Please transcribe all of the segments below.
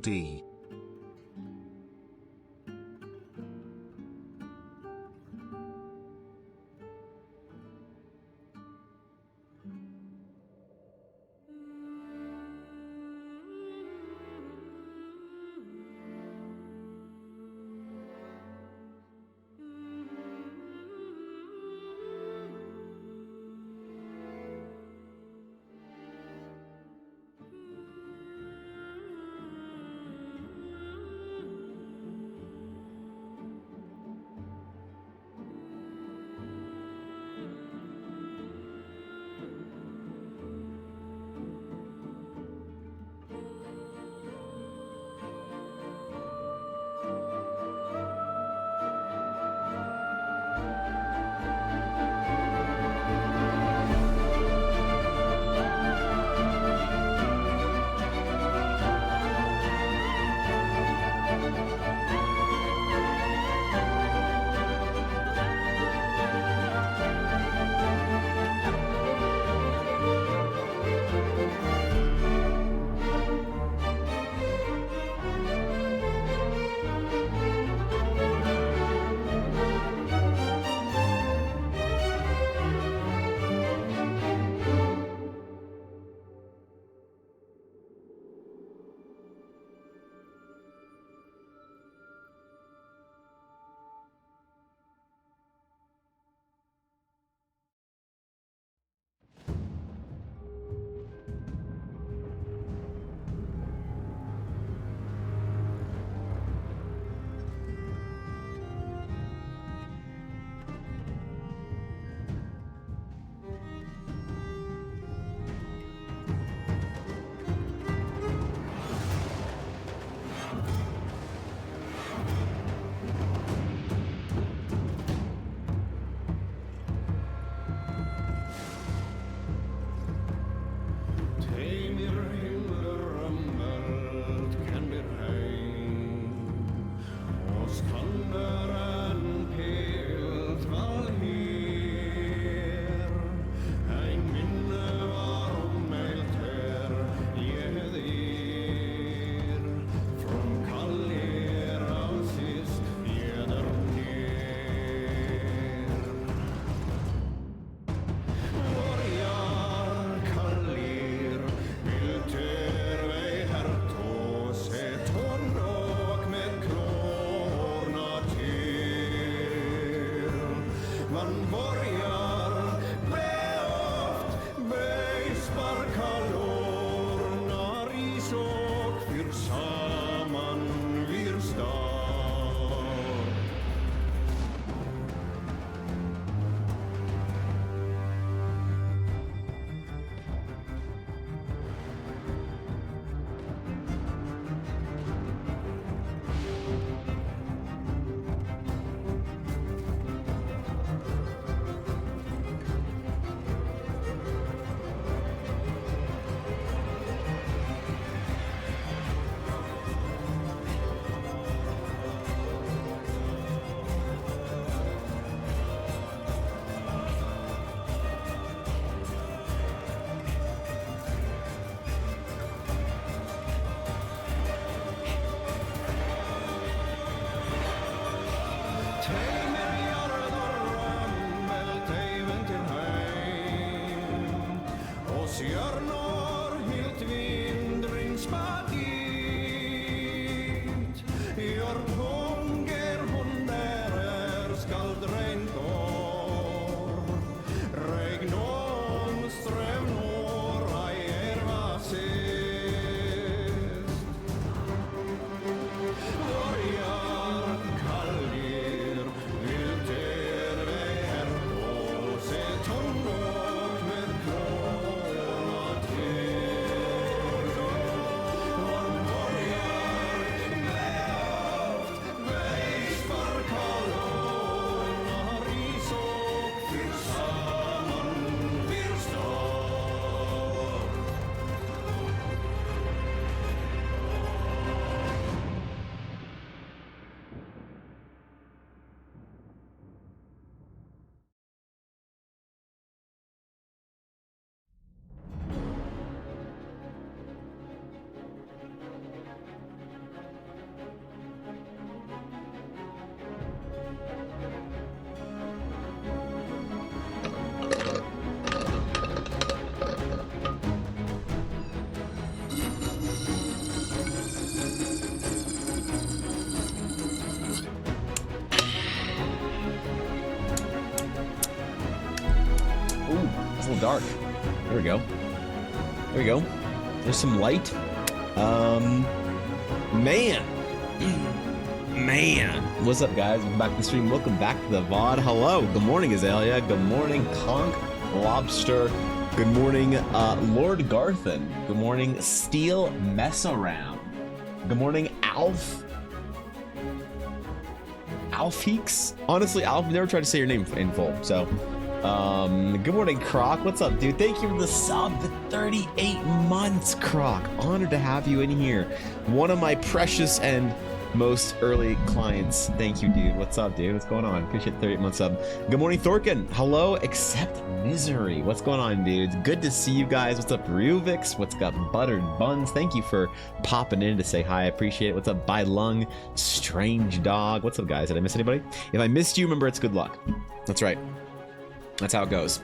D. Take me little dark. There we go. There we go. There's some light. Man. What's up, guys? Welcome back to the stream. Welcome back to the VOD. Hello. Good morning, Azalea. Good morning, Conk Lobster. Good morning, Lord Garthen. Good morning, Steel Mess Around. Good morning, Alf. Alf Heeks? Honestly, Alf, I've never tried to say your name in full, so. Good morning, Croc. What's up, dude? Thank you for the sub, the 38 months, Croc. Honored to have you in here. One of my precious and most early clients. Thank you, dude. What's up, dude? What's going on? Appreciate the 38 month sub. Good morning, Thorkin. Hello, except misery. What's going on, dudes? Good to see you guys. What's up, Ruvix? What's got buttered buns? Thank you for popping in to say hi. I appreciate it. What's up, By Lung? Strange Dog. What's up, guys? Did I miss anybody? If I missed you, remember, it's good luck. That's right. That's how it goes.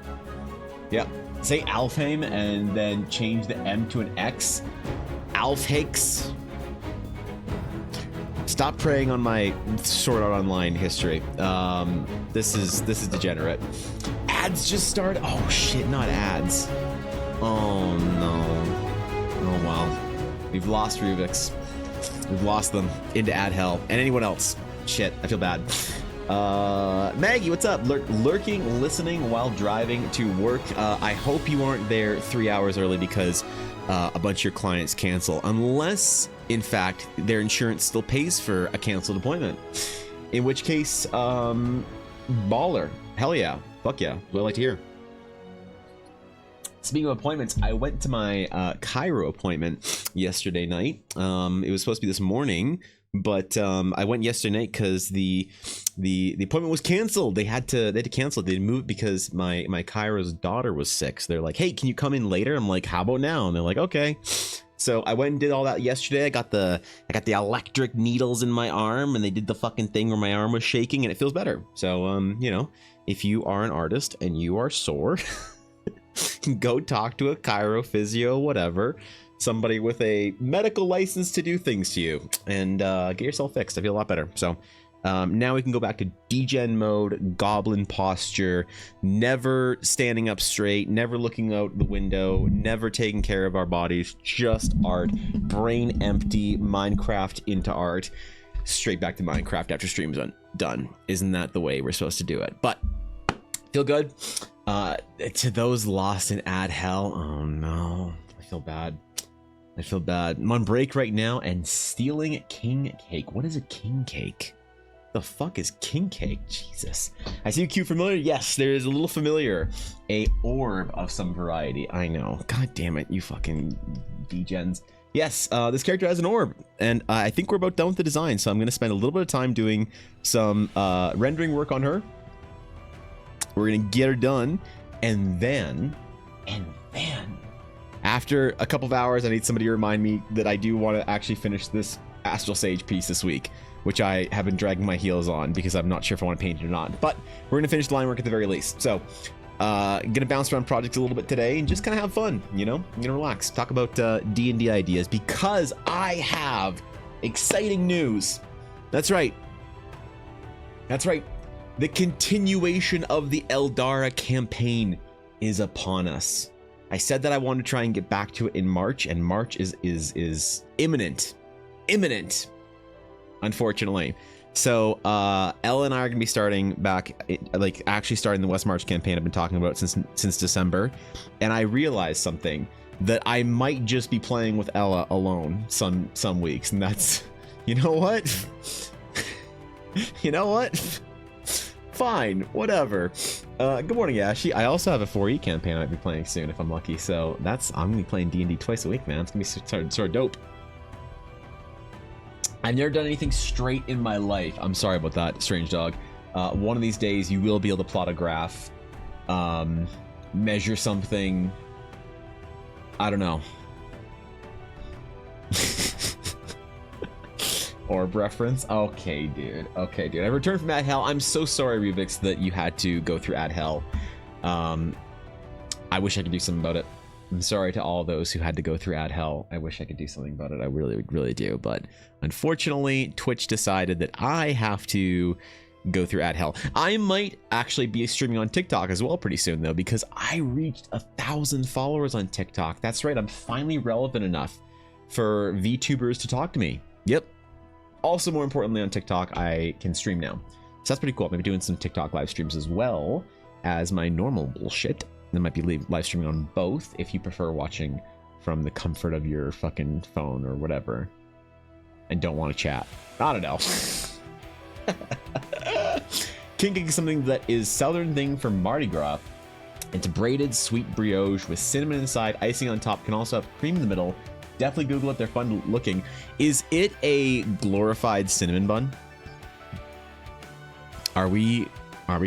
Yep. Say Alfheim and then change the M to an X. Alfhakes. Stop preying on my Sword Art Online history. This is degenerate. Ads just started. Oh shit, not ads. Oh no. Oh wow. We've lost Rubik's. We've lost them into ad hell. And anyone else. Shit, I feel bad. Maggie, what's up? Lurking, listening while driving to work. I hope you aren't there 3 hours early because a bunch of your clients cancel, unless in fact their insurance still pays for a canceled appointment, in which case baller, hell yeah, fuck yeah, what I like to hear. Speaking of appointments, I went to my Cairo appointment yesterday night. It was supposed to be this morning, but I went yesterday night because the appointment was canceled. They had to cancel it. They moved because my Cairo's daughter was sick. So they're like, hey, can you come in later? I'm like, how about now? And they're like, okay. So I went and did all that yesterday. I got the electric needles in my arm, and they did the fucking thing where my arm was shaking, and it feels better. So you know, if you are an artist and you are sore, go talk to a chiro, physio, whatever, somebody with a medical license to do things to you, and get yourself fixed. I feel a lot better. So now we can go back to degen mode, goblin posture, never standing up straight, never looking out the window, never taking care of our bodies, just art, brain empty, Minecraft into art, straight back to Minecraft after stream's done. Isn't that the way we're supposed to do it? But feel good. To those lost in ad hell, oh no, I feel bad. I feel bad. I'm on break right now and stealing king cake. What is a king cake? The fuck is king cake? Jesus. I see you cute familiar. Yes, there is a little familiar. A orb of some variety. I know. God damn it, you fucking degens. Yes, this character has an orb, and I think we're about done with the design, so I'm going to spend a little bit of time doing some rendering work on her. We're going to get her done, and then after a couple of hours, I need somebody to remind me that I do want to actually finish this Astral Sage piece this week, which I have been dragging my heels on because I'm not sure if I want to paint it or not. But we're going to finish the line work at the very least. So, going to bounce around projects a little bit today and just kind of have fun, you know? I'm going to relax, talk about D&D ideas because I have exciting news. That's right. That's right. The continuation of the Eldara campaign is upon us. I said that I wanted to try and get back to it in March, and March is imminent. Imminent, unfortunately. So Ella and I are gonna be starting back, like actually starting the West March campaign I've been talking about since December, and I realized something, that I might just be playing with Ella alone some weeks, and that's, you know what? You know what? Fine, whatever. Good morning, Ashy. I also have a 4E campaign I'll be playing soon if I'm lucky, so I'm gonna be playing D&D twice a week, man. It's gonna be sort of dope. I've never done anything straight in my life. I'm sorry about that, Strange Dog. One of these days you will be able to plot a graph, measure something. I don't know. Orb reference? Okay, dude. Okay, dude. I returned from Ad Hell. I'm so sorry, Rubix, that you had to go through Ad Hell. I wish I could do something about it. I'm sorry to all those who had to go through Ad Hell. I wish I could do something about it. I really, really do. But unfortunately, Twitch decided that I have to go through ad hell. I might actually be streaming on TikTok as well pretty soon though, because I reached 1,000 followers on TikTok. That's right, I'm finally relevant enough for VTubers to talk to me. Yep. Also, more importantly, on TikTok, I can stream now. So that's pretty cool. I'm gonna be doing some TikTok live streams as well as my normal bullshit. I might be live streaming on both if you prefer watching from the comfort of your fucking phone or whatever and don't want to chat. I don't know. Kinking something that is southern thing for Mardi Gras. It's braided sweet brioche with cinnamon inside, icing on top, can also have cream in the middle. Definitely Google it, they're fun looking. Is it a glorified cinnamon bun? Are we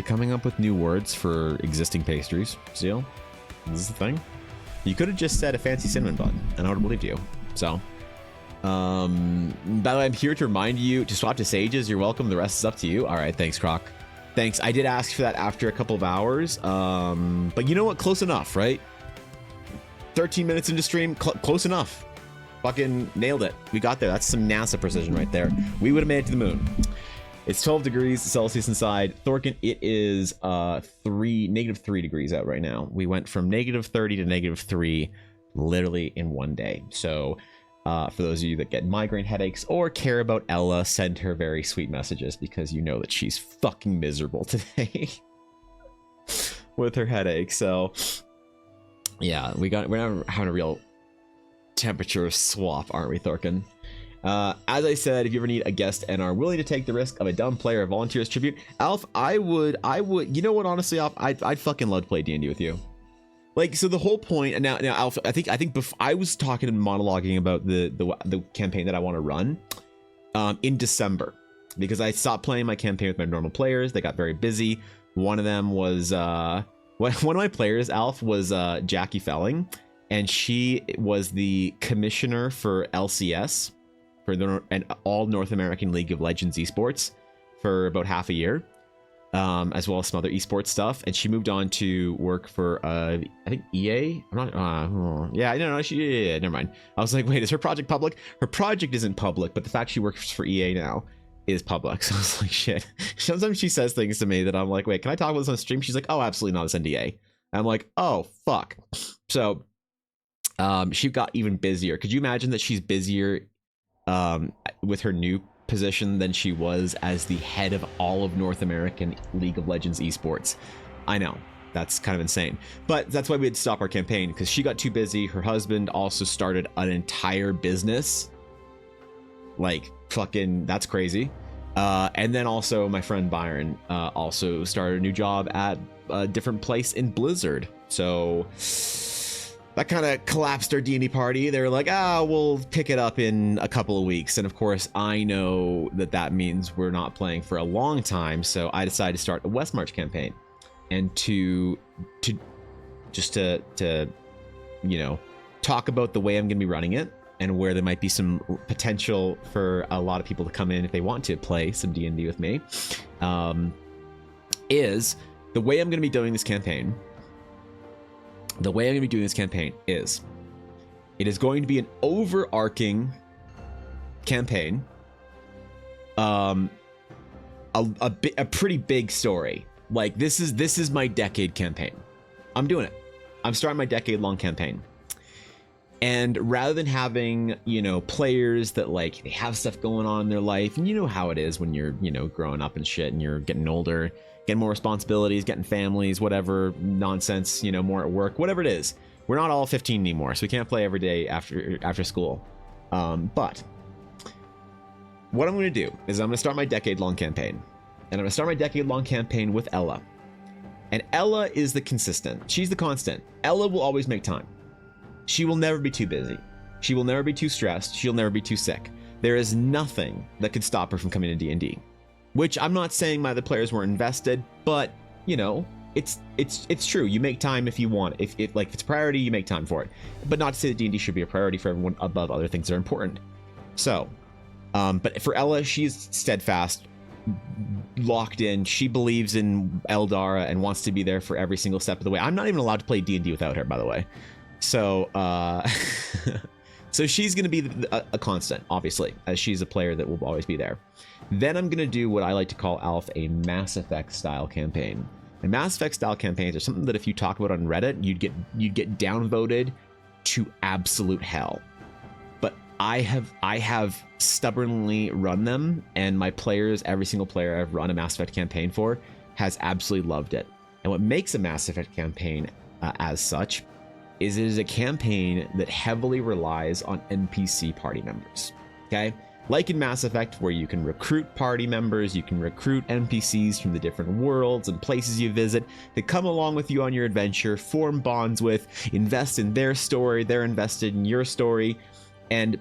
coming up with new words for existing pastries, Seal? Is this a thing? You could have just said a fancy cinnamon bun, and I would have believed you. So, by the way, I'm here to remind you to swap to Sages. You're welcome. The rest is up to you. All right, thanks, Croc. Thanks. I did ask for that after a couple of hours, but you know what? Close enough, right? 13 minutes into stream, close enough. Fucking nailed it. We got there. That's some NASA precision right there. We would have made it to the moon. It's 12 degrees Celsius inside. Thorkin, it is -3 degrees out right now. We went from -30 to -3 literally in one day. So for those of you that get migraine headaches or care about Ella, send her very sweet messages because you know that she's fucking miserable today with her headache. So yeah, we're not having a real temperature swap, aren't we, Thorkin? As I said, if you ever need a guest and are willing to take the risk of a dumb player or volunteer as tribute, Alf, I would, you know what, honestly, Alf, I'd fucking love to play D&D with you. Like, so the whole point, and now Alf, I think before I was talking and monologuing about the campaign that I want to run in December, because I stopped playing my campaign with my normal players. They got very busy. One of them was, one of my players, Alf, was Jackie Felling, and she was the commissioner for LCS, for an all North American League of Legends esports for about half a year, as well as some other esports stuff. And she moved on to work for I think EA. I'm not. Yeah, no, yeah, never mind. I was like, wait, is her project public? Her project isn't public, but the fact she works for EA now is public. So I was like, shit. Sometimes she says things to me that I'm like, wait, can I talk about this on stream? She's like, oh, absolutely not. It's NDA. I'm like, oh fuck. So she got even busier. Could you imagine that she's busier with her new position than she was as the head of all of North American League of Legends esports? I know, that's kind of insane, but that's why we had to stop our campaign, because she got too busy. Her husband also started an entire business, like fucking, that's crazy. And then also my friend Byron also started a new job at a different place in Blizzard, so that kind of collapsed our D&D party. They were like, we'll pick it up in a couple of weeks. And of course, I know that that means we're not playing for a long time. So I decided to start a West March campaign, and to you know, talk about the way I'm going to be running it and where there might be some potential for a lot of people to come in if they want to play some D&D with me, is the way I'm going to be doing this campaign. The way I'm going to be doing this campaign is, it is going to be an overarching campaign, a pretty big story. Like, this is my decade campaign. I'm doing it. I'm starting my decade-long campaign. And rather than having, you know, players that, like, they have stuff going on in their life, and you know how it is when you're, you know, growing up and shit, and you're getting older, getting more responsibilities, getting families, whatever nonsense, you know, more at work, whatever it is. We're not all 15 anymore, so we can't play every day after school. But what I'm going to do is I'm going to start my decade-long campaign. And I'm going to start my decade-long campaign with Ella. And Ella is the consistent. She's the constant. Ella will always make time. She will never be too busy. She will never be too stressed. She'll never be too sick. There is nothing that could stop her from coming to D&D. Which I'm not saying my other players weren't invested, but you know, it's true. You make time if you want. If it's a priority, you make time for it. But not to say that D&D should be a priority for everyone above other things that are important. So, but for Ella, she's steadfast, locked in. She believes in Eldara and wants to be there for every single step of the way. I'm not even allowed to play D&D without her, by the way. So So she's going to be a constant, obviously, as she's a player that will always be there. Then I'm going to do what I like to call, Alf, a Mass Effect style campaign. And Mass Effect style campaigns are something that if you talk about on Reddit, you'd get downvoted to absolute hell. But I have stubbornly run them, and my players, every single player I've run a Mass Effect campaign for, has absolutely loved it. And what makes a Mass Effect campaign as such is it is a campaign that heavily relies on NPC party members. Okay? Like in Mass Effect, where you can recruit party members, you can recruit NPCs from the different worlds and places you visit to come along with you on your adventure, form bonds with, invest in their story, they're invested in your story, and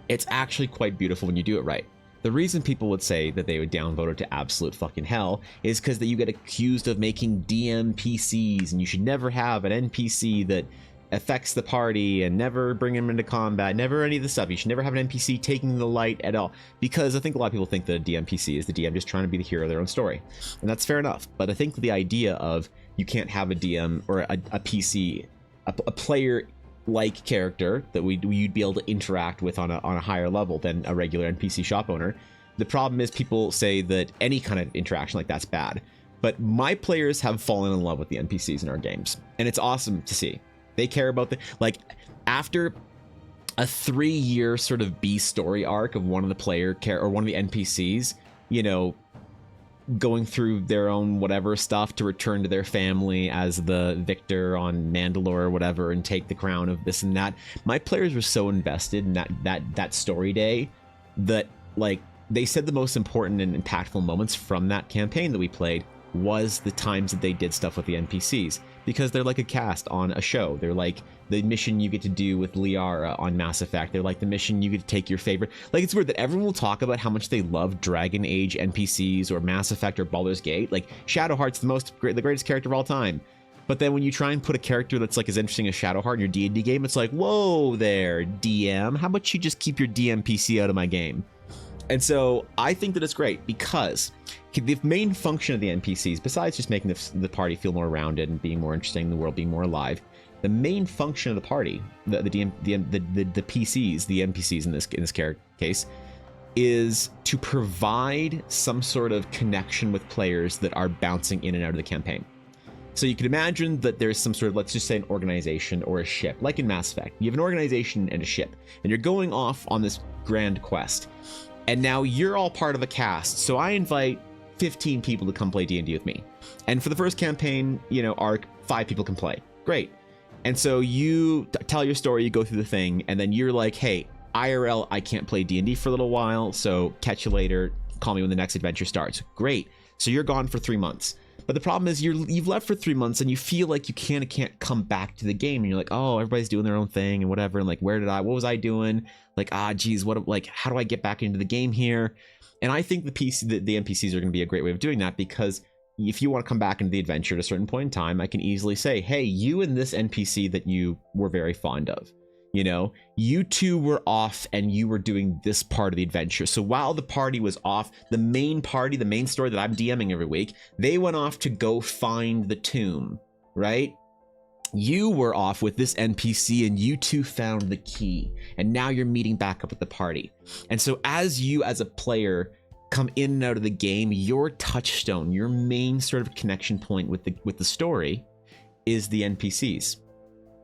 it's actually quite beautiful when you do it right. The reason people would say that they would downvote it to absolute fucking hell is because that you get accused of making DMPCs, and you should never have an NPC that affects the party, and never bring him into combat, never any of the stuff. You should never have an NPC taking the light at all, because I think a lot of people think that a DMPC is the DM just trying to be the hero of their own story, and that's fair enough. But I think the idea of you can't have a DM or a PC, a player like character that you'd be able to interact with on a higher level than a regular NPC shop owner. The problem is people say that any kind of interaction like that's bad, but my players have fallen in love with the NPCs in our games, and it's awesome to see. They care about like, after a 3-year sort of B story arc of one of the player or one of the NPCs, you know, going through their own whatever stuff to return to their family as the victor on Mandalore or whatever, and take the crown of this and that. My players were so invested in that story day that, like, they said the most important and impactful moments from that campaign that we played was the times that they did stuff with the NPCs, because they're like a cast on a show. They're like the mission you get to do with Liara on Mass Effect. They're like the mission you get to take your favorite. Like, it's weird that everyone will talk about how much they love Dragon Age NPCs or Mass Effect or Baldur's Gate. Like, Shadowheart's the greatest character of all time. But then when you try and put a character that's like as interesting as Shadowheart in your D&D game, it's like, whoa there, DM, how about you just keep your DMPC out of my game? And so I think that it's great, because the main function of the NPCs, besides just making the party feel more rounded and being more interesting, the world being more alive, the main function of the party, the PCs, the NPCs in this case, is to provide some sort of connection with players that are bouncing in and out of the campaign. So you can imagine that there's some sort of, let's just say, an organization or a ship, like in Mass Effect. You have an organization and a ship, and you're going off on this grand quest. And now you're all part of a cast. So I invite 15 people to come play D&D with me. And for the first campaign, you know, arc, 5 people can play. Great. And so you tell your story, you go through the thing, and then you're like, hey, IRL, I can't play D&D for a little while, so catch you later. Call me when the next adventure starts. Great. So you're gone for 3 months. But the problem is you've left for 3 months, and you feel like you can't come back to the game, and you're like, oh, everybody's doing their own thing and whatever, and like, what was I doing? Like, geez, how do I get back into the game here? And I think the NPCs are going to be a great way of doing that, because if you want to come back into the adventure at a certain point in time, I can easily say, hey, you and this NPC that you were very fond of, you know, you two were off and you were doing this part of the adventure. So while the party was off, the main story that I'm DMing every week, they went off to go find the tomb, right? You were off with this NPC and you two found the key, and now you're meeting back up with the party. And so as you as a player come in and out of the game, your touchstone, your main sort of connection point with the story is the NPCs,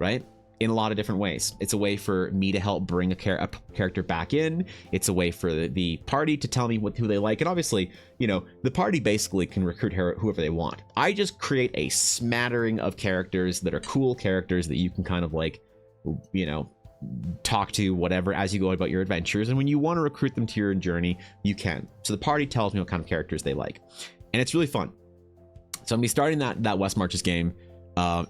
right? In a lot of different ways. It's a way for me to help bring a character back in. It's a way for the party to tell me who they like. And obviously, you know, the party basically can recruit whoever they want. I just create a smattering of characters that are cool characters that you can kind of like, you know, talk to, whatever, as you go about your adventures. And when you want to recruit them to your journey, you can. So the party tells me what kind of characters they like. And it's really fun. So I'm going to be starting that West Marches game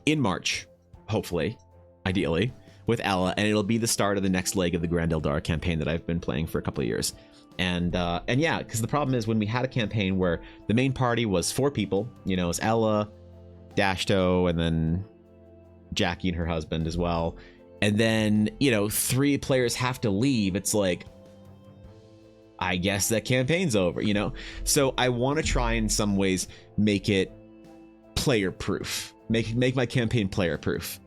in March, hopefully. Ideally, with Ella, and it'll be the start of the next leg of the Grand Eldar campaign that I've been playing for a couple of years. And yeah, because the problem is when we had a campaign where the main party was 4 people, you know, it's Ella, Dashto, and then Jackie and her husband as well. And then, you know, 3 players have to leave. It's like, I guess that campaign's over, you know? So I want to try in some ways make it player proof, make my campaign player proof.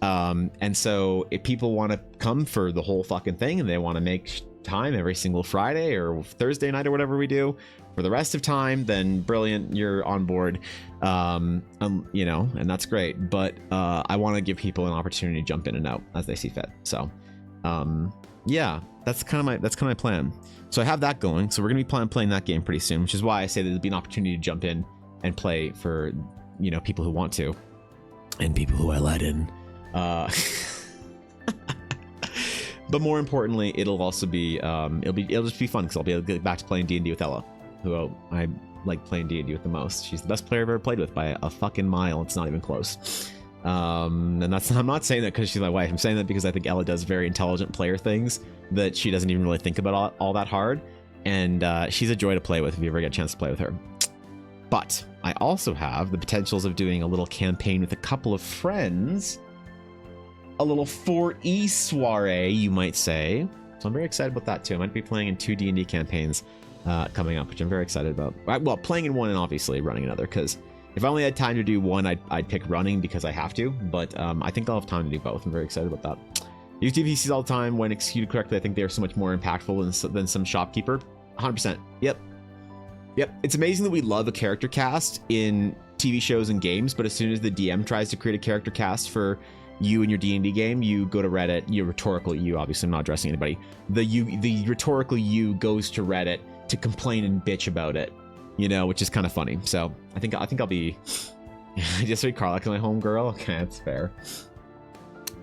And so if people want to come for the whole fucking thing and they want to make time every single Friday or Thursday night or whatever we do for the rest of time, then brilliant, you're on board. You know, and that's great. But I want to give people an opportunity to jump in and out as they see fit. So yeah, that's kind of my plan. So I have that going. So we're gonna be playing that game pretty soon, which is why I say that there'll be an opportunity to jump in and play for, you know, people who want to and people who I let in. But more importantly, it'll also be it'll just be fun because I'll be able to get back to playing D&D with Ella, who I like playing D&D with the most. She's the best player I've ever played with by a fucking mile. It's not even close. And that's, I'm not saying that because she's my wife. I'm saying that because I think Ella does very intelligent player things that she doesn't even really think about all that hard. And she's a joy to play with if you ever get a chance to play with her. But I also have the potentials of doing a little campaign with a couple of friends. A little 4E soiree, you might say. So I'm very excited about that too. I might be playing in 2 D&D campaigns coming up, which I'm very excited about. Well, playing in one and obviously running another, because if I only had time to do one, I'd pick running because I have to. But I think I'll have time to do both. I'm very excited about that. Use DVCs all the time. When executed correctly, I think they are so much more impactful than some shopkeeper. 100%. Yep. It's amazing that we love a character cast in TV shows and games, but as soon as the DM tries to create a character cast for you and your D&D game, you go to Reddit. Your rhetorical you, obviously I'm not addressing anybody. The rhetorical you goes to Reddit to complain and bitch about it, you know, which is kind of funny. So I think I'll be just read Carla, my home girl. Okay, that's fair.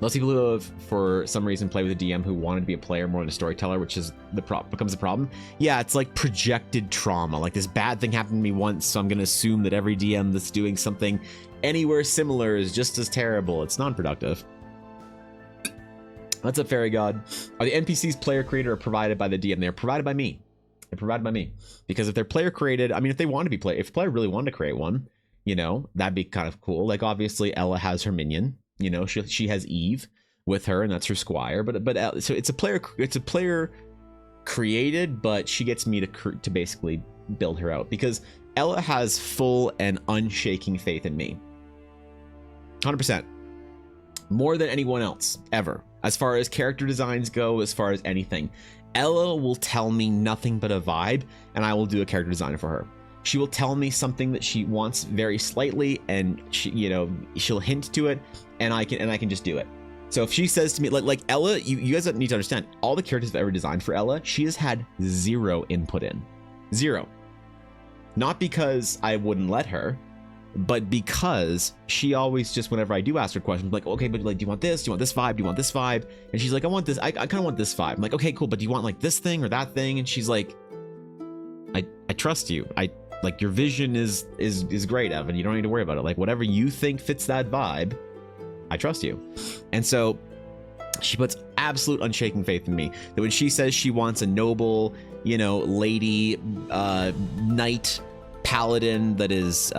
Most people who have, for some reason, play with a DM who wanted to be a player more than a storyteller, which is becomes a problem. Yeah, it's like projected trauma. Like, this bad thing happened to me once, so I'm going to assume that every DM that's doing something anywhere similar is just as terrible. It's non-productive. What's up, Fairy God? Are the NPCs player created or provided by the DM? They're provided by me. They're provided by me. Because if they're player created, I mean, if they want to be if a player really wanted to create one, you know, that'd be kind of cool. Like, obviously, Ella has her minion. You know, she has Eve with her, and that's her squire. But so it's a player created, but she gets me to basically build her out, because Ella has full and unshaking faith in me. 100%. More than anyone else ever. As far as character designs go, as far as anything, Ella will tell me nothing but a vibe, and I will do a character design for her. She will tell me something that she wants very slightly, and she, you know, she'll hint to it, and I can just do it. So if she says to me, like Ella, you guys need to understand, all the characters I've ever designed for Ella, she has had zero input in. Zero. Not because I wouldn't let her, but because she always just, whenever I do ask her questions, like, okay, but like, do you want this? Do you want this vibe? Do you want this vibe? And she's like, I want this. I kind of want this vibe. I'm like, okay, cool, but do you want like this thing or that thing? And she's like, I trust you. Like, your vision is great, Evan. You don't need to worry about it. Like, whatever you think fits that vibe, I trust you. And so she puts absolute unshaken faith in me, that when she says she wants a noble, you know, lady, knight paladin that is,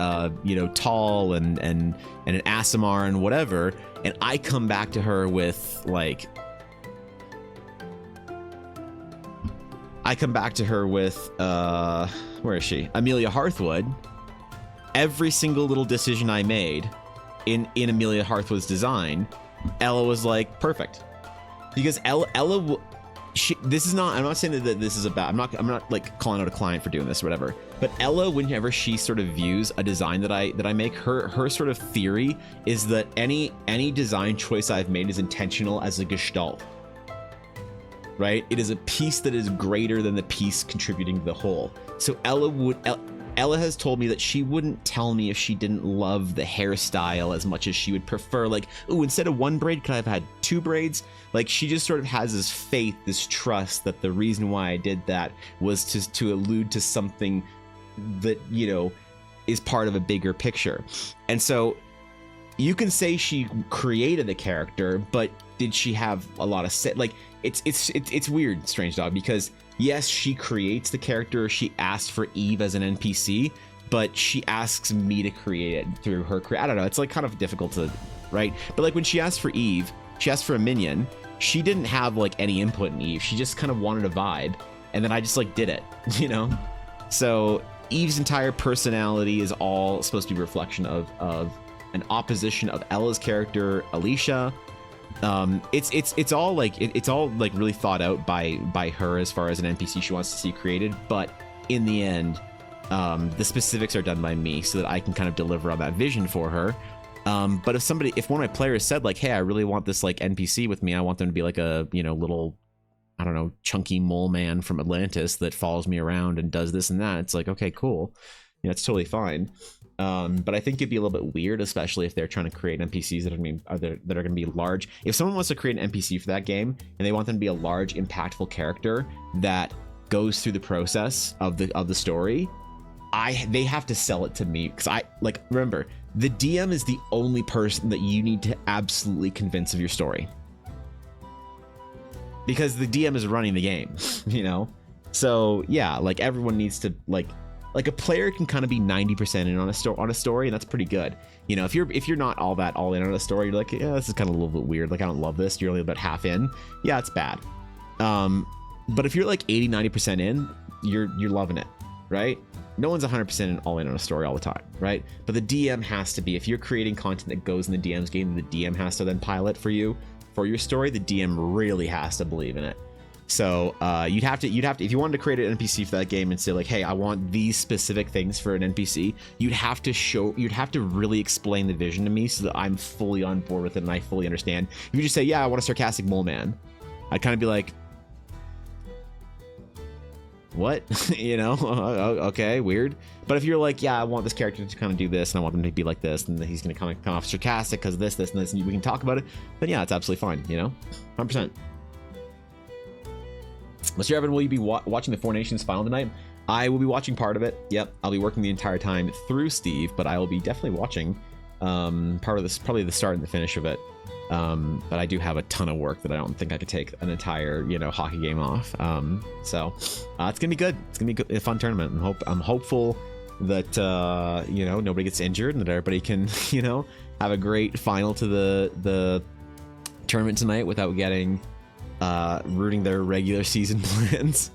you know, tall and an Aasimar and whatever, and I come back to her with like, where is she? Amelia Hearthwood. Every single little decision I made in Amelia Hearthwood's design, Ella was like, perfect. Because Ella this is not, I'm not saying that this is I'm not like calling out a client for doing this or whatever, but Ella, whenever she sort of views a design that I make, her sort of theory is that any design choice I've made is intentional as a gestalt. Right? It is a piece that is greater than the piece contributing to the whole. So Ella has told me that she wouldn't tell me if she didn't love the hairstyle as much as she would prefer, like, ooh, instead of one braid, could I have had 2 braids? Like, she just sort of has this faith, this trust that the reason why I did that was to allude to something that, you know, is part of a bigger picture. And so you can say she created the character, but did she have a lot of set? Like, it's weird, Strange Dog, because yes, she creates the character. She asked for Eve as an NPC, but she asks me to create it through her. I don't know. It's like kind of difficult to, right? But like when she asked for Eve, she asked for a minion. She didn't have like any input in Eve. She just kind of wanted a vibe, and then I just like did it, you know? So Eve's entire personality is all supposed to be a reflection of an opposition of Ella's character, Alicia, It's all like it's all like really thought out by her as far as an NPC she wants to see created, but in the end, the specifics are done by me so that I can kind of deliver on that vision for her. But if one of my players said like, hey, I really want this like NPC with me, I want them to be like a, you know, little, I don't know, chunky mole man from Atlantis that follows me around and does this and that, it's like, okay, cool, you know, it's totally fine. But I think it'd be a little bit weird, especially if they're trying to create NPCs that are going to be large. If someone wants to create an NPC for that game and they want them to be a large, impactful character that goes through the process of the story, they have to sell it to me, because remember, the DM is the only person that you need to absolutely convince of your story, because the DM is running the game, you know. So yeah, like everyone needs to like a player can kind of be 90% in on a story, and that's pretty good. You know, if you're not all in on a story, you're like, yeah, this is kind of a little bit weird, like I don't love this, you're only about half in, yeah, it's bad. But if you're like 80-90% in, you're loving it, right? No one's 100% all in on a story all the time, right? But the DM has to be. If you're creating content that goes in the DM's game, the DM has to then pilot for you for your story. The DM really has to believe in it. So you'd have to if you wanted to create an NPC for that game and say like, hey, I want these specific things for an NPC, you'd have to really explain the vision to me so that I'm fully on board with it and I fully understand. If you just say, yeah, I want a sarcastic mole man, I'd kind of be like, what? You know, okay, weird. But if you're like, yeah, I want this character to kind of do this and I want them to be like this, and he's going to come off sarcastic because this and this, and we can talk about it, then yeah, it's absolutely fine, you know, 100%. Mr. Evan, will you be watching the Four Nations final tonight? I will be watching part of it. Yep, I'll be working the entire time through Steve, but I will be definitely watching part of this, probably the start and the finish of it. But I do have a ton of work that I don't think I could take an entire, you know, hockey game off. So it's gonna be good. It's gonna be a fun tournament. I'm hopeful that you know, nobody gets injured and that everybody can, you know, have a great final to the tournament tonight without getting rooting their regular season plans.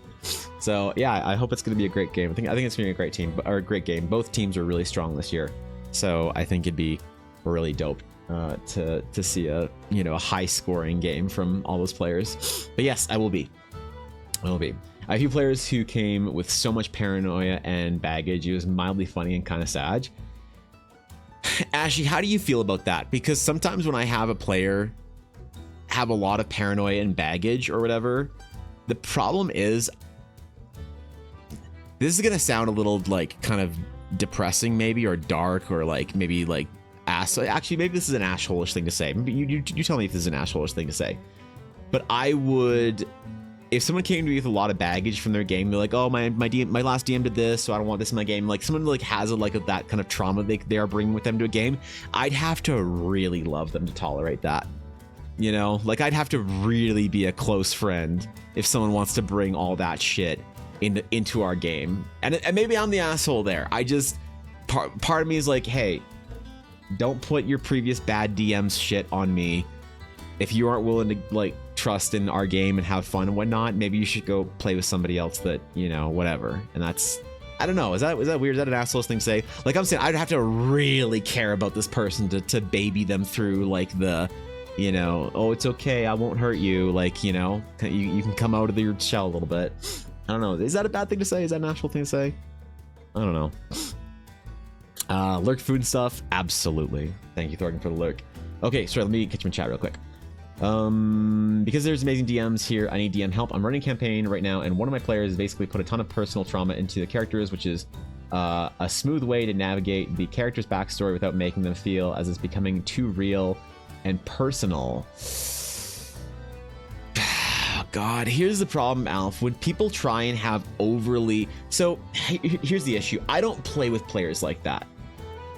So yeah, I hope it's gonna be a great game. I think it's gonna be a great team, or a great game. Both teams are really strong this year, so I think it'd be really dope to see a, you know, a high scoring game from all those players. But yes, I will be. I have a few players who came with so much paranoia and baggage. It was mildly funny and kind of sad. Ashley, how do you feel about that? Because sometimes when I have a player have a lot of paranoia and baggage or whatever, the problem is, this is gonna sound a little like kind of depressing maybe, or dark, or like maybe like actually maybe this is an asshole-ish thing to say. Maybe you tell me if this is an asshole-ish thing to say. But I would, if someone came to me with a lot of baggage from their game, they're like, oh, my last DM did this, so I don't want this in my game. Like someone like has that kind of trauma they are bringing with them to a game, I'd have to really love them to tolerate that. You know, like I'd have to really be a close friend if someone wants to bring all that shit into our game. And maybe I'm the asshole there. I just, part of me is like, hey, don't put your previous bad DMs shit on me. If you aren't willing to like trust in our game and have fun and whatnot, maybe you should go play with somebody else that, you know, whatever. And that's, I don't know, is that weird? Is that an asshole thing to say? Like I'm saying, I'd have to really care about this person to baby them through like the, you know, oh, it's okay, I won't hurt you, like, you know, you can come out of your shell a little bit. I don't know, is that a bad thing to say? Is that an actual thing to say? I don't know. Lurk food stuff, absolutely. Thank you, Thorgan, for the lurk. Okay, sorry, let me catch my chat real quick. Because there's amazing DMs here, I need DM help. I'm running a campaign right now, and one of my players basically put a ton of personal trauma into the characters, which is a smooth way to navigate the character's backstory without making them feel as it's becoming too real and personal. God, here's the problem, Alf. When people try and have overly... So, here's the issue. I don't play with players like that.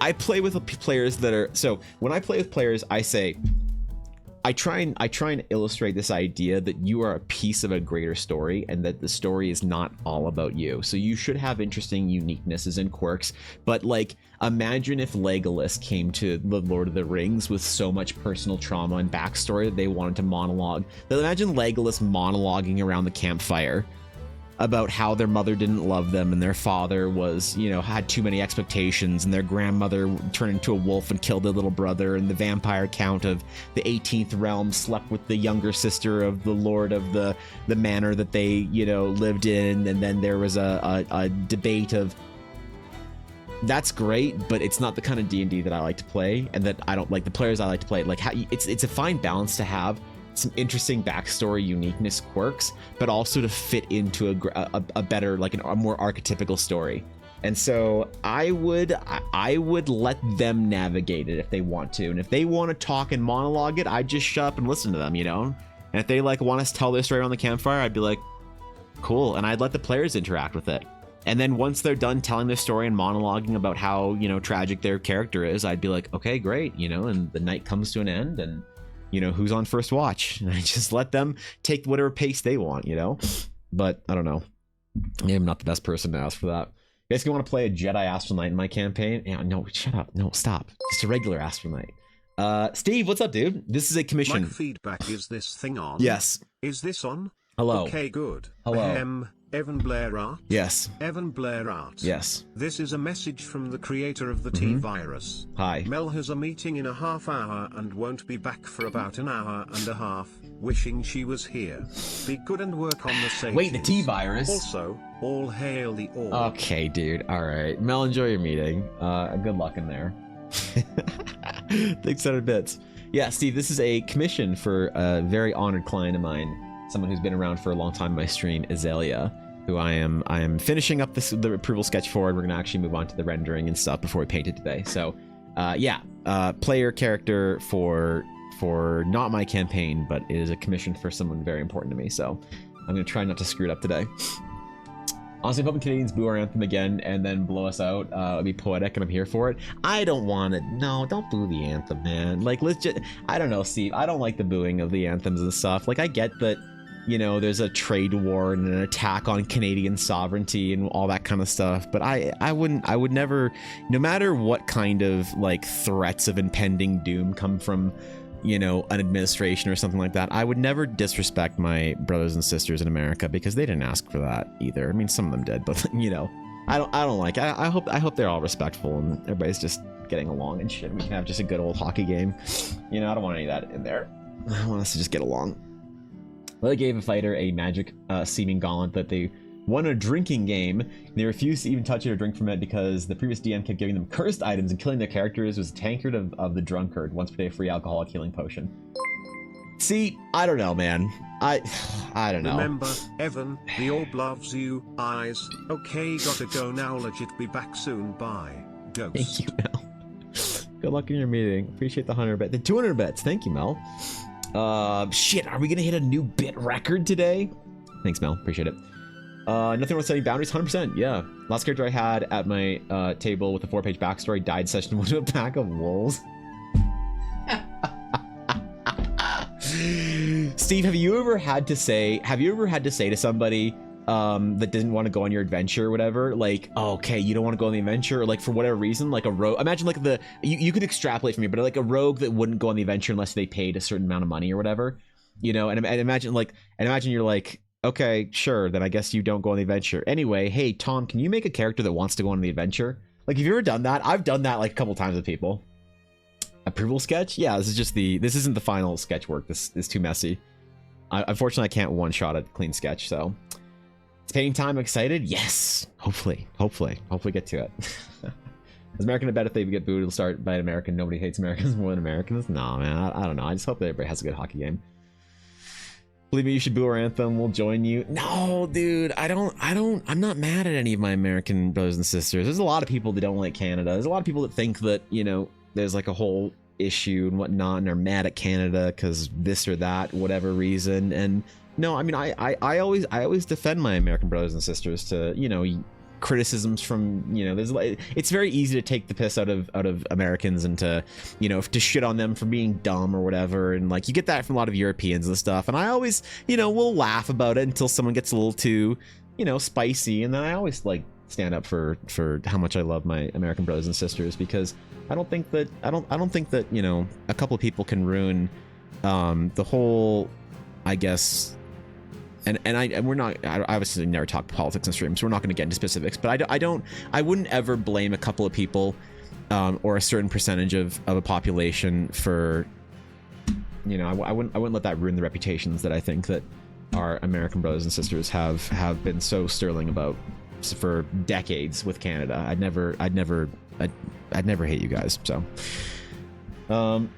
I play with players that are... So, when I play with players, I say... I try and illustrate this idea that you are a piece of a greater story and that the story is not all about you. So you should have interesting uniquenesses and quirks, but like imagine if Legolas came to the Lord of the Rings with so much personal trauma and backstory that they wanted to monologue. Then imagine Legolas monologuing around the campfire about how their mother didn't love them and their father was, you know, had too many expectations, and their grandmother turned into a wolf and killed their little brother, and the vampire count of the 18th realm slept with the younger sister of the lord of the manor that they, you know, lived in. And then there was a debate of, that's great, but it's not the kind of D&D that I like to play, and that I don't like the players I like to play. Like, how it's a fine balance to have some interesting backstory, uniqueness, quirks, but also to fit into a better, like a more archetypical story. And so I would let them navigate it if they want to, and if they want to talk and monologue it, I'd just shut up and listen to them, you know. And if they like want us to tell their story around the campfire, I'd be like, cool, and I'd let the players interact with it. And then once they're done telling their story and monologuing about how, you know, tragic their character is, I'd be like, okay, great, you know, and the night comes to an end, and, you know, who's on first watch? And I just let them take whatever pace they want, you know? But I don't know. I'm not the best person to ask for that. You guys want to play a Jedi Astral Knight in my campaign? Yeah, no, shut up. No, stop. Just a regular Astral Knight. Steve, what's up, dude? This is a commission. My feedback, is this thing on? Yes. Is this on? Hello. Okay, good. Hello. Evan Blair Art? Yes. Evan Blair Art. Yes. This is a message from the creator of the T-Virus. Hi. Mel has a meeting in a half hour and won't be back for about an hour and a half. Wishing she was here. Be good and work on the sages. Wait, the T-Virus? Also, all hail the Orb. Okay, dude. All right. Mel, enjoy your meeting. Good luck in there. Thanks 100 bits. Yeah, Steve, this is a commission for a very honored client of mine. Someone who's been around for a long time in my stream, Azalea, who I am finishing up the approval sketch for, and we're gonna actually move on to the rendering and stuff before we paint it today. So, yeah, player character for not my campaign, but it is a commission for someone very important to me. So, I'm gonna try not to screw it up today. Honestly, I'm hoping Canadians boo our anthem again and then blow us out. It'd be poetic, and I'm here for it. I don't want it. No, don't boo the anthem, man. Like, let's just, I don't know, Steve. I don't like the booing of the anthems and stuff. Like, I get that, you know, there's a trade war and an attack on Canadian sovereignty and all that kind of stuff. But I would never, no matter what kind of, like, threats of impending doom come from, you know, an administration or something like that, I would never disrespect my brothers and sisters in America, because they didn't ask for that either. I mean, some of them did, but, you know, I don't like, I hope they're all respectful and everybody's just getting along and shit. We can have just a good old hockey game. You know, I don't want any of that in there. I want us to just get along. Well, they gave a fighter a magic seeming gauntlet that they won a drinking game. They refused to even touch it or drink from it because the previous DM kept giving them cursed items and killing their characters. It was a tankard of the drunkard, once per day free alcoholic healing potion. See, I don't know, man. I don't know. Remember, Evan, the orb loves you. Eyes. Okay, gotta go now. Legit, be back soon. Bye. Ghost. Thank you, Mel. Good luck in your meeting. Appreciate the 100 bits. The 200 bits. Thank you, Mel. Shit, are we gonna hit a new bit record today? Thanks, Mel. Appreciate it. Nothing wrong with setting boundaries. 100%. Yeah. Last character I had at my table with a 4-page backstory died session one to a pack of wolves. Steve, have you ever had to say to somebody that didn't want to go on your adventure or whatever, like, oh, okay, you don't want to go on the adventure, or like for whatever reason, like a rogue, imagine like you could extrapolate from me, but like a rogue that wouldn't go on the adventure unless they paid a certain amount of money or whatever, you know, and imagine you're like, okay, sure, then I guess you don't go on the adventure. Anyway, hey, Tom, can you make a character that wants to go on the adventure? Like, have you ever done that? I've done that like a couple times with people. Approval sketch? Yeah, this isn't the final sketch work. This is too messy. Unfortunately, I can't one-shot a clean sketch, so. It's painting time. Excited? Yes. Hopefully get to it. Is American a bet if they get booed, it'll start by an American? Nobody hates Americans more than Americans? Nah, man, I don't know. I just hope that everybody has a good hockey game. Believe me, you should boo our anthem. We'll join you. No, dude, I'm not mad at any of my American brothers and sisters. There's a lot of people that don't like Canada. There's a lot of people that think that, you know, there's like a whole issue and whatnot, and are mad at Canada because this or that, whatever reason. And no, I mean, I always defend my American brothers and sisters to, you know, criticisms from, you know, there's like, it's very easy to take the piss out of Americans and to, you know, to shit on them for being dumb or whatever, and like you get that from a lot of Europeans and stuff, and I always, you know, will laugh about it until someone gets a little too, you know, spicy, and then I always like stand up for how much I love my American brothers and sisters, because I don't think that you know, a couple of people can ruin the whole, I guess, and we're not, I obviously never talk politics on stream, so we're not going to get into specifics, but I wouldn't ever blame a couple of people or a certain percentage of a population for, you know, I wouldn't let that ruin the reputations that I think that our American brothers and sisters have been so sterling about for decades with Canada. I'd never hate you guys. So it'd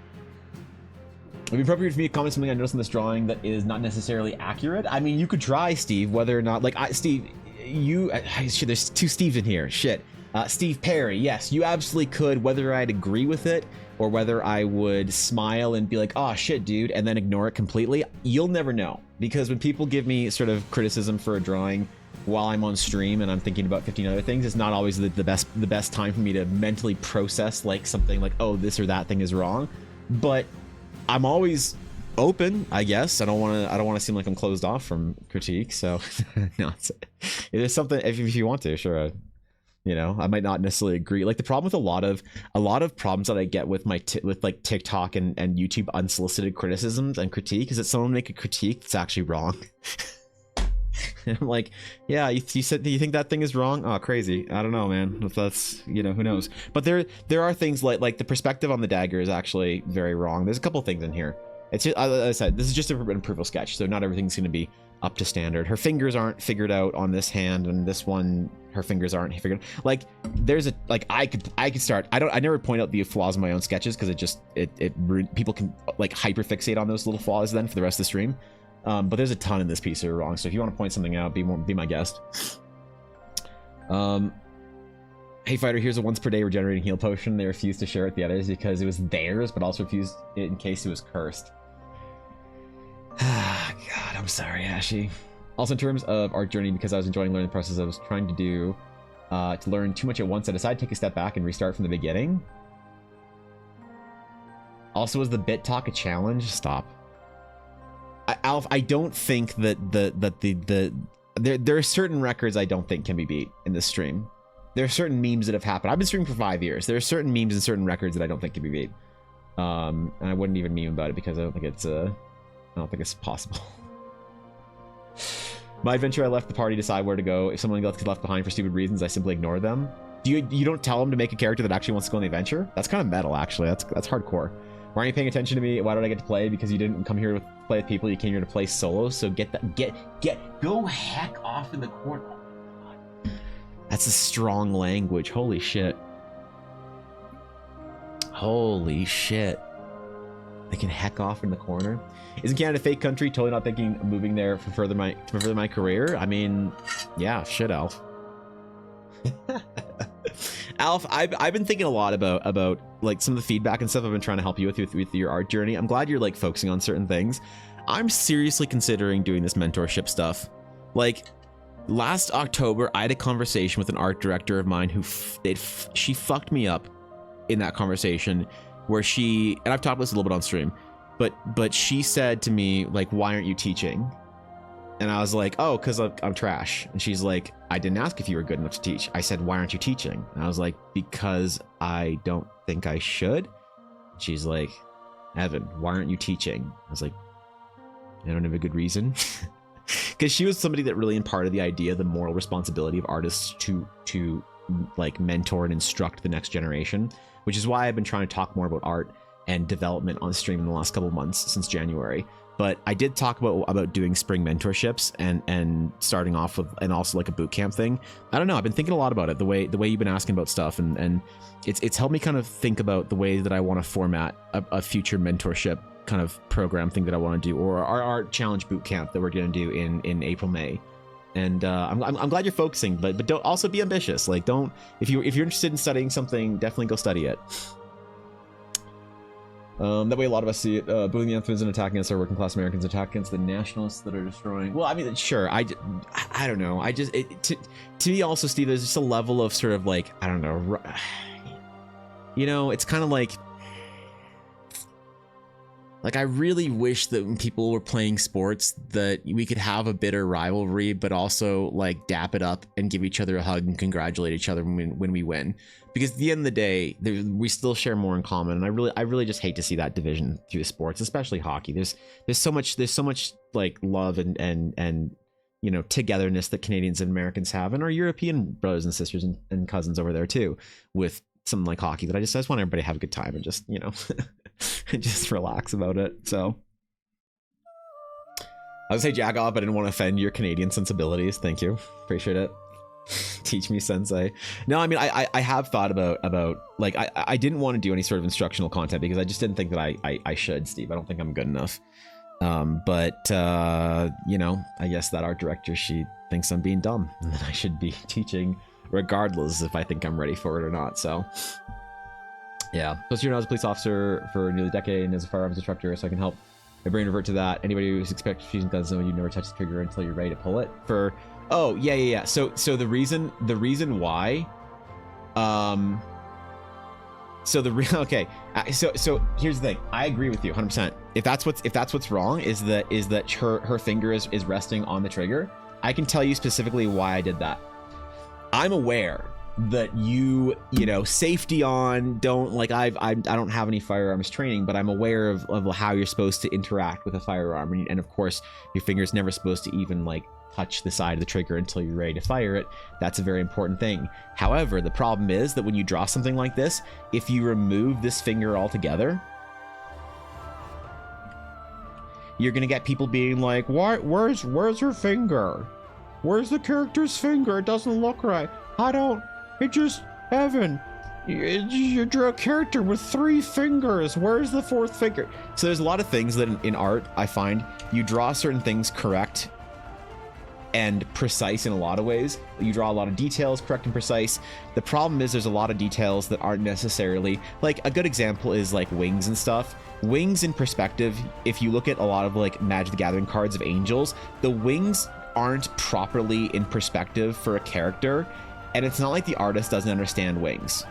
be appropriate for me to comment something I noticed in this drawing that is not necessarily accurate. I mean, you could try, Steve, whether or not, like, Steve, shit, there's two Steves in here. Shit. Steve Perry, yes, you absolutely could, whether I'd agree with it or whether I would smile and be like, oh shit, dude, and then ignore it completely. You'll never know, because when people give me sort of criticism for a drawing while I'm on stream and I'm thinking about 15 other things, it's not always the best time for me to mentally process like something like, oh, this or that thing is wrong. But I'm always open, I guess. I don't want to seem like I'm closed off from critique. So no, if there's something, if you want to, sure. You know, I might not necessarily agree. Like, the problem with a lot of problems that I get with with like TikTok and YouTube unsolicited criticisms and critique is that someone make a critique that's actually wrong. And I'm like, yeah, you said, do you think that thing is wrong? Oh, crazy. I don't know, man. If that's, you know, who knows. But there are things like the perspective on the dagger is actually very wrong. There's a couple things in here. It's just, as I said, this is just an approval sketch, so not everything's going to be up to standard. Her fingers aren't figured out on this hand, and this one, her fingers aren't figured out. Like, there's a, like, I could start. I never point out the flaws in my own sketches because people can like hyperfixate on those little flaws then for the rest of the stream. But there's a ton in this piece that are wrong. So if you want to point something out, be my guest. Hey Fighter, here's a once per day regenerating heal potion. They refused to share it with the others because it was theirs, but also refused it in case it was cursed. God, I'm sorry, Ashy. Also, in terms of art journey, because I was enjoying learning the process I was trying to do, to learn too much at once, I decided to take a step back and restart from the beginning. Also, was the bit talk a challenge? Stop. Alf, I don't think that there are certain records I don't think can be beat in this stream. There are certain memes that have happened. I've been streaming for 5 years. There are certain memes and certain records that I don't think can be beat. And I wouldn't even meme about it because I don't think it's possible. My adventure, I left the party to decide where to go. If someone gets left behind for stupid reasons, I simply ignore them. You don't tell them to make a character that actually wants to go on the adventure? That's kind of metal, actually. That's hardcore. Why aren't you paying attention to me? Why don't I get to play? Because you didn't come here to play with people. You came here to play solo. So go heck off in the corner. Oh my God. That's a strong language. Holy shit. Holy shit. They can heck off in the corner. Isn't Canada a fake country? Totally not thinking of moving there to further my career. I mean, yeah, shit, Alf. Alf, I've been thinking a lot about like some of the feedback and stuff I've been trying to help you with your art journey. I'm glad you're like focusing on certain things. I'm seriously considering doing this mentorship stuff. Like last October, I had a conversation with an art director of mine who she fucked me up in that conversation where and I've talked about this a little bit on stream, but she said to me, like, why aren't you teaching? And I was like, oh, because I'm trash. And she's like, I didn't ask if you were good enough to teach. I said, why aren't you teaching? And I was like, because I don't think I should. She's like, Evan, why aren't you teaching? I was like, I don't have a good reason. Because she was somebody that really imparted the idea, the moral responsibility of artists to like mentor and instruct the next generation, which is why I've been trying to talk more about art and development on stream in the last couple of months since January. But I did talk about doing spring mentorships and starting off with, and also like a boot camp thing. I don't know. I've been thinking a lot about it, the way you've been asking about stuff, and it's helped me kind of think about the way that I want to format a future mentorship kind of program thing that I want to do, or our art challenge boot camp that we're going to do in April, May. And I'm glad you're focusing, but don't also be ambitious. Like, don't, if you're interested in studying something, definitely go study it. That way a lot of us see it. Bullying the Anthropos and attacking us, our working class Americans attack against the nationalists that are destroying. Well, I mean, sure. I don't know. To me also, Steve, there's just a level of sort of like, I don't know. You know, it's kind of like, Like, I really wish that when people were playing sports that we could have a bitter rivalry, but also like dap it up and give each other a hug and congratulate each other when we win. Because at the end of the day, we still share more in common, and I really just hate to see that division through sports, especially hockey. There's so much like love and you know, togetherness that Canadians and Americans have, and our European brothers and sisters and cousins over there too, with something like hockey, that I just want everybody to have a good time and just, you know, and just relax about it. So I would say jack off, but I didn't want to offend your Canadian sensibilities. Thank you. Appreciate it. Teach me, sensei. No, I mean, I have thought about like, I didn't want to do any sort of instructional content because I just didn't think that I should, Steve. I don't think I'm good enough. But you know, I guess that art director, she thinks I'm being dumb and that I should be teaching regardless if I think I'm ready for it or not. So yeah, plus you're now as a police officer for nearly a decade and as a firearms instructor, so I can help my brain revert to that. Anybody who's expected using guns zone, you never touch the trigger until you're ready to pull it. For oh yeah. So the reason why okay, so here's the thing. I agree with you 100%. If that's what's wrong, is that her finger is resting on the trigger, I can tell you specifically why I did that. I'm aware that you know, safety on, don't like, I don't have any firearms training, but I'm aware of how you're supposed to interact with a firearm, and of course your finger's never supposed to even like touch the side of the trigger until you're ready to fire it. That's a very important thing. However, the problem is that when you draw something like this, if you remove this finger altogether, you're gonna get people being like, "What? Where's her finger? Where's the character's finger? It doesn't look right. Evan, you drew a character with 3 fingers. Where's the 4th finger?" So there's a lot of things that in art, I find you draw certain things correct and precise in a lot of ways. You draw a lot of details correct and precise. The problem is there's a lot of details that aren't necessarily, like, a good example is like wings and stuff. Wings in perspective, if you look at a lot of like Magic the Gathering cards of angels, the wings aren't properly in perspective for a character, and it's not like the artist doesn't understand wings.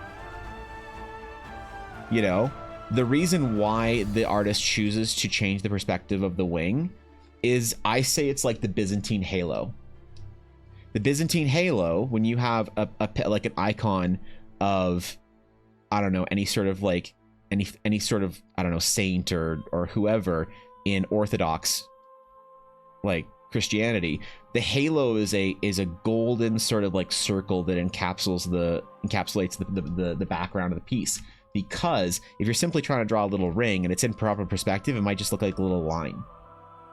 You know, the reason why the artist chooses to change the perspective of the wing is, I say it's like the Byzantine halo. The Byzantine halo, when you have a like an icon of, I don't know, any sort of like any sort of, I don't know, saint or whoever in Orthodox like Christianity, the halo is a golden sort of like circle that encapsulates the background of the piece. Because if you're simply trying to draw a little ring and it's in proper perspective, it might just look like a little line.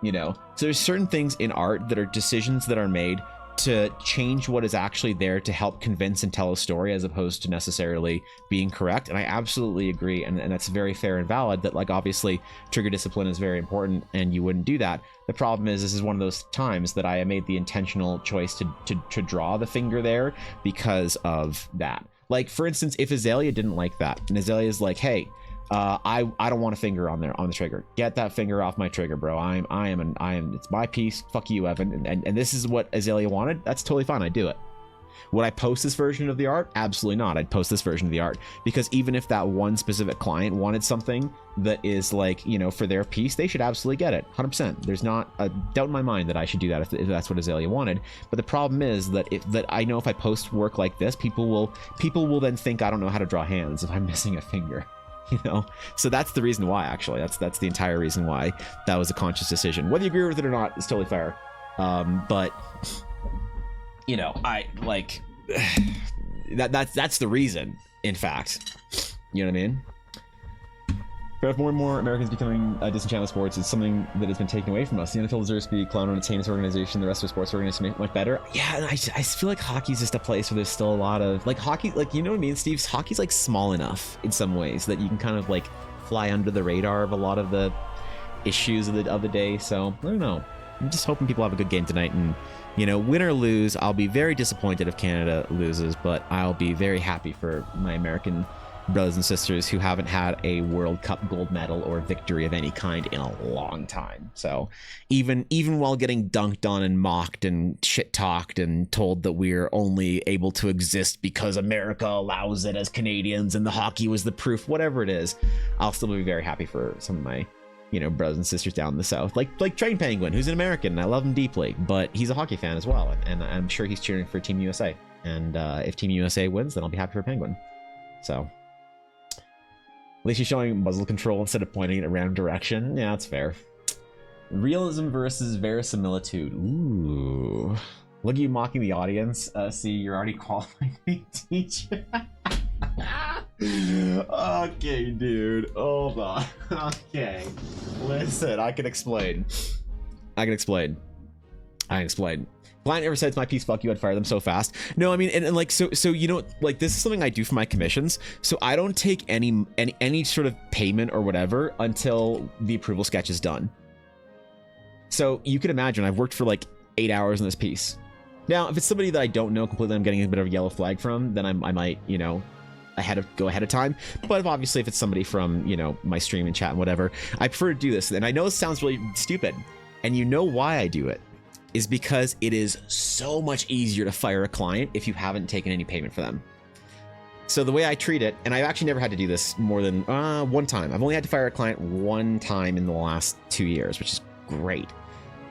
You know, so there's certain things in art that are decisions that are made to change what is actually there to help convince and tell a story, as opposed to necessarily being correct. And I absolutely agree, and that's very fair and valid, that like obviously trigger discipline is very important and you wouldn't do that. The problem is, this is one of those times that I made the intentional choice to draw the finger there because of that. Like, for instance, if Azalea didn't like that, and Azalea's like, hey, I don't want a finger on there on the trigger. Get that finger off my trigger, bro. I am it's my piece. Fuck you, Evan. And this is what Azalea wanted. That's totally fine. I do it. Would I post this version of the art? Absolutely not. I'd post this version of the art, because even if that one specific client wanted something that is like, you know, for their piece, they should absolutely get it. 100%. There's not a doubt in my mind that I should do that if that's what Azalea wanted. But the problem is that I know if I post work like this, people will then think I don't know how to draw hands if I'm missing a finger. You know, so that's the reason why. Actually, that's the entire reason why that was a conscious decision. Whether you agree with it or not is totally fair. But you know, I like that's the reason. In fact, you know what I mean. But if more and more Americans becoming disenchanted with sports, it's something that has been taken away from us. The NFL deserves to be clowned on its heinous organization. The rest of sports organizations make it much better. Yeah, and I feel like hockey's just a place where there's still a lot of like hockey, like, you know what I mean, Steve? Hockey's like small enough in some ways that you can kind of like fly under the radar of a lot of the issues of the day. So I don't know. I'm just hoping people have a good game tonight, and you know, win or lose, I'll be very disappointed if Canada loses, but I'll be very happy for my American brothers and sisters who haven't had a World Cup gold medal or victory of any kind in a long time. So even while getting dunked on and mocked and shit talked and told that we're only able to exist because America allows it as Canadians and the hockey was the proof, whatever it is, I'll still be very happy for some of my you know, brothers and sisters down in the South, like Train Penguin, who's an American, and I love him deeply, but he's a hockey fan as well, and I'm sure he's cheering for Team USA. And if Team USA wins, then I'll be happy for Penguin. So at least he's showing muzzle control instead of pointing it a random direction. Yeah, that's fair. Realism versus verisimilitude. Ooh. Look at you mocking the audience. See, you're already qualified to teacher. Okay, dude. Hold on. Okay. Listen, I can explain. Client ever said it's my piece, fuck you, I'd fire them so fast. No, I mean, and like, so you know, like, this is something I do for my commissions. So I don't take any sort of payment or whatever until the approval sketch is done. So you can imagine I've worked for like 8 hours on this piece. Now, if it's somebody that I don't know completely, I'm getting a bit of a yellow flag from, then I might, you know, go ahead of time. But obviously if it's somebody from, you know, my stream and chat and whatever, I prefer to do this. And I know this sounds really stupid, and you know why I do it is because it is so much easier to fire a client if you haven't taken any payment for them. So the way I treat it, and I've actually never had to do this more than one time. I've only had to fire a client one time in the last 2 years, which is great.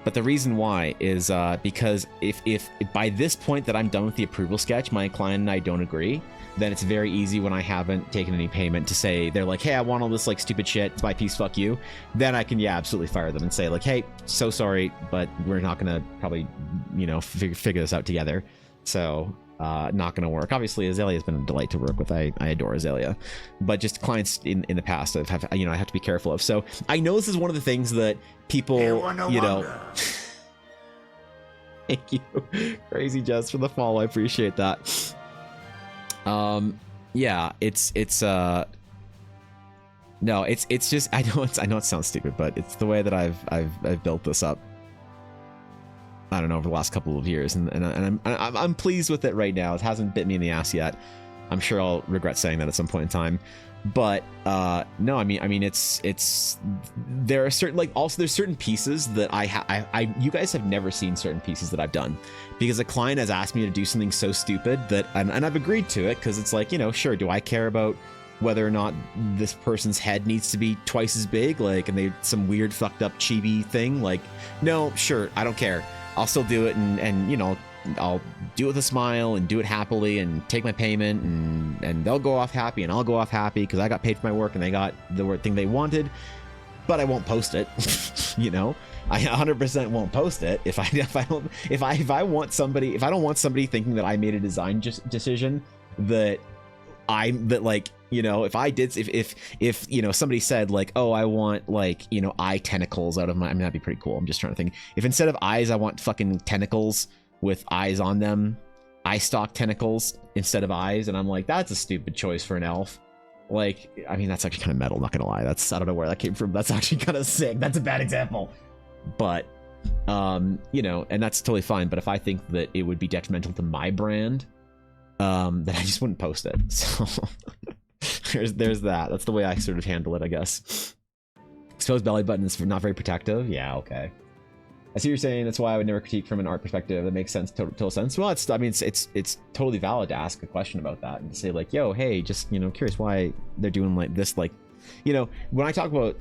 But the reason why is because if by this point that I'm done with the approval sketch, my client and I don't agree, then it's very easy when I haven't taken any payment to say, they're like, hey, I want all this like stupid shit, it's my piece, fuck you. Then I can, yeah, absolutely fire them and say like, hey, so sorry, but we're not gonna probably, you know, figure this out together. So not gonna work. Obviously Azalea's been a delight to work with. I adore Azalea, but just clients in the past I have to be careful of. So I know this is one of the things that people, you know, thank you Crazy Jess for the follow, I appreciate that. Yeah, it's no, it's just, I know it sounds stupid, but it's the way that I've built this up, I don't know, over the last couple of years, and I'm pleased with it right now. It hasn't bit me in the ass yet. I'm sure I'll regret saying that at some point in time, but no, I mean it's there are certain, like, also there's certain pieces that you guys have never seen certain pieces that I've done, because a client has asked me to do something so stupid that and I've agreed to it, because it's like, you know, sure, do I care about whether or not this person's head needs to be twice as big, like, and they some weird fucked up chibi thing, like, no, sure, I don't care. I'll still do it, and you know, I'll do it with a smile and do it happily and take my payment, and they'll go off happy and I'll go off happy because I got paid for my work and they got the thing they wanted. But I won't post it. You know, I 100% won't post it if I don't want somebody thinking that I made a design decision that like, you know, if you know, somebody said like, oh, I want, like, you know, eye tentacles out of my, I mean, that'd be pretty cool. I'm just trying to think, if instead of eyes I want fucking tentacles with eyes on them, eye stalk tentacles instead of eyes, and I'm like, that's a stupid choice for an elf. Like, I mean, that's actually kind of metal, not gonna lie. That's, I don't know where that came from. That's actually kind of sick. That's a bad example, but you know, and that's totally fine. But if I think that it would be detrimental to my brand, then I just wouldn't post it. So there's that. That's the way I sort of handle it, I guess. Exposed belly button is not very protective. Yeah, okay. I see what you're saying. That's why I would never critique from an art perspective. That makes sense, total sense. Well, I mean, it's totally valid to ask a question about that and to say like, yo, hey, just, you know, curious why they're doing like this. Like, you know, when I talk about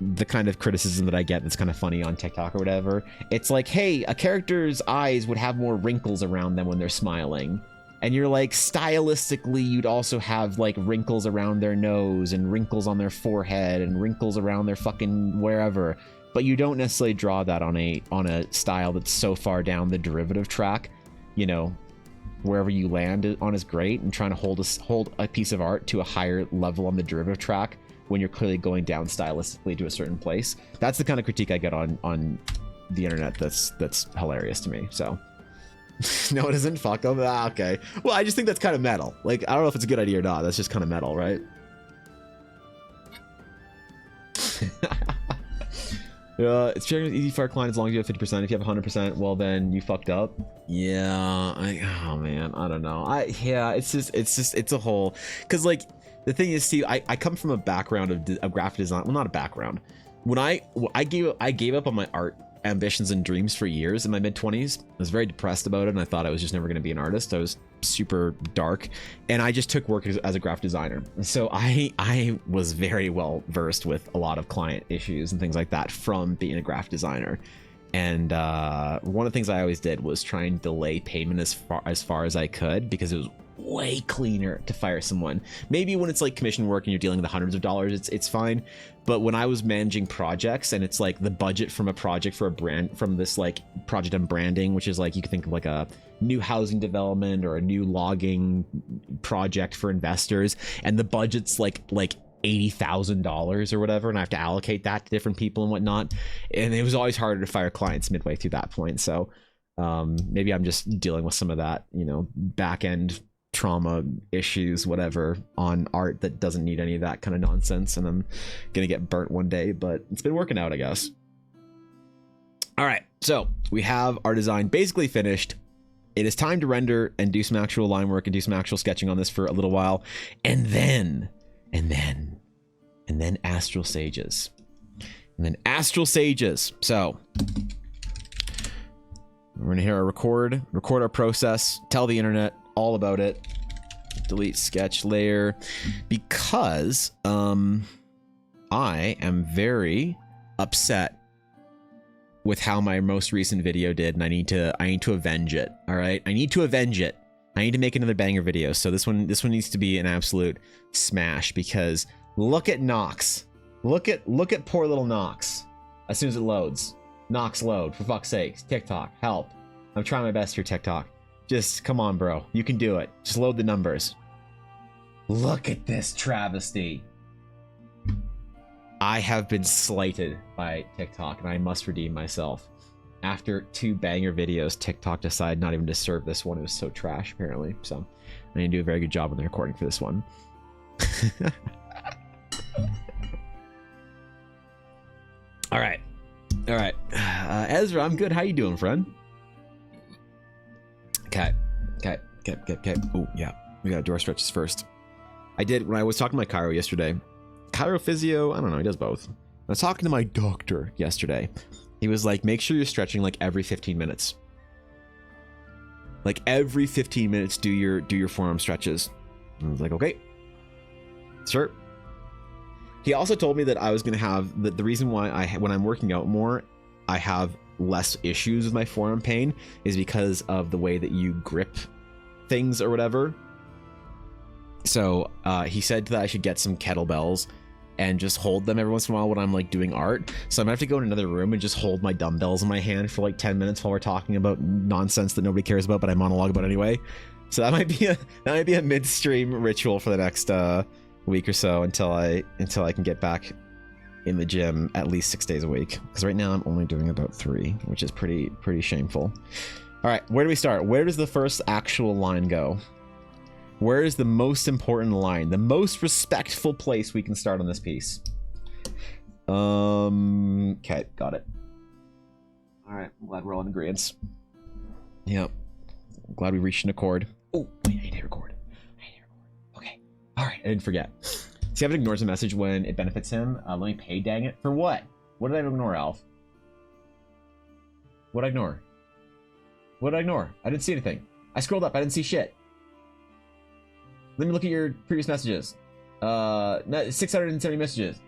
the kind of criticism that I get that's kind of funny on TikTok or whatever, it's like, hey, a character's eyes would have more wrinkles around them when they're smiling. And you're like, stylistically, you'd also have like wrinkles around their nose and wrinkles on their forehead and wrinkles around their fucking wherever. But you don't necessarily draw that on a style that's so far down the derivative track. You know, wherever you land on is great, and trying to hold a piece of art to a higher level on the derivative track when you're clearly going down stylistically to a certain place. That's the kind of critique I get on the internet. That's hilarious to me. So. No, it isn't. Fuck them. Ah, okay. Well, I just think that's kind of metal. Like, I don't know if it's a good idea or not. That's just kind of metal, right? It's generally easy for our client as long as you have 50%. If you have 100%, well, then you fucked up. Yeah. Oh man, I don't know. It's a whole. Because like the thing is, Steve, I come from a background of graphic design. Well, not a background. When I gave up on my art ambitions and dreams for years in my mid-20s. I was very depressed about it, and I thought I was just never going to be an artist. I was super dark, and I just took work as a graphic designer. So I was very well versed with a lot of client issues and things like that from being a graphic designer. And one of the things I always did was try and delay payment as far as I could, because it was way cleaner to fire someone. Maybe when it's like commission work and you're dealing with hundreds of dollars, it's fine. But when I was managing projects and it's like the budget from a project for a brand, from this like project I'm branding, which is like, you can think of like a new housing development or a new logging project for investors, and the budget's like $80,000 or whatever, and I have to allocate that to different people and whatnot, and it was always harder to fire clients midway through that point. So maybe I'm just dealing with some of that, you know, back end trauma issues, whatever, on art that doesn't need any of that kind of nonsense, and I'm gonna get burnt one day, but it's been working out, I guess. All right, so we have our design basically finished. It is time to render and do some actual line work and do some actual sketching on this for a little while, and then Astral Sages. So we're gonna hear our record our process, tell the internet all about it, delete sketch layer, because I am very upset with how my most recent video did, and I need to avenge it. All right, I need to avenge it. I need to make another banger video. So this one needs to be an absolute smash, because look at Nox. Look at poor little Nox. As soon as it loads. Nox load, for fuck's sake. TikTok, help. I'm trying my best here, TikTok. Just come on, bro. You can do it. Just load the numbers. Look at this travesty. I have been slighted by TikTok, and I must redeem myself. After 2 banger videos, TikTok decided not even to serve this one. It was so trash, apparently. So I need to do a very good job on the recording for this one. All right. Ezra, I'm good. How you doing, friend? Okay. Oh, yeah. We got door stretches first. I did, when I was talking to my chiro yesterday. Chiro physio, I don't know, he does both. I was talking to my doctor yesterday. He was like, make sure you're stretching like every 15 minutes. Like every 15 minutes, do your forearm stretches. And I was like, okay, sure. He also told me that I was going to have, the reason why when I'm working out more, I have less issues with my forearm pain is because of the way that you grip things or whatever. So he said that I should get some kettlebells and just hold them every once in a while when I'm like doing art. So I'm gonna have to go in another room and just hold my dumbbells in my hand for like 10 minutes while we're talking about nonsense that nobody cares about, but I monologue about anyway. So that might be a midstream ritual for the next week or so until I can get back in the gym at least 6 days a week. Because right now I'm only doing about 3, which is pretty shameful. All right, where do we start? Where does the first actual line go? Where is the most important line? The most respectful place we can start on this piece. Okay, got it. All right, I'm glad we're all in agreement. Yep. I'm glad we reached an accord. Oh, wait, I need to record. Okay. All right, I didn't forget. See, Evan ignores a message when it benefits him. Let me pay, dang it. For what? What did I ignore, Alf? What did I ignore? What did I ignore? I didn't see anything. I scrolled up. I didn't see shit. Let me look at your previous messages. 670 messages.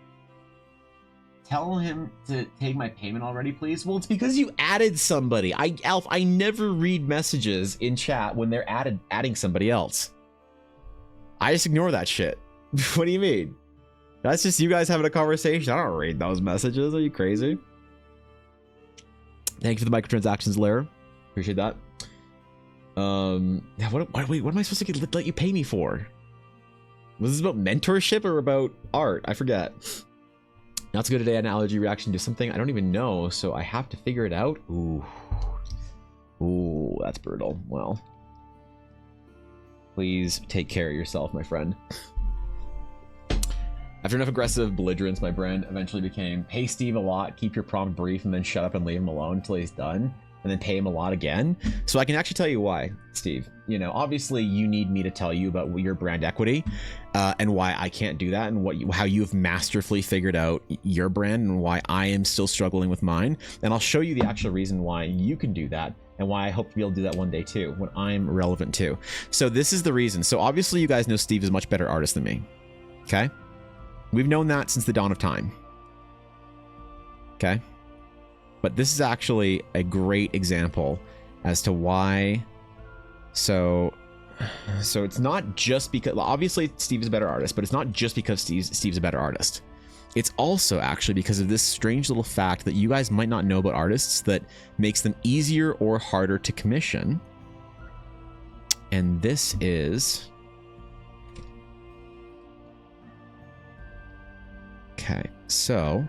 Tell him to take my payment already, please. Well, it's because you added somebody. Alf, I never read messages in chat when they're adding somebody else. I just ignore that shit. What do you mean? That's just you guys having a conversation. I don't read those messages. Are you crazy? Thank you for the microtransactions, Lara. Appreciate that. What am I supposed to let you pay me for? Was this about mentorship or about art? I forget. Not so good today. An allergy reaction to something I don't even know, so I have to figure it out. Ooh, that's brutal. Well, please take care of yourself, my friend. After enough aggressive belligerence, my brand eventually became, pay Steve a lot, keep your prompt brief, and then shut up and leave him alone until he's done. and then pay him a lot again. So I can actually tell you why, Steve. You know, obviously you need me to tell you about your brand equity and why I can't do that, and how you've masterfully figured out your brand and why I am still struggling with mine. And I'll show you the actual reason why you can do that and why I hope to be able to do that one day too, when I'm relevant too. So this is the reason. So obviously you guys know Steve is a much better artist than me. Okay? We've known that since the dawn of time. Okay? But this is actually a great example as to why. So it's not just because, obviously Steve is a better artist, but it's not just because Steve's a better artist. It's also actually because of this strange little fact that you guys might not know about artists that makes them easier or harder to commission. And this is... Okay, so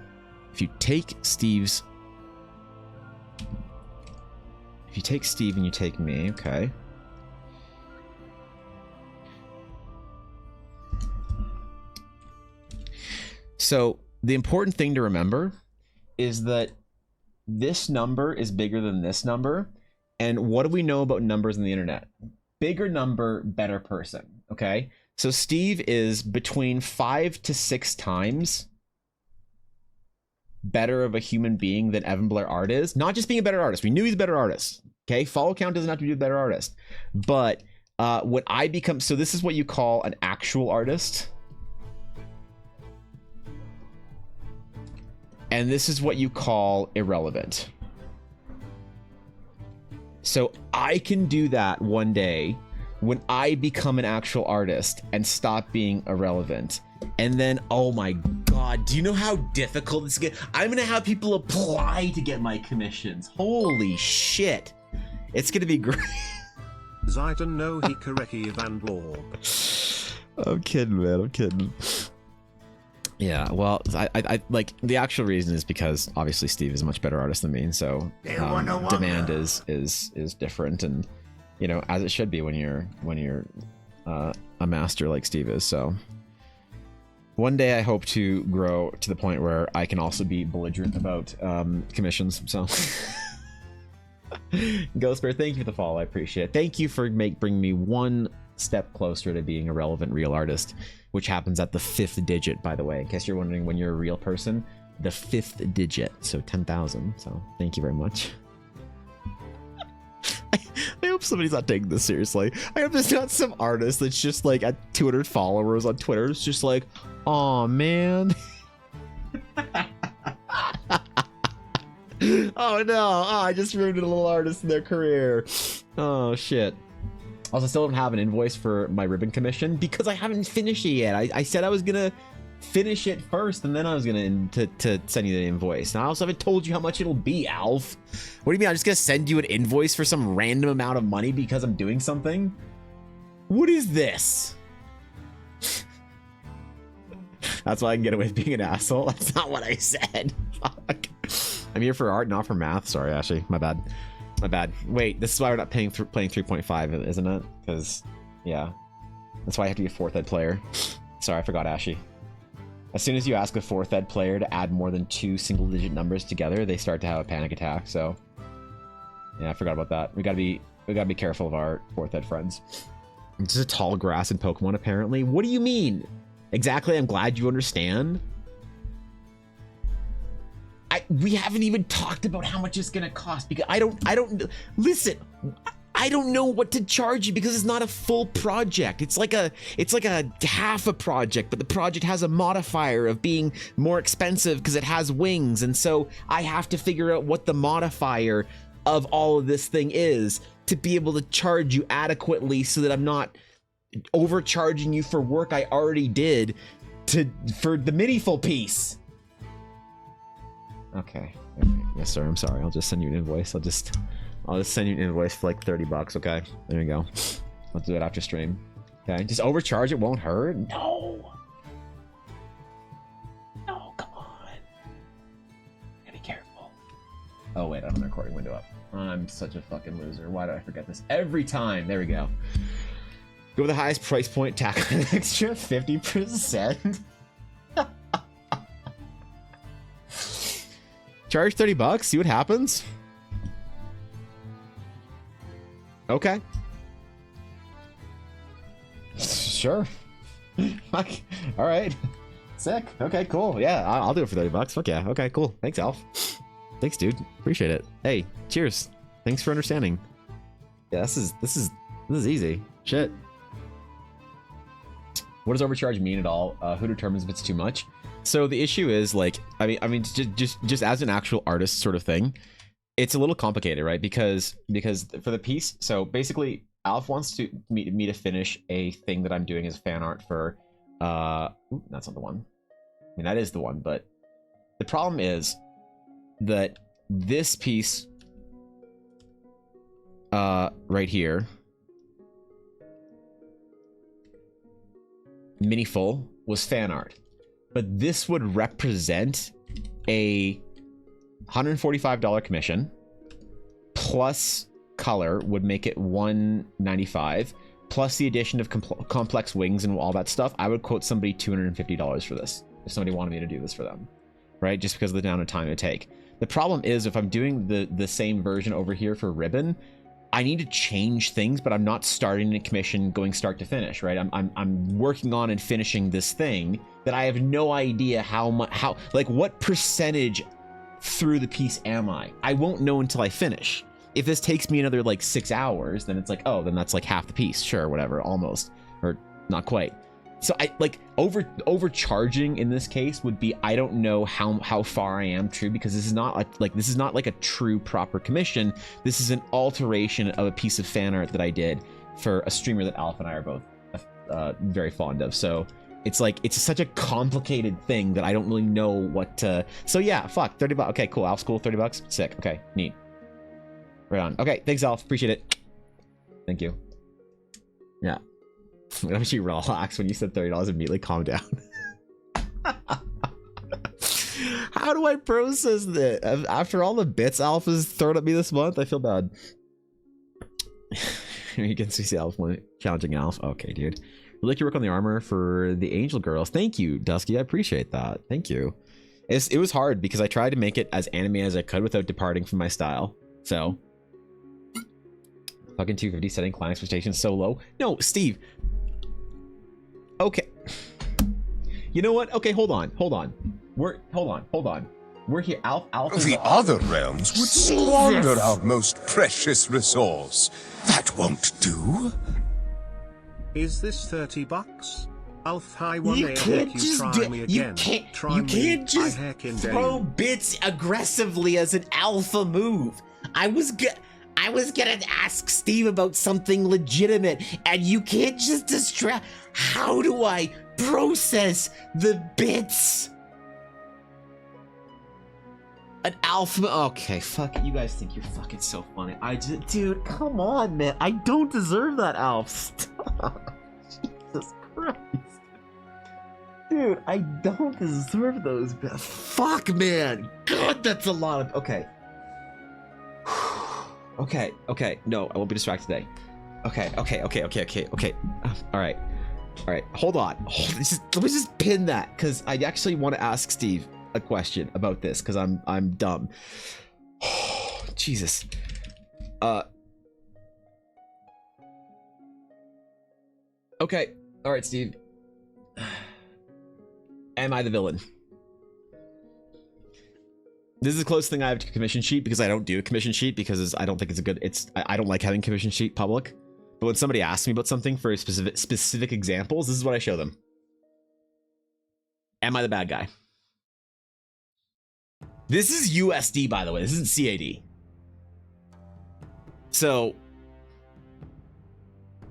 if you take Steve and you take me, okay. So the important thing to remember is that this number is bigger than this number. And what do we know about numbers on the internet? Bigger number, better person, okay? So Steve is between 5 to 6 times better of a human being than Evan Blair Art is. Not just being a better artist. We knew he's a better artist, okay? Follow count doesn't have to be a better artist. But when I become... So this is what you call an actual artist. And this is what you call irrelevant. So I can do that one day when I become an actual artist and stop being irrelevant. And then, oh my God, do you know how difficult this is? I'm going to have people apply to get my commissions. Holy shit. It's going to be great. Zayden no Hikareki Van Blorb. I'm kidding, man. I'm kidding. Yeah, well, I like the actual reason is because obviously Steve is a much better artist than me, and so demand is different, and you know, as it should be when you're a master like Steve is. So one day I hope to grow to the point where I can also be belligerent about commissions. So Ghost Bear, thank you for the follow. I appreciate it. Thank you for bringing me one step closer to being a relevant real artist, which happens at the 5th digit, by the way, in case you're wondering when you're a real person. The 5th digit, so 10,000. So thank you very much. I hope somebody's not taking this seriously. I hope there's not some artist that's just like at 200 followers on Twitter. It's just like, oh man. Oh no, I just ruined a little artist in their career. Oh shit. Also, still don't have an invoice for my ribbon commission because I haven't finished it yet. I said I was gonna finish it first and then I was gonna to send you the invoice. Now I also haven't told you how much it'll be, Alf. What do you mean I'm just gonna send you an invoice for some random amount of money because I'm doing something? What is this? That's why I can get away with being an asshole. That's not what I said. Fuck. I'm here for art, not for math. Sorry, Ashley. My bad. My bad. Wait, this is why we're not playing 3.5, isn't it? Because, yeah. That's why I have to be a 4th ed player. Sorry, I forgot, Ashy. As soon as you ask a 4th ed player to add more than 2 single-digit numbers together, they start to have a panic attack, so... Yeah, I forgot about that. We gotta be careful of our 4th ed friends. It's just a tall grass in Pokemon, apparently. What do you mean? Exactly, I'm glad you understand. We haven't even talked about how much it's gonna cost because I don't listen. I don't know what to charge you because it's not a full project. It's like a half a project, but the project has a modifier of being more expensive because it has wings, and so I have to figure out what the modifier of all of this thing is to be able to charge you adequately so that I'm not overcharging you for work I already did for the mini full piece. Okay. Yes, sir. I'm sorry. I'll just send you an invoice. I'll just send you an invoice for like $30. Okay. There you go. I'll do it after stream. Okay. Just overcharge. It won't hurt. No. No, come on. Gotta be careful. Oh, wait. I don't have the recording window up. I'm such a fucking loser. Why do I forget this every time? There we go. Go with the highest price point. Tack an extra 50%. Charge $30, see what happens. Okay. Sure. All right. Sick. Okay, cool. Yeah, I'll do it for $30. Fuck yeah. Okay, cool. Thanks, Alf. Thanks, dude. Appreciate it. Hey, cheers. Thanks for understanding. Yeah, this is easy. Shit. What does overcharge mean at all? Who determines if it's too much? So the issue is like, I mean, just as an actual artist sort of thing, it's a little complicated, right? Because for the piece, so basically, Alf wants me to finish a thing that I'm doing as fan art for. That's not the one. I mean, that is the one, but the problem is that this piece right here, mini full, was fan art, but this would represent a $145 commission plus color would make it $195 plus the addition of complex wings and all that stuff. I would quote somebody $250 for this if somebody wanted me to do this for them, right? Just because of the amount of time it take. The problem is if I'm doing the same version over here for ribbon, I need to change things, but I'm not starting a commission going start to finish, right? I'm working on and finishing this thing that I have no idea how like what percentage through the piece am I? I won't know until I finish. If this takes me another like 6 hours, then it's like, oh, then that's like half the piece, sure, whatever, almost, or not quite. So I like overcharging in this case would be, I don't know how far I am true, because this is not like a true proper commission. This is an alteration of a piece of fan art that I did for a streamer that Alf and I are both very fond of. So it's like, it's such a complicated thing that I don't really know what to. So yeah, fuck, $30. Okay, cool. Alf's cool. $30. Sick. Okay, neat. Right on. Okay, thanks, Alf. Appreciate it. Thank you. Yeah. It actually relax when you said $30. Immediately calm down. How do I process that after all the bits Alf has thrown at me this month? I feel bad. You can see Alf challenging Alf. Okay, dude. I'd like to work on the armor for the Angel Girls. Thank you, Dusky. I appreciate that. Thank you. It was hard because I tried to make it as anime as I could without departing from my style. So, fucking 250, setting client expectations so low. No, Steve. Okay. You know what? Okay, hold on. Hold on. We're here. Alf. The other realms would squander our most precious resource. That won't do. Is this $30? Alf, hi, one You day can't you just try me again. You can't just throw bits aggressively as an alpha move. I was gonna ask Steve about something legitimate, and you can't just distract. How do I process the bits? An alpha. Okay, fuck it. You guys think you're fucking so funny. Dude, come on, man. I don't deserve that, Alf. Stop. Jesus Christ. Dude, I don't deserve those. Fuck, man. God, that's a lot of. Okay. Okay. No, I won't be distracted today. Okay. All right. Hold on. Let me just pin that, because I actually want to ask Steve a question about this, because I'm dumb. Jesus. Okay. All right, Steve. Am I the villain? This is the closest thing I have to a commission sheet, because I don't do a commission sheet because I don't think it's a good. I don't like having commission sheet public. But when somebody asks me about something for specific examples, this is what I show them. Am I the bad guy? This is USD, by the way. This isn't CAD. So,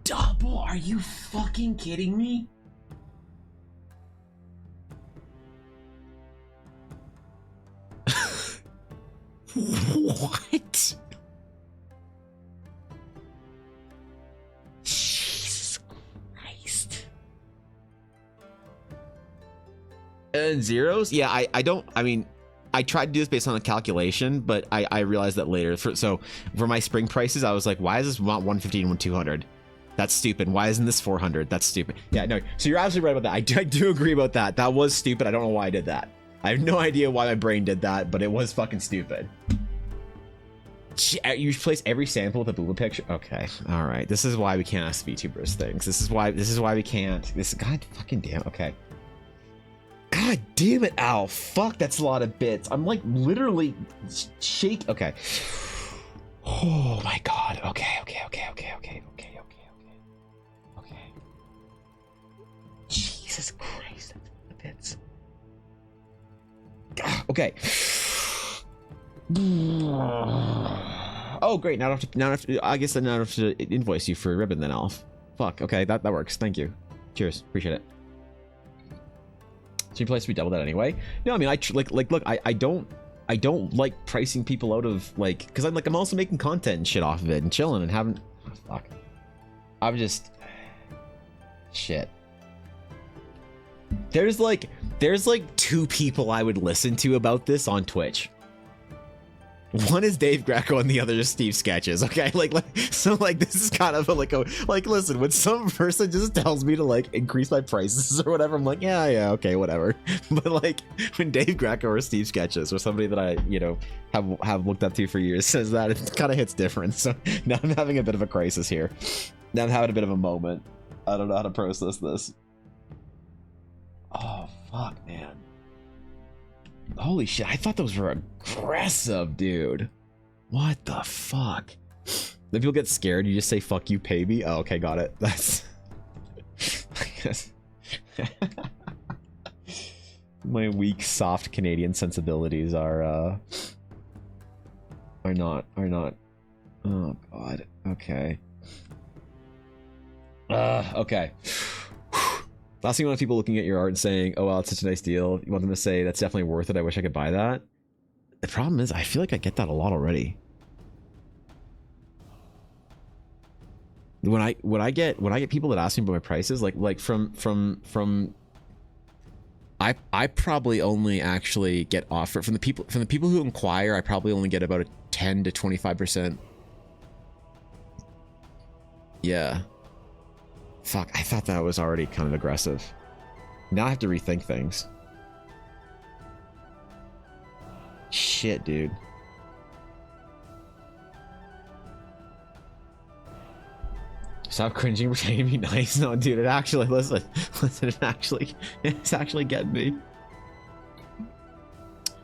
double? Are you fucking kidding me? What? Jesus Christ. And zeros? Yeah, I don't, I mean, I tried to do this based on a calculation, but I realized that later. So for my spring prices, I was like, why is this not 150 and 200? That's stupid. Why isn't this 400? That's stupid. Yeah, no. So you're absolutely right about that. I do agree about that. That was stupid. I don't know why I did that. I have no idea why my brain did that, but it was fucking stupid. You place every sample with a booba picture. Okay, all right. This is why we can't ask VTubers things. This is why we can't. God fucking damn. Okay. God damn it, Al. Fuck, that's a lot of bits. I'm like literally shake. Okay. Oh my god. Okay. Jesus Christ, that's a lot of bits. Okay. Oh great, now I have to I guess I now have to invoice you for a ribbon then, Alf. Fuck, okay, that works. Thank you. Cheers, appreciate it. So you place to be double that anyway. No, I mean look, I don't like pricing people out of like, because I'm also making content and shit off of it and chilling and having fuck. I'm just shit. There's like 2 people I would listen to about this on Twitch. One is Dave Greco and the other is Steve Sketches. Okay, so this is kind of listen, when some person just tells me to like increase my prices or whatever, I'm like, yeah, okay, whatever. But like when Dave Greco or Steve Sketches or somebody that I have looked up to for years says that, it kind of hits different. So now I'm having a bit of a crisis here. Now I'm having a bit of a moment. I don't know how to process this. Oh fuck, man. Holy shit, I thought those were aggressive, dude. What the fuck? When people get scared, you just say, fuck you, pay me? Oh, okay, got it. That's... I guess... My weak, soft Canadian sensibilities are not... Oh, God. Okay. Okay. Last thing you want is people looking at your art and saying, oh, wow, it's such a nice deal. You want them to say, that's definitely worth it. I wish I could buy that. The problem is, I feel like I get that a lot already. When I get people that ask me about my prices, like from I probably only actually get offered from the people who inquire, I probably only get about a 10 to 25%. Yeah. Fuck, I thought that was already kind of aggressive. Now I have to rethink things. Shit, dude. Stop cringing, pretending to be nice. No, dude, it actually, listen, it's actually getting me.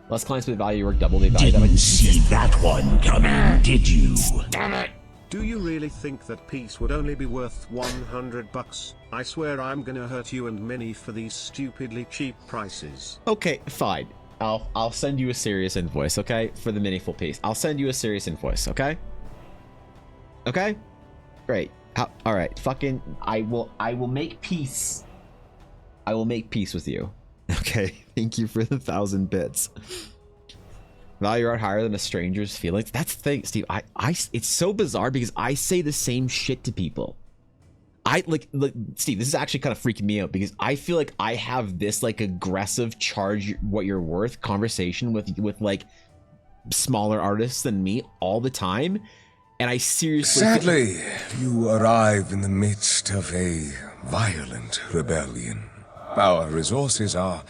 Less clients with value work double, they value that. Didn't see that one coming, did you? Damn it! Do you really think that piece would only be worth $100? I swear I'm gonna hurt you and Minnie for these stupidly cheap prices. Okay, fine. I'll send you a serious invoice, okay? For the mini full piece. I'll send you a serious invoice, okay? Okay? Great. All right. Fucking I will make peace. I will make peace with you. Okay. Thank you for the 1,000 bits. Value art higher than a stranger's feelings. That's the thing, Steve. It's so bizarre because I say the same shit to people. Like Steve, this is actually kind of freaking me out because I feel like I have this like aggressive charge what you're worth conversation with like smaller artists than me all the time, and I seriously Sadly, you arrive in the midst of a violent rebellion. Our resources are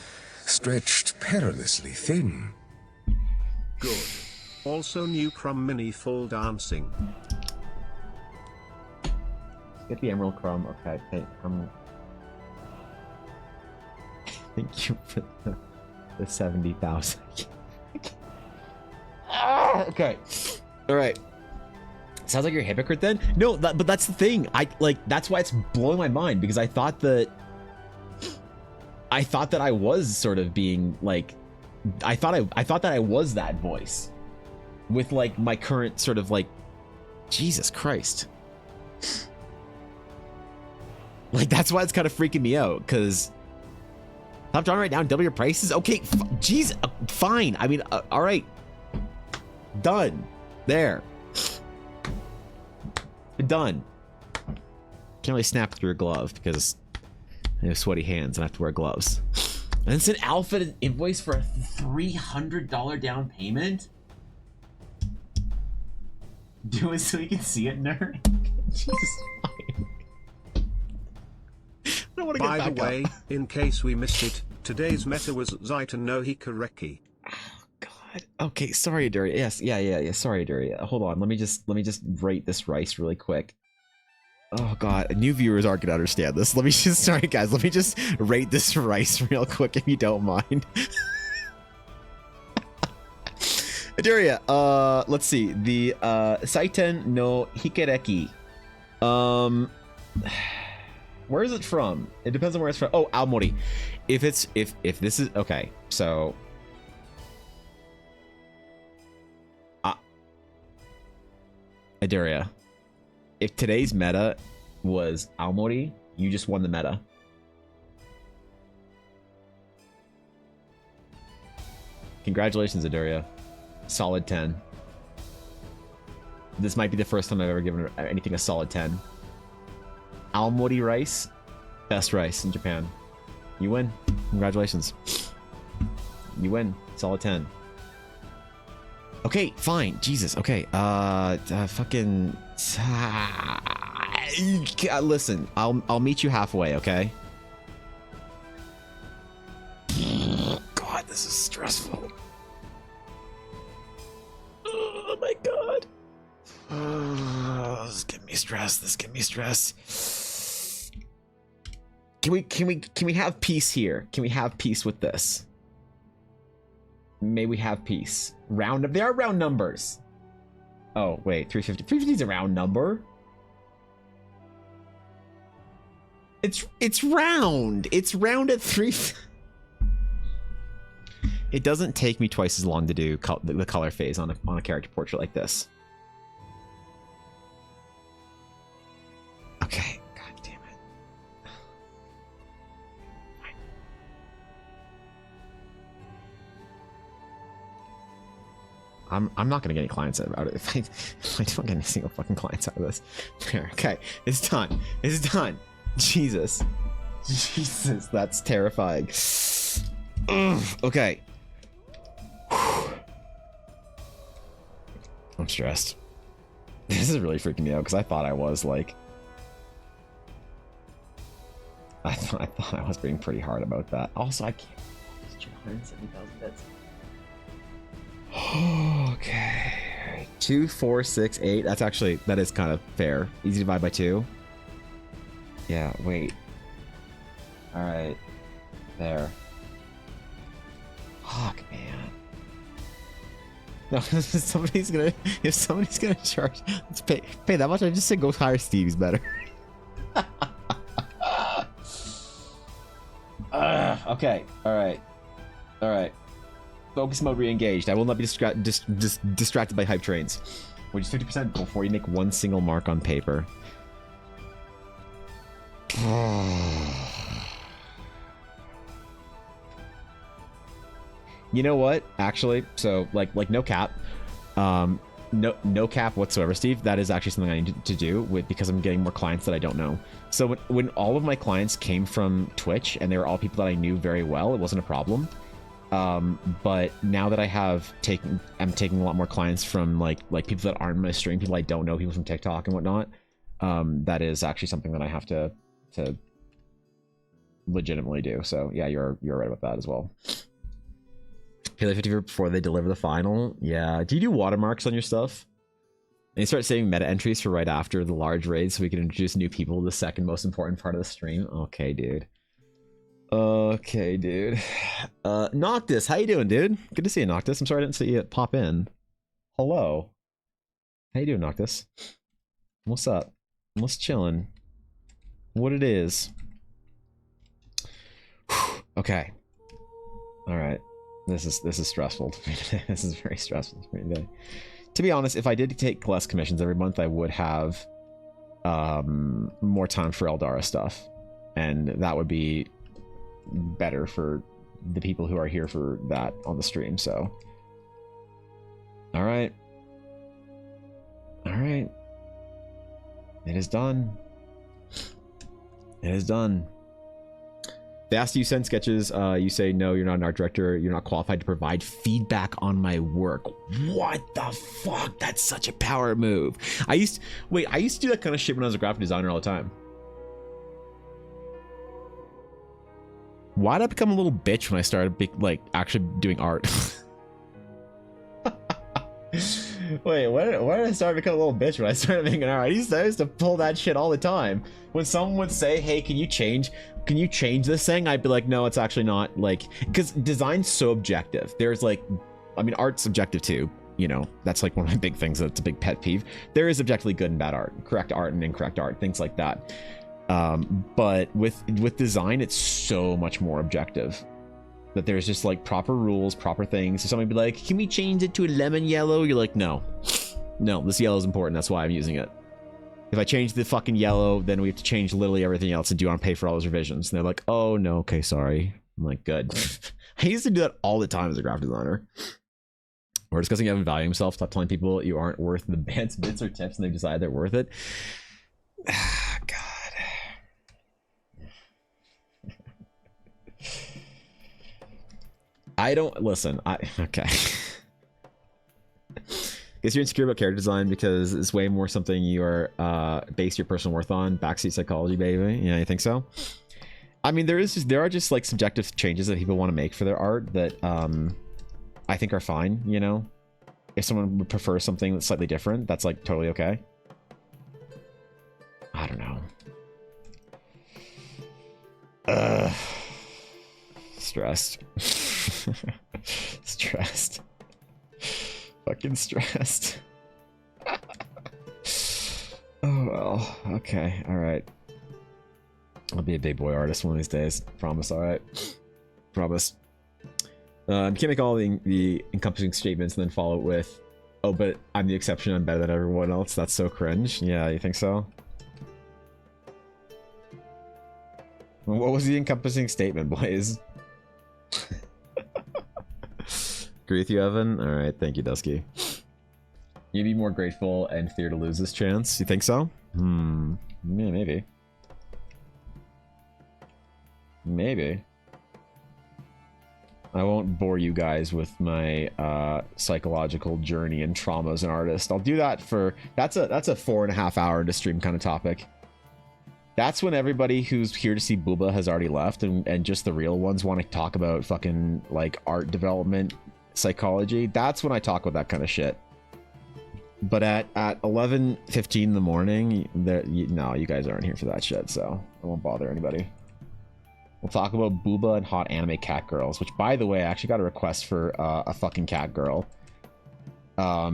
stretched perilously thin. Good. Also new from Minnie full dancing. Get the emerald crumb. Okay, hey, thank you for the 70,000. Okay. All right. Sounds like you're a hypocrite then? No, but that's the thing. That's why it's blowing my mind because I thought that I was sort of being like, I thought that I was that voice with like my current sort of like, Jesus Christ. Like, that's why it's kind of freaking me out, because stop drawing right now and double your prices. Okay, jeez, fine. I mean, all right. Done. There. Done. Can't really snap through a glove because I have sweaty hands and I have to wear gloves. And it's an alpha invoice for a $300 down payment? Do it so you can see it, nerd. Jesus, fine. I don't want to get By the way, up. in case we missed it, today's meta was Zaita no Hikareki. Oh, God. God. Okay, sorry, Daria. Yes, yeah. Sorry, Daria. Hold on. Let me just rate this rice really quick. Oh God, new viewers aren't gonna understand this. Sorry guys. Let me just rate this rice real quick if you don't mind. Daria, let's see. The Saiten no Hikereki. Where is it from? It depends on where it's from. Oh, Aomori. If this is okay, so Daria, if today's meta was Aomori, you just won the meta. Congratulations, Adaria. Solid 10. This might be the first time I've ever given anything a solid 10. Aomori rice, best rice in Japan. You win. Congratulations. You win. Solid 10. Okay, fine. Jesus. Okay. Fucking. Listen, I'll meet you halfway. Okay. God, this is stressful. Oh my God. This give me stress. This give me stress. Can we have peace here? Can we have peace with this? May we have peace. They are round numbers. Oh, wait, 350. 350 is a round number. It's round. It's round at 3. It doesn't take me twice as long to do the color phase on a character portrait like this. Okay. God damn it. I'm not gonna get any clients out of it. If I don't get any single fucking clients out of this. There. Okay. It's done. It's done. Jesus. Jesus, that's terrifying. Ugh, okay. I'm stressed. This is really freaking me out because I thought I was like... I thought I was being pretty hard about that. Also, I can't... 270,000 bits. Okay. 2, 4, 6, 8. That's actually... That is kind of fair. Easy to divide by 2. Yeah, wait. Alright. There. Fuck, man. No, if somebody's gonna charge, let's pay that much. I just said go hire Stevie's better. Okay, all right. Focus mode re-engaged. I will not be distracted by hype trains. Which is 50% before you make one single mark on paper. You know what? Actually, so like no cap, no cap whatsoever, Steve. That is actually something I need to do because I'm getting more clients that I don't know. So when all of my clients came from Twitch and they were all people that I knew very well, it wasn't a problem. But now that I'm taking a lot more clients from like people that aren't in my stream, people I don't know, people from TikTok and whatnot. That is actually something that I have to legitimately do. So yeah, you're right about that as well. Pay like 50 before they deliver the final. Yeah. Do you do watermarks on your stuff? And you start saving meta entries for right after the large raid so we can introduce new people to the second most important part of the stream. Okay, dude. Okay, dude. Noctis, how you doing, dude? Good to see you, Noctis. I'm sorry I didn't see you pop in. Hello. How you doing, Noctis? What's up? What's chilling? What it is? Okay. All right. This is stressful to me today. This is very stressful to me today. To be honest, if I did take less commissions every month, I would have more time for Eldara stuff, and that would be better for the people who are here for that on the stream. So, all right, it is done. It is done. They asked you to send sketches, you say no, you're not an art director, you're not qualified to provide feedback on my work. What the fuck? That's such a power move. I used to do that kind of shit when I was a graphic designer all the time. Why did I become a little bitch when I started actually doing art? Wait, when did I start to become a little bitch when I started making art? I used to pull that shit all the time. When someone would say, hey, can you change this thing? I'd be like, no, it's actually not, like, because design's so objective. There's like, I mean, art's subjective too. You know, that's like one of my big things. That's a big pet peeve. There is objectively good and bad art, correct art and incorrect art, things like that. But with design, it's so much more objective. That there's just like proper rules, proper things. So somebody be like, can we change it to a lemon yellow? You're like, no, this yellow is important. That's why I'm using it. If I change the fucking yellow, then we have to change literally everything else. And do you want to pay for all those revisions? And they're like, oh no, okay, sorry. I'm like, good. I used to do that all the time as a graphic designer. Or discussing having value himself, stop telling people you aren't worth the bits or tips and they decide they're worth it. God. I don't listen. Okay. Guess you're insecure about character design because it's way more something you are base your personal worth on. Backseat psychology, baby. Yeah, you think so? I mean, there are just like subjective changes that people want to make for their art that I think are fine. You know, if someone would prefer something that's slightly different, that's like totally okay. I don't know. Stressed. Stressed. Fucking stressed. Oh well. Okay. All right. I'll be a big boy artist one of these days. Promise. All right. Promise. You can't make all the encompassing statements and then follow it with, oh, but I'm the exception. I'm better than everyone else. That's so cringe. Yeah, you think so? What was the encompassing statement, Blaze? Agree with you, Evan? Alright, thank you, Dusky. You'd be more grateful and fear to lose this chance. You think so? Yeah, maybe. Maybe. I won't bore you guys with my psychological journey and trauma as an artist. I'll do that for... That's a 4.5 hour into stream kind of topic. That's when everybody who's here to see Booba has already left, and just the real ones want to talk about fucking, like, art development psychology. That's when I talk about that kind of shit. But at 11:15 in the morning, no, you guys aren't here for that shit, so I won't bother anybody. We'll talk about Booba and hot anime cat girls, which, by the way, I actually got a request for a fucking cat girl. How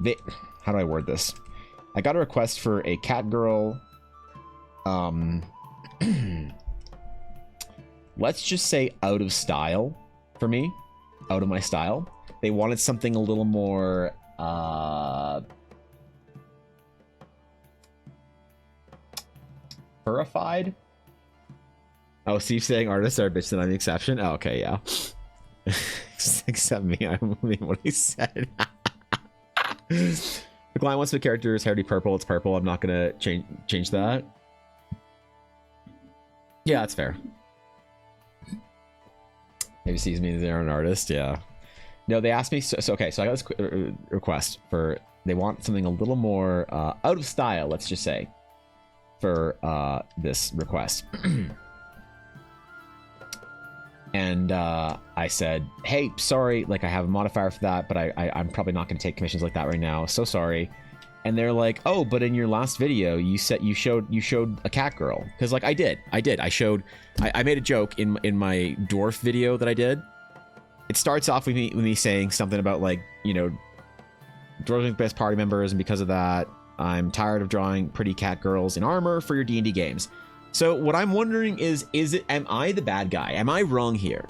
do I word this? I got a request for a cat girl. Let's just say out of style for me. Out of my style. They wanted something a little more purified. Oh, Steve saying artists are a bitch, then I'm the exception. Oh, okay, yeah. Except me, I mean what he said. The client wants the character's hair to be purple. It's purple. I'm not gonna change that. Yeah, that's fair. Maybe sees me as their own artist. Yeah. No, they asked me. So okay. So I got this request for. They want something a little more out of style. Let's just say for this request. And I said, hey, sorry, like I have a modifier for that, but I'm probably not going to take commissions like that right now. So sorry. And they're like, oh, but in your last video, you showed a cat girl. Because like I did. I made a joke in my dwarf video that I did. It starts off with me saying something about like, you know, dwarves are the best party members, and because of that, I'm tired of drawing pretty cat girls in armor for your D&D games. So what I'm wondering is am I the bad guy? Am I wrong here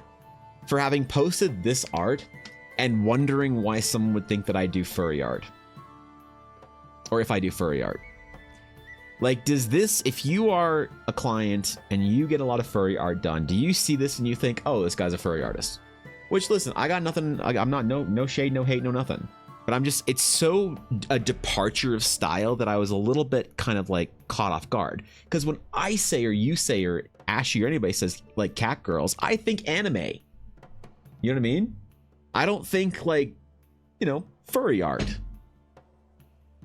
for having posted this art and wondering why someone would think that I do furry art? Or if I do furry art? Like, does this, if you are a client and you get a lot of furry art done, do you see this and you think, oh, this guy's a furry artist? Which, listen, I got nothing, I'm not, no shade, no hate, no nothing. But I'm just, it's so a departure of style that I was a little bit kind of like caught off guard. Because when I say, or you say, or Ashy or anybody says like cat girls, I think anime. You know what I mean? I don't think like, you know, furry art.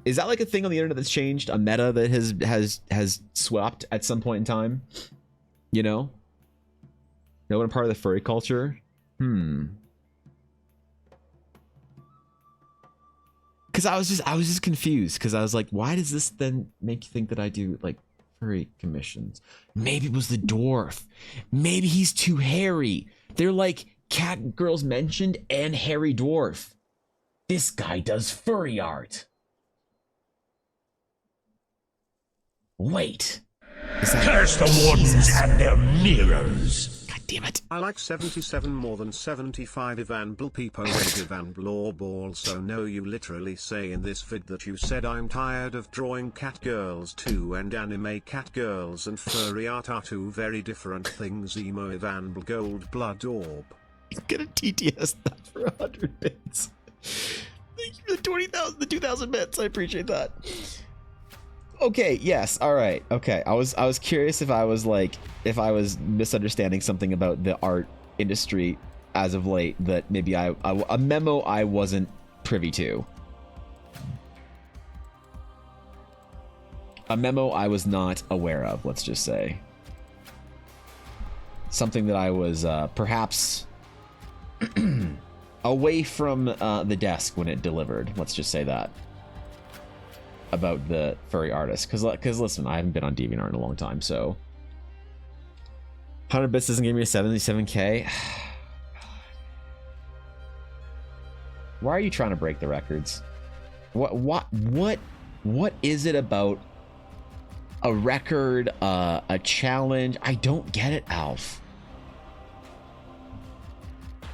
Is that like a thing on the internet that's changed? A meta that has swept at some point in time? You know? No one part of the furry culture? because I was just confused because I was like, why does this then make you think that I do like furry commissions? Maybe it was the dwarf. Maybe he's too hairy. They're like cat girls mentioned and hairy dwarf. This guy does furry art. Wait. Curse the wardens and their mirrors. God damn it. I like 77 more than 75 Ivan Blpeepo and Ivan Blorb. Also know you literally say in this vid that you said I'm tired of drawing cat girls too, and anime cat girls and furry art are two very different things. Emo Ivan Gold Blood Orb. He's gonna TTS that for 100 bits. Thank you for the 20,000, the 2,000 bits. I appreciate that. Okay, yes, all right. Okay, I was curious if I was misunderstanding something about the art industry as of late, that maybe a memo I wasn't privy to. A memo I was not aware of, let's just say. Something that I was perhaps away from the desk when it delivered, let's just say that. About the furry artist, because listen, I haven't been on DeviantArt in a long time, so 100 bits doesn't give me a 77k. Why are you trying to break the records? What is it about a record, a challenge? I don't get it, Alf.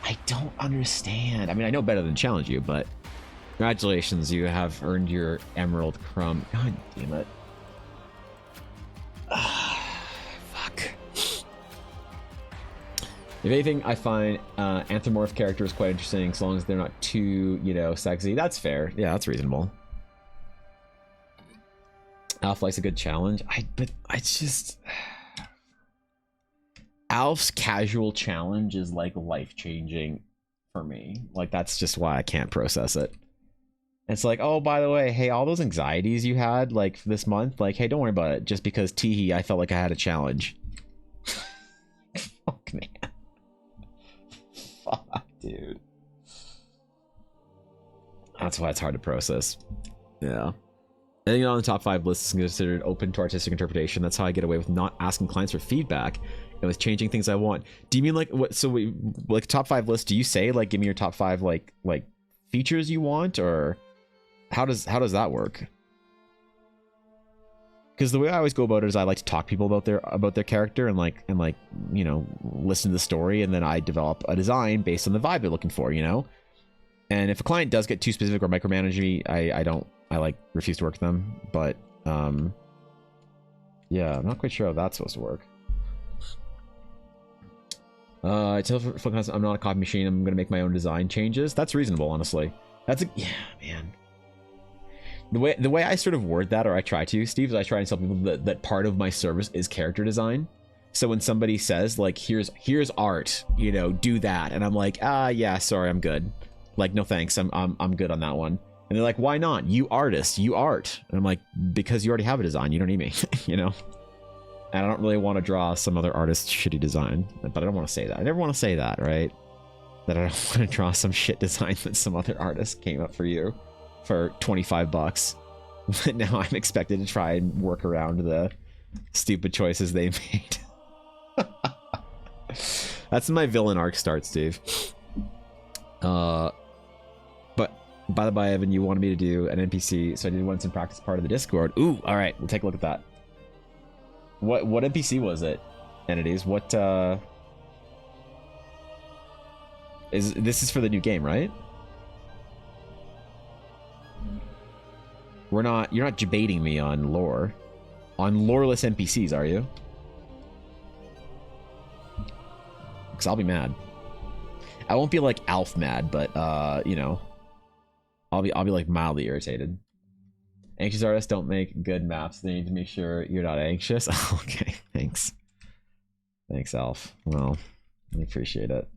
I don't understand. I mean, I know better than challenge you, but congratulations, you have earned your Emerald Crumb. God damn it. Fuck. If anything, I find anthropomorph characters quite interesting, as long as they're not too, sexy. That's fair. Yeah, that's reasonable. Alf likes a good challenge. But it's just... Alf's casual challenge is like life-changing for me. Like, that's just why I can't process it. It's like, oh, by the way, hey, all those anxieties you had like this month, like, hey, don't worry about it. Just because teehee, I felt like I had a challenge. Fuck, man. Fuck, dude. That's why it's hard to process. Yeah. Anything on the top 5 list is considered open to artistic interpretation. That's how I get away with not asking clients for feedback and with changing things I want. Do you mean like what? So we like top 5 list? Do you say like give me your top 5 like features you want, or how does that work? Because the way I always go about it is I like to talk to people about their character and like listen to the story, and then I develop a design based on the vibe they're looking for, And if a client does get too specific or micromanage me, I like refuse to work with them. But yeah, I'm not quite sure how that's supposed to work. I tell I'm not a copy machine. I'm gonna make my own design changes. That's reasonable, honestly. Yeah, man. The way I sort of word that, or I try to, Steve, is I try to tell people that part of my service is character design. So when somebody says like, here's art, do that, and I'm like, yeah, sorry, I'm good. Like, no thanks, I'm good on that one. And they're like, why not? You artist, you art. And I'm like, because you already have a design, you don't need me, And I don't really want to draw some other artist's shitty design, but I don't want to say that. I never want to say that, right? That I don't want to draw some shit design that some other artist came up for you for $25. But now I'm expected to try and work around the stupid choices they made. That's my villain arc start, Steve. But by the by, Evan, you wanted me to do an NPC, so I did once in practice part of the Discord. Ooh, all right, we'll take a look at that. What NPC was it? Entities. What this is for the new game, right? You're not debating me on lore. On loreless NPCs, are you? Because I'll be mad. I won't be like Alf mad, but I'll be like mildly irritated. Anxious artists don't make good maps. They need to make sure you're not anxious. Okay, thanks. Thanks, Alf. Well, I appreciate it.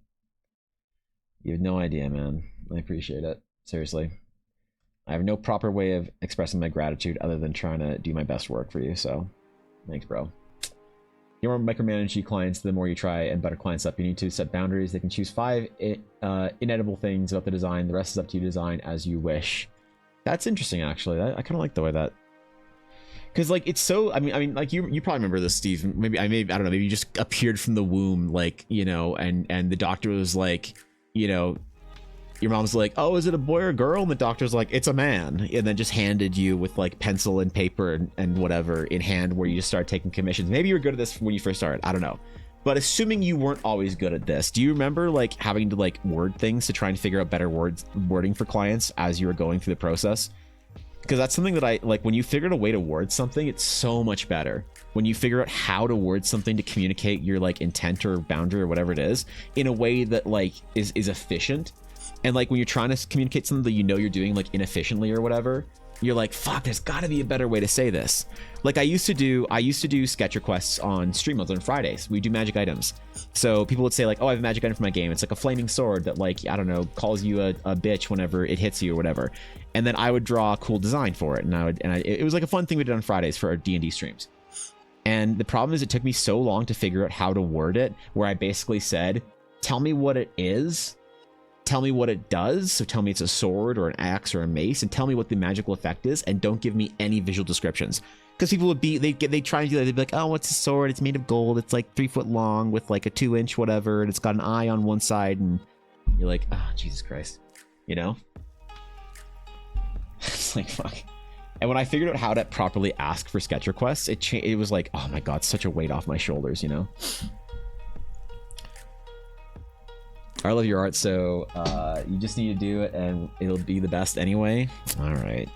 You have no idea, man. I appreciate it. Seriously. I have no proper way of expressing my gratitude other than trying to do my best work for you, so thanks, bro. The more micromanage you clients, the more you try and butter clients up. You need to set boundaries. They can choose 5 inedible things about the design. The rest is up to you to design as you wish. That's interesting, actually. I kind of like the way that, because like it's so. I mean, like you probably remember this, Steve. Maybe I don't know. Maybe you just appeared from the womb, like, you know, and the doctor was like, you know, your mom's like, oh, is it a boy or a girl? And the doctor's like, it's a man, and then just handed you with like pencil and paper and whatever in hand, where you just start taking commissions. Maybe you were good at this when you first started. I don't know. But assuming you weren't always good at this, do you remember like having to like word things to try and figure out better wording for clients as you were going through the process? Because that's something that I like. When you figured a way to word something, it's so much better when you figure out how to word something to communicate your like intent or boundary or whatever it is in a way that like is efficient. And like when you're trying to communicate something that you know you're doing like inefficiently or whatever, you're like, fuck, there's got to be a better way to say this. Like I used to do sketch requests on stream modes on Fridays. We do magic items. So people would say like, oh, I have a magic item for my game. It's like a flaming sword that like, I don't know, calls you a bitch whenever it hits you or whatever. And then I would draw a cool design for it. It was like a fun thing we did on Fridays for our D&D streams. And the problem is it took me so long to figure out how to word it, where I basically said, tell me what it is. Tell me what it does. So tell me it's a sword or an axe or a mace, and tell me what the magical effect is, and don't give me any visual descriptions. Because people would be, they try and do that. They'd be like, oh, it's a sword. It's made of gold. It's like 3 foot long with like a 2-inch whatever, and it's got an eye on one side. And you're like, oh, Jesus Christ, you know? It's like, fuck. And when I figured out how to properly ask for sketch requests, it was like, oh my God, such a weight off my shoulders, you know? I love your art, so you just need to do it and it'll be the best anyway. All right.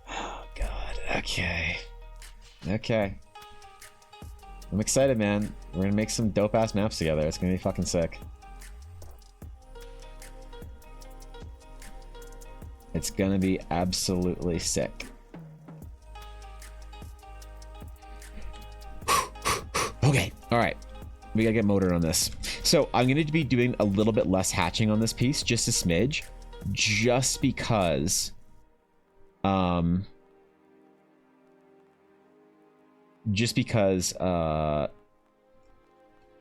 Oh, God. Okay. I'm excited, man. We're gonna make some dope-ass maps together. It's gonna be fucking sick. It's gonna be absolutely sick. Okay, all right. We gotta get motored on this. So I'm gonna be doing a little bit less hatching on this piece, just a smidge, just because, I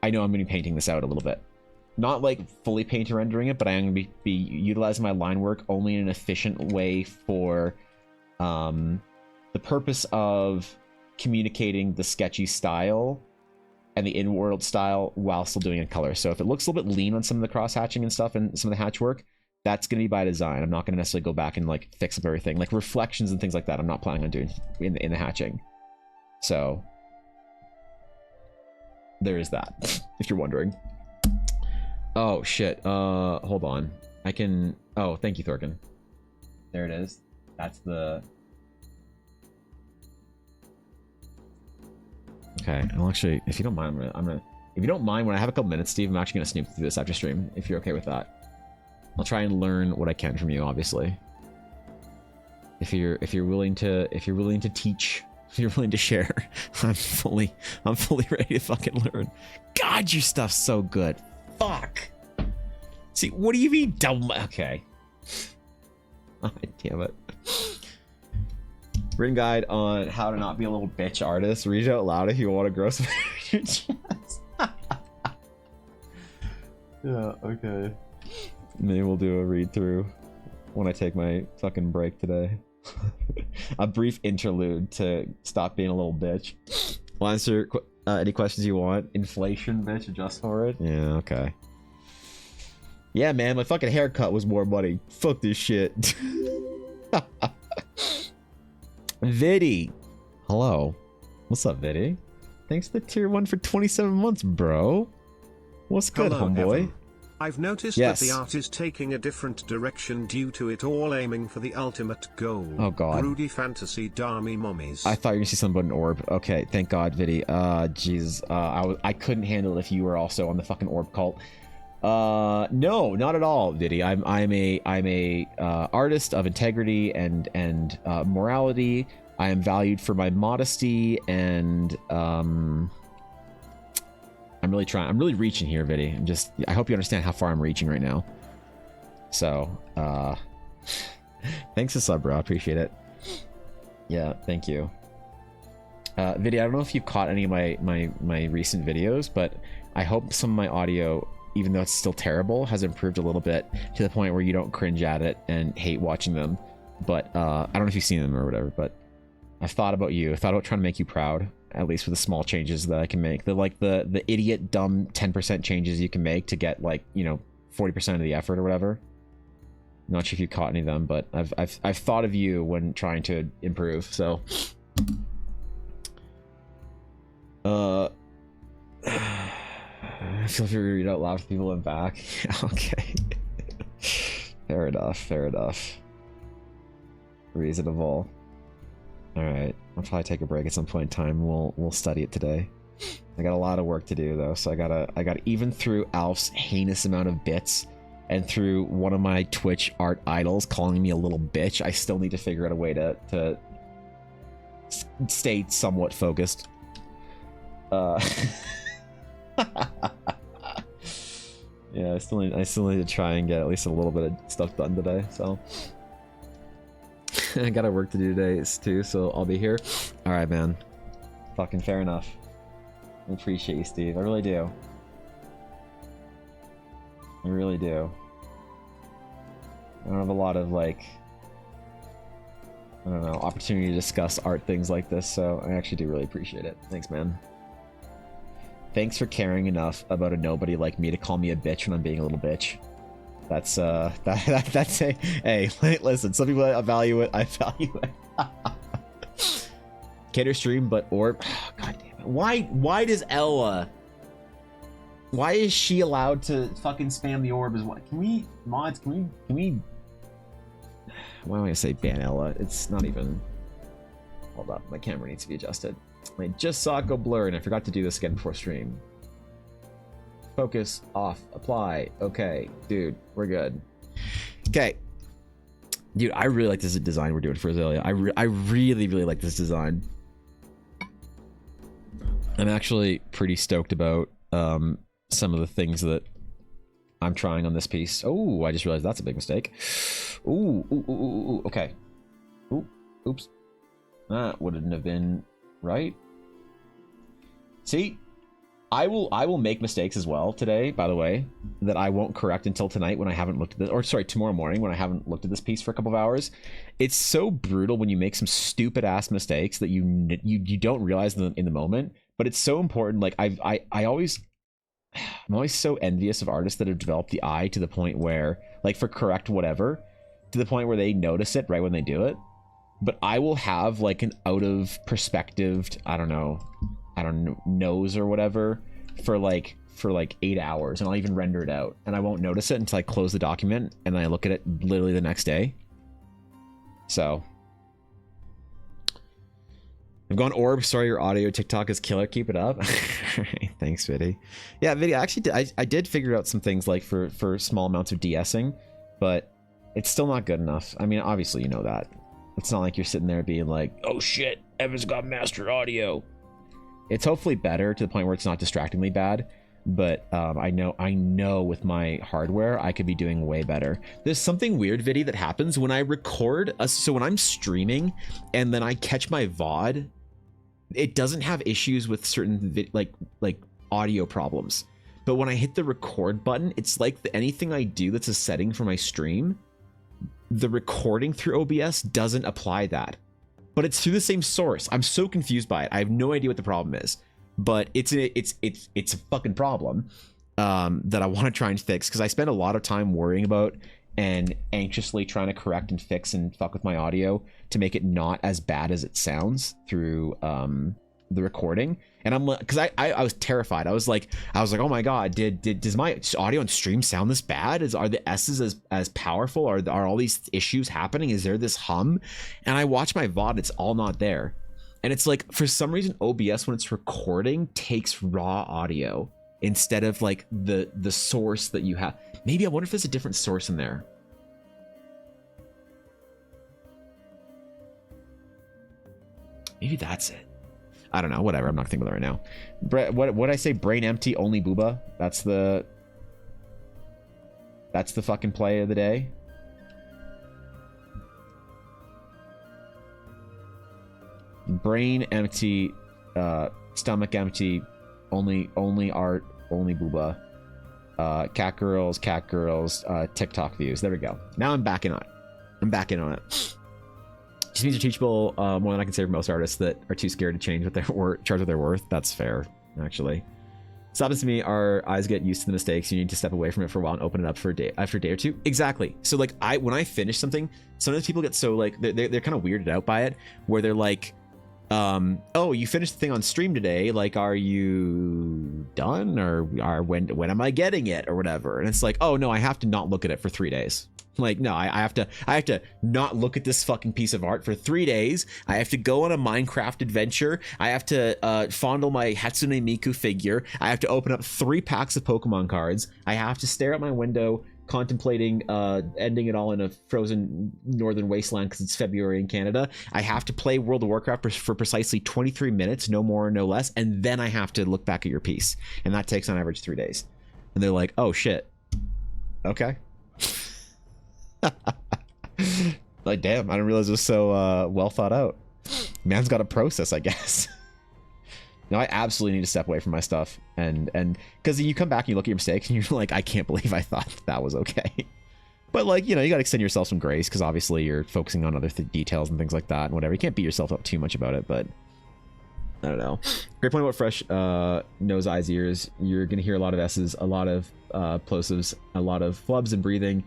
know I'm gonna be painting this out a little bit. Not like fully paint or rendering it, but I am gonna be utilizing my line work only in an efficient way for the purpose of communicating the sketchy style and the in-world style while still doing it in color. So if it looks a little bit lean on some of the cross-hatching and stuff and some of the hatch work, that's going to be by design. I'm not going to necessarily go back and like fix up everything. Like reflections and things like that, I'm not planning on doing in the hatching. So there is that, if you're wondering. Oh, shit. Hold on. I can... Oh, thank you, Thorkin. There it is. That's the... Okay, I'll actually, if you don't mind, if you don't mind, when I have a couple minutes, Steve, I'm actually gonna snoop through this after stream, if you're okay with that. I'll try and learn what I can from you, obviously. If you're willing to teach, if you're willing to share, I'm fully ready to fucking learn. God, your stuff's so good. Fuck. See, what do you mean dumb? Okay. Oh, damn it. Written guide on how to not be a little bitch artist. Read it out loud if you want to grow some your chest. Yeah, okay. Maybe we'll do a read through when I take my fucking break today. A brief interlude to stop being a little bitch. We'll answer any questions you want. Inflation, bitch, adjust for it. Yeah, okay. Yeah, man, my fucking haircut was more money. Fuck this shit. Viddy. Hello. What's up, Viddy? Thanks for the tier 1 for 27 months, bro. What's good, Hello, homeboy? Evan. I've noticed Yes. that the art is taking a different direction due to it all aiming for the ultimate goal. Oh, God. Broody fantasy darmy mummies. I thought you were gonna see something about an orb. Okay, thank God, Viddy. Jesus. I couldn't handle it if you were also on the fucking orb cult. No, not at all, Viddy. I'm a artist of integrity and morality. I am valued for my modesty, and I'm really reaching here, Viddy. I hope you understand how far I'm reaching right now. So, thanks for sub, bro. I appreciate it. Yeah, thank you. Viddy, I don't know if you've caught any of my recent videos, but I hope some of my audio even though it's still terrible, has improved a little bit to the point where you don't cringe at it and hate watching them. But I don't know if you've seen them or whatever, but I've thought about you. I thought about trying to make you proud, at least with the small changes that I can make. The idiot dumb 10% changes you can make to get, like, you know, 40% of the effort or whatever. I'm not sure if you caught any of them, but I've thought of you when trying to improve. So I feel free to read out loud for people in back. Okay. Fair enough. Reasonable. Alright. I'll probably take a break at some point in time. We'll study it today. I got a lot of work to do though, so I gotta even through Alf's heinous amount of bits and through one of my Twitch art idols calling me a little bitch, I still need to figure out a way to stay somewhat focused. Yeah, I still need to try and get at least a little bit of stuff done today. So I got work to do today too, so I'll be here. All right, man. Fucking fair enough. I appreciate you, Steve. I really do. I really do. I don't have a lot of, like, I don't know, opportunity to discuss art things like this, so I actually do really appreciate it. Thanks, man. Thanks for caring enough about a nobody like me to call me a bitch when I'm being a little bitch. That's that's a hey, listen, some people value it, I value it. Cater stream, but Orb, god damn it. Why does Ella, why is she allowed to fucking spam the orb as well? Can we, mods, can we why am I gonna say ban Ella? It's not even, hold up, my camera needs to be adjusted. I just saw it go blur and I forgot to do this again before stream. Focus, off, apply. Okay, dude, we're good. Okay. Dude, I really like this design we're doing for Azalea. I really like this design. I'm actually pretty stoked about some of the things that I'm trying on this piece. Oh, I just realized that's a big mistake. Ooh, okay. Ooh, oops. That wouldn't have been right. See, I will make mistakes as well today, by the way, that I won't correct until tonight when I haven't looked at this, or sorry, tomorrow morning when I haven't looked at this piece for a couple of hours. It's so brutal when you make some stupid ass mistakes that you don't realize in the moment, but it's so important. Like I'm always so envious of artists that have developed the eye to the point where, like, for correct whatever, to the point where they notice it right when they do it. But I will have like an out of perspective, I don't know, nose or whatever for like 8 hours, and I'll even render it out and I won't notice it until I close the document and I look at it literally the next day. So I've gone Orb, sorry your audio TikTok is killer, keep it up. Thanks, Viddy. Yeah, Viddy, I did figure out some things like for small amounts of de-essing, but it's still not good enough. I mean, obviously you know that. It's not like you're sitting there being like, oh shit, Evan's got master audio. It's hopefully better to the point where it's not distractingly bad, but I know with my hardware I could be doing way better. There's something weird, Viddy, that happens when I record, so when I'm streaming and then I catch my VOD, it doesn't have issues with certain like audio problems. But when I hit the record button, it's like anything I do that's a setting for my stream, the recording through OBS doesn't apply that. But it's through the same source. I'm so confused by it. I have no idea what the problem is, but it's a fucking problem that I want to try and fix, because I spend a lot of time worrying about and anxiously trying to correct and fix and fuck with my audio to make it not as bad as it sounds through the recording. And I'm like, because I was terrified. I was like, oh my god, does my audio and stream sound this bad? Are the S's as powerful? Are all these issues happening? Is there this hum? And I watch my VOD, it's all not there. And it's like, for some reason, OBS, when it's recording, takes raw audio instead of like the source that you have. Maybe I wonder if there's a different source in there. Maybe that's it. I don't know, whatever, I'm not thinking about it right now. What I say, brain empty, only booba? That's the fucking play of the day. Brain empty, stomach empty, only art, only booba. cat girls, TikTok views. There we go. Now I'm back in on it. Just means you're teachable more than I can say for most artists that are too scared to change what their charge what they're worth. That's fair, actually. This happens to me. Our eyes get used to the mistakes. You need to step away from it for a while and open it up for a day after a day or two. Exactly. So like when I finish something, sometimes people get so like they're kind of weirded out by it, where they're like, oh, you finished the thing on stream today. Like, are you done, or when am I getting it, or whatever? And it's like, oh no, I have to not look at it for 3 days. Like, no, I have to not look at this fucking piece of art for 3 days. I have to go on a Minecraft adventure. I have to fondle my Hatsune Miku figure. I have to open up 3 packs of Pokemon cards. I have to stare out my window contemplating ending it all in a frozen northern wasteland because it's February in Canada. I have to play World of Warcraft for precisely 23 minutes, no more, no less, and then I have to look back at your piece. And that takes on average 3 days. And they're like, oh shit. Okay. Like, damn, I didn't realize it was so well thought out. Man's got a process, I guess. No, I absolutely need to step away from my stuff, and because you come back and you look at your mistakes and you're like, I can't believe I thought that was okay. But like, you know, you got to extend yourself some grace, because obviously you're focusing on other details and things like that and whatever. You can't beat yourself up too much about it, but I don't know. Great point about fresh nose, eyes, ears. You're gonna hear a lot of S's, a lot of plosives, a lot of flubs and breathing.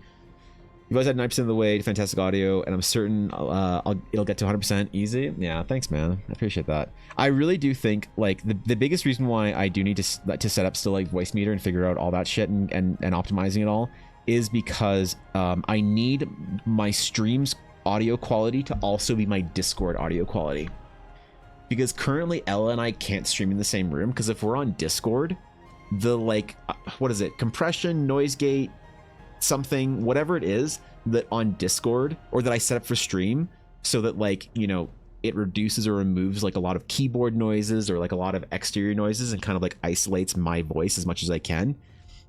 You've always had 9% of the way to fantastic audio, and I'm certain it'll get to 100% easy. Yeah, thanks, man. I appreciate that. I really do think, like, the biggest reason why I do need to set up still, like, voice meter and figure out all that shit and optimizing it all is because I need my stream's audio quality to also be my Discord audio quality. Because currently Ella and I can't stream in the same room, because if we're on Discord, the, like, what is it? Compression, noise gate, something, whatever it is that on Discord or that I set up for stream, so that, like, you know, it reduces or removes like a lot of keyboard noises or like a lot of exterior noises and kind of like isolates my voice as much as I can.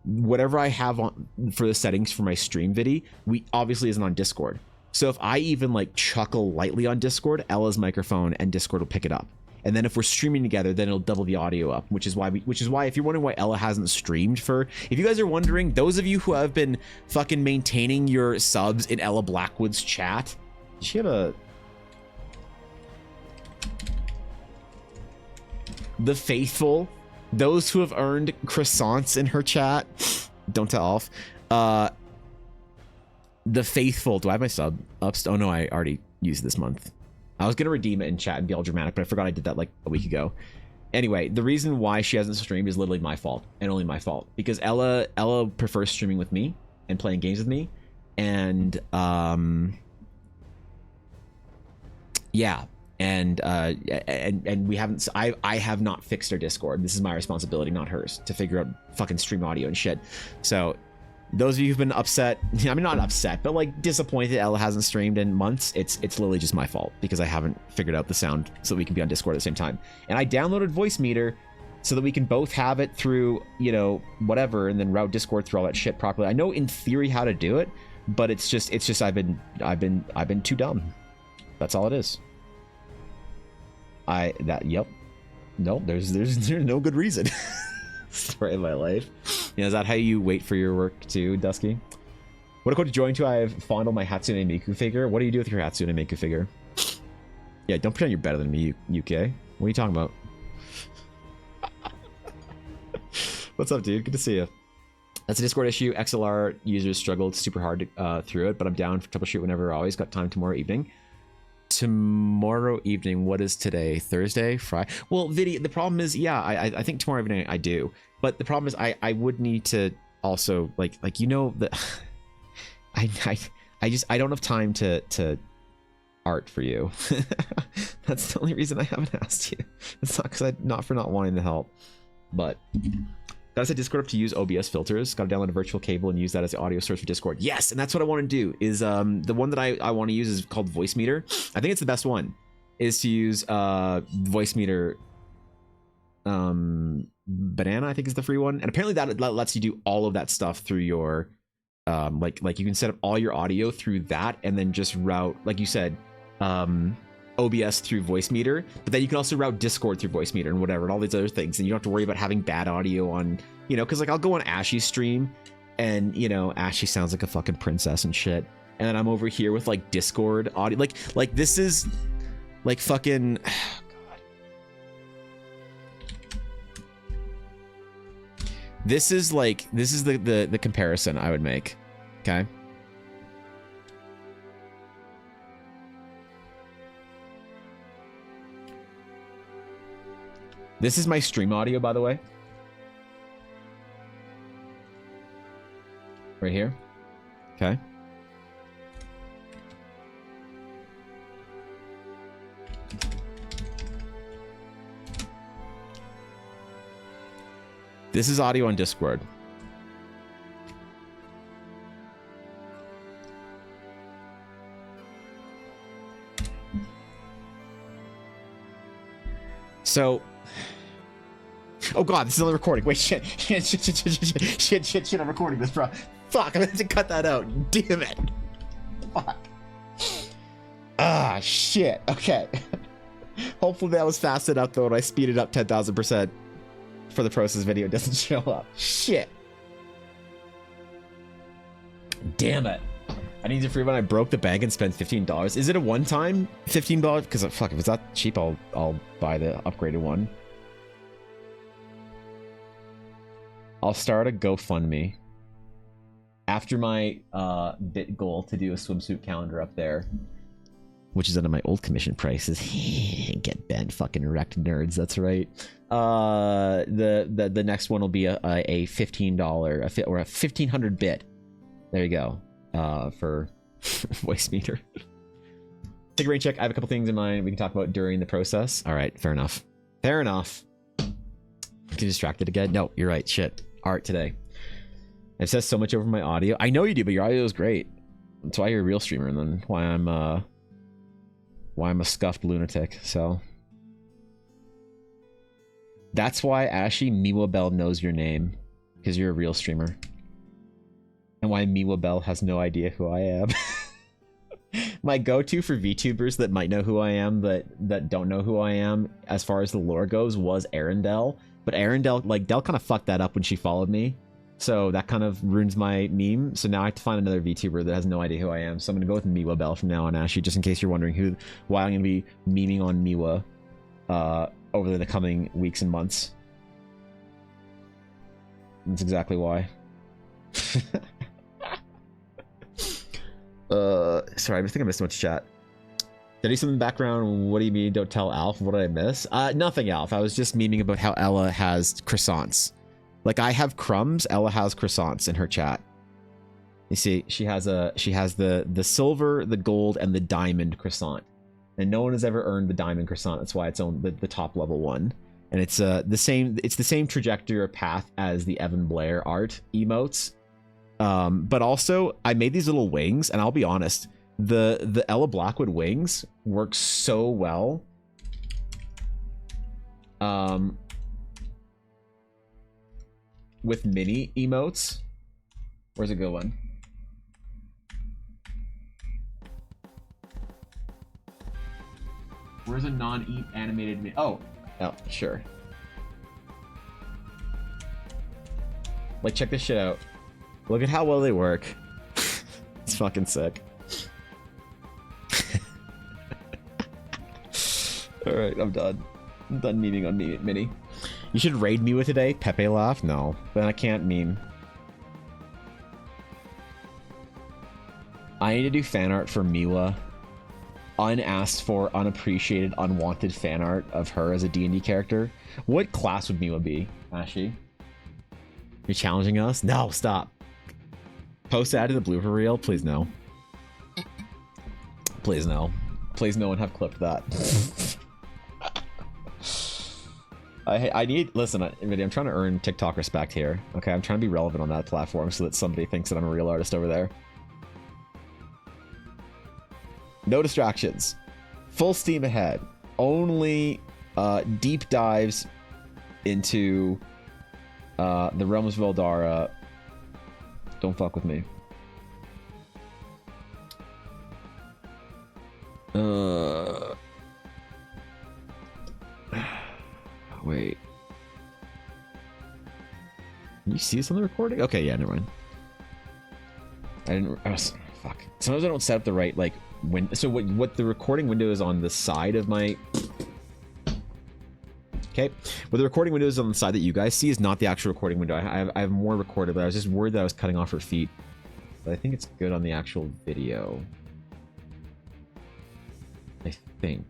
Whatever I have on for the settings for my stream video, we obviously isn't on Discord. So if I even like chuckle lightly on Discord, Ella's microphone and Discord will pick it up. And then if we're streaming together, then it'll double the audio up, which is why if you're wondering why Ella hasn't streamed if you guys are wondering, those of you who have been fucking maintaining your subs in Ella Blackwood's chat, does she have the faithful, those who have earned croissants in her chat, don't tell Alf, the faithful, do I have my sub up? Oh no, I already used it this month. I was going to redeem it in chat and be all dramatic, but I forgot I did that like a week ago. Anyway, the reason why she hasn't streamed is literally my fault, and only my fault, because Ella prefers streaming with me and playing games with me, and yeah, and we haven't. I have not fixed her Discord. This is my responsibility, not hers, to figure out fucking stream audio and shit. So those of you who've been upset, I mean, not upset, but like disappointed Ella hasn't streamed in months, it's literally just my fault, because I haven't figured out the sound so that we can be on Discord at the same time. And I downloaded Voice Meter so that we can both have it through, you know, whatever, and then route Discord through all that shit properly. I know in theory how to do it, but it's just I've been too dumb. That's all it is. Yep. No, there's no good reason. Story of my life. You know, is that how you wait for your work too, Dusky? What a quote to join to. I have fondled my Hatsune Miku figure. What do you do with your Hatsune Miku figure? Yeah, don't pretend you're better than me, UK. What are you talking about? What's up, dude? Good to see you. That's a Discord issue. XLR users struggled super hard through it, but I'm down for troubleshoot whenever. I always got time tomorrow evening. Tomorrow evening, what is today? Thursday? Friday? Well, video, the problem is, yeah, I think tomorrow evening I do, but the problem is I would need to also like you know that I don't have time to art for you. That's the only reason I haven't asked you. It's not because not wanting to help, but gotta set Discord up to use OBS filters. Gotta download a virtual cable and use that as the audio source for Discord. Yes, and that's what I want to do. Is the one that I want to use is called Voice Meter. I think it's the best one. Is to use Voice Meter. Banana, I think, is the free one, and apparently that lets you do all of that stuff through your like you can set up all your audio through that, and then just route, like you said, OBS through voice meter, but then you can also route Discord through voice meter and whatever, and all these other things, and you don't have to worry about having bad audio on, you know, because like I'll go on Ashy's stream, and you know, Ashy sounds like a fucking princess and shit, and then I'm over here with like Discord audio, like this is like fucking. This is the comparison I would make, okay? This is my stream audio, by the way. Right here. Okay. This is audio on Discord. So, oh god, this is another recording. Wait, shit, I'm recording this, bro. Fuck, I'm gonna have to cut that out. Damn it. Fuck. Ah, shit. Okay. Hopefully that was fast enough though, and I speed it up 10,000%. For the process video doesn't show up. Shit. Damn it. I need to free when I broke the bank and spent $15. Is it a one-time $15? Because fuck, if it's that cheap, I'll buy the upgraded one. I'll start a GoFundMe after my bit goal to do a swimsuit calendar up there, which is under my old commission prices. Get bent, fucking wrecked nerds. That's right. The next one will be a $15 or a 1500 bit. There you go. For voice meter. Take a rain check. I have a couple things in mind we can talk about during the process. All right, fair enough. Fair enough. Get distracted again. No, you're right. Shit. Art today. It says so much over my audio. I know you do, but your audio is great. That's why you're a real streamer, and then why I'm a scuffed lunatic. So that's why Ashy Miwa Bell knows your name, because you're a real streamer. And why Miwa Bell has no idea who I am. My go-to for VTubers that might know who I am, that don't know who I am, as far as the lore goes, was Arendelle. But Arendelle, like, Dell kind of fucked that up when she followed me. So that kind of ruins my meme. So now I have to find another VTuber that has no idea who I am. So I'm going to go with Miwa Bell from now on, Ashy, just in case you're wondering why I'm going to be memeing on Miwa over the coming weeks and months. That's exactly why. Sorry, I think I missed much chat. Did I do something in the background? What do you mean, don't tell Alf? What did I miss? Nothing, Alf. I was just memeing about how Ella has croissants. Like, I have crumbs, Ella has croissants in her chat. You see, she has the silver, the gold, and the diamond croissant. And no one has ever earned the diamond croissant. That's why it's on the top level one. And it's the same trajectory or path as the Evan Blair art emotes. But also, I made these little wings, and I'll be honest, the Ella Blackwood wings work so well. With mini emotes. Where's a good one? Where's a non-animated mini? Oh, sure. Like, check this shit out. Look at how well they work. It's fucking sick. Alright, I'm done. I'm done memeing on Mini. You should raid Miwa today? Pepe laugh? No. Then I can't meme. I need to do fan art for Miwa. Unasked for, unappreciated, unwanted fan art of her as a D&D character. What class would Miwa be, Ashy? You're challenging us? No, stop. Post that to the blooper reel? Please no. Please no. Please no one have clipped that. I need, listen, I'm trying to earn TikTok respect here. Okay, I'm trying to be relevant on that platform so that somebody thinks that I'm a real artist over there. No distractions. Full steam ahead. Only deep dives into the realms of Eldara. Don't fuck with me. Wait. Can you see this on the recording? Okay, yeah, never mind. I didn't. Fuck. Sometimes I don't set up the right like so what the recording window is on the side of my. Okay, what the recording window is on the side that you guys see is not the actual recording window. I have more recorded, but I was just worried that I was cutting off her feet. But I think it's good on the actual video. I think.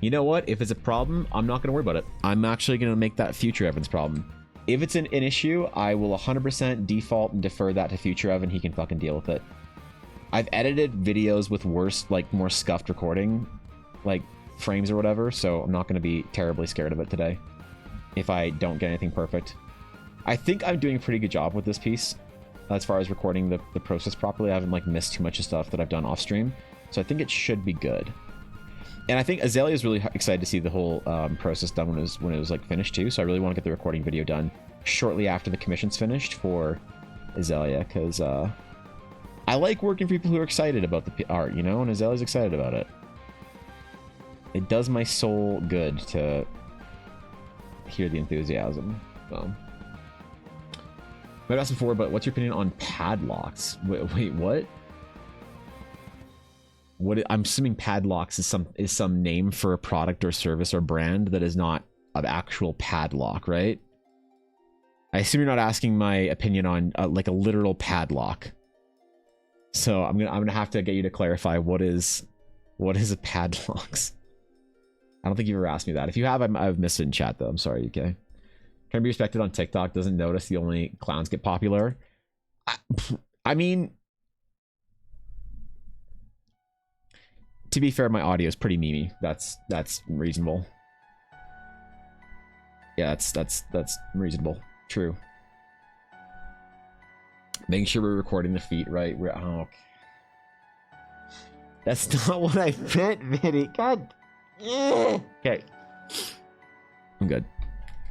You know what? If it's a problem, I'm not going to worry about it. I'm actually going to make that future Evan's problem. If it's an issue, I will 100% default and defer that to future Evan. He can fucking deal with it. I've edited videos with worse, like more scuffed recording, like frames or whatever, so I'm not going to be terribly scared of it today if I don't get anything perfect. I think I'm doing a pretty good job with this piece as far as recording the process properly. I haven't like missed too much of stuff that I've done off stream, so I think it should be good. And I think Azalea is really excited to see the whole process done when it was like finished too, so I really want to get the recording video done shortly after the commission's finished for Azalea, because I like working for people who are excited about the art, you know, and Azalea's excited about it. It does my soul good to hear the enthusiasm. So. I've asked before, but what's your opinion on padlocks? Wait, what? What? I'm assuming padlocks is some name for a product or service or brand that is not an actual padlock, right? I assume you're not asking my opinion on like a literal padlock. So I'm gonna have to get you to clarify what is a padlocks. I don't think you've ever asked me that. If you have, I've missed it in chat though. I'm sorry, UK. Trying to be respected on TikTok, doesn't notice the only clowns get popular. I mean, to be fair, my audio is pretty memey. That's reasonable. Yeah, that's reasonable. True. Making sure we're recording the feet right. Oh, that's not what I meant, Vinny. God. Okay. I'm good.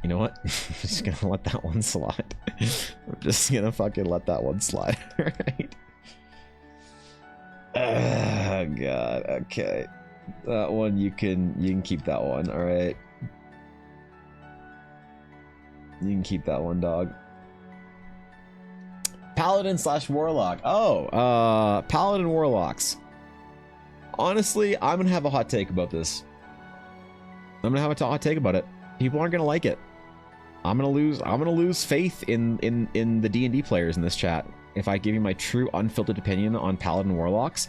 You know what? I'm just gonna let that one slide. I'm just gonna fucking let that one slide. Right? Oh god. Okay. That one you can keep that one. All right. You can keep that one, dog. Paladin / Warlock. Oh, Paladin Warlocks. Honestly, I'm gonna have a hot take about this. I'm gonna have a hot take about it. People aren't gonna like it. I'm gonna lose faith in the D&D players in this chat. If I give you my true unfiltered opinion on Paladin Warlocks,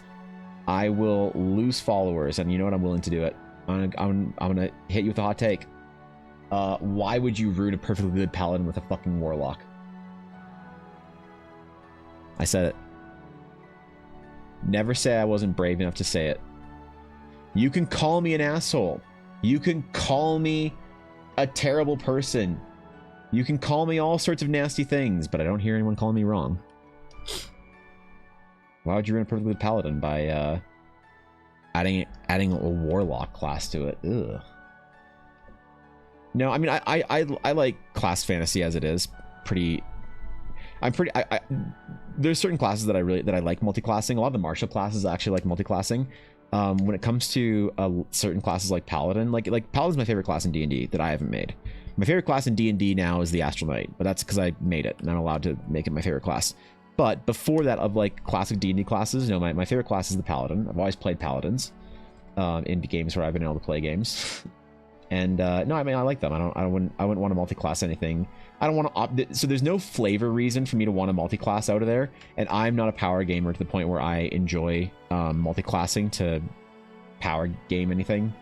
I will lose followers, and you know what? I'm willing to do it. I'm gonna hit you with a hot take. Why would you root a perfectly good Paladin with a fucking Warlock? I said it. Never say I wasn't brave enough to say it. You can call me an asshole. You can call me a terrible person. You can call me all sorts of nasty things, but I don't hear anyone calling me wrong. Why would you run a perfectly good Paladin by adding a Warlock class to it? Ugh. No, I mean I like class fantasy as it is. There's certain classes that I like multi-classing. A lot of the martial classes I actually like multi-classing. When it comes to certain classes like Paladin, like Paladin's my favorite class in D&D that I haven't made. My favorite class in D&D now is the Astral Knight, but that's because I made it and I'm allowed to make it my favorite class. But before that, of like classic D&D classes, no, my favorite class is the Paladin. I've always played Paladins in games where I've been able to play games. And no, I mean I like them. I wouldn't want to multi-class anything. I don't want to so there's no flavor reason for me to want to multi-class out of there. And I'm not a power gamer to the point where I enjoy multi-classing to power game anything.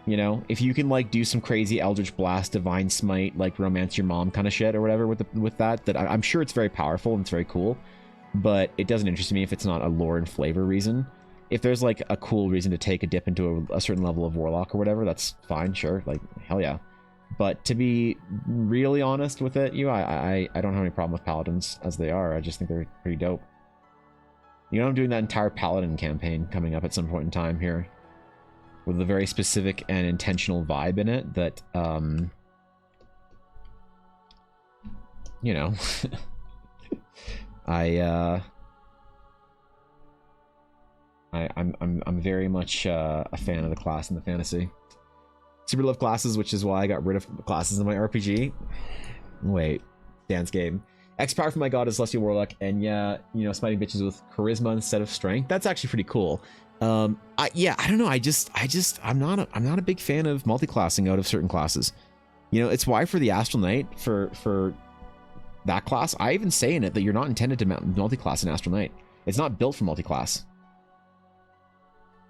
You know, if you can like do some crazy Eldritch Blast, Divine Smite, like Romance Your Mom kind of shit or whatever with that I'm sure it's very powerful and it's very cool. But it doesn't interest me if it's not a lore and flavor reason. If there's like a cool reason to take a dip into a certain level of Warlock or whatever, that's fine, sure, like hell yeah. But to be really honest with it, I don't have any problem with Paladins as they are. I just think they're pretty dope. You know, I'm doing that entire Paladin campaign coming up at some point in time here, with a very specific and intentional vibe in it that, you know, I'm very much a fan of the class and the fantasy. Super love classes, which is why I got rid of classes in my RPG. Wait, dance game. X power for my god is Celestial Warlock, and yeah, you know, smiting bitches with charisma instead of strength. That's actually pretty cool. Yeah, I don't know. I'm not a big fan of multi-classing out of certain classes. You know, it's why for the Astral Knight, for that class, I even say in it that you're not intended to multi-class in Astral Knight. It's not built for multi-class.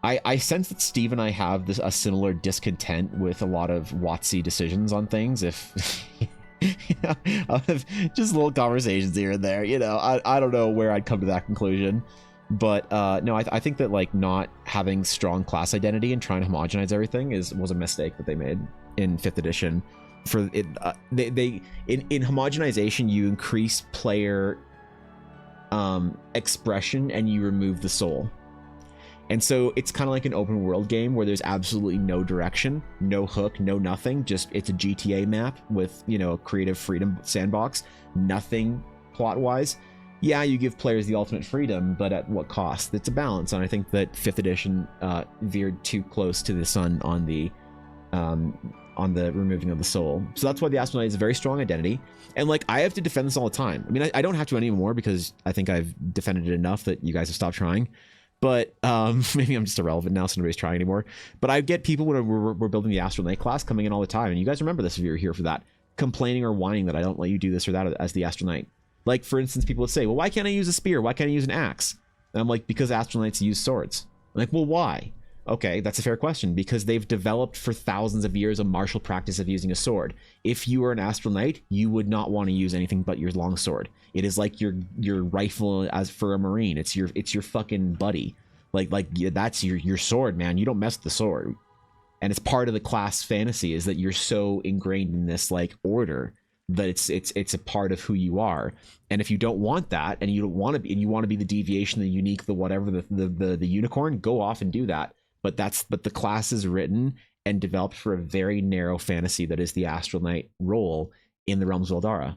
I sense that Steve and I have a similar discontent with a lot of WotC decisions on things. If you know, out of just little conversations here and there, you know, I don't know where I'd come to that conclusion. But no, I think that like not having strong class identity and trying to homogenize everything was a mistake that they made in 5th edition. For it, in homogenization, you increase player expression and you remove the soul. And so it's kind of like an open world game where there's absolutely no direction, no hook, no nothing. Just it's a GTA map with, you know, a creative freedom sandbox. Nothing plot wise. Yeah, you give players the ultimate freedom, but at what cost? It's a balance, and I think that 5th edition veered too close to the sun on the removing of the soul. So that's why the Astral Knight is a very strong identity. And like I have to defend this all the time. I mean, I don't have to anymore because I think I've defended it enough that you guys have stopped trying. But maybe I'm just irrelevant now, so nobody's trying anymore. But I get people when we're building the Astral Knight class coming in all the time, and you guys remember this if you're here for that, complaining or whining that I don't let you do this or that as the Astral Knight. Like, for instance, people would say, well, why can't I use a spear? Why can't I use an axe? And I'm like, because Astral Knights use swords. I'm like, well, why? Okay, that's a fair question, because they've developed for thousands of years a martial practice of using a sword. If you were an Astral Knight, you would not want to use anything but your longsword. It is like your rifle as for a Marine. It's your fucking buddy. Like yeah, that's your sword, man. You don't mess with the sword. And it's part of the class fantasy is that you're so ingrained in this like order that it's a part of who you are. And if you don't want that, and you don't want to be, and you want to be the deviation, the unique, the whatever, the unicorn, go off and do that. But the class is written and developed for a very narrow fantasy that is the Astral Knight role in the Realms of Eldara.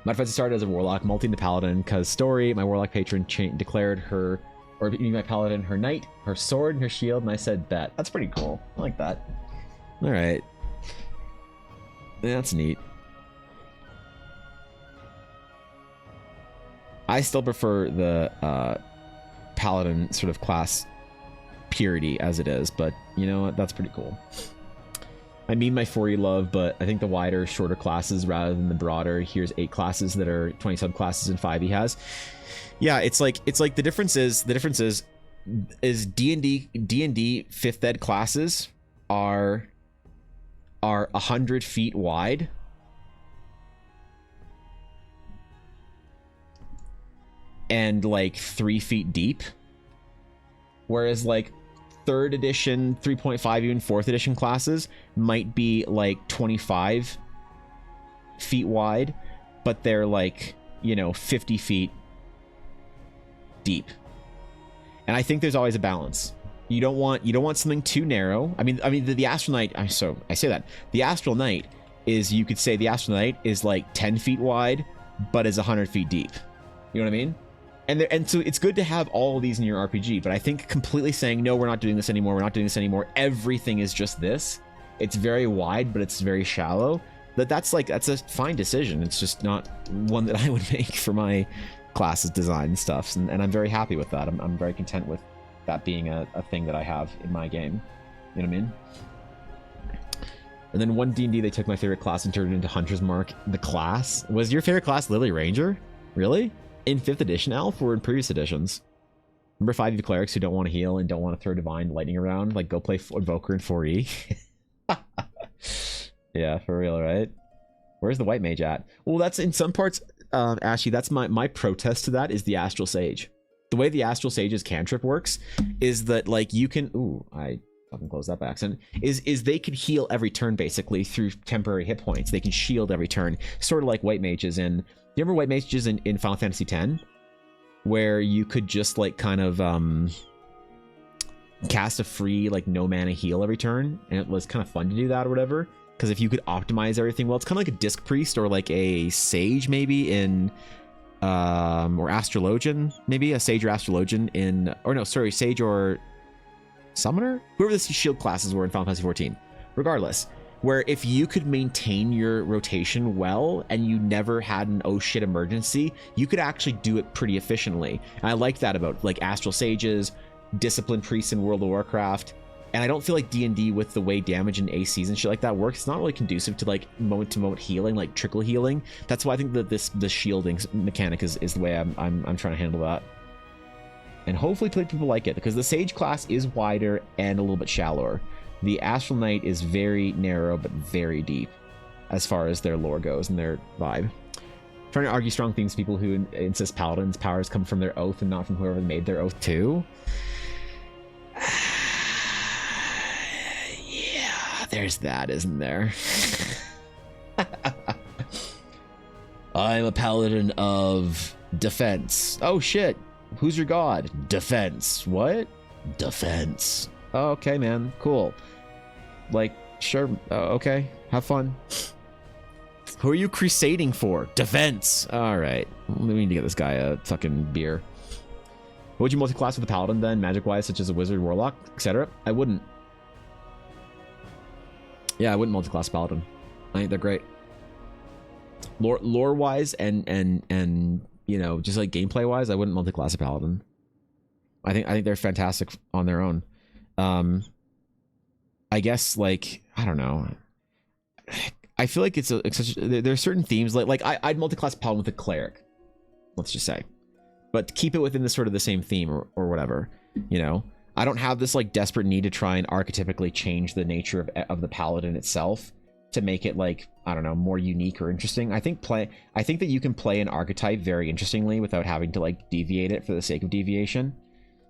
My friends started as a warlock, multi into paladin, because story, my warlock patron declared her, or my paladin, her knight, her sword, and her shield, and I said bet. That's pretty cool. I like that. All right. Yeah, that's neat. I still prefer the paladin sort of class purity as it is, but you know what? That's pretty cool. I mean my 4E love, but I think the wider, shorter classes rather than the broader. Here's 8 classes that are 20 subclasses and 5E has. Yeah, it's like the difference is D&D 5th ed classes are 100 feet wide. And like 3 feet deep. Whereas like 3rd edition, 3.5, even 4th edition classes might be like 25 feet wide, but they're like, you know, 50 feet deep. And I think there's always a balance. You don't want something too narrow. I mean the Astral Knight, I say that. The Astral Knight is, you could say the Astral Knight is like 10 feet wide, but is 100 feet deep. You know what I mean? And so it's good to have all of these in your RPG, but I think completely saying, no, we're not doing this anymore, everything is just this. It's very wide, but it's very shallow. That's a fine decision. It's just not one that I would make for my class's design and stuff. And I'm very happy with that. I'm very content with that being a thing that I have in my game. You know what I mean? And then one D&D, they took my favorite class and turned it into Hunter's Mark. The class? Was your favorite class Lily Ranger? Really? In 5th edition, Alf, or in previous editions? Remember 5e clerics who don't want to heal and don't want to throw divine lightning around? Like, go play Invoker in 4e. Yeah, for real, right? Where's the white mage at? Well, that's in some parts, Ashley, that's my protest to that is the Astral Sage. The way the Astral Sage's cantrip works is that, like, you can... Ooh, I fucking closed that by accident. Is they can heal every turn, basically, through temporary hit points. They can shield every turn. Sort of like white mages in... Do you remember white mages in Final Fantasy X? Where you could just, like, kind of cast a free, like, no mana heal every turn, and it was kind of fun to do that or whatever, because if you could optimize everything well, it's kind of like a disc priest or like a sage maybe in or astrologian, maybe a sage or astrologian in, or no, sorry, sage or Summoner? Whoever the shield classes were in Final Fantasy 14. Regardless, where if you could maintain your rotation well and you never had an oh shit emergency, you could actually do it pretty efficiently. And I like that about like Astral Sages, Discipline Priests in World of Warcraft. And I don't feel like D&D with the way damage and ACs and shit like that works, it's not really conducive to like moment-to-moment healing, like trickle healing. That's why I think that the shielding mechanic is the way I'm trying to handle that. And hopefully people like it, because the Sage class is wider and a little bit shallower. The Astral Knight is very narrow but very deep as far as their lore goes and their vibe. Trying to argue strong things to people who insist Paladins' powers come from their oath and not from whoever made their oath too. Yeah, there's that, isn't there? I'm a Paladin of defense. Oh shit. Who's your god? Defense. What? Defense. Oh, okay, man. Cool. Like, sure. Okay. Have fun. Who are you crusading for? Defense. All right. We need to get this guy a fucking beer. Would you multi-class with a paladin then, magic-wise, such as a wizard, warlock, etc.? I wouldn't. Yeah, I wouldn't multi-class paladin. I think they're great. Lore-wise and you know, just like gameplay-wise, I wouldn't multi-class a paladin. I think they're fantastic on their own. I guess, like, I don't know. I feel like there are certain themes like I'd multi-class paladin with a cleric, let's just say, but keep it within the sort of the same theme or whatever. You know, I don't have this like desperate need to try and archetypically change the nature of the paladin itself to make it like, I don't know, more unique or interesting. I think that you can play an archetype very interestingly without having to like deviate it for the sake of deviation.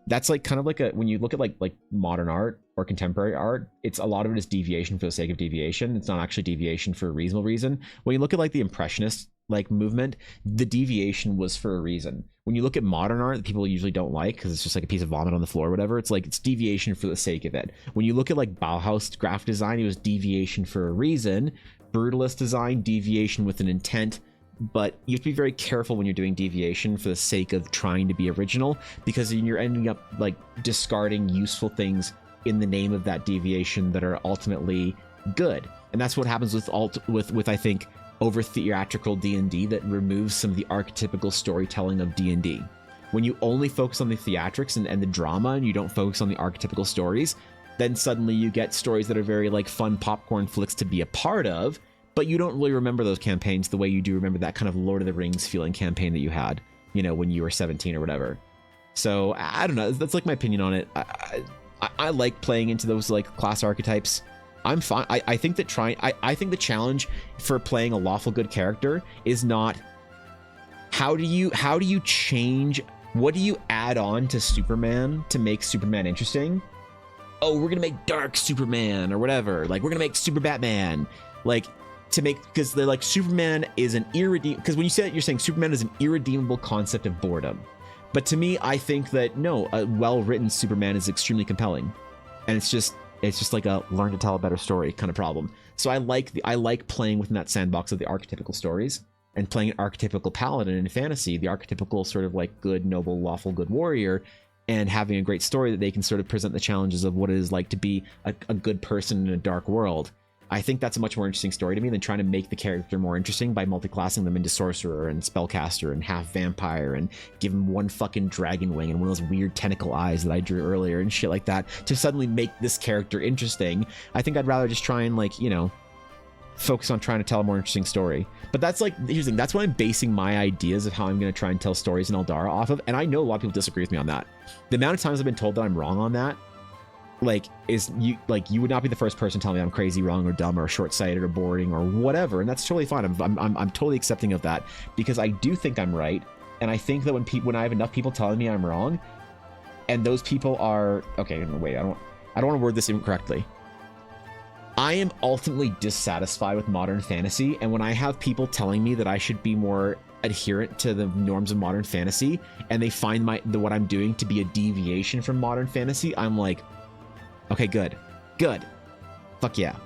That's like kind of like when you look at like modern art or contemporary art, it's a lot of it is deviation for the sake of deviation. It's not actually deviation for a reasonable reason. When you look at like the Impressionist like movement, the deviation was for a reason. When you look at modern art that people usually don't like because it's just like a piece of vomit on the floor or whatever, it's like it's deviation for the sake of it. When you look at like Bauhaus graphic design, it was deviation for a reason. Brutalist design, deviation with an intent. But you have to be very careful when you're doing deviation for the sake of trying to be original, because you're ending up like discarding useful things in the name of that deviation that are ultimately good. And that's what happens with I think over theatrical D&D that removes some of the archetypical storytelling of D&D. When you only focus on the theatrics and the drama and you don't focus on the archetypical stories, then suddenly you get stories that are very like fun popcorn flicks to be a part of, but you don't really remember those campaigns the way you do remember that kind of Lord of the Rings feeling campaign that you had, you know, when you were 17 or whatever. So I don't know. That's like my opinion on it. I like playing into those like class archetypes. I'm fine. I think that I think the challenge for playing a lawful good character is not how do you change, what do you add on to Superman to make Superman interesting? Oh, we're gonna make Dark Superman or whatever. Like we're gonna make Super Batman. Like to make, because they're like Superman is an irredeemable, because when you say that, you're saying Superman is an irredeemable concept of boredom. But to me, I think that no, a well-written Superman is extremely compelling, and it's just like a learn to tell a better story kind of problem. So I like playing within that sandbox of the archetypical stories and playing an archetypical paladin in fantasy, the archetypical sort of like good, noble, lawful, good warrior, and having a great story that they can sort of present the challenges of what it is like to be a good person in a dark world. I think that's a much more interesting story to me than trying to make the character more interesting by multi-classing them into sorcerer and spellcaster and half vampire and give them one fucking dragon wing and one of those weird tentacle eyes that I drew earlier and shit like that to suddenly make this character interesting. I think I'd rather just try and like, you know, focus on trying to tell a more interesting story. But that's like, here's the thing, that's what I'm basing my ideas of how I'm going to try and tell stories in Eldara off of. And I know a lot of people disagree with me on that. The amount of times I've been told that I'm wrong on that, you would not be the first person telling me I'm crazy, wrong, or dumb, or short-sighted, or boring, or whatever, and that's totally fine. I'm totally accepting of that because I do think I'm right, and I think that when I have enough people telling me I'm wrong, and those people are okay. Wait, I don't want to word this incorrectly. I am ultimately dissatisfied with modern fantasy, and when I have people telling me that I should be more adherent to the norms of modern fantasy, and they find what I'm doing to be a deviation from modern fantasy, I'm like, okay, good, fuck yeah.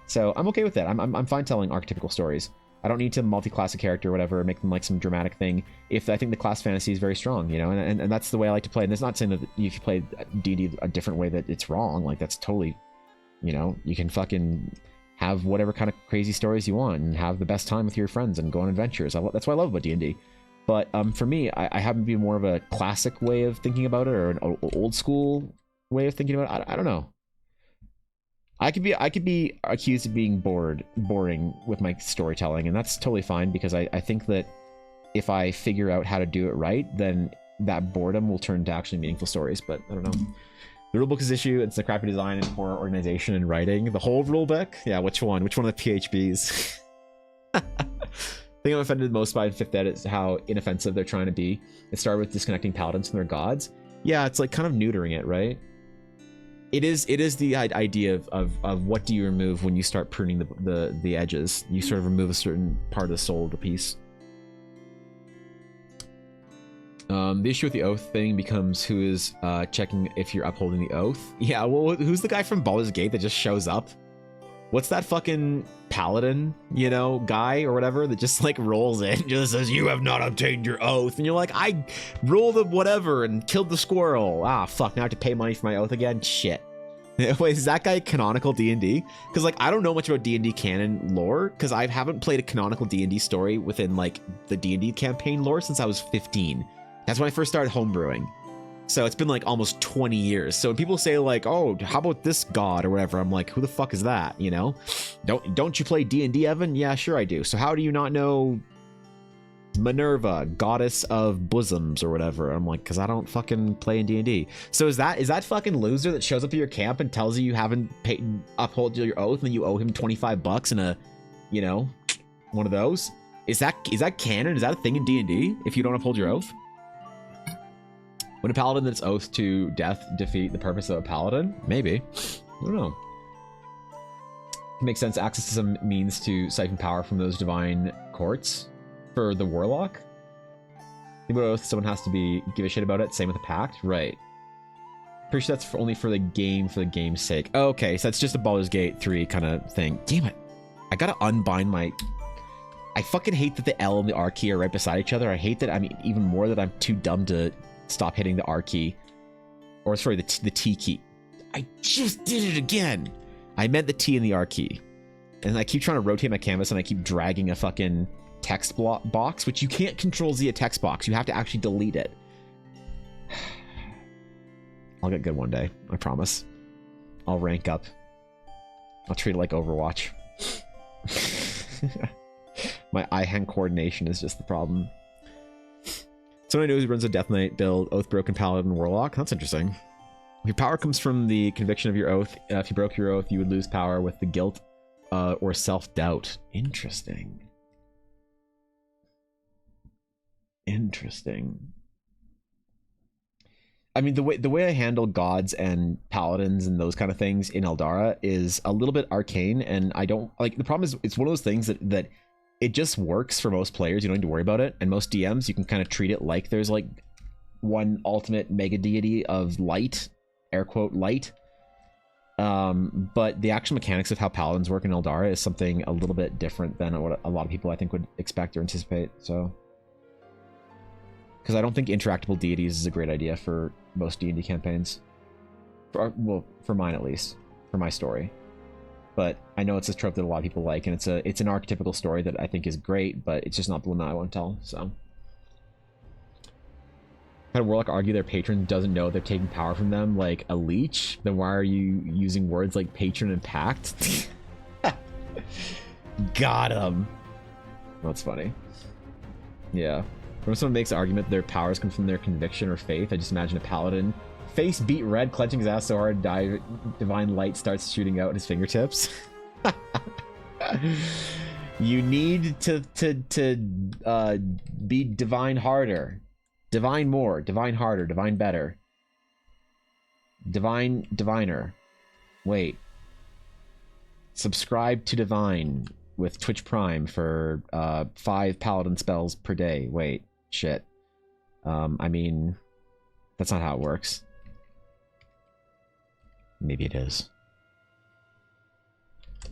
So I'm okay with that. I'm fine telling archetypical stories. I don't need to multi-class a character or whatever, make them like some dramatic thing if I think the class fantasy is very strong, you know, and that's the way I like to play. And it's not saying that if you play D&D a different way that it's wrong. Like, that's totally, you know, you can fucking have whatever kind of crazy stories you want and have the best time with your friends and go on adventures. That's what I love about D&D. But for me, I happen to be more of a classic way of thinking about it, or an old school way of thinking about it. I don't know. I could be accused of being boring with my storytelling, and that's totally fine, because I think that if I figure out how to do it right, then that boredom will turn to actually meaningful stories. But I don't know. The rulebook is issue. It's the crappy design and poor organization and writing. The whole rulebook? Yeah, which one? Which one of the PHBs? The thing I'm offended most by in 5th ed is how inoffensive they're trying to be. It started with disconnecting paladins from their gods. Yeah, it's like kind of neutering it, right? It is the idea of what do you remove when you start pruning the edges. You sort of remove a certain part of the soul of the piece. The issue with the oath thing becomes who is checking if you're upholding the oath. Yeah, well, who's the guy from Baldur's Gate that just shows up? What's that fucking paladin, you know, guy or whatever that just like rolls in and just says, "You have not obtained your oath," and you're like, "I rolled a whatever and killed the squirrel. Ah, fuck, now I have to pay money for my oath again? Shit." Wait, is that guy canonical D&D? Because like, I don't know much about D&D canon lore, because I haven't played a canonical D&D story within like the D&D campaign lore since I was 15. That's when I first started homebrewing. So it's been like almost 20 years. So when people say like, "Oh, how about this god," or whatever, I'm like, who the fuck is that? You know? Don't you play D&D, Evan? Yeah, sure I do. So how do you not know Minerva, goddess of bosoms or whatever? I'm like, because I don't fucking play in D&D. So is that fucking loser that shows up at your camp and tells you haven't upheld your oath, and then you owe him $25 in a, you know, one of those? Is that canon? Is that a thing in D&D if you don't uphold your oath? When a paladin that's oath to death defeat the purpose of a paladin? Maybe. I don't know. It makes sense. Access to some means to siphon power from those divine courts. For the warlock? About oath, someone has to give a shit about it. Same with the pact. Right. Pretty sure that's only for the game's sake. Okay, so that's just a Baldur's Gate 3 kind of thing. Damn it. I gotta unbind my... I fucking hate that the L and the R key are right beside each other. I hate that, I mean, even more that I'm too dumb to stop hitting the R key. Or sorry, the T key. I just did it again. I meant the T and the R key. And I keep trying to rotate my canvas, and I keep dragging a fucking text box, which you can't control Z a text box. You have to actually delete it. I'll get good one day. I promise. I'll rank up. I'll treat it like Overwatch. My eye-hand coordination is just the problem. Someone I know who runs a Death Knight build, Oath Broken Paladin Warlock. That's interesting. Your power comes from the conviction of your oath. If you broke your oath, you would lose power with the guilt or self-doubt. Interesting. Interesting. I mean, the way I handle gods and paladins and those kind of things in Eldara is a little bit arcane, and I don't like. The problem is, it's one of those things that it just works for most players. You don't need to worry about it, and most DMs, you can kind of treat it like there's like one ultimate mega deity of light, air quote light. But the actual mechanics of how paladins work in Eldara is something a little bit different than what a lot of people I think would expect or anticipate. So, because I don't think interactable deities is a great idea for most D&D campaigns. Well, for mine at least, for my story. But I know it's a trope that a lot of people like, and it's an archetypical story that I think is great, but it's just not the one that I want to tell. So, how do Warlock argue their patron doesn't know they're taking power from them like a leech? Then why are you using words like patron and pact? Got him. That's funny. Yeah. When someone makes an argument that their powers come from their conviction or faith, I just imagine a paladin, face beat red, clenching his ass so hard, divine light starts shooting out his fingertips. You need to be divine harder, divine more, divine harder, divine better, diviner. Wait. Subscribe to Divine with Twitch Prime for 5 paladin spells per day. Wait. Shit. I mean, that's not how it works. Maybe it is.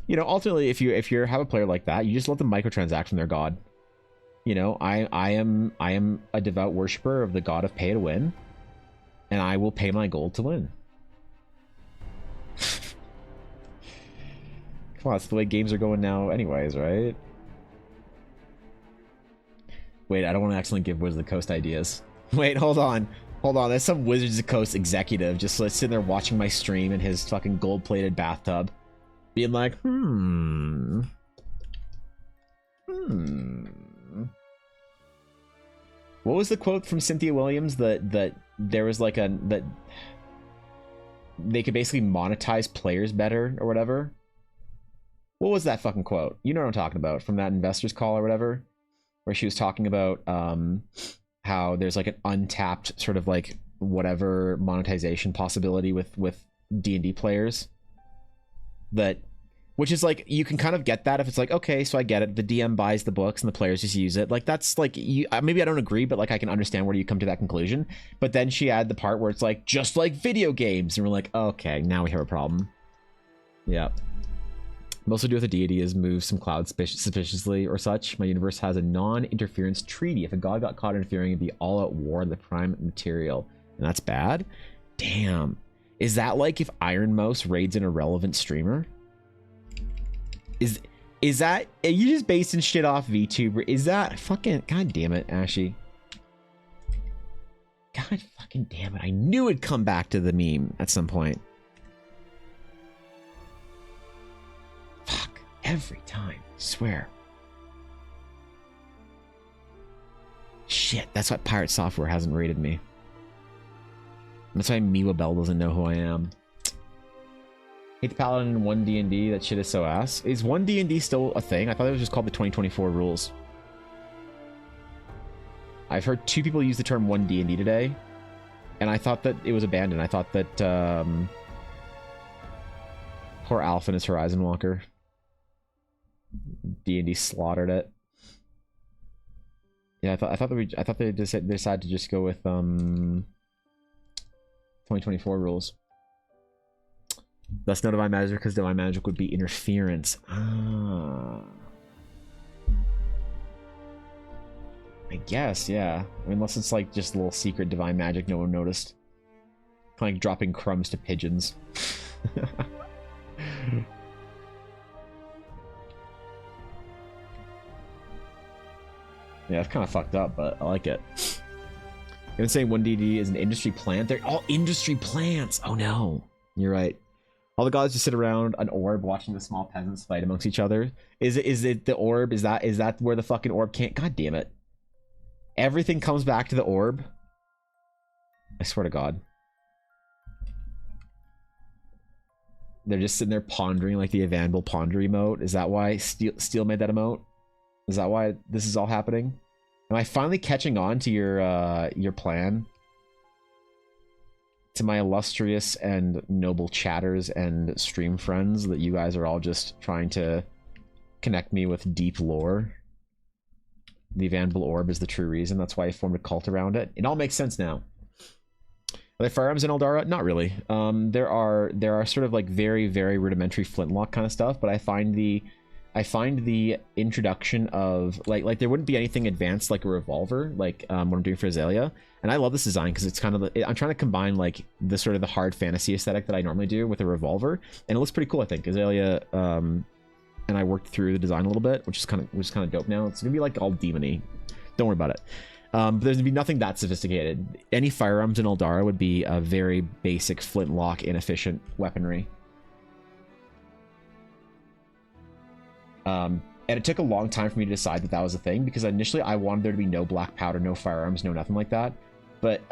you know, ultimately, if you have a player like that, you just let them microtransact from their god. You know, I am a devout worshiper of the god of pay to win, and I will pay my gold to win. Come on, that's the way games are going now anyways, right? Wait, I don't want to accidentally give Wizards of the Coast ideas. Wait, hold on. Hold on, there's some Wizards of the Coast executive just like, sitting there watching my stream in his fucking gold-plated bathtub. Being like, What was the quote from Cynthia Williams that there was like that they could basically monetize players better or whatever? What was that fucking quote? You know what I'm talking about, from that investors call or whatever, where she was talking about how there's like an untapped sort of like whatever monetization possibility with D&D players, that, which is like, you can kind of get that if it's like, okay, so I get it, the DM buys the books and the players just use it, like that's like, maybe I don't agree, but like I can understand where you come to that conclusion. But then she had the part where it's like, just like video games, and we're like, okay, now we have a problem. Yeah. Most to do with a deity is move some cloud suspiciously or such. My universe has a non-interference treaty. If a god got caught interfering, it'd be all out war in the prime material. And that's bad? Damn. Is that like if Iron Mouse raids an irrelevant streamer? Is that... Are you just basing shit off VTuber? Is that fucking... God damn it, Ashy. God fucking damn it. I knew it'd come back to the meme at some point. Fuck. Every time. I swear. Shit. That's why Pirate Software hasn't rated me. That's why Miwa Bell doesn't know who I am. Hate the Paladin in 1 D&D. That shit is so ass. Is 1 D&D still a thing? I thought it was just called the 2024 rules. I've heard 2 people use the term 1 D&D today, and I thought that it was abandoned. I thought that poor Alpha and his Horizon Walker. D&D slaughtered it. Yeah, I thought they decided to just go with 2024 rules. That's no Divine Magic, because Divine Magic would be interference. Ah. I guess, yeah. I mean, unless it's like just a little secret Divine Magic no one noticed. Kind of like dropping crumbs to pigeons. Yeah, it's kind of fucked up, but I like it. You've been saying 1DD is an industry plant. They're all industry plants. Oh no. You're right. All the gods just sit around an orb watching the small peasants fight amongst each other. Is it the orb? Is that where the fucking orb can't? God damn it. Everything comes back to the orb. I swear to God. They're just sitting there pondering like the Evanville ponder emote. Is that why Steel made that emote? Is that why this is all happening? Am I finally catching on to your plan? To my illustrious and noble chatters and stream friends, that you guys are all just trying to connect me with deep lore. The Evanville orb is the true reason. That's why I formed a cult around it. It all makes sense now. Are there firearms in Eldara? Not really. There are sort of like very, very rudimentary flintlock kind of stuff, but I find the introduction of like there wouldn't be anything advanced like a revolver, like what I'm doing for Azalea. And I love this design because it's kind of I'm trying to combine like the sort of the hard fantasy aesthetic that I normally do with a revolver, and it looks pretty cool. I think Azalea and I worked through the design a little bit, which is kind of dope. Now it's gonna be like all demony. Don't worry about it. But there's gonna be nothing that sophisticated. Any firearms in Eldara would be a very basic flintlock, inefficient weaponry. And it took a long time for me to decide that was a thing, because initially I wanted there to be no black powder, no firearms, no nothing like that. But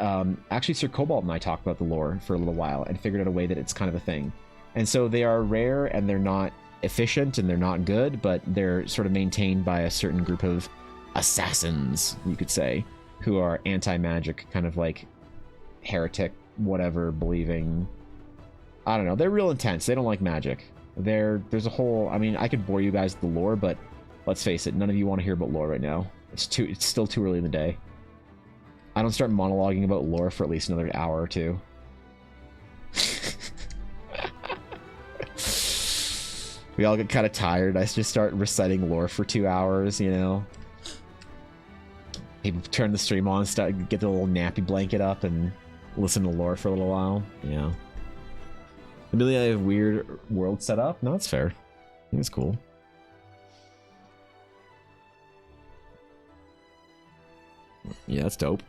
actually Sir Cobalt and I talked about the lore for a little while and figured out a way that it's kind of a thing. And so they are rare and they're not efficient and they're not good, but they're sort of maintained by a certain group of assassins, you could say, who are anti-magic, kind of like heretic, whatever, believing. I don't know. They're real intense. They don't like magic. There's a whole, I mean, I could bore you guys with the lore, but let's face it, none of you want to hear about lore right now. It's still too early in the day. I don't start monologuing about lore for at least another hour or two. we all get kind of tired. I just start reciting lore for 2 hours, you know. People turn the stream on, get the little nappy blanket up, and listen to lore for a little while. Yeah. Amelia, I have weird world set up. No, that's fair. I think it's cool. Yeah, that's dope.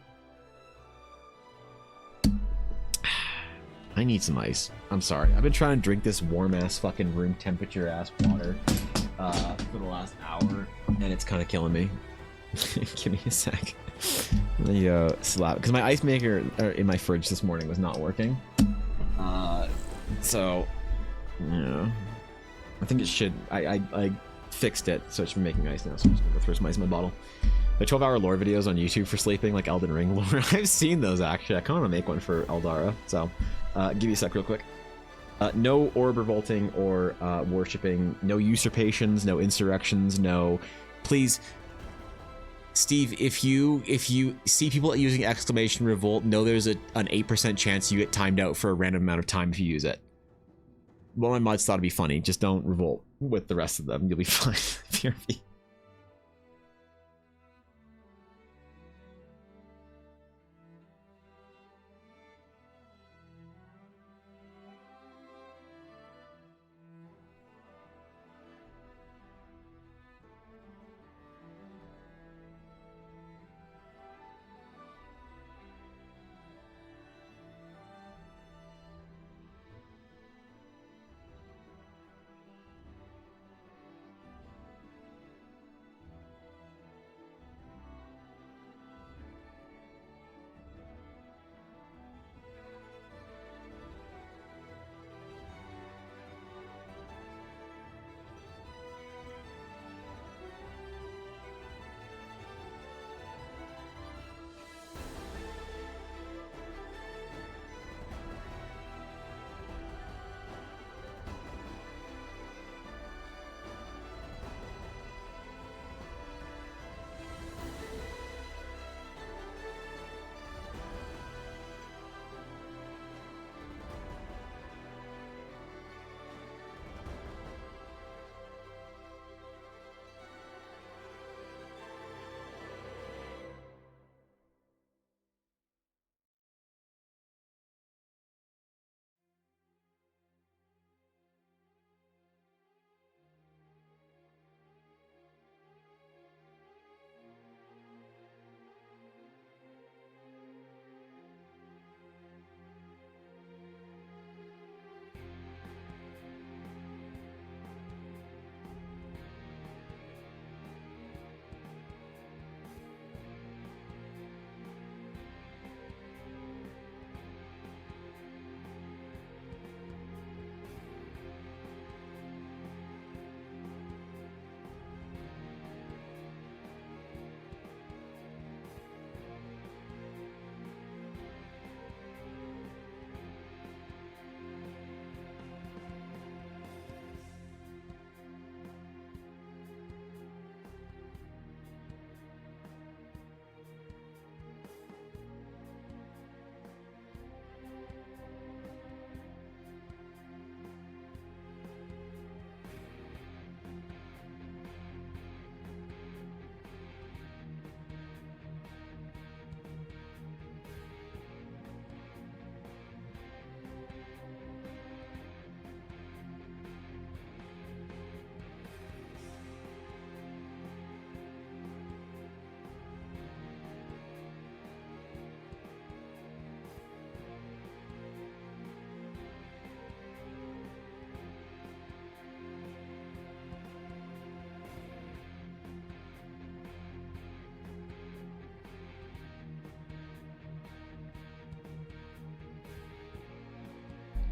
I need some ice. I'm sorry. I've been trying to drink this warm ass fucking room temperature ass water for the last hour, and it's kind of killing me. Give me a sec. Let me slap, because my ice maker in my fridge this morning was not working. So yeah, I think it should. I fixed it, so it should be making ice now. So I'm just gonna go throw some ice in my bottle. The 12-hour lore videos on YouTube for sleeping, like Elden Ring lore. I've seen those actually. I kind of want to make one for Eldara. So, give me a sec real quick. No orb revolting or worshipping. No usurpations. No insurrections. No, please, Steve. If you see people using exclamation revolt, know there's an 8% chance you get timed out for a random amount of time if you use it. One of my mods thought it'd be funny. Just don't revolt with the rest of them. You'll be fine. PRV.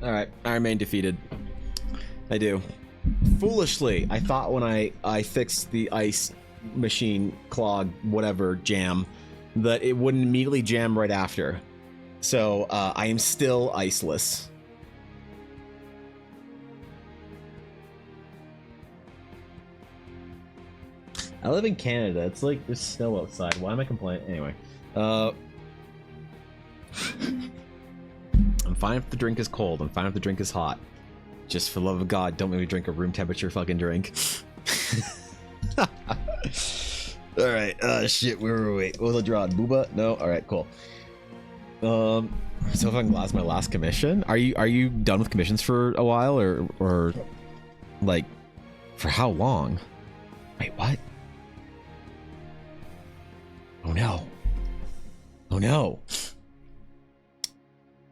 Alright, I remain defeated. I do. Foolishly, I thought when I fixed the ice machine clog whatever jam that it wouldn't immediately jam right after. So I am still iceless. I live in Canada. It's like there's snow outside. Why am I complaining? Anyway. I'm fine if the drink is cold. I'm fine if the drink is hot. Just for the love of God, don't make me drink a room temperature fucking drink. Alright, shit, where were we? What was I drawing? Booba? No? Alright, cool. So if I can last my last commission? Are you done with commissions for a while, or like for how long? Wait, what? Oh no. Oh no.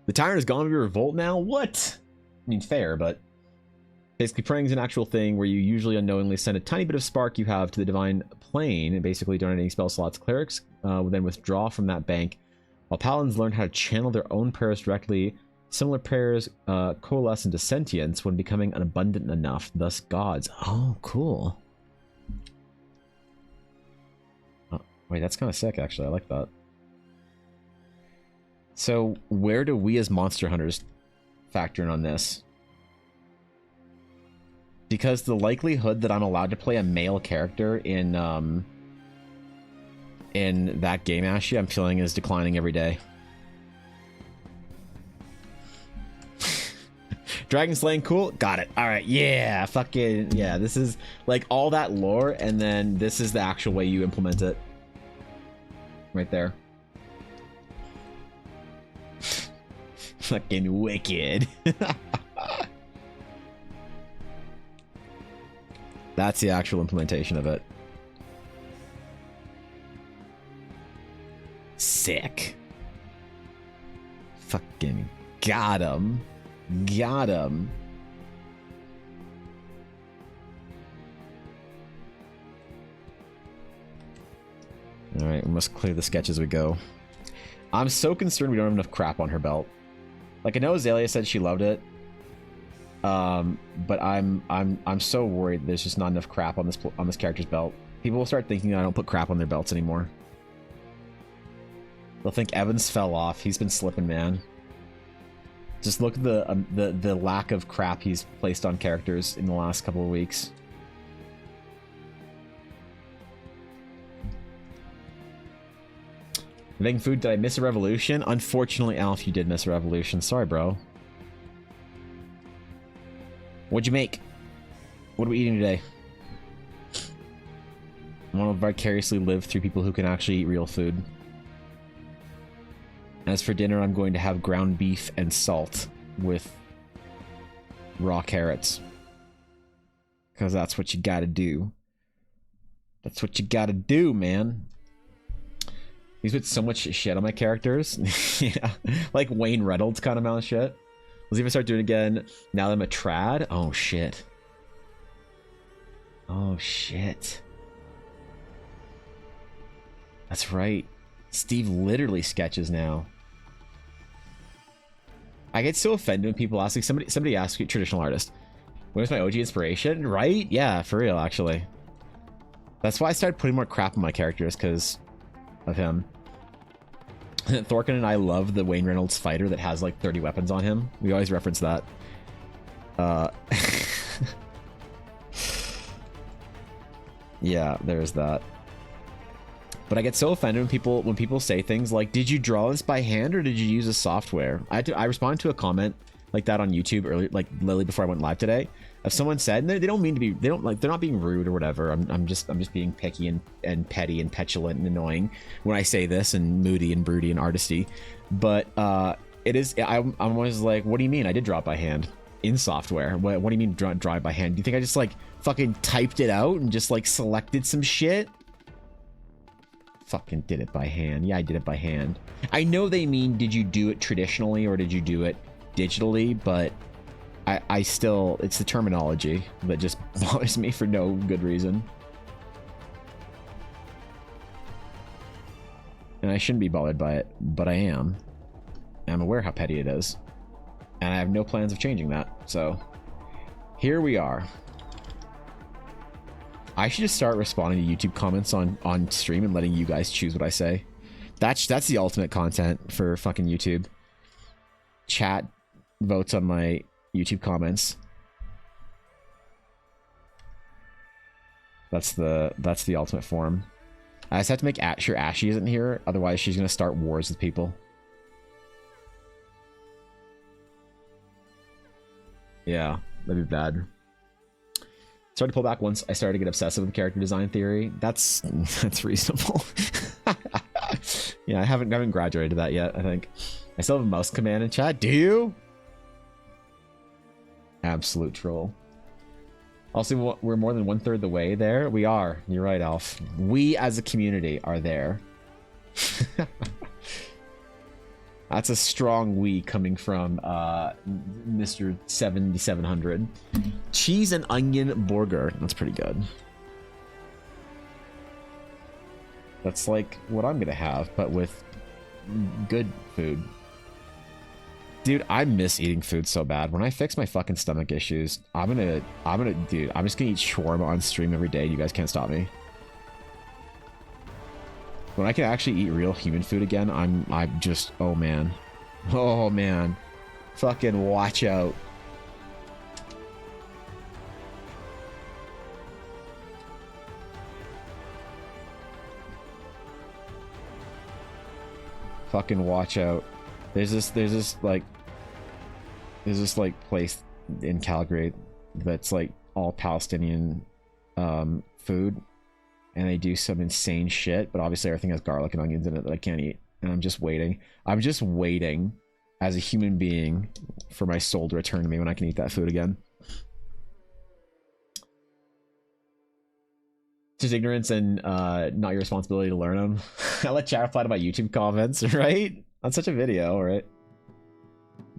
The tyrant is gone to revolt now? What? I mean, fair, but basically praying is an actual thing where you usually unknowingly send a tiny bit of spark you have to the divine plane and basically donating spell slots. Clerics will then withdraw from that bank, while paladins learn how to channel their own prayers directly. Similar prayers coalesce into sentience when becoming abundant enough, thus gods. Oh, cool. Oh, wait, that's kind of sick, actually. I like that. So where do we as monster hunters factor in on this? Because the likelihood that I'm allowed to play a male character in that game, Ashy, I'm feeling is declining every day. Dragon slaying, cool. Got it. All right, yeah, fucking yeah. This is like all that lore, and then this is the actual way you implement it. Right there. Fucking wicked. That's the actual implementation of it. Sick. Fucking got him. Got him. Alright, we must clear the sketch as we go. I'm so concerned we don't have enough crap on her belt. Like, I know Azalea said she loved it. But I'm so worried there's just not enough crap on this character's belt. People will start thinking that I don't put crap on their belts anymore. They'll think Evans fell off. He's been slipping, man. Just look at the lack of crap he's placed on characters in the last couple of weeks. Making food, did I miss a revolution? Unfortunately, Alf, you did miss a revolution. Sorry, bro. What'd you make? What are we eating today? I want to vicariously live through people who can actually eat real food. As for dinner, I'm going to have ground beef and salt with raw carrots. Because that's what you gotta do. That's what you gotta do, man. He's put so much shit on my characters. Yeah, like Wayne Reynolds kind of amount of shit. Let's see if I start doing it again. Now that I'm a trad. Oh, shit. Oh, shit. That's right. Steve literally sketches now. I get so offended when people ask, like, somebody asks you, traditional artist, when was my OG inspiration? Right? Yeah, for real, actually. That's why I started putting more crap on my characters, because of him. Thorkin and I love the Wayne Reynolds fighter that has like 30 weapons on him. We always reference that. Yeah, there's that. But I get so offended when people say things like, "Did you draw this by hand or did you use a software?" I responded to a comment like that on YouTube earlier, like literally before I went live today. If someone said, and they don't mean to be, they're not being rude or whatever. I'm just being picky and petty and petulant and annoying when I say this, and moody and broody and artisty. But it is. I'm always like, what do you mean? I did draw it by hand in software. What do you mean draw it by hand? Do you think I just like fucking typed it out and just like selected some shit? Fucking did it by hand. Yeah, I did it by hand. I know they mean, did you do it traditionally or did you do it digitally? But I still, it's the terminology that just bothers me for no good reason. And I shouldn't be bothered by it, but I am. I'm aware how petty it is. And I have no plans of changing that. So, here we are. I should just start responding to YouTube comments on stream and letting you guys choose what I say. That's the ultimate content for fucking YouTube. Chat votes on my YouTube comments. That's the ultimate form. I just have to make sure Ashy isn't here, otherwise she's gonna start wars with people. Yeah, That'd be bad. Started to pull back once I started to get obsessive with character design theory. That's reasonable. Yeah, I haven't graduated to that yet, I think. I still have a mouse command in chat. Do you? Absolute troll. Also, we're more than 1/3 the way there. We are. You're right, Alf. We as a community are there. That's a strong we coming from Mr. 7700. Cheese and onion burger. That's pretty good. That's like what I'm gonna have, but with good food. Dude, I miss eating food so bad. When I fix my fucking stomach issues, dude, I'm just gonna eat shawarma on stream every day. You guys can't stop me. When I can actually eat real human food again, I'm just, oh man. Oh man. Fucking watch out. Fucking watch out. There's this place in Calgary that's like all Palestinian food, and they do some insane shit, but obviously everything has garlic and onions in it that I can't eat, and I'm just waiting as a human being for my soul to return to me when I can eat that food again. Just ignorance and not your responsibility to learn them. I let chat reply to my YouTube comments, right? That's such a video, right?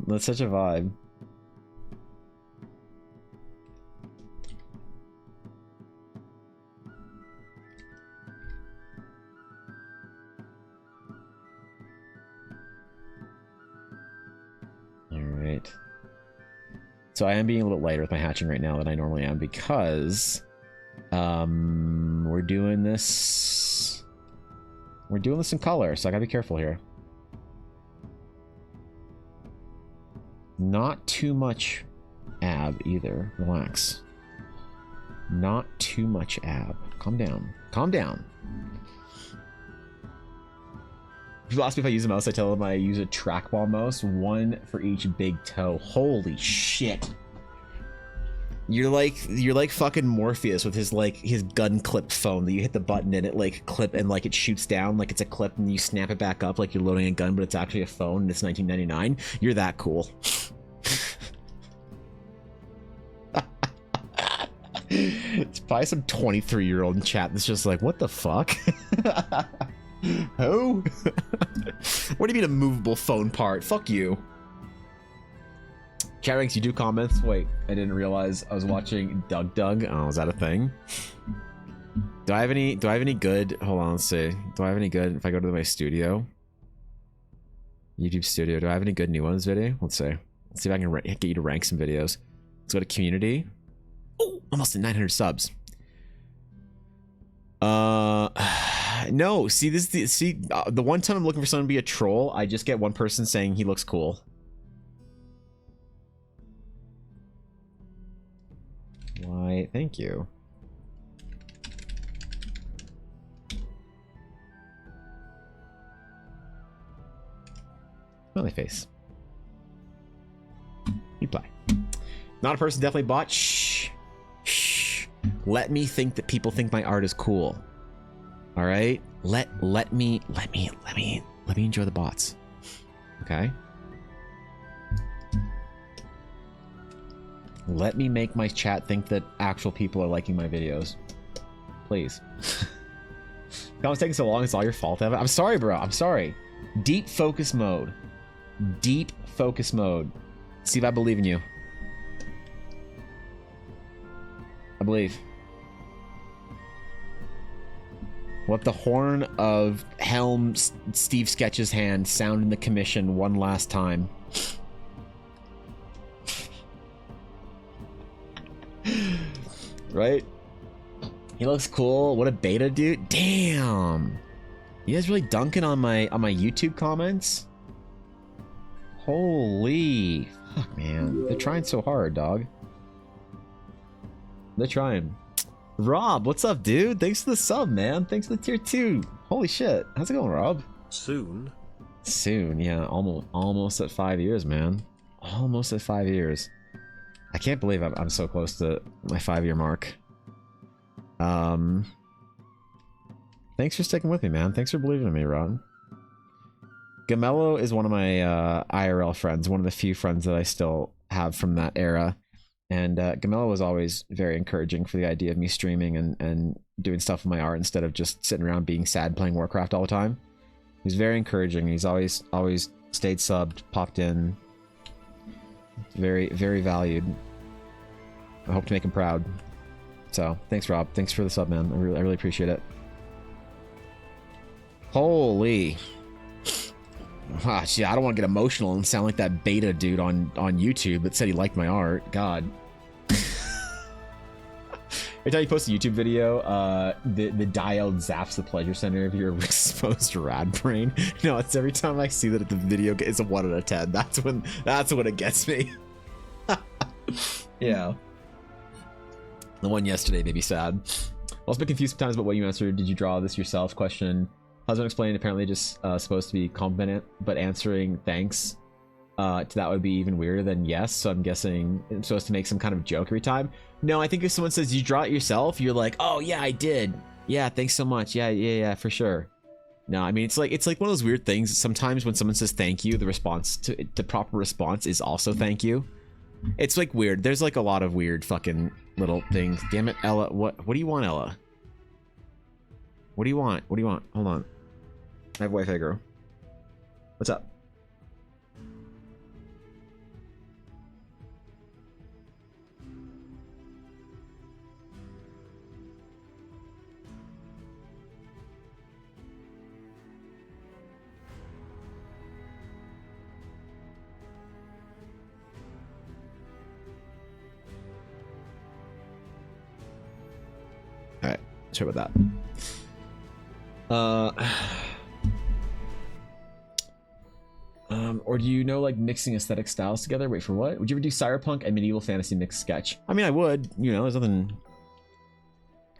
That's such a vibe. Alright. So I am being a little lighter with my hatching right now than I normally am because we're doing this in color, so I gotta be careful here. Not too much ab either. Relax. Not too much ab. Calm down. Calm down. People ask me if I use a mouse, I tell them I use a trackball mouse, one for each big toe. Holy shit. You're like fucking Morpheus with his gun clip phone that you hit the button and it like clip and like it shoots down like it's a clip and you snap it back up like you're loading a gun, but it's actually a phone and it's 1999. You're that cool. It's probably some 23-year-old in chat that's just like, what the fuck? Who? What do you mean a movable phone part? Fuck you. Chat ranks, you do comments? Wait, I didn't realize I was watching Doug. Oh, is that a thing? Do I have any good? Hold on, let's see. Do I have any good if I go to my studio? YouTube studio. Do I have any good new ones video? Let's see. Let's see if I can get you to rank some videos. Let's go to community. Oh, almost at 900 subs. No, see the one time I'm looking for someone to be a troll, I just get one person saying he looks cool. Why, thank you. Smiley face. Reply. Not a person, definitely bot. Shh. Shh. Let me think that people think my art is cool. All right? Let me enjoy the bots. Okay? Let me make my chat think that actual people are liking my videos. Please. Comments taking so long, it's all your fault, Evan. I'm sorry, bro. I'm sorry. Deep focus mode. Deep focus mode. See if I believe in you. I believe. Let the horn of Helm Steve Sketch's hand sound in the commission one last time. Right? He looks cool. What a beta dude. Damn. You guys really dunking on my YouTube comments? Holy fuck, man. They're trying so hard, dog. They're trying. Rob, what's up, dude? Thanks for the sub, man. Thanks for the tier 2. Holy shit. How's it going, Rob? Soon. Soon, yeah. Almost at 5 years, man. Almost at 5 years. I can't believe I'm so close to my 5-year mark. Thanks for sticking with me, man. Thanks for believing in me, Ron. Gamello is one of my IRL friends, one of the few friends that I still have from that era. And Gamello was always very encouraging for the idea of me streaming and doing stuff with my art instead of just sitting around being sad playing Warcraft all the time. He's very encouraging. He's always stayed subbed, popped in. Very, very valued. I hope to make him proud. So, thanks, Rob. Thanks for the sub, man. I really appreciate it. Holy. Ah, gee, I don't want to get emotional and sound like that beta dude on YouTube that said he liked my art. God. Every time you post a YouTube video, the dial zaps the pleasure center of your exposed rad brain. No, it's every time I see that the video is a 1 out of 10. That's when it gets me. Yeah. The one yesterday made me sad. I was a bit confused sometimes about what you answered. Did you draw this yourself? Question. Husband explained apparently just supposed to be complimented, but answering thanks to that would be even weirder than yes. So I'm guessing I'm supposed to make some kind of joke every time. No, I think if someone says you draw it yourself, you're like, oh yeah, I did. Yeah, thanks so much. Yeah, for sure. No, I mean it's like one of those weird things. Sometimes when someone says thank you, the proper response is also thank you. It's like weird. There's like a lot of weird fucking little things. Damn it, Ella. What do you want, Ella? What do you want? What do you want? Hold on. I have Wi-Fi girl. What's up? Alright, sorry about that. Or do you know, like, mixing aesthetic styles together? Wait, for what? Would you ever do cyberpunk and medieval fantasy mixed sketch? I mean, I would. You know, there's nothing.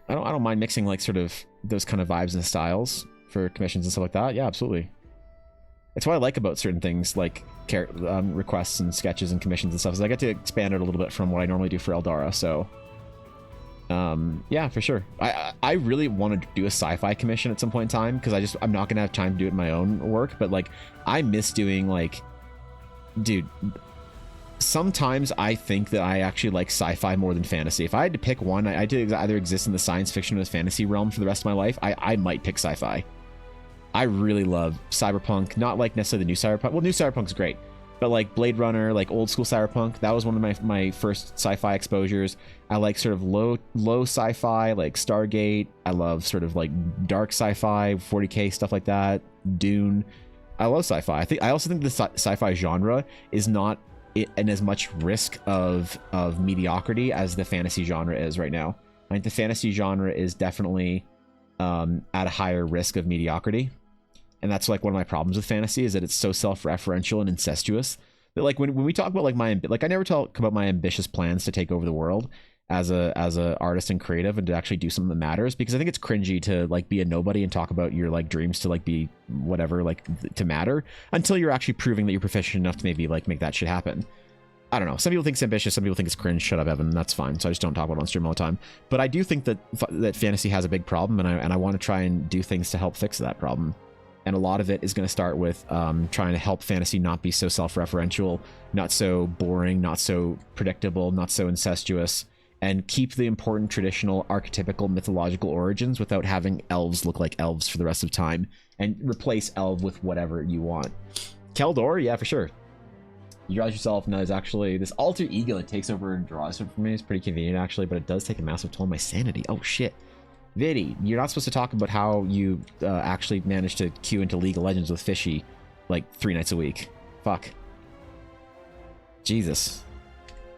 I don't mind mixing like sort of those kind of vibes and styles for commissions and stuff like that. Yeah, absolutely. It's what I like about certain things like requests and sketches and commissions and stuff. Is I get to expand it a little bit from what I normally do for Eldara. So, yeah, for sure. I really want to do a sci-fi commission at some point in time because I'm not gonna have time to do it in my own work. But like, I miss doing like, dude. Sometimes I think that I actually like sci-fi more than fantasy. If I had to pick one, I had to either exist in the science fiction or the fantasy realm for the rest of my life. I might pick sci-fi. I really love cyberpunk, not like necessarily the new cyberpunk. Well, new cyberpunk's great, but like Blade Runner, like old school cyberpunk, that was one of my first sci-fi exposures. I like sort of low sci-fi, like Stargate. I love sort of like dark sci-fi, 40K stuff like that. Dune. I love sci-fi. I also think the sci-fi genre is not in as much risk of mediocrity as the fantasy genre is right now. I think the fantasy genre is definitely at a higher risk of mediocrity. And that's like one of my problems with fantasy is that it's so self-referential and incestuous that like when we talk about like I never talk about my ambitious plans to take over the world as a artist and creative and to actually do something that matters, because I think it's cringy to like be a nobody and talk about your like dreams to like be whatever, like to matter, until you're actually proving that you're proficient enough to maybe like make that shit happen. I don't know. Some people think it's ambitious. Some people think it's cringe. Shut up, Evan. That's fine. So I just don't talk about it on stream all the time. But I do think that fantasy has a big problem, and I want to try and do things to help fix that problem. And a lot of it is going to start with trying to help fantasy not be so self-referential, not so boring, not so predictable, not so incestuous, and keep the important traditional archetypical mythological origins without having elves look like elves for the rest of time, and replace elf with whatever you want. Keldor, yeah, for sure. You draw yourself, and that is actually this alter ego that takes over and draws it for me. It's pretty convenient actually, but it does take a massive toll on my sanity. Oh shit. Viddy, you're not supposed to talk about how you actually managed to queue into League of Legends with Fishy like 3 nights a week. Fuck. Jesus.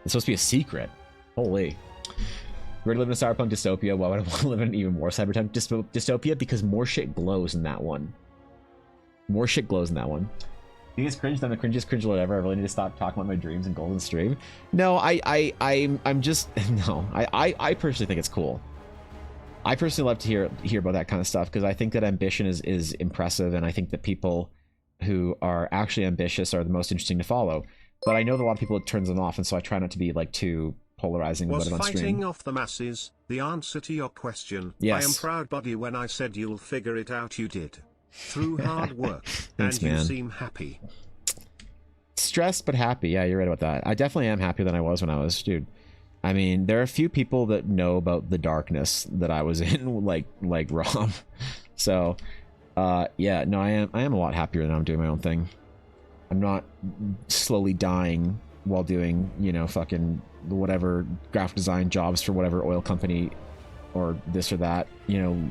It's supposed to be a secret. Holy. We're to live in a cyberpunk dystopia. Why would I want to live in an even more cyberpunk dystopia? Because more shit glows in that one. More shit glows in that one. You think it's cringe? I'm the cringiest cringe ever. I really need to stop talking about my dreams and goals in stream. No, I'm just no. I personally think it's cool. I personally love to hear about that kind of stuff because I think that ambition is impressive, and I think that people who are actually ambitious are the most interesting to follow. But I know that a lot of people it turns them off, and so I try not to be like too polarizing Was about it on fighting stream. off the masses the answer to your question? Yes. I am proud, buddy. When I said you'll figure it out, you did. Through hard work. Thanks, and you man. seem happy. Stressed but happy. Yeah, you're right about that. I definitely am happier than I was when I was, dude. I mean, there are a few people that know about the darkness that I was in, like Rob. So, yeah, no, I am a lot happier than I'm doing my own thing. I'm not slowly dying while doing, you know, fucking whatever graphic design jobs for whatever oil company or this or that, you know.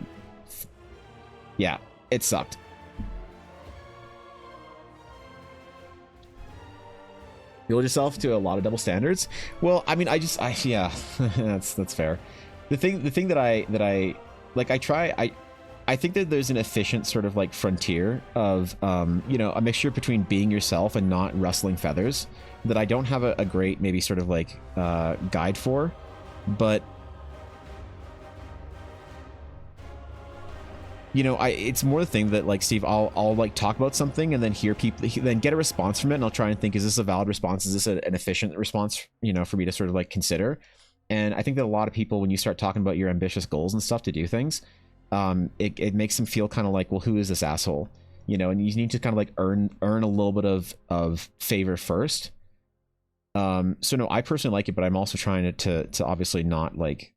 Yeah, it sucked. You hold yourself to a lot of double standards. Well, I mean, yeah, that's fair. The thing that I like, I think that there's an efficient sort of like frontier of, you know, a mixture between being yourself and not rustling feathers that I don't have a great maybe sort of like guide for, but you know, it's more the thing that like, Steve, I'll like talk about something and then hear people, then get a response from it, and I'll try and think, is this a valid response? Is this an efficient response, you know, for me to sort of like consider? And I think that a lot of people, when you start talking about your ambitious goals and stuff to do things, it makes them feel kind of like, well, who is this asshole? You know, and you need to kind of like earn a little bit of favor first. So no, I personally like it, but I'm also trying to obviously not like,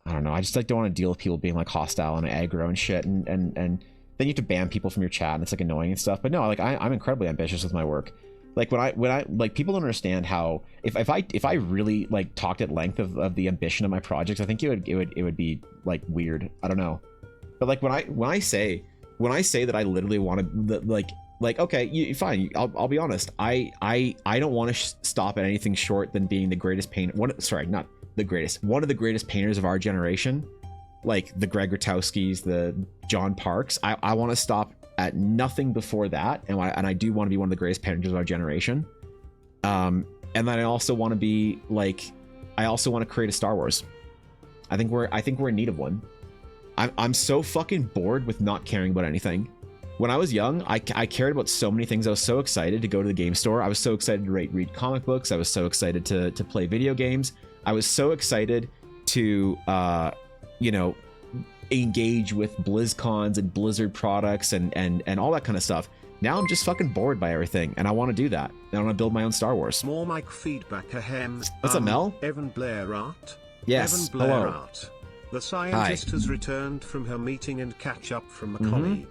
I don't know. I just like don't want to deal with people being like hostile and aggro and shit, and then you have to ban people from your chat, and it's like annoying and stuff. But no, like I'm incredibly ambitious with my work. Like when I like, people don't understand how if I really like talked at length of the ambition of my projects, I think it would be like weird. I don't know. But like when I say that I literally want to like okay, fine. I'll be honest. I don't want to stop at anything short than being the greatest painter. One of the greatest painters of our generation, like the Greg Rutowskis, the John Parks. I want to stop at nothing before that, and I do want to be one of the greatest painters of our generation. And then I also want to be like, I also want to create a Star Wars. I think we're in need of one. I'm so fucking bored with not caring about anything. When I was young, I cared about so many things. I was so excited to go to the game store. I was so excited to read comic books. I was so excited to play video games. I was so excited to, you know, engage with BlizzCons and Blizzard products and all that kind of stuff. Now I'm just fucking bored by everything, and I want to do that. I want to build my own Star Wars. More mic feedback ahem. What's up, Mel? Evan Blair Art. Yes. Evan Blair Hello. Art. The scientist has returned from her meeting and catch up from a colleague.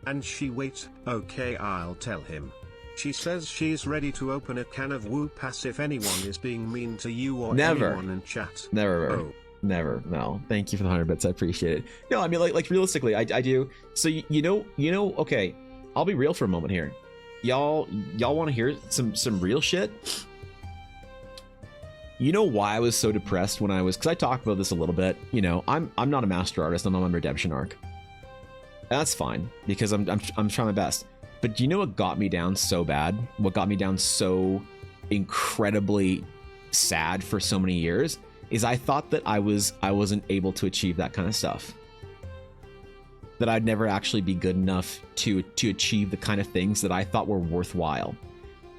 And she wait. Okay, I'll tell him. She says she's ready to open a can of woo pass if anyone is being mean to you or anyone in chat. Never. Oh. Never. No. Thank you for the 100 bits. I appreciate it. No, I mean, like realistically, I do. So you know. Okay, I'll be real for a moment here. Y'all want to hear some real shit? You know why I was so depressed when I was? Because I talked about this a little bit. You know, I'm not a master artist. I'm on redemption arc. That's fine because I'm trying my best. But do you know what got me down so bad? What got me down so incredibly sad for so many years is I thought that I wasn't able to achieve that kind of stuff. That I'd never actually be good enough to achieve the kind of things that I thought were worthwhile.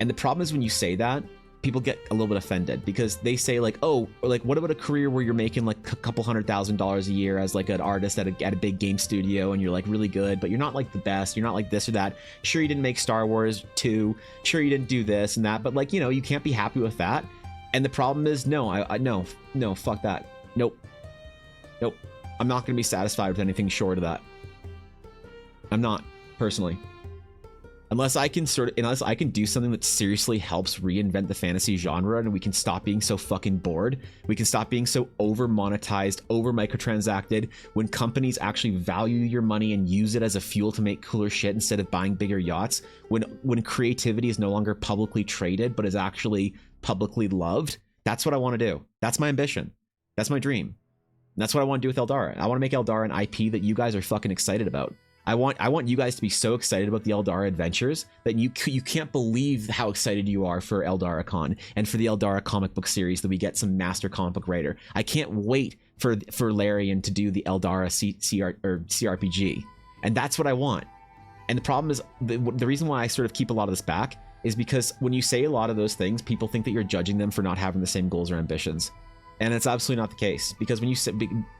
And the problem is when you say that, people get a little bit offended because they say like, oh, like what about a career where you're making like a couple $100,000 a year as like an artist at a big game studio and you're like really good, but you're not like the best, you're not like this or that. Sure, you didn't make Star Wars 2, sure you didn't do this and that, but like, you know, you can't be happy with that. And the problem is, no, no, fuck that. Nope. I'm not gonna be satisfied with anything short of that. I'm not, personally. Unless I can do something that seriously helps reinvent the fantasy genre and we can stop being so fucking bored. We can stop being so over monetized, over microtransacted, when companies actually value your money and use it as a fuel to make cooler shit instead of buying bigger yachts. When creativity is no longer publicly traded, but is actually publicly loved. That's what I want to do. That's my ambition. That's my dream. And that's what I want to do with Eldara. I want to make Eldara an IP that you guys are fucking excited about. I want you guys to be so excited about the Eldara adventures that you can't believe how excited you are for Eldara Con and for the Eldara comic book series that we get some master comic book writer. I can't wait for Larian to do the Eldara CRPG, and that's what I want. And the problem is the reason why I sort of keep a lot of this back is because when you say a lot of those things, people think that you're judging them for not having the same goals or ambitions. And it's absolutely not the case, because when you say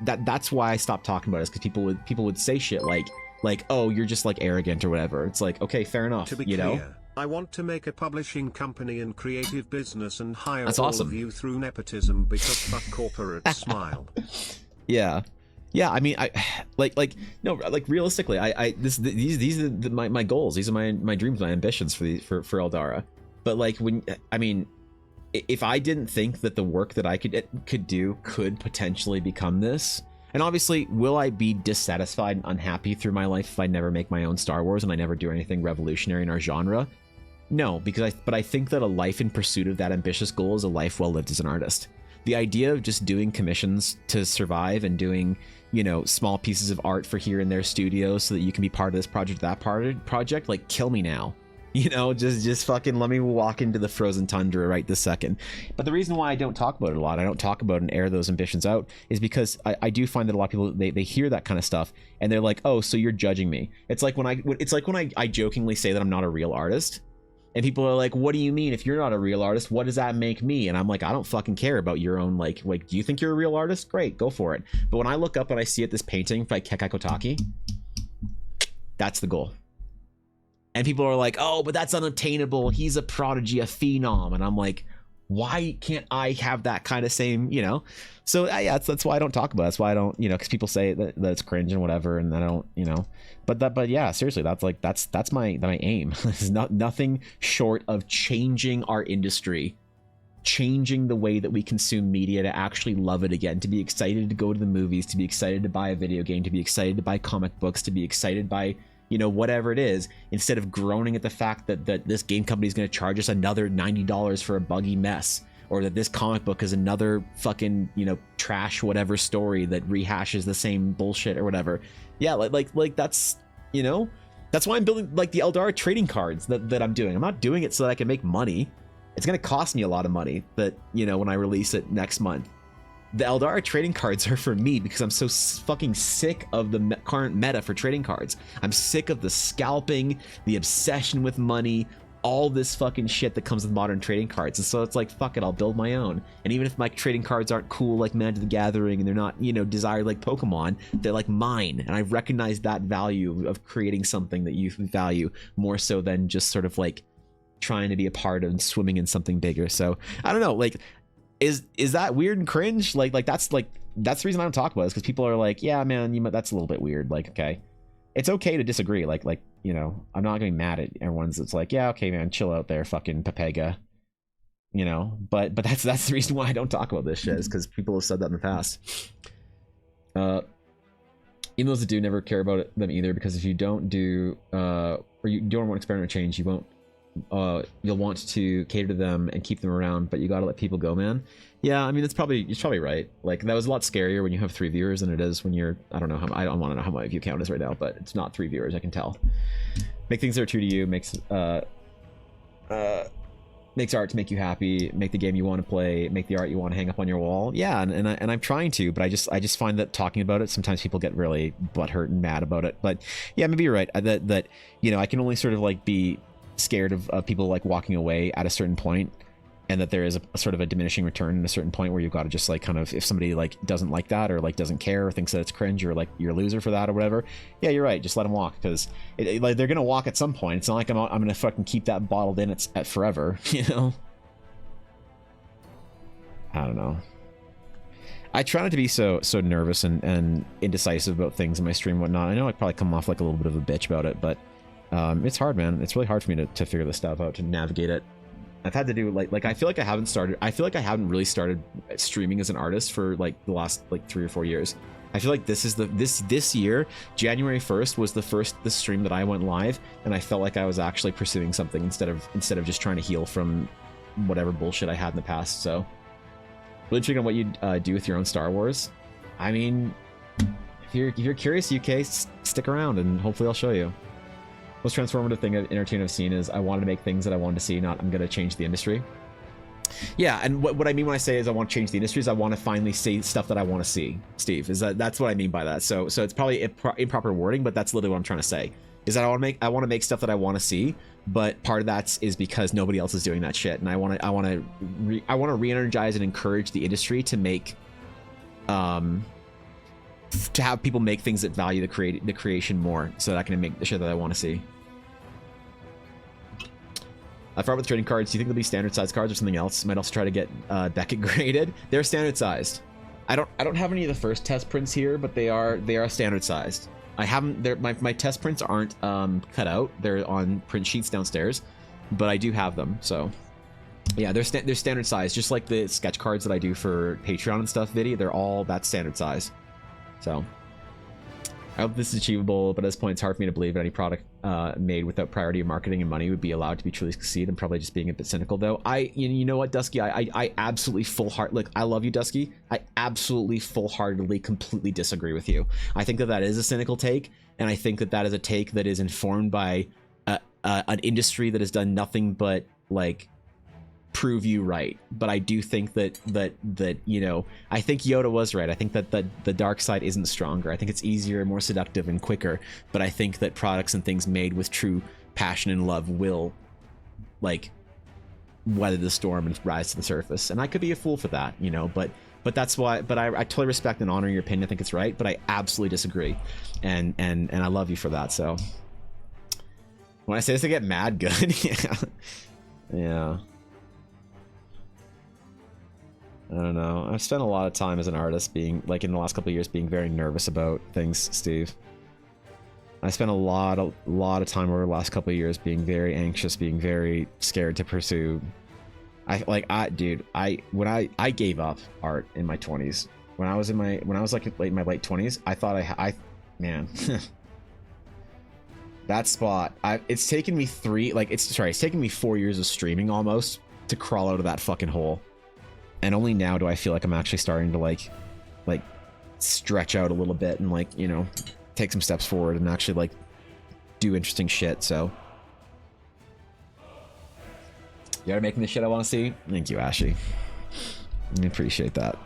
that's why I stopped talking about it, is because people would say shit like, oh, you're just like arrogant or whatever. It's like, okay, fair enough. To be clear, I want to make a publishing company and creative business and hire That's all awesome. of you through nepotism, because fuck corporate smile. Yeah. I mean, realistically, these are my goals. These are my dreams, my ambitions for Eldara. But like, if I didn't think that the work that I could do could potentially become this, and obviously, will I be dissatisfied and unhappy through my life if I never make my own Star Wars and I never do anything revolutionary in our genre? No, but I think that a life in pursuit of that ambitious goal is a life well lived as an artist. The idea of just doing commissions to survive and doing, small pieces of art for here and there studios so that you can be part of this project, that project, like, kill me now. Just fucking let me walk into the frozen tundra right this second. But the reason why I don't talk about it a lot, I don't talk about and air those ambitions out, is because I do find that a lot of people, they hear that kind of stuff and they're like, oh, so you're judging me. It's like when I jokingly say that I'm not a real artist. And people are like, what do you mean? If you're not a real artist, what does that make me? And I'm like, I don't fucking care about your own, like, do you think you're a real artist? Great, go for it. But when I look up and I see this painting by Kekai Kotaki, that's the goal. And people are like, oh, but that's unattainable. He's a prodigy, a phenom. And I'm like, why can't I have that kind of same, So yeah, that's why I don't talk about it. That's why I don't, because people say that it's cringe and whatever, and I don't, but yeah, seriously, that's my aim. It's nothing short of changing our industry, changing the way that we consume media to actually love it again, to be excited to go to the movies, to be excited to buy a video game, to be excited to buy comic books, to be excited by, whatever it is, instead of groaning at the fact that this game company is going to charge us another $90 for a buggy mess, or that this comic book is another fucking, trash whatever story that rehashes the same bullshit or whatever. Yeah, like that's, that's why I'm building like the Eldara trading cards that I'm doing. I'm not doing it so that I can make money. It's going to cost me a lot of money, but when I release it next month. The Eldara trading cards are for me because I'm so fucking sick of the current meta for trading cards. I'm sick of the scalping, the obsession with money, all this fucking shit that comes with modern trading cards. And so it's like, fuck it, I'll build my own. And even if my trading cards aren't cool like Magic the Gathering and they're not, desired like Pokemon, they're like mine. And I recognize that value of creating something that you value more so than just sort of like trying to be a part of and swimming in something bigger. So I don't know, like, is that weird and cringe? Like that's the reason I don't talk about it, is because people are like, yeah, man, that's a little bit weird. Like, okay, it's okay to disagree. Like I'm not gonna be mad at everyone's. It's like, yeah, okay, man, chill out there, fucking Pepega. But that's the reason why I don't talk about this shit, is because people have said that in the past. Even those that do never care about them either, because if you don't do or you don't want experiment change, you won't. You'll want to cater to them and keep them around, but you gotta let people go, man. Yeah, I mean, it's probably right. Like, that was a lot scarier when you have 3 viewers than it is when you're, I don't want to know how my view count is right now, but it's not 3 viewers, I can tell. Make things that are true to you, makes art to make you happy, make the game you want to play, make the art you want to hang up on your wall. Yeah, and I'm trying to, but I just find that talking about it, sometimes people get really butthurt and mad about it. But yeah, maybe you're right, that I can only sort of like be scared of people like walking away at a certain point, and that there is a sort of a diminishing return at a certain point where you've got to just like kind of, if somebody like doesn't like that or like doesn't care or thinks that it's cringe or like you're a loser for that or whatever, yeah, you're right, just let them walk, because like they're gonna walk at some point. It's not like I'm gonna fucking keep that bottled in at forever. I don't know. I try not to be so nervous and indecisive about things in my stream and whatnot. I know I probably come off like a little bit of a bitch about it, but it's hard, man. It's really hard for me to figure this stuff out, to navigate it. I've had to do like I feel like I haven't really started streaming as an artist for like the last like 3 or 4 years. I feel like this is this year, January 1st was the stream that I went live, and I felt like I was actually pursuing something instead of just trying to heal from whatever bullshit I had in the past. So really intrigued on what you do with your own Star Wars. I mean, if you're curious, UK, stick around and hopefully I'll show you. Most transformative thing entertainment I've seen is I wanted to make things that I wanted to see, not I'm going to change the industry. Yeah, and what I mean when I say is I want to change the industry is I want to finally see stuff that I want to see, Steve. That's what I mean by that. So it's probably improper wording, but that's literally what I'm trying to say. Is that I want to make stuff that I want to see, but part of that is because nobody else is doing that shit, and I want to re-energize and encourage the industry to make to have people make things that value the creation more, so that I can make the shit that I want to see. I thought with trading cards, do you think they'll be standard sized cards or something else? Might also try to get Beckett graded. They're standard sized. I don't have any of the first test prints here, but they are standard sized. I haven't. My test prints aren't cut out. They're on print sheets downstairs, but I do have them. So yeah, they're standard size, just like the sketch cards that I do for Patreon and stuff. They're all that standard size. So I hope this is achievable, but at this point it's hard for me to believe that any product made without priority of marketing and money would be allowed to be truly succeed. I'm probably just being a bit cynical though. You know what, Dusky, I absolutely look, I love you, Dusky. I absolutely full-heartedly completely disagree with you. I think that is a cynical take, and I think that is a take that is informed by an industry that has done nothing but like prove you right. But I do think that you know, I think Yoda was right. I think that the dark side isn't stronger. I think it's easier, more seductive, and quicker. But I think that products and things made with true passion and love will like weather the storm and rise to the surface. And I could be a fool for that, you know, but that's why. But I totally respect and honor your opinion. I think it's right, but I absolutely disagree, and I love you for that. So when I say this, I get mad good. Yeah. I don't know. I've spent a lot of time as an artist being, like, in the last couple of years, being very nervous about things, Steve. I spent a lot of time over the last couple of years being very anxious, being very scared to pursue. When I gave up art in my 20s. When I was like my late 20s, I thought man, that spot. It's taken me it's taken me 4 years of streaming almost to crawl out of that fucking hole. And only now do I feel like I'm actually starting to like stretch out a little bit and, like, you know, take some steps forward and actually like do interesting shit. So you are making the shit I want to see. Thank you, Ashy. I appreciate that.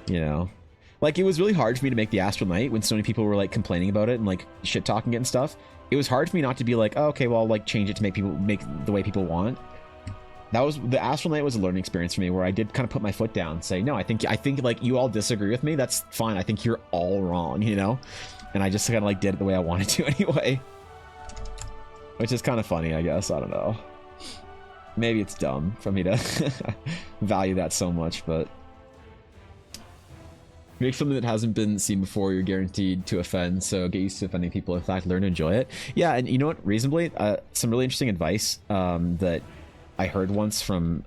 You know, like, it was really hard for me to make the Astral Knight when so many people were like complaining about it and like shit talking it and stuff. It was hard for me not to be like, oh, okay, well, I'll like change it to make the way people want. That was the Astral Knight was a learning experience for me, where I did kind of put my foot down, say, no, I think like you all disagree with me. That's fine. I think you're all wrong, you know? And I just kind of like did it the way I wanted to anyway, which is kind of funny, I guess. I don't know. Maybe it's dumb for me to value that so much, but make something that hasn't been seen before, you're guaranteed to offend, so get used to offending people. In fact, learn to enjoy it. Yeah, and you know what? Reasonably, some really interesting advice that I heard once from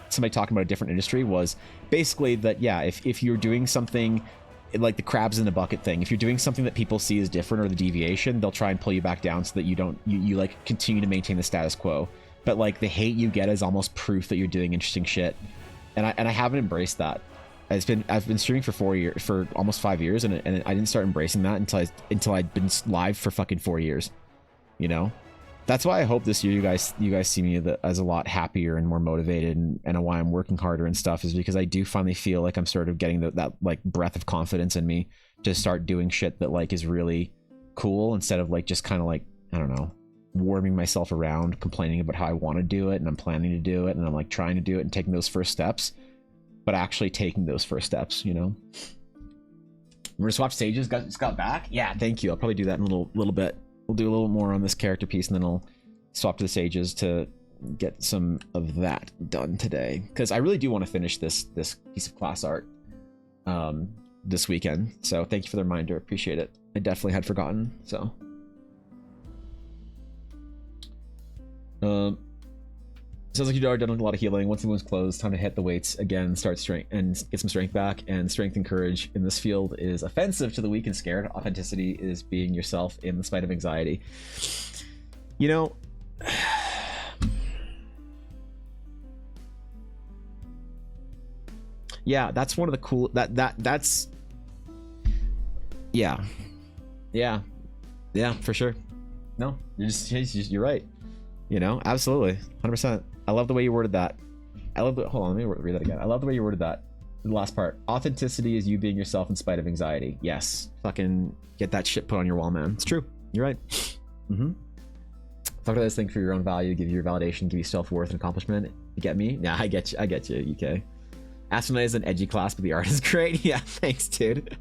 somebody talking about a different industry was basically that, yeah, if you're doing something like the crabs in the bucket thing, if you're doing something that people see as different or the deviation, they'll try and pull you back down so that you like continue to maintain the status quo. But like the hate you get is almost proof that you're doing interesting shit. And I haven't embraced that. I've been streaming for almost 5 years, and I didn't start embracing that until I'd been live for fucking 4 years, you know? That's why I hope this year you guys see me as a lot happier and more motivated, and why I'm working harder and stuff is because I do finally feel like I'm sort of getting that like breath of confidence in me to start doing shit that like is really cool, instead of like just kind of like, I don't know, warming myself around complaining about how I want to do it and I'm planning to do it and I'm like trying to do it and taking those first steps, but actually taking those first steps, you know? We're gonna swap stages. Just got back. Yeah, thank you. I'll probably do that in a little bit. We'll do a little more on this character piece, and then I'll swap to the stages to get some of that done today, because I really do want to finish this piece of class art this weekend. So thank you for the reminder. Appreciate it. I definitely had forgotten. So sounds like you've already done a lot of healing. Once the wound's closed, time to hit the weights again, start strength and get some strength back. And strength and courage in this field is offensive to the weak and scared. Authenticity is being yourself in the spite of anxiety. You know, yeah, that's one of the cool that's yeah, for sure. No, you're right. You know, absolutely, 100%. I love the way you worded that. Hold on, let me read that again. I love the way you worded that. The last part. Authenticity is you being yourself in spite of anxiety. Yes. Fucking get that shit put on your wall, man. It's true. You're right. Fuck this thing for your own value, give you your validation, give you self-worth and accomplishment. You get me? Yeah, I get you, UK. Astronaut is an edgy class, but the art is great. Yeah, thanks, dude.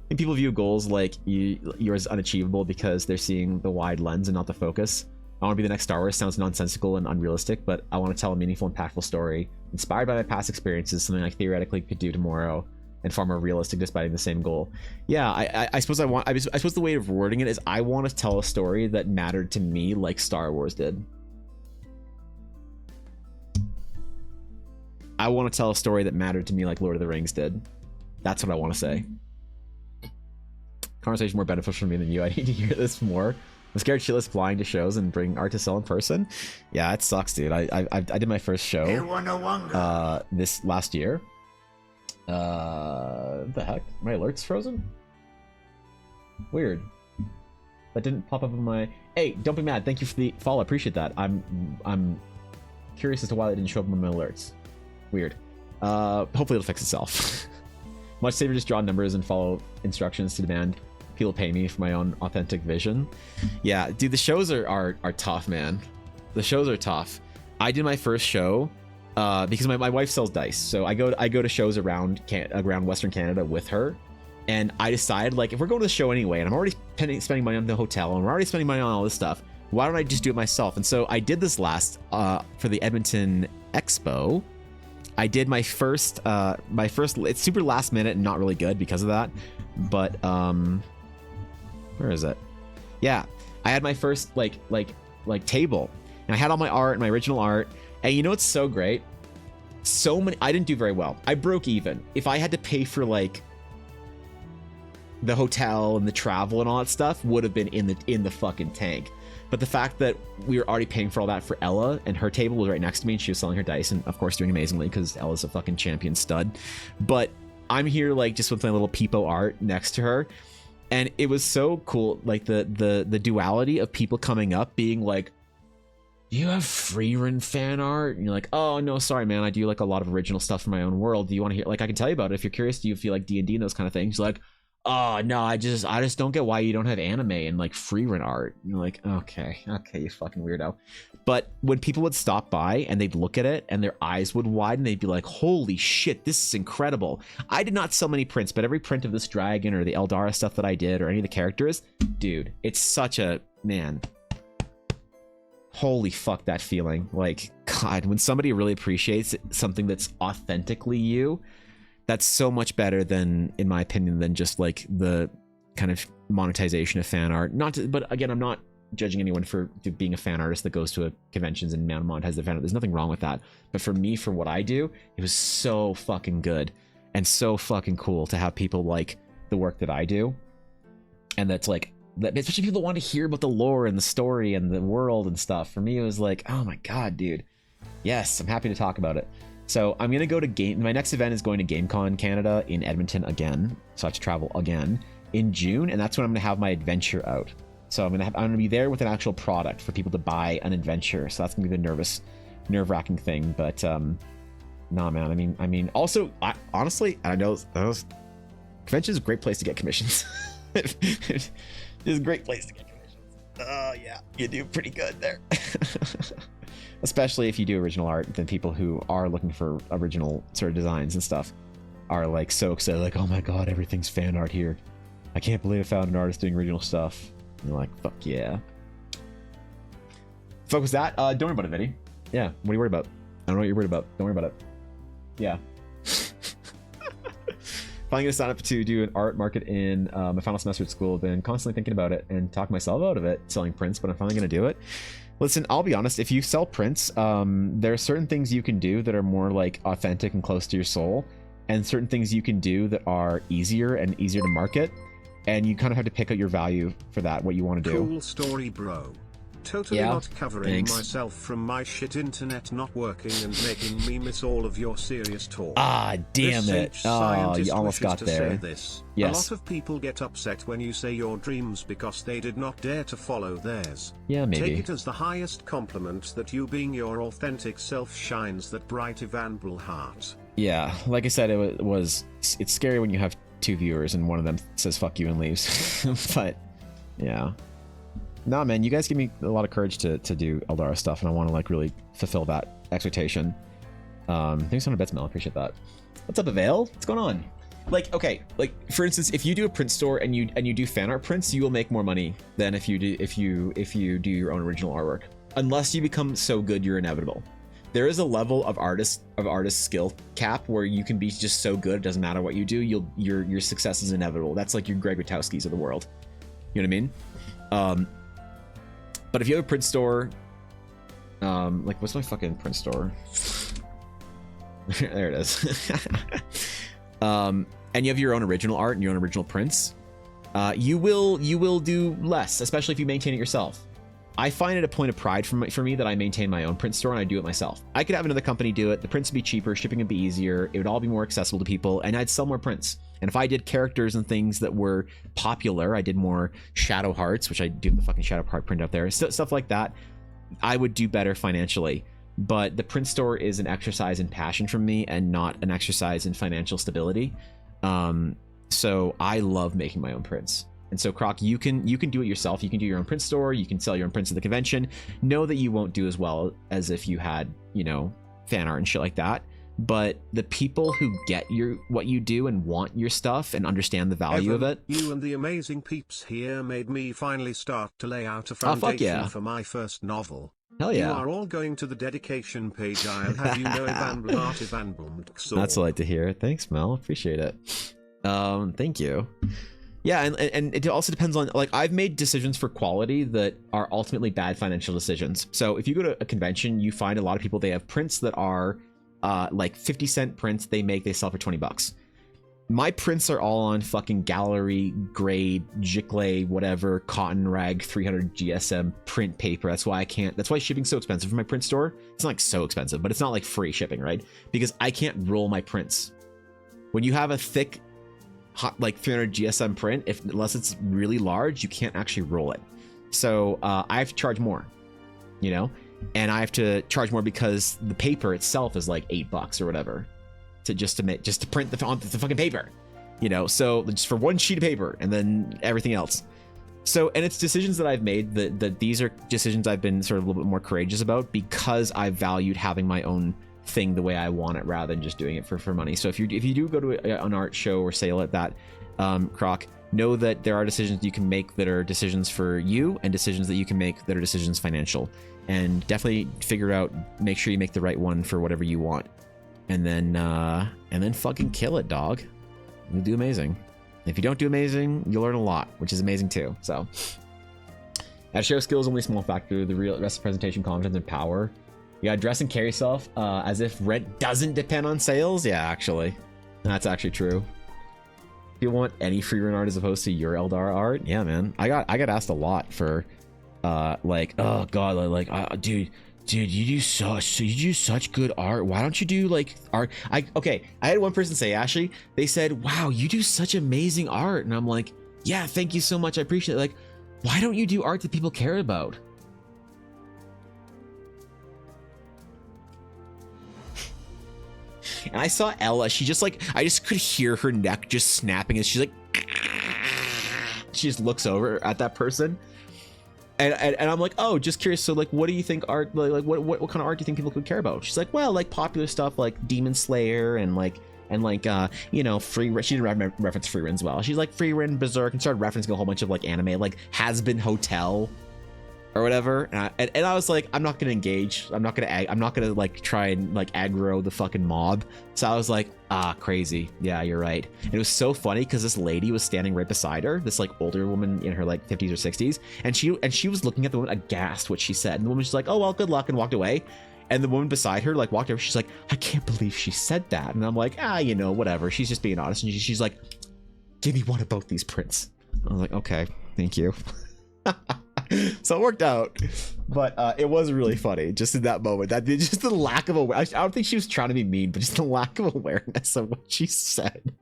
And people view goals like yours unachievable because they're seeing the wide lens and not the focus. I want to be the next Star Wars sounds nonsensical and unrealistic, but I want to tell a meaningful, impactful story inspired by my past experiences, something I theoretically could do tomorrow, and far more realistic despite the same goal. Yeah, I suppose I suppose the way of wording it is I want to tell a story that mattered to me like Star Wars did. I want to tell a story that mattered to me like Lord of the Rings did. That's what I want to say. Conversation more beneficial for me than you. I need to hear this more. I'm scared shitless flying to shows and bring art to sell in person. Yeah, it sucks, dude. I did my first show this last year. What the heck? My alert's frozen? Weird. That didn't pop up on my... Hey, don't be mad. Thank you for the follow. I appreciate that. I'm curious as to why it didn't show up on my alerts. Weird. Hopefully it'll fix itself. Much safer just draw numbers and follow instructions to demand people pay me for my own authentic vision. Yeah, dude, the shows are tough, man. The shows are tough. I did my first show because my wife sells dice, so I go to shows around Western Canada with her, and I decided, like, if we're going to the show anyway, and I'm already spending money on the hotel, and we're already spending money on all this stuff, why don't I just do it myself? And so I did this last for the Edmonton Expo. I did my first it's super last minute and not really good because of that, but where is it? Yeah, I had my first like table, and I had all my art, my original art, and you know what's so great? So many, I didn't do very well. I broke even. If I had to pay for like the hotel and the travel and all that stuff, would have been in the fucking tank. But the fact that we were already paying for all that for Ella, and her table was right next to me, and she was selling her dice, and of course doing amazingly because Ella's a fucking champion stud. But I'm here like just with my little peepo art next to her, and it was so cool, like the duality of people coming up being like, "Do you have Freerun fan art?" And you're like, "Oh no, sorry man, I do like a lot of original stuff from my own world. Do you want to hear? Like, I can tell you about it if you're curious. Do you feel like D&D and those kind of things?" Like, "Oh no, I just don't get why you don't have anime and like Freerun art." And you're like, okay, you fucking weirdo. But when people would stop by and they'd look at it and their eyes would widen, they'd be like, "Holy shit, this is incredible." I did not sell many prints, but every print of this dragon or the Eldara stuff that I did or any of the characters, dude, it's such a, man, holy fuck, that feeling. Like, God, when somebody really appreciates something that's authentically you, that's so much better than, in my opinion, than just like the kind of monetization of fan art. But again, I'm not judging anyone for being a fan artist that goes to conventions and monetize their fan art. There's nothing wrong with that. But for me, for what I do, it was so fucking good and so fucking cool to have people like the work that I do. And that's like, especially people that want to hear about the lore and the story and the world and stuff. For me, it was like, oh my God, dude. Yes, I'm happy to talk about it. So I'm gonna go to my next event is going to GameCon Canada in Edmonton again. So I have to travel again in June, and that's when I'm gonna have my adventure out. So I'm gonna be there with an actual product for people to buy an adventure. So that's gonna be the nerve-wracking thing. But nah, man. I mean, also, honestly, I know convention is a great place to get commissions. It's a great place to get commissions. Yeah, you do pretty good there. Especially if you do original art, then people who are looking for original sort of designs and stuff are like so excited, like, "Oh my God, everything's fan art here. I can't believe I found an artist doing original stuff." And you're like, fuck yeah. Focus that. Don't worry about it, Vinny. Yeah, what are you worried about? I don't know what you're worried about. Don't worry about it. Yeah. Finally gonna sign up to do an art market in my final semester at school. Been constantly thinking about it and talking myself out of it, selling prints, but I'm finally gonna do it. Listen, I'll be honest, if you sell prints, there are certain things you can do that are more like authentic and close to your soul, and certain things you can do that are easier to market, and you kind of have to pick out your value for that, what you want to do. Cool story, bro. Totally not covering myself from my shit internet not working and making me miss all of your serious talk. Ah, damn it. Oh, you almost got there. This. Yes. A lot of people get upset when you say your dreams because they did not dare to follow theirs. Yeah, maybe. Take it as the highest compliment that you being your authentic self shines that bright Evanbul heart. Yeah, like I said, it's scary when you have 2 viewers and one of them says fuck you and leaves. But yeah. Nah, man, you guys give me a lot of courage to do Eldara stuff, and I want to like really fulfill that expectation. Thanks so much, Betsmel. I appreciate that. What's up, Avail? What's going on? Like, okay, like for instance, if you do a print store and you do fan art prints, you will make more money than if you do your own original artwork. Unless you become so good, you're inevitable. There is a level of artist skill cap where you can be just so good, it doesn't matter what you do, your success is inevitable. That's like your Greg Witowskis of the world. You know what I mean? But if you have a print store, like what's my fucking print store? There it is. And you have your own original art and your own original prints, you will do less, especially if you maintain it yourself. I find it a point of pride for me that I maintain my own print store and I do it myself. I could have another company do it. The prints would be cheaper, shipping would be easier. It would all be more accessible to people, and I'd sell more prints. And if I did characters and things that were popular, I did more Shadow Hearts, which I do the fucking Shadow Heart print up there, stuff like that, I would do better financially. But the print store is an exercise in passion for me and not an exercise in financial stability. So I love making my own prints. And so Croc, you can do it yourself. You can do your own print store. You can sell your own prints at the convention. Know that you won't do as well as if you had, you know, fan art and shit like that. But the people who get what you do and want your stuff and understand the value of it. You and the amazing peeps here made me finally start to lay out a foundation for my first novel. Hell yeah. You are all going to the dedication page. I'll have you know Ivan Blart, Ivan Blumkso. That's what I like to hear. Thanks, Mel. Appreciate it. Thank you. Yeah, and it also depends on, like, I've made decisions for quality that are ultimately bad financial decisions. So if you go to a convention, you find a lot of people, they have prints that are like 50-cent prints they sell for $20. My prints are all on fucking gallery grade, Giclée, whatever, cotton rag, 300 GSM print paper. That's why shipping's so expensive for my print store. It's not like so expensive, but it's not like free shipping, right? Because I can't roll my prints. When you have a thick, hot, like 300 GSM print, unless it's really large, you can't actually roll it. So I have to charge more, you know, and I have to charge more because the paper itself is like $8 or whatever just to print the fucking paper, you know. So just for one sheet of paper and then everything else. So, and it's decisions that I've made that these are decisions I've been sort of a little bit more courageous about because I've valued having my own thing the way I want it rather than just doing it for money. So if you do go to an art show or sale at that, Croc, know that there are decisions you can make that are decisions for you and decisions that you can make that are decisions financial, and definitely figure out, make sure you make the right one for whatever you want, and then fucking kill it, dog. You'll do amazing. If you don't do amazing, you'll learn a lot, which is amazing too. So at show skill is only a small factor. The real rest of presentation, confidence, and power. You gotta dress and carry yourself as if rent doesn't depend on sales. Yeah, actually, that's actually true. If you want any free run art as opposed to your Eldar art, yeah, man. I got asked a lot for, like, oh god, like, dude, you do such good art. Why don't you do like art? I had one person say, Ashley, they said, wow, you do such amazing art, and I'm like, yeah, thank you so much, I appreciate it. Like, why don't you do art that people care about? And I saw Ella, she just like, I just could hear her neck just snapping as she's like, she just looks over at that person. And I'm like, oh, just curious. So like, what do you think art, like what kind of art do you think people could care about? She's like, well, like popular stuff like Demon Slayer and you know, free. She didn't reference Free Ren as well. She's like Free Ren, Berserk, and started referencing a whole bunch of like anime, like Has Been Hotel or whatever. And I was like, I'm not gonna engage. I'm not gonna like try and like aggro the fucking mob. So I was like, crazy. Yeah, you're right. And it was so funny because this lady was standing right beside her, this like older woman in her like 50s or 60s, and she was looking at the woman aghast what she said. And the woman was like, oh well, good luck, and walked away. And the woman beside her like walked over. She's like, I can't believe she said that. And I'm like, you know, whatever. She's just being honest. And she's like, give me one of both these prints. I was like, okay, thank you. So it worked out, but it was really funny just in that moment. That just the lack of awareness. I don't think she was trying to be mean, but just the lack of awareness of what she said.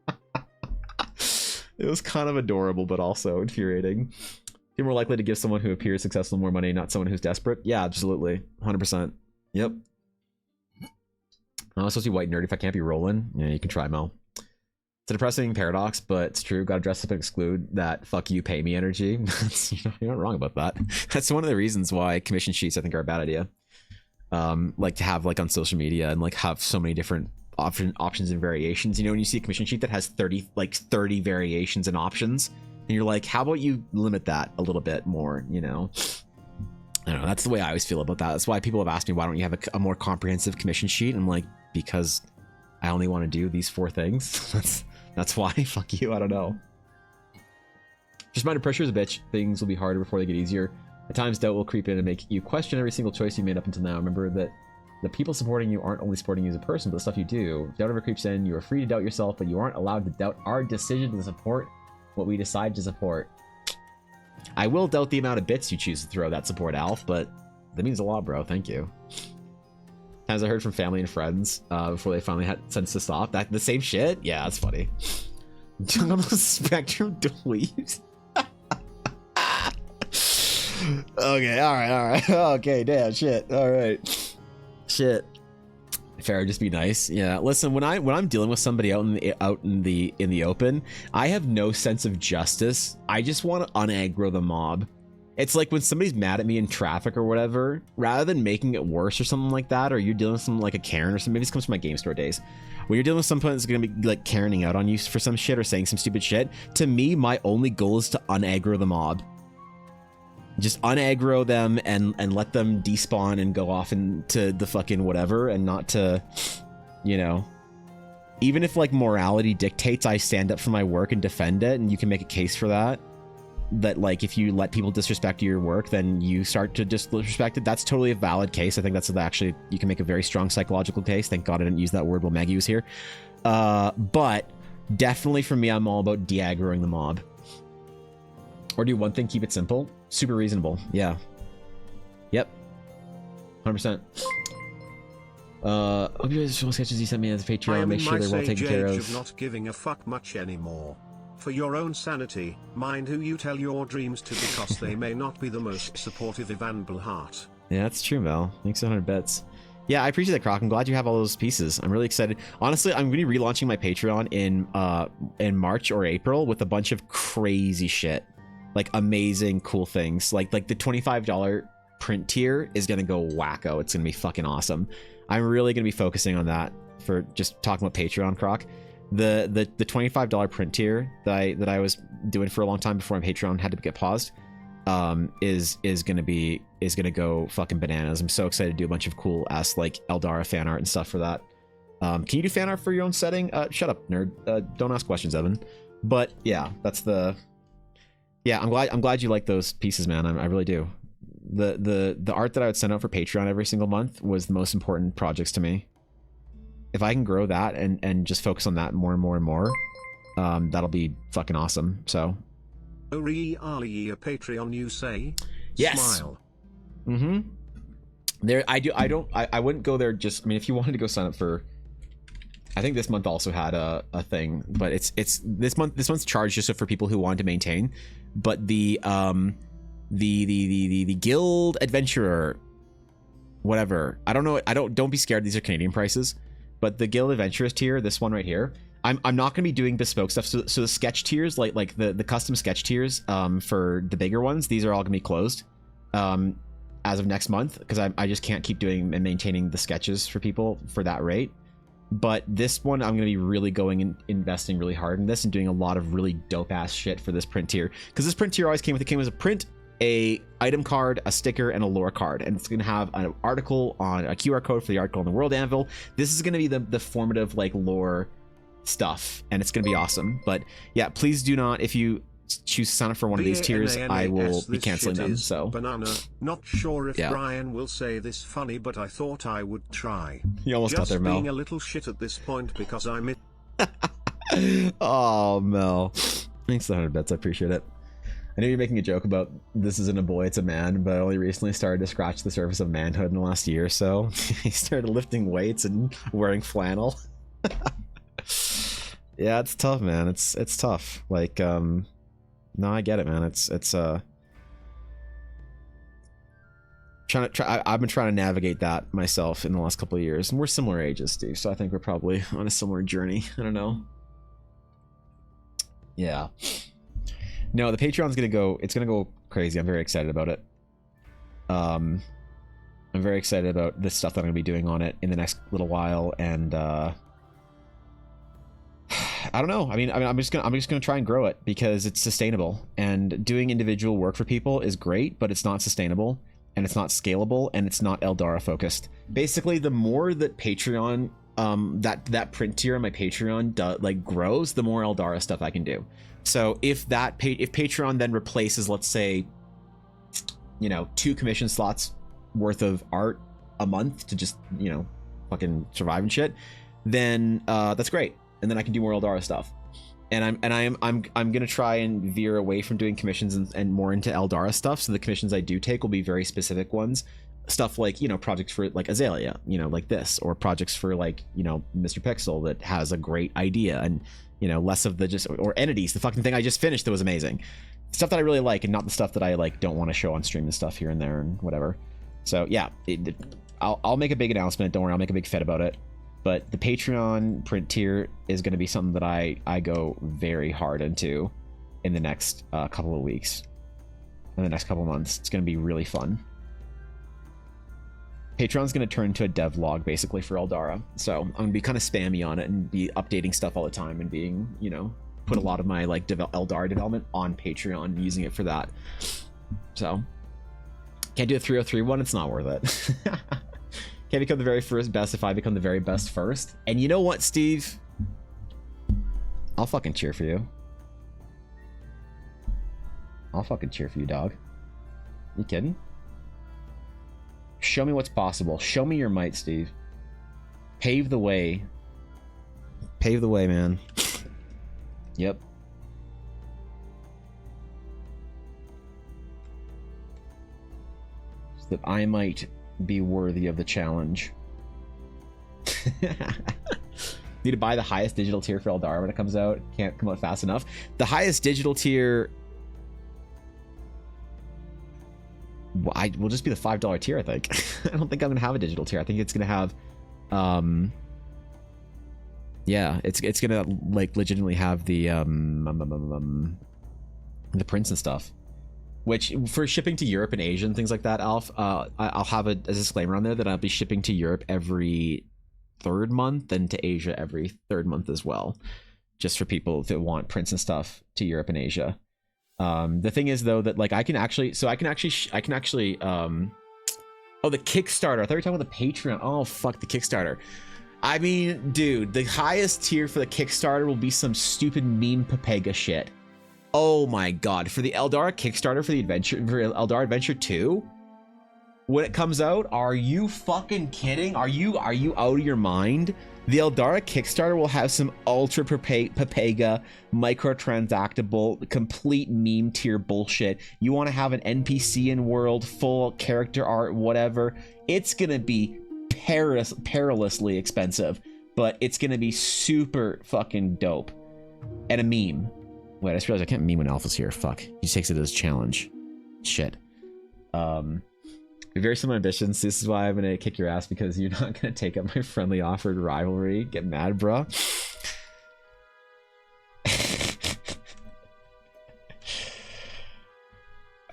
It was kind of adorable, but also infuriating. You're more likely to give someone who appears successful more money, not someone who's desperate. Yeah, absolutely, 100%. Yep. I'm supposed to be white nerd if I can't be rolling. Yeah, you can try, Mel. It's a depressing paradox, but it's true. Gotta dress up and exclude that fuck you, pay me energy. You're not wrong about that. That's one of the reasons why commission sheets I think are a bad idea. Like to have like on social media and like have so many different options and variations. You know, when you see a commission sheet that has 30 variations and options, and you're like, how about you limit that a little bit more, you know? I don't know. That's the way I always feel about that. That's why people have asked me, why don't you have a more comprehensive commission sheet? I'm like, because I only want to do these 4 things. That's why. Fuck you. I don't know. Just mind pressure is a bitch. Things will be harder before they get easier. At times, doubt will creep in and make you question every single choice you made up until now. Remember that the people supporting you aren't only supporting you as a person, but the stuff you do. If doubt ever creeps in, you are free to doubt yourself, but you aren't allowed to doubt our decision to support what we decide to support. I will doubt the amount of bits you choose to throw that support, Alf, but that means a lot, bro. Thank you. Times I heard from family and friends before they finally had sense to stop. That the same shit? Yeah, that's funny. Jungle Spectrum dweebs. Okay, alright. Okay, damn, shit. Alright. Shit. Fair, just be nice. Yeah, listen, when I'm dealing with somebody out in the open, I have no sense of justice. I just want to unaggro the mob. It's like when somebody's mad at me in traffic or whatever, rather than making it worse or something like that, or you're dealing with someone like a Karen or something. Maybe this comes from my game store days. When you're dealing with someone that's gonna be like Karening out on you for some shit or saying some stupid shit, to me, my only goal is to unaggro the mob. Just unaggro them and let them despawn and go off into the fucking whatever, and not to, you know, even if like morality dictates I stand up for my work and defend it, and you can make a case for that, that like if you let people disrespect your work, then you start to disrespect it. That's totally a valid case. I think that's actually, you can make a very strong psychological case. Thank God I didn't use that word while Maggie was here. But definitely for me, I'm all about de-aggroing the mob. Or do one thing, keep it simple. Super reasonable. Yeah. Yep. 100%. Hope you guys show sketches you sent me as a Patreon. Make sure they're well taken care of. Not giving a fuck much anymore. For your own sanity, mind who you tell your dreams to, because they may not be the most supportive Ivan Blhart. Yeah, that's true, Mel. Thanks 100 bits. Yeah, I appreciate that, Croc. I'm glad you have all those pieces. I'm really excited. Honestly, I'm going to be relaunching my Patreon in March or April with a bunch of crazy shit. Like amazing, cool things. Like the $25 print tier is going to go wacko. It's going to be fucking awesome. I'm really going to be focusing on that for just talking about Patreon, Croc. The $25 print tier that I was doing for a long time before my Patreon had to get paused is gonna go fucking bananas. I'm so excited to do a bunch of cool ass like Eldara fan art and stuff for that. Can you do fan art for your own setting? Shut up, nerd. Don't ask questions, Evan. But yeah, that's the. Yeah, I'm glad you like those pieces, man. I really do. The art that I would send out for Patreon every single month was the most important projects to me. If I can grow that and just focus on that more and more and more, that'll be fucking awesome. So. Ali, a Patreon, you say? Yes. Smile. Mm-hmm. There, I wouldn't go there just. I mean, if you wanted to go sign up for, I think this month also had a thing, but it's this month's charged just for people who want to maintain. But the Guild Adventurer, whatever. I don't know. Don't be scared. These are Canadian prices. But the Guild Adventurers tier, this one right here, I'm not going to be doing bespoke stuff. So the sketch tiers, like the custom sketch tiers for the bigger ones, these are all going to be closed as of next month, because I just can't keep doing and maintaining the sketches for people for that rate. But this one, I'm going to be really going and investing really hard in this and doing a lot of really dope ass shit for this print tier, because this print tier always came as a print, a item card, a sticker, and a lore card, and it's going to have an article on a QR code for the article on the World Anvil. This is going to be the formative like lore stuff, and it's going to be awesome. But yeah, please do not, if you choose to sign up for one of these tiers, I will be canceling them. So banana. Not sure if Brian will say this funny, but I thought I would try. You almost got there, Mel. Being a little shit at this point because I'm it. Oh, Mel. Thanks for the 100 bits. I appreciate it. I know you're making a joke about this isn't a boy, it's a man, but I only recently started to scratch the surface of manhood in the last year or so. He started lifting weights and wearing flannel. Yeah, it's tough, man. It's tough. Like, no, I get it, man. I've been trying to navigate that myself in the last couple of years, and we're similar ages, Steve, so I think we're probably on a similar journey. I don't know. Yeah. No, the Patreon's gonna go. It's gonna go crazy. I'm very excited about it. I'm very excited about the stuff that I'm gonna be doing on it in the next little while, and I don't know. I mean, I'm just gonna try and grow it because it's sustainable. And doing individual work for people is great, but it's not sustainable, and it's not scalable, and it's not Eldara focused. Basically, the more that Patreon, that print tier on my Patreon grows, the more Eldara stuff I can do. So if Patreon then replaces, let's say, 2 commission slots worth of art a month to just, fucking survive and shit, then that's great. And then I can do more Eldara stuff. And I'm gonna try and veer away from doing commissions and more into Eldara stuff. So the commissions I do take will be very specific ones. Stuff like, projects for like Azalea, like this, or projects for like, Mr. Pixel that has a great idea, and less of the or entities, the fucking thing I just finished that was amazing. Stuff that I really like, and not the stuff that I like don't want to show on stream and stuff here and there and whatever. So yeah, I'll make a big announcement. Don't worry, I'll make a big fed about it. But the Patreon print tier is going to be something that I go very hard into in the next couple of weeks, in the next couple of months. It's going to be really fun. Patreon's going to turn into a devlog basically for Eldara. So I'm going to be kind of spammy on it and be updating stuff all the time and being, put a lot of my like Eldara development on Patreon and using it for that. So can't do a 303 one. It's not worth it. Can't become the very first best if I become the very best first. And you know what, Steve? I'll fucking cheer for you. I'll fucking cheer for you, dog. You kidding? Show me what's possible. Show me your might, Steve. Pave the way. Pave the way, man. Yep. So that I might be worthy of the challenge. Need to buy the highest digital tier for Eldara when it comes out. Can't come out fast enough. The highest digital tier will just be the $5 tier, I think. I don't think I'm gonna have a digital tier. I think it's gonna have yeah, it's gonna like legitimately have the prints and stuff, which for shipping to Europe and Asia and things like that, Alf, I'll have a disclaimer on there that I'll be shipping to Europe every 3rd month and to Asia every 3rd month as well, just for people that want prints and stuff to Europe and Asia. The thing is though that like I can actually oh, the Kickstarter. I thought you were talking about the Patreon. Oh fuck, the Kickstarter. I mean, dude, the highest tier for the Kickstarter will be some stupid meme Papega shit. Oh my god, for the Eldara Kickstarter for Eldara Adventure 2, when it comes out, are you fucking kidding? Are you out of your mind? The Eldara Kickstarter will have some ultra Papega, microtransactable, complete meme tier bullshit. You want to have an NPC in world, full character art, whatever. It's gonna be perilously expensive, but it's gonna be super fucking dope. And a meme. Wait, I just realized I can't meme when Alpha's here. Fuck. He takes it as a challenge. Shit. Very similar ambitions. This is why I'm gonna kick your ass, because you're not gonna take up my friendly offered rivalry. Get mad, bro.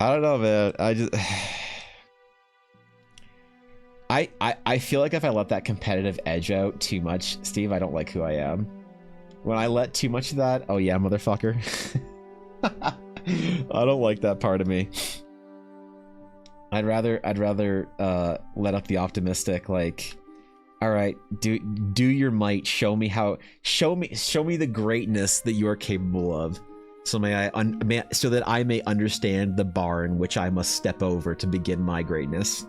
I don't know, man. I feel like if I let that competitive edge out too much, Steve, I don't like who I am. When I let too much of that, oh yeah, motherfucker. I don't like that part of me. I'd rather let up the optimistic, like, all right, do your might, show me the greatness that you are capable of, so so that I may understand the bar in which I must step over to begin my greatness.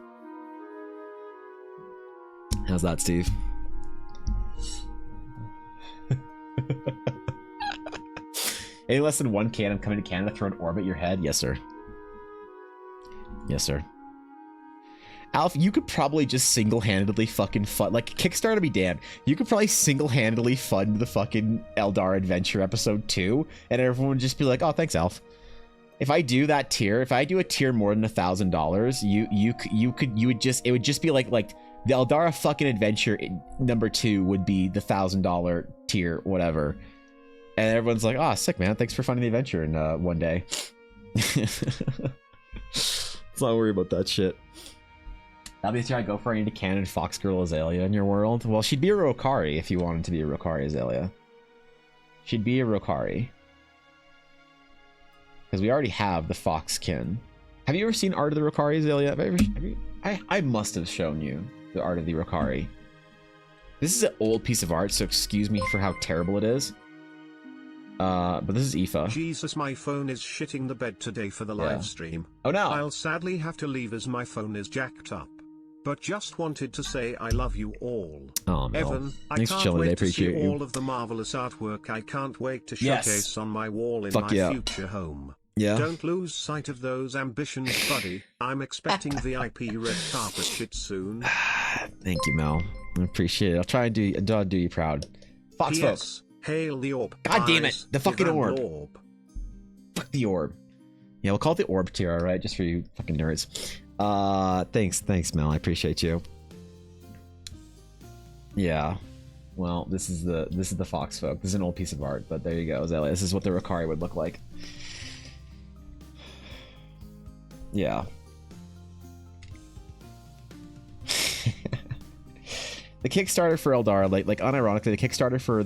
How's that, Steve? Any less than 1K and I'm coming to Canada, throw an orb at your head? Yes, sir. Yes, sir. Alf, you could probably just single-handedly fucking fund, like, Kickstarter be damned. You could probably single-handedly fund the fucking Eldar Adventure episode 2, and everyone would just be like, oh, thanks, Alf. If I do that tier, if I do a tier more than $1,000, it would just be like the Eldara fucking Adventure number 2 would be the $1,000 tier, whatever. And everyone's like, "Ah, sick, man. Thanks for finding the adventure in one day." Let's not worry about that shit. That'll be the tier I go for. I need a canon Fox Girl Azalea in your world. Well, she'd be a Rokari if you wanted to be a Rokari Azalea. She'd be a Rokari. Because we already have the Foxkin. Have you ever seen Art of the Rokari Azalea? I must have shown you the Art of the Rokari. This is an old piece of art, so excuse me for how terrible it is. But this is Aoife. Jesus, my phone is shitting the bed today for the live stream. Oh no! I'll sadly have to leave as my phone is jacked up. But just wanted to say I love you all. Oh, no. Evan, Thanks I for can't chilling. I wait to see appreciate you. all of the marvelous artwork I can't wait to Yes. showcase on my wall in Fuck my yeah. future home. Yeah. Don't lose sight of those ambitions, buddy. I'm expecting VIP red carpet shit soon. Thank you, Mel. I appreciate it. I'll try and do you proud. Fox folk. P.S. Hail the orb. God damn it, Eyes, the fucking Ivan orb. Fuck the orb. Yeah, we'll call it the orb tier, alright? Just for you fucking nerds. Thanks, Mel. I appreciate you. Yeah. Well, this is the Fox folk. This is an old piece of art, but there you go, Azalea. This is what the Rokari would look like. Yeah. The Kickstarter for Eldar, like unironically, the Kickstarter for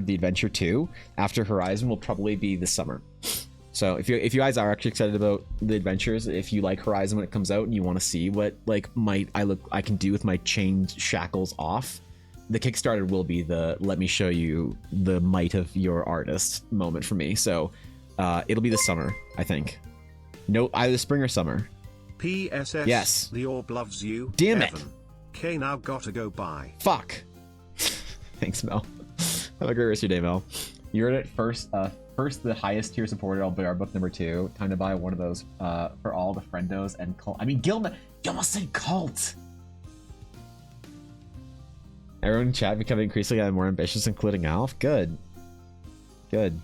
the Adventure 2 after Horizon will probably be this summer. So if you guys are actually excited about the adventures, if you like Horizon when it comes out and you want to see what like I can do with my chained shackles off, the Kickstarter will be the let me show you the might of your artist moment for me. So it'll be this summer, I think. No, either spring or summer. PSS. Yes. The orb loves you. Damn it. Evan. Okay, now gotta go bye. Fuck. Thanks, Mel. Have a great rest of your day, Mel. You're at first the highest tier supporter. I'll be our book number 2. Time to buy one of those for all the friendos and cult. I mean, Gilman. You almost said cult. Everyone in chat becoming increasingly more ambitious, including Alf. Good. Good.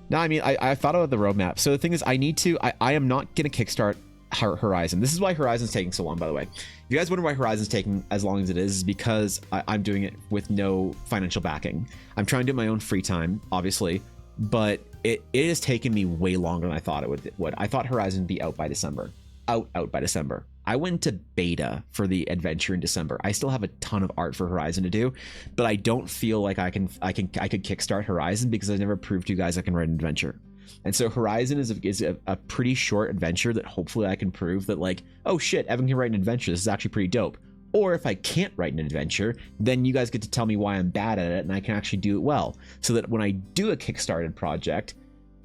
No, I mean, I thought about the roadmap. So the thing is, I am not going to kickstart Horizon. This is why Horizon's taking so long, by the way. If you guys wonder why Horizon's taking as long as it is because I'm doing it with no financial backing. I'm trying to do my own free time, obviously, but it has taken me way longer than I thought it would. I thought Horizon would be out by December. Out by December. I went to beta for the adventure in December. I still have a ton of art for Horizon to do, but I don't feel like I could kickstart Horizon because I've never proved to you guys I can write an adventure. And so Horizon is a pretty short adventure that hopefully I can prove that like, oh shit, Evan can write an adventure. This is actually pretty dope. Or if I can't write an adventure, then you guys get to tell me why I'm bad at it and I can actually do it well. So that when I do a kickstarted project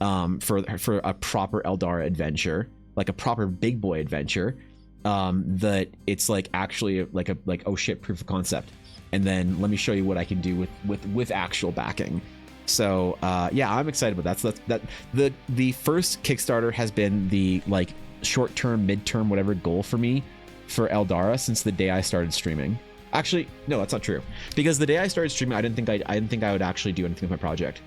for a proper Eldar adventure, like a proper big boy adventure, that it's like actually like oh shit, proof of concept, and then let me show you what I can do with actual backing. So yeah, I'm excited about that. So the first Kickstarter has been the like short-term, mid-term, whatever goal for me for Eldara since the day I started streaming. Actually, no, that's not true, because the day I started streaming, I didn't think I would actually do anything with my project.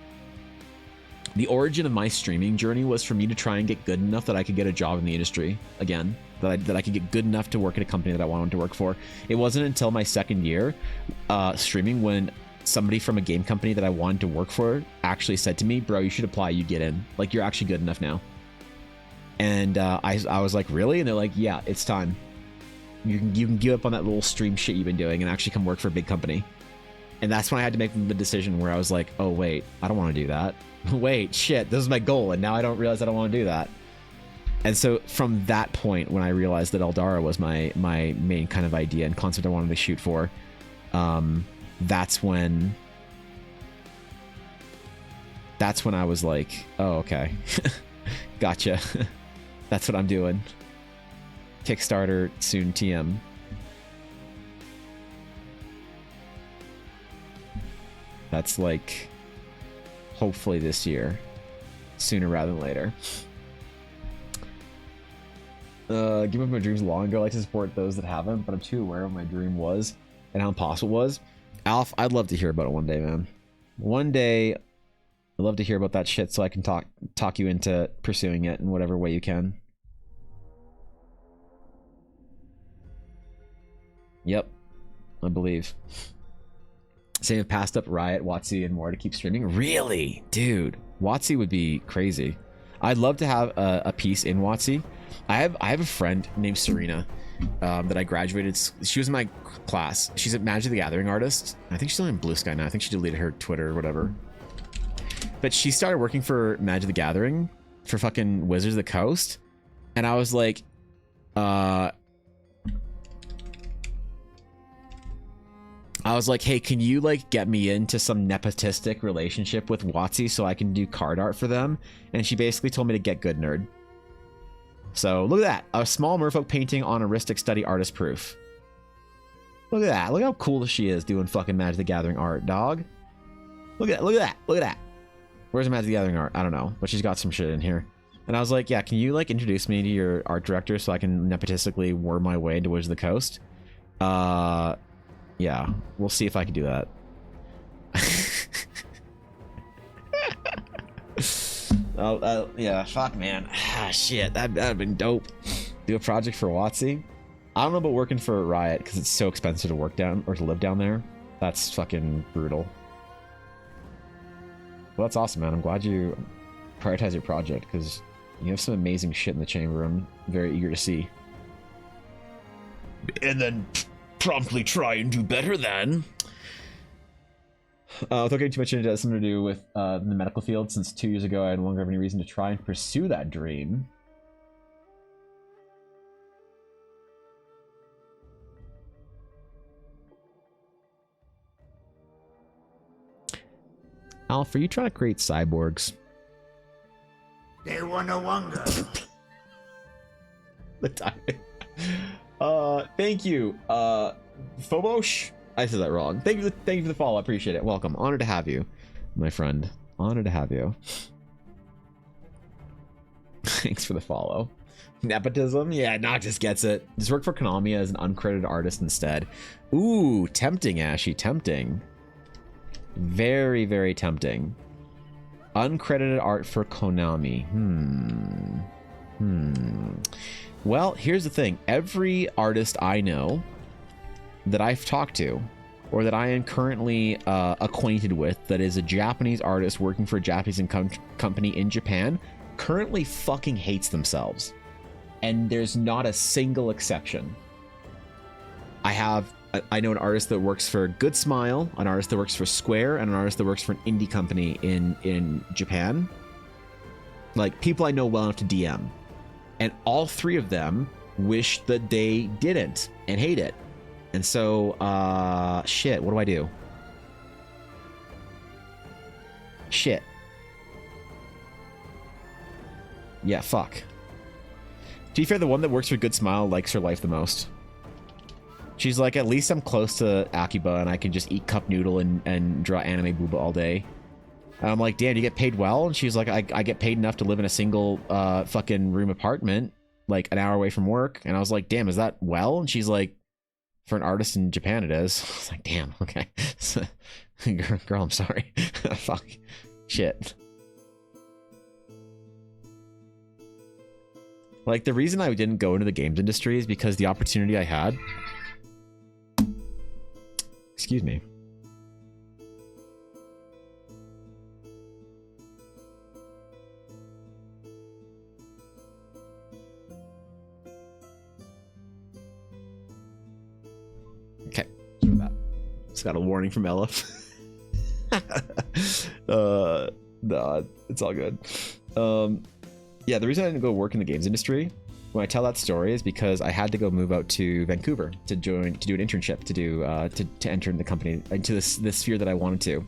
The origin of my streaming journey was for me to try and get good enough that I could get a job in the industry again, that I could get good enough to work at a company that I wanted to work for. It wasn't until my second year streaming when somebody from a game company that I wanted to work for actually said to me, bro, you should apply, you get in. Like, you're actually good enough now. And I was like, really? And they're like, yeah, it's time. You can give up on that little stream shit you've been doing and actually come work for a big company. And that's when I had to make the decision where I was like, oh, wait, I don't want to do that. Wait, shit, this is my goal, and now I don't realize I don't want to do that. And so from that point, when I realized that Eldara was my main kind of idea and concept I wanted to shoot for, that's when I was like, oh, okay. Gotcha. That's what I'm doing. Kickstarter, soon TM. That's like hopefully this year, sooner rather than later. Give up my dreams long ago. I like to support those that haven't, but I'm too aware of what my dream was and how impossible it was. Alf, I'd love to hear about it one day, man. One day, I'd love to hear about that shit so I can talk you into pursuing it in whatever way you can. Yep. I believe. Same have passed up Riot, WotC, and more to keep streaming. Really? Dude, WotC would be crazy. I'd love to have a piece in WotC. I have a friend named Serena that I graduated. She was in my class. She's a Magic the Gathering artist. I think she's only in Blue Sky now. I think she deleted her Twitter or whatever. But she started working for Magic the Gathering for fucking Wizards of the Coast. And I was like, hey, can you like get me into some nepotistic relationship with WotC so I can do card art for them? And she basically told me to get good, nerd. So look at that. A small merfolk painting on Aristic Study artist proof. Look at that. Look how cool she is doing fucking Magic the Gathering art, dog. Look at that. Look at that. Look at that. Where's the Magic the Gathering art? I don't know, but she's got some shit in here. And I was like, yeah, can you like introduce me to your art director so I can nepotistically worm my way into Wizards of the Coast? Yeah, we'll see if I can do that. Yeah, fuck, man. Shit, that'd have been dope. Do a project for WotC. I don't know about working for Riot because it's so expensive to work down or to live down there. That's fucking brutal. Well, that's awesome, man. I'm glad you prioritize your project because you have some amazing shit in the chamber. I'm very eager to see. And then promptly try and do better then. Without getting too much into it, it has something to do with the medical field. Since 2 years ago, I no longer have any reason to try and pursue that dream. Alf, are you trying to create cyborgs? They wanna wonder. The timing. Thank you, Phobos. I said that wrong. Thank you for the follow. I appreciate it. Welcome. Honored to have you, my friend. Honored to have you. Thanks for the follow. Nepotism? Yeah, Noctis gets it. Just work for Konami as an uncredited artist instead. Ooh, tempting, Ashy. Tempting. Very, very tempting. Uncredited art for Konami. Well, here's the thing. Every artist I know that I've talked to, or that I am currently acquainted with, that is a Japanese artist working for a Japanese company in Japan, currently fucking hates themselves. And there's not a single exception. I know an artist that works for Good Smile, an artist that works for Square, and an artist that works for an indie company in Japan. Like, people I know well enough to DM. And all three of them wish that they didn't and hate it. And so, shit, what do I do? Shit. Yeah, fuck. To be fair, the one that works for Good Smile likes her life the most. She's like, at least I'm close to Akiba and I can just eat cup noodle and draw anime booba all day. And I'm like, damn, you get paid well? And she's like, I get paid enough to live in a single fucking room apartment, like an hour away from work. And I was like, damn, is that well? And she's like, for an artist in Japan, it is. I was like, damn, okay. Girl, I'm sorry. Fuck. Shit. Like, the reason I didn't go into the games industry is because the opportunity I had... Excuse me. Okay. Just got a warning from Ella. No, it's all good. Yeah, the reason I didn't go work in the games industry, when I tell that story, is because I had to go move out to Vancouver to do an internship to enter the company into this sphere that I wanted to.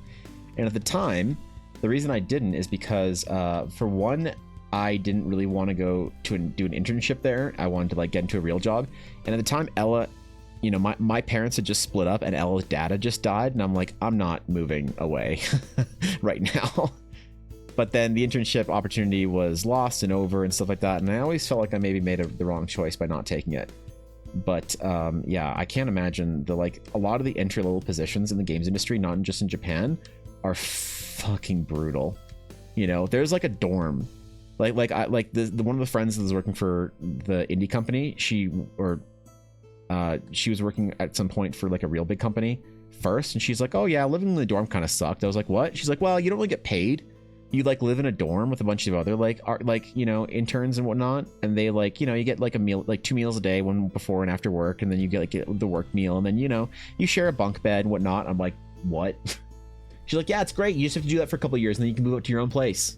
And at the time, the reason I didn't is because for one, I didn't really want to go to do an internship there. I wanted to like get into a real job. And at the time, Ella, you know, my parents had just split up and Ella's dad had just died, and I'm like, I'm not moving away right now. But then the internship opportunity was lost and over and stuff like that. And I always felt like I maybe made the wrong choice by not taking it. But yeah, I can't imagine a lot of the entry level positions in the games industry, not just in Japan, are fucking brutal. You know, there's like a dorm. One of the friends that was working for the indie company, she was working at some point for like a real big company first, and she's like, oh yeah, living in the dorm kind of sucked. I was like, what? She's like, well, you don't really get paid. You like live in a dorm with a bunch of other like interns and whatnot, and they like, you get like a meal, like 2 meals a day, one before and after work, and then you get like the work meal, and then you share a bunk bed and whatnot. I'm like, what? She's like, yeah, it's great. You just have to do that for a couple of years, and then you can move up to your own place.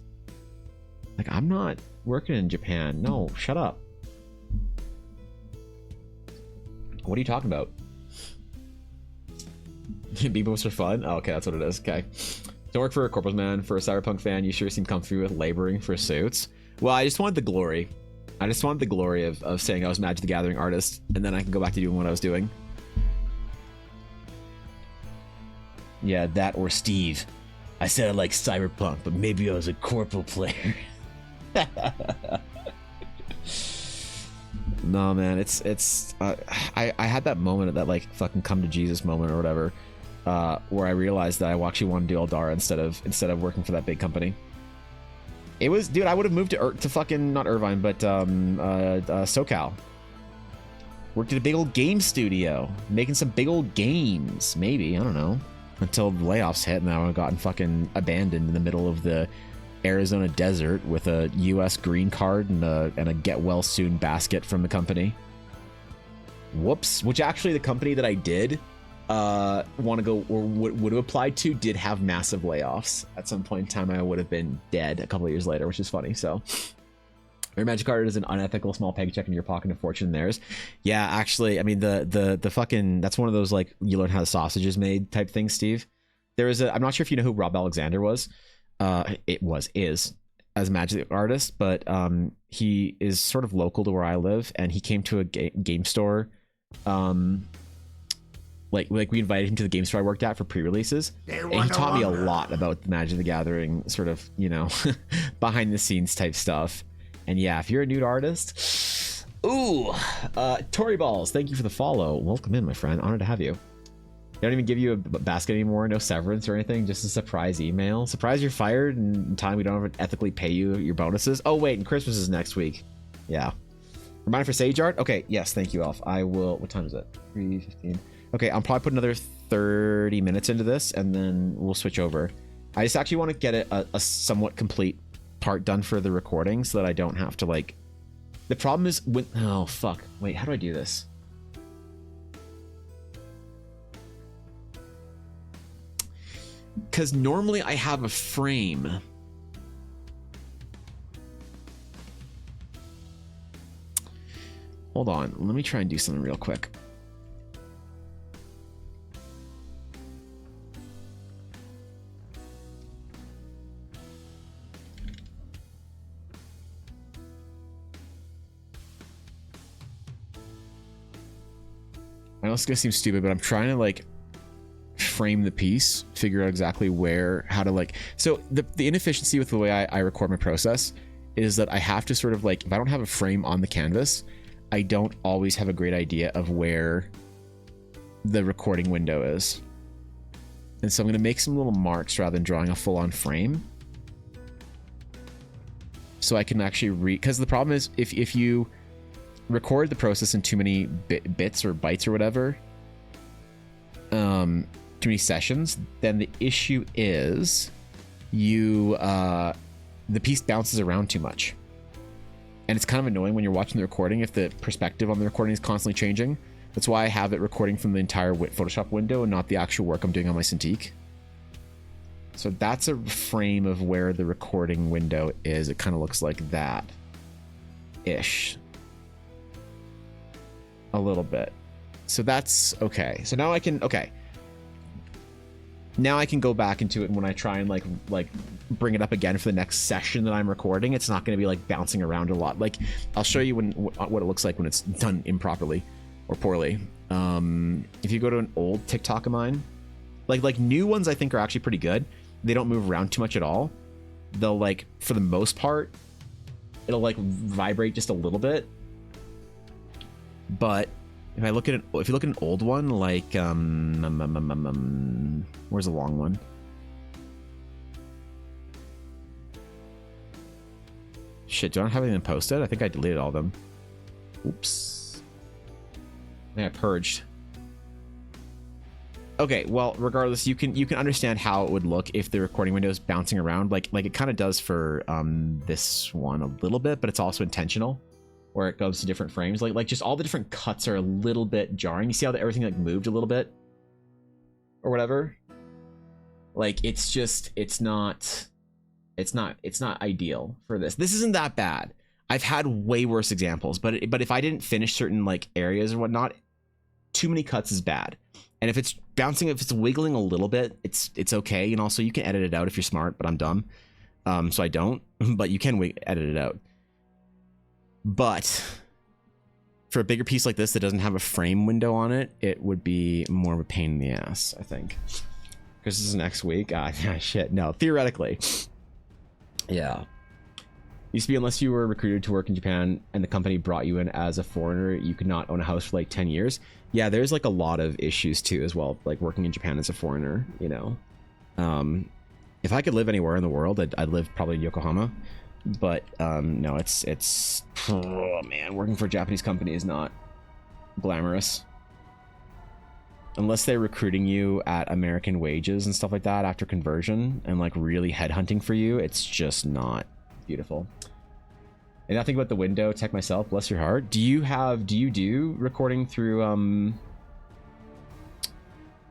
Like, I'm not working in Japan. No, shut up. What are you talking about? Big boobs are fun? Oh, okay, that's what it is. Okay. Don't work for a corporate man. For a cyberpunk fan, you sure seem comfy with laboring for suits. Well, I just wanted the glory. I just wanted the glory of saying I was Magic the Gathering artist, and then I can go back to doing what I was doing. Yeah, that or Steve. I said I like cyberpunk, but maybe I was a corporal player. No, man, it's I had that moment, that like fucking come to Jesus moment or whatever, where I realized that I actually want to do Eldara instead of working for that big company. It was, dude, I would have moved to fucking, not Irvine, but SoCal. Worked at a big old game studio, making some big old games, maybe, I don't know, until the layoffs hit and I would have gotten fucking abandoned in the middle of the Arizona desert with a US green card and a get well soon basket from the company. Whoops. Which actually the company that I did want to go, or would have applied to, did have massive layoffs. At some point in time I would have been dead a couple of years later, which is funny. So your magic card is an unethical small paycheck in your pocket and fortune in theirs. Yeah, actually, I mean the fucking, that's one of those like you learn how the sausage is made type things, Steve. There is I'm not sure if you know who Rob Alexander was. Is as a magic artist, but he is sort of local to where I live, and he came to a game store. Like we invited him to the game store I worked at for pre-releases, and he taught me a lot about the Magic the Gathering sort of, behind the scenes type stuff. And yeah, if you're a nude artist, ooh, Tory Balls, thank you for the follow. Welcome in, my friend. Honored to have you. They don't even give you a basket anymore, no severance or anything, just a surprise email. Surprise you're fired, and in time we don't ethically pay you your bonuses. Oh wait, and Christmas is next week. Yeah. Reminder for Sage Art? Okay, yes, thank you, Elf. I will, what time is it? 3:15. Okay, I'll probably put another 30 minutes into this, and then we'll switch over. I just actually want to get a somewhat complete part done for the recording so that I don't have to like... The problem is when... Oh, fuck. Wait, how do I do this? Because normally I have a frame. Hold on, let me try and do something real quick. I know it's gonna seem stupid, but I'm trying to like frame the piece, figure out exactly how to like, so the inefficiency with the way I record my process is that I have to sort of like, if I don't have a frame on the canvas, I don't always have a great idea of where the recording window is. And so I'm going to make some little marks rather than drawing a full-on frame, so I can actually read, because the problem is if you record the process in too many bits or bytes or whatever, too many sessions, then the issue is the piece bounces around too much, and it's kind of annoying when you're watching the recording if the perspective on the recording is constantly changing. That's why I have it recording from the entire Photoshop window and not the actual work I'm doing on my Cintiq. So that's a frame of where the recording window is. It kind of looks like that ish a little bit. So that's okay. So now I can, okay, now I can go back into it, and when I try and like bring it up again for the next session that I'm recording, it's not going to be like bouncing around a lot. Like I'll show you what it looks like when it's done improperly or poorly. If you go to an old TikTok of mine, like new ones I think are actually pretty good. They don't move around too much at all. They'll like, for the most part, it'll like vibrate just a little bit. But if you look at an old one, like where's the long one? Shit, do I not have anything posted? I think I deleted all of them. Oops. think I purged. Okay, well, regardless, you can understand how it would look if the recording window is bouncing around, like it kind of does for this one a little bit, but it's also intentional, where it goes to different frames. Like just all the different cuts are a little bit jarring. You see how everything like moved a little bit, or whatever. Like it's not ideal for this. This isn't that bad. I've had way worse examples, but if I didn't finish certain like areas or whatnot, too many cuts is bad. And if it's bouncing, if it's wiggling a little bit, it's okay. And also you can edit it out if you're smart, but I'm dumb. So I don't, but you can edit it out. But for a bigger piece like this that doesn't have a frame window on it, it would be more of a pain in the ass, I think. Because this is next week. Ah, shit. No, theoretically. Yeah. Used to be, unless you were recruited to work in Japan and the company brought you in as a foreigner, you could not own a house for like 10 years. Yeah, there's like a lot of issues too as well, like working in Japan as a foreigner, you know. If I could live anywhere in the world, I'd live probably in Yokohama. But no, it's oh man, working for a Japanese company is not glamorous. Unless they're recruiting you at American wages and stuff like that after conversion and like really headhunting for you, it's just not beautiful. And nothing about the window tech myself, bless your heart. Do you do recording through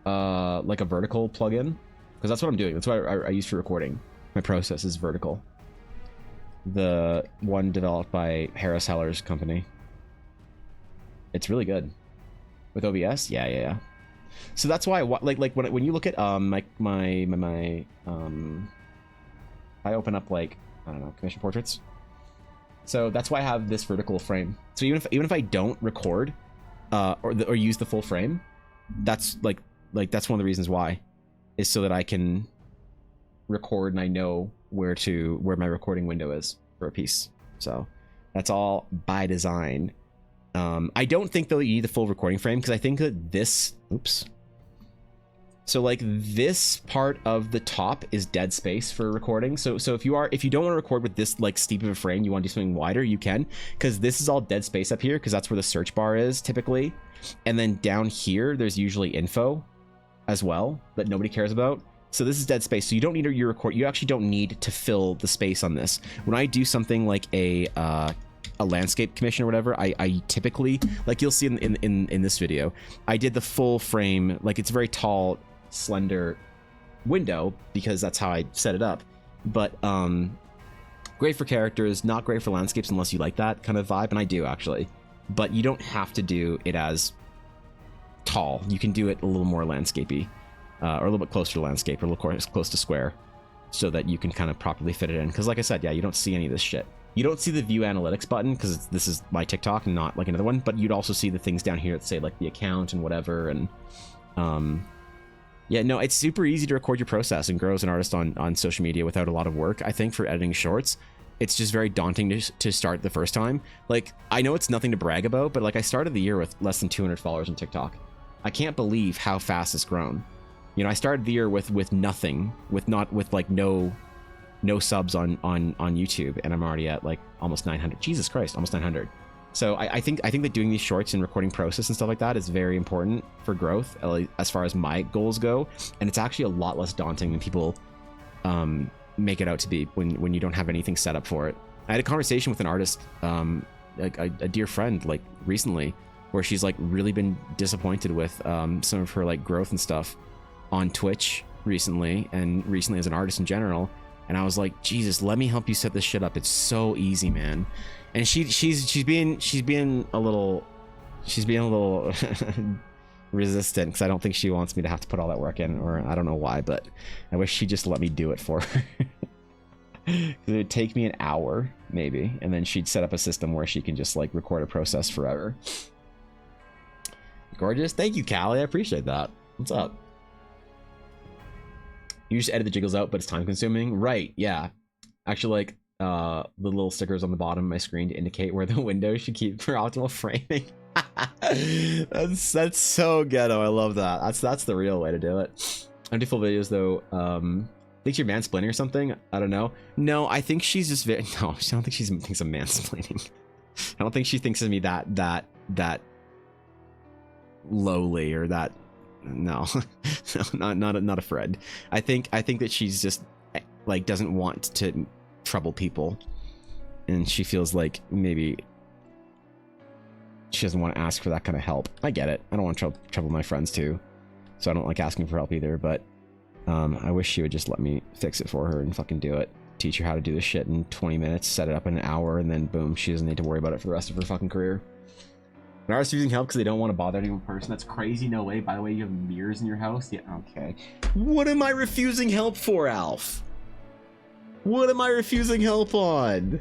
like a vertical plugin? Because that's what I'm doing. That's what I use for recording. My process is vertical. The one developed by Harris Heller's company. It's really good. With OBS? Yeah. So that's why like when you look at like my I open up like, I don't know, commission portraits. So that's why I have this vertical frame. So even if I don't record or use the full frame, that's like that's one of the reasons why, is so that I can record and I know where my recording window is for a piece. So that's all by design. I don't think though you need the full recording frame, because I think that this, so like this part of the top is dead space for recording. So if you don't want to record with this like steep of a frame, you want to do something wider, you can, because this is all dead space up here, because that's where the search bar is typically. And then down here, there's usually info as well that nobody cares about. So this is dead space. So you don't need your record. You actually don't need to fill the space on this. When I do something like a landscape commission or whatever, I typically, like you'll see in this video, I did the full frame. Like it's a very tall, slender window because that's how I set it up. But great for characters, not great for landscapes unless you like that kind of vibe, and I do actually. But you don't have to do it as tall. You can do it a little more landscapey, or a little bit closer to landscape, or a little close to square, so that you can kind of properly fit it in. Because like I said, yeah, you don't see any of this shit. You don't see the view analytics button because this is my TikTok and not like another one, but you'd also see the things down here that say like the account and whatever. And yeah, no, it's super easy to record your process and grow as an artist on social media without a lot of work. I think for editing shorts, it's just very daunting to start the first time. Like, I know it's nothing to brag about, but like I started the year with less than 200 followers on TikTok. I can't believe how fast it's grown. You know, I started the year with nothing, with like no subs on YouTube, and I'm already at like almost 900. Jesus Christ, almost 900. So I think that doing these shorts and recording process and stuff like that is very important for growth, as far as my goals go. And it's actually a lot less daunting than people make it out to be when you don't have anything set up for it. I had a conversation with an artist, like a dear friend, like recently, where she's like really been disappointed with some of her like growth and stuff on Twitch recently, and recently as an artist in general. And I was like, Jesus, let me help you set this shit up. It's so easy, man. And she's being a little resistant, because I don't think she wants me to have to put all that work in, or I don't know why, but I wish she just let me do it for her. It would take me an hour maybe, and then she'd set up a system where she can just like record a process forever. Gorgeous. Thank you, Callie. I appreciate that. What's up? You just edit the jiggles out, but it's time consuming. Right, yeah. Actually, like the little stickers on the bottom of my screen to indicate where the window should keep for optimal framing. that's so ghetto. I love that. That's the real way to do it. I do full videos though. Think you're mansplaining or something? I don't know. No, I think she's just no, I don't think she thinks I'm mansplaining. I don't think she thinks of me that lowly or that. No, no, not a friend. I think that she's just like doesn't want to trouble people, and she feels like maybe she doesn't want to ask for that kind of help. I get it. I don't want to trouble my friends too, so I don't like asking for help either. But I wish she would just let me fix it for her and fucking do it. Teach her how to do this shit in 20 minutes, set it up in an hour, and then boom, she doesn't need to worry about it for the rest of her fucking career. And are refusing help because they don't want to bother any one person. That's crazy. No way. By the way, you have mirrors in your house? Yeah, okay. What am I refusing help for, Alf? What am I refusing help on?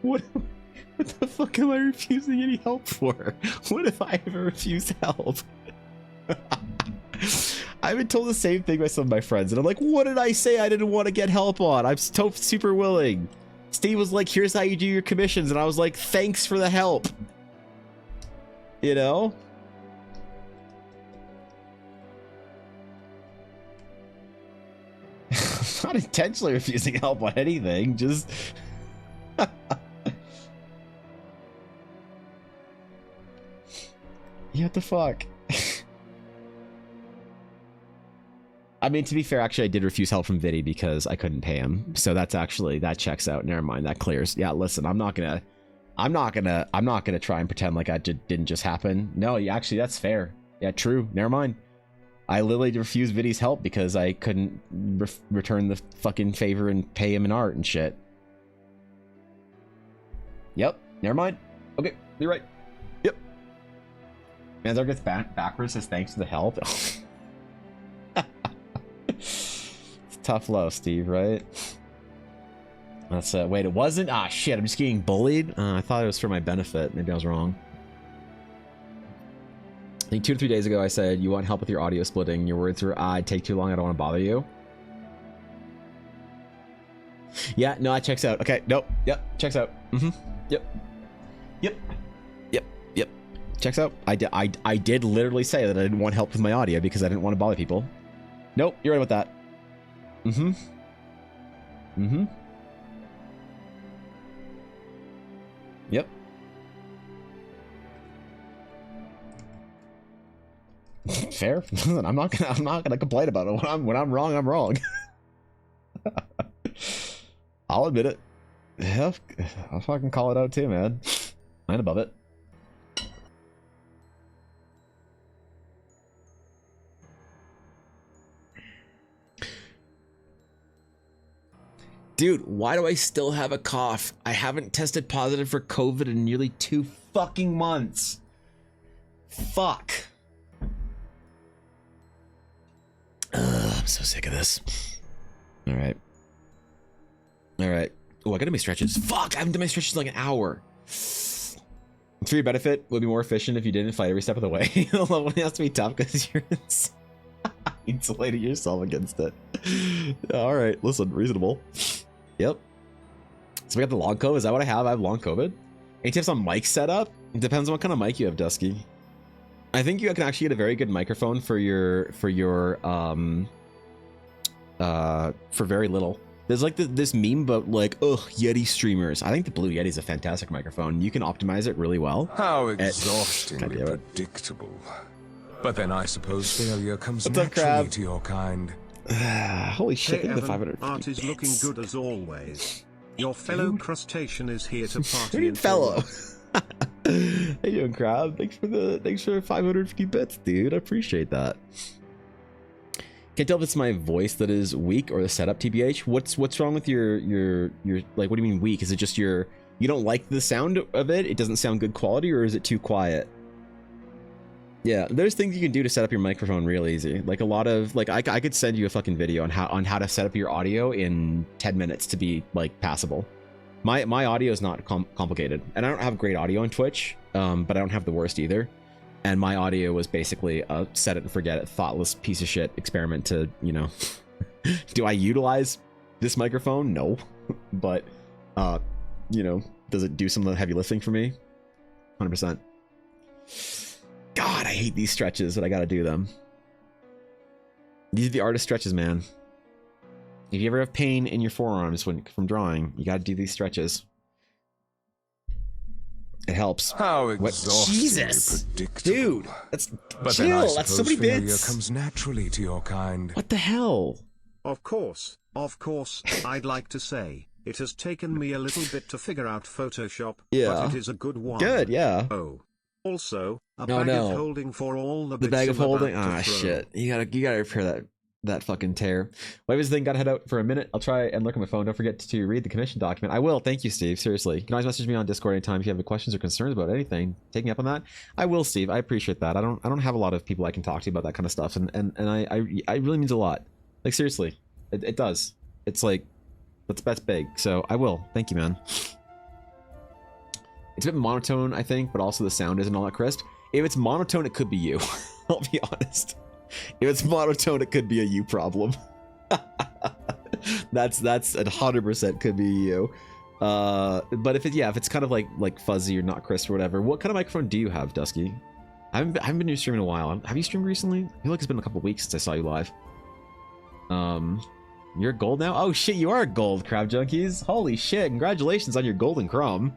What the fuck am I refusing any help for? What if I ever refused help? I've been told the same thing by some of my friends, and I'm like, what did I say I didn't want to get help on? I'm super willing. Steve was like, here's how you do your commissions, and I was like, thanks for the help. You know? I'm not intentionally refusing help on anything, just... Yeah, what the fuck? I mean, to be fair, actually, I did refuse help from Viddy because I couldn't pay him. So that's actually, that checks out. Never mind, that clears. Yeah, listen, I'm not gonna try and pretend like that didn't just happen. No, actually, that's fair. Yeah, true. Never mind. I literally refused Viddy's help because I couldn't return the fucking favor and pay him in art and shit. Yep. Never mind. Okay, you're right. Yep. Manzar gets backwards, says thanks for the help. It's tough love, Steve, right? That's wait, it wasn't? Ah, shit, I'm just getting bullied? I thought it was for my benefit. Maybe I was wrong. I think 2 or 3 days ago I said, you want help with your audio splitting. Your words were, I'd take too long, I don't want to bother you. Yeah, no, that checks out. Okay, nope. Yep, checks out. Yep. Checks out. I did literally say that I didn't want help with my audio because I didn't want to bother people. Nope, you're right about that. Yep. Fair. I'm not gonna complain about it. When I'm wrong, I'm wrong. I'll admit it. Yeah, I'll fucking call it out too, man. I ain't above it. Dude, why do I still have a cough? I haven't tested positive for COVID in nearly 2 fucking months. Fuck. I'm so sick of this. All right. Oh, I gotta do my stretches. Fuck, I haven't done my stretches in like an hour. For your benefit, it would be more efficient if you didn't fight every step of the way. The level has to be tough because you're insulating yourself against it. All right, listen, reasonable. Yep. So we got the long COVID. Is that what I have? I have long COVID. Any tips on mic setup? It depends on what kind of mic you have, Dusky. I think you can actually get a very good microphone for very little. There's like this meme about like, ugh, Yeti streamers. I think the Blue Yeti is a fantastic microphone. You can optimize it really well. How exhaustingly predictable. But then I suppose failure comes naturally to your kind. Holy shit, hey, look at the Evan, 500 art is looking good as always. Your fellow crustacean is here to party. Dude, fellow. Hey, you doing, Crab? Thanks for 550 bits, dude. I appreciate that. Can't tell if it's my voice that is weak or the setup, TBH. What's wrong with your like? What do you mean weak? Is it just you don't like the sound of it? It doesn't sound good quality, or is it too quiet? Yeah, there's things you can do to set up your microphone real easy. Like a lot of I could send you a fucking video on how to set up your audio in 10 minutes to be like passable. My audio is not complicated, and I don't have great audio on Twitch, but I don't have the worst either. And my audio was basically a set it and forget it, thoughtless piece of shit experiment to, you know, do I utilize this microphone? No, but you know, does it do some of the heavy lifting for me? 100%. God, I hate these stretches, but I gotta do them. These are the artist stretches, man. If you ever have pain in your forearms from drawing, you gotta do these stretches. It helps. How What? exhaustingly Jesus, predictable. dude, that's But then I chill. That's so suppose many failure bits. comes naturally to your kind. What the hell? Of course, I'd like to say, it has taken me a little bit to figure out Photoshop, Yeah. but it is a good one. Good, yeah. Oh. Also, a No, bag no. of holding for all the The bits bag of I'm about holding. to Ah, throw. shit. You gotta repair that fucking tear. Well, this thing gotta head out for a minute. I'll try and look at my phone. Don't forget to read the commission document. I will. Thank you, Steve. Seriously. You can always message me on Discord anytime if you have questions or concerns about anything. Take me up on that. I will, Steve. I appreciate that. I don't have a lot of people I can talk to about that kind of stuff, and I really means a lot. Like seriously, it does. It's like that's big. So I will. Thank you, man. It's a bit monotone, I think, but also the sound isn't all that crisp. If it's monotone, it could be you. I'll be honest. If it's monotone, it could be a you problem. that's 100% could be you. But if it's kind of like fuzzy or not crisp or whatever, what kind of microphone do you have, Dusky? I haven't been to your stream in a while. Have you streamed recently? I feel like it's been a couple weeks since I saw you live. You're gold now? Oh shit, you are gold, Crab Junkies. Holy shit, congratulations on your golden crumb.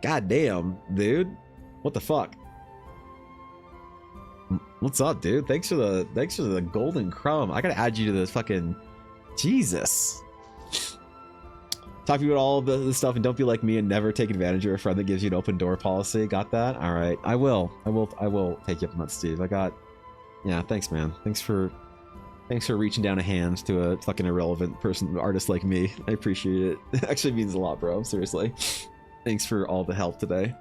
God damn, dude. What the fuck? What's up, dude? Thanks for the golden crumb. I gotta add you to this fucking Jesus. Talk to you about all the stuff and don't be like me and never take advantage of a friend that gives you an open door policy. Got that? All right. I will take you up on that, Steve. Yeah, thanks, man. Thanks for reaching down a hand to a fucking irrelevant artist like me. I appreciate it. It actually means a lot, bro. Seriously. Thanks for all the help today.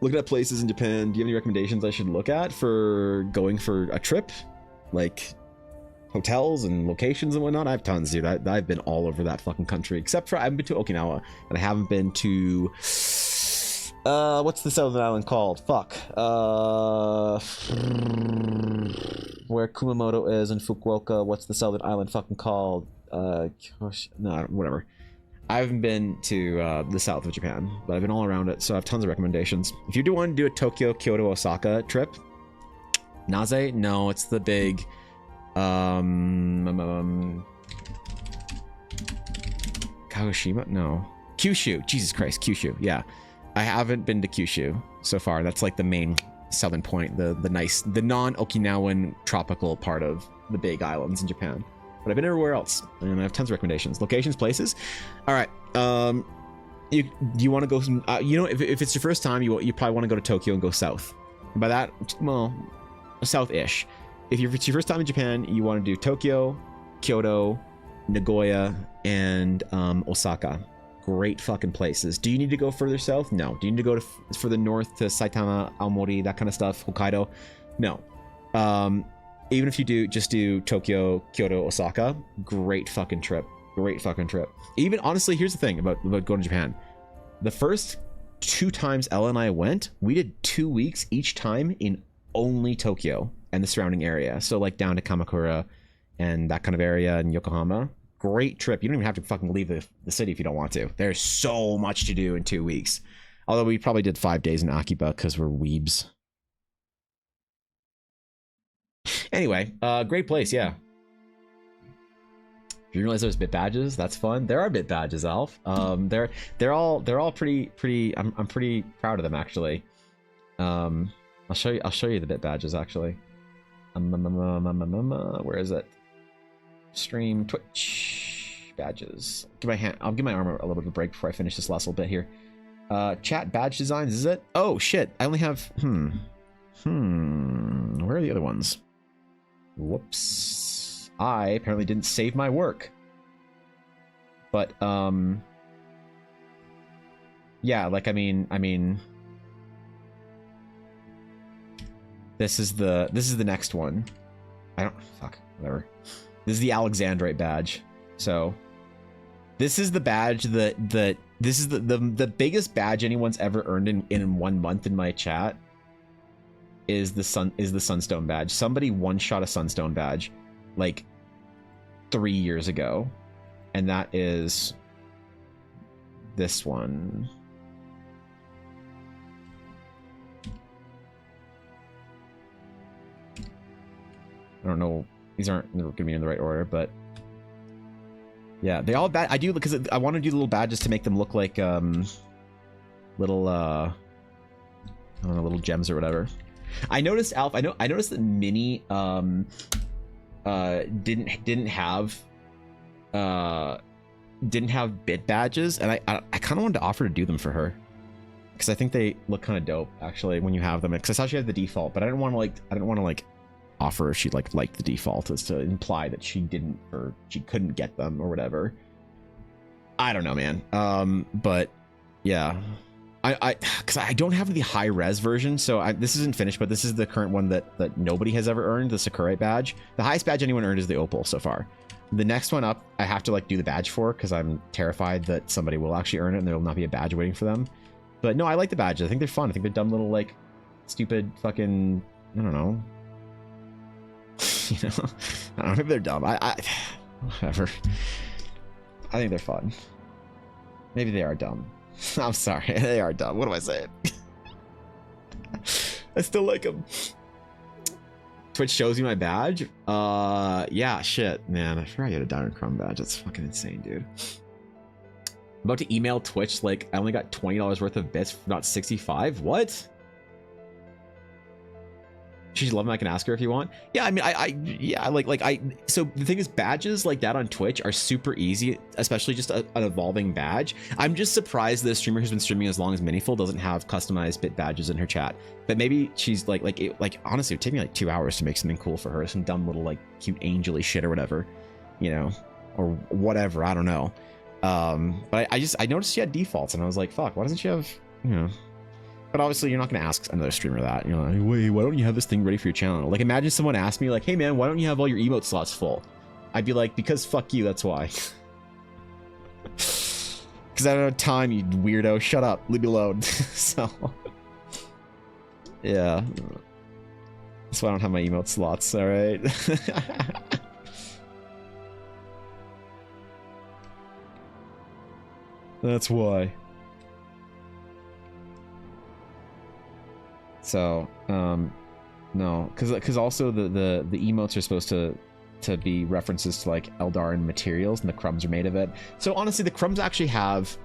Looking at places in Japan, do you have any recommendations I should look at for going for a trip? Like hotels and locations and whatnot? I have tons, dude. I've been all over that fucking country, except for I haven't been to Okinawa, and I haven't been to what's the southern island called? Fuck. Where Kumamoto is in Fukuoka. What's the southern island fucking called? No, whatever. I haven't been to the south of Japan, but I've been all around it, so I have tons of recommendations. If you do want to do a Tokyo, Kyoto, Osaka trip, Naze? No, it's the big Kagoshima? No. Kyushu. Jesus Christ, Kyushu. Yeah. I haven't been to Kyushu so far. That's like the main southern point, the non-Okinawan tropical part of the big islands in Japan. But I've been everywhere else, and I have tons of recommendations. Locations, places. All right. You want to go? If it's your first time, you probably want to go to Tokyo and go south. And by that, well, south-ish. If it's your first time in Japan, you want to do Tokyo, Kyoto, Nagoya, and Osaka. Great fucking places. Do you need to go further south? No. Do you need to go further north to Saitama, Aomori, that kind of stuff? Hokkaido? No. Even if you just do Tokyo, Kyoto, Osaka, great fucking trip. Great fucking trip. Even honestly, here's the thing about going to Japan. The first 2 times Ella and I went, we did 2 weeks each time in only Tokyo and the surrounding area. So like down to Kamakura and that kind of area in Yokohama. Great trip. You don't even have to fucking leave the city if you don't want to. There's so much to do in 2 weeks. Although we probably did 5 days in Akiba because we're weebs. Anyway, great place, yeah. If you realize there's bit badges, that's fun. There are bit badges, Alf. They're all pretty. I'm pretty proud of them actually. I'll show you the bit badges actually. Where is it? Stream Twitch badges. I'll give my arm a little bit of a break before I finish this last little bit here. Chat badge designs, is it? Oh shit! I only have Where are the other ones? Whoops. I apparently didn't save my work. But yeah, like I mean this is the next one. Whatever. This is the Alexandrite badge. So this is the badge this is the biggest badge anyone's ever earned in 1 month in my chat. Is the Sunstone badge. Somebody one-shot a Sunstone badge like 3 years ago, and that is this one. I don't know, these aren't gonna be in the right order, but yeah, they all I do because I want to do little badges to make them look like little I don't know, little gems or whatever. I noticed, Alf, I noticed that Minnie didn't have bit badges, and I kind of wanted to offer to do them for her, because I think they look kind of dope actually when you have them, because I saw she had the default, but I didn't want to like offer if she liked the default, as to imply that she didn't, or she couldn't get them or whatever. I don't know, man. But yeah, because I don't have the high res version, so this isn't finished, but this is the current one that nobody has ever earned, the Sakurai badge. The highest badge anyone earned is the Opal so far. The next one up, I have to like do the badge for, because I'm terrified that somebody will actually earn it and there will not be a badge waiting for them. But no, I like the badges. I think they're fun. I think they're dumb little, like, stupid fucking, I don't know. You know, I don't know if they're dumb. Whatever. I think they're fun. Maybe they are dumb. I'm sorry, they are dumb. What am I saying? I still like them. Twitch shows you my badge. Yeah, shit, man. I forgot you had a Diamond Chrome badge. That's fucking insane, dude. I'm about to email Twitch like I only got $20 worth of bits, not 65. What? She's loving. I can ask her if you want. Yeah, I mean, so the thing is, badges like that on Twitch are super easy, especially just an evolving badge. I'm just surprised that a streamer who's been streaming as long as Miniful doesn't have customized bit badges in her chat. But maybe she's like honestly, it would take me like 2 hours to make something cool for her, some dumb little like cute angel-y shit or whatever, you know, or whatever. I don't know. But I noticed she had defaults, and I was like, fuck, why doesn't she have, you know? But obviously, you're not going to ask another streamer that. You're like, wait, why don't you have this thing ready for your channel? Like, imagine someone asked me, like, hey, man, why don't you have all your emote slots full? I'd be like, because fuck you, that's why. Because I don't have time, you weirdo. Shut up. Leave me alone. So, yeah. That's why I don't have my emote slots, all right? That's why. So, no, because also the emotes are supposed to be references to like Eldarin materials, and the crumbs are made of it. So honestly, the crumbs actually have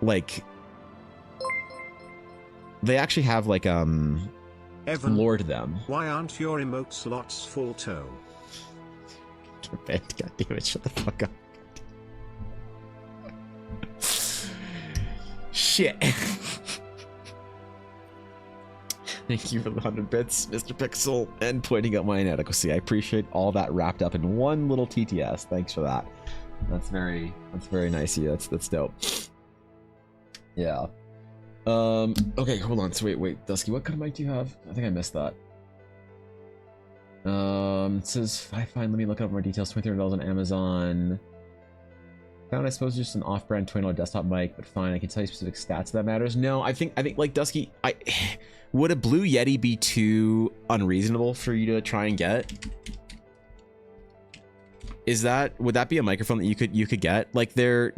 like, they actually have like Evan, lore to them. Why aren't your emote slots full toe? God damn it! Shut the fuck up. Shit. Thank you for the 100 bits, Mr. Pixel, and pointing out my inadequacy. I appreciate all that wrapped up in one little TTS. Thanks for that. That's very nice of you. That's dope. Yeah. Okay, hold on. So wait, Dusky, what kind of mic do you have? I think I missed that. It says, fine, let me look up more details. $23 on Amazon. Found, I suppose, just an off-brand $20 desktop mic, but fine, I can tell you specific stats that matters. No, I think like Dusky, would a Blue Yeti be too unreasonable for you to try and get? Would that be a microphone that you could get? Like they're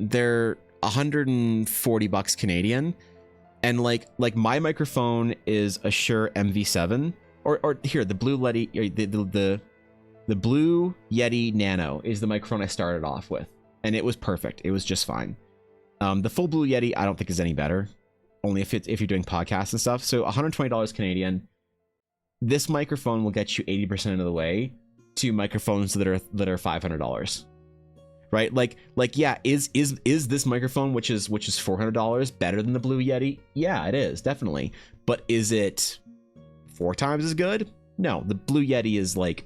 $140 Canadian, and like my microphone is a Shure MV7, or here, the Blue Yeti, the Blue Yeti Nano is the microphone I started off with. And it was perfect. It was just fine. The full Blue Yeti, I don't think is any better. Only if you're doing podcasts and stuff. So $120 Canadian. This microphone will get you 80% of the way to microphones that are $500. Right? Like yeah, is this microphone, which is $400, better than the Blue Yeti? Yeah, it is, definitely. But is it 4 times as good? No, the Blue Yeti is like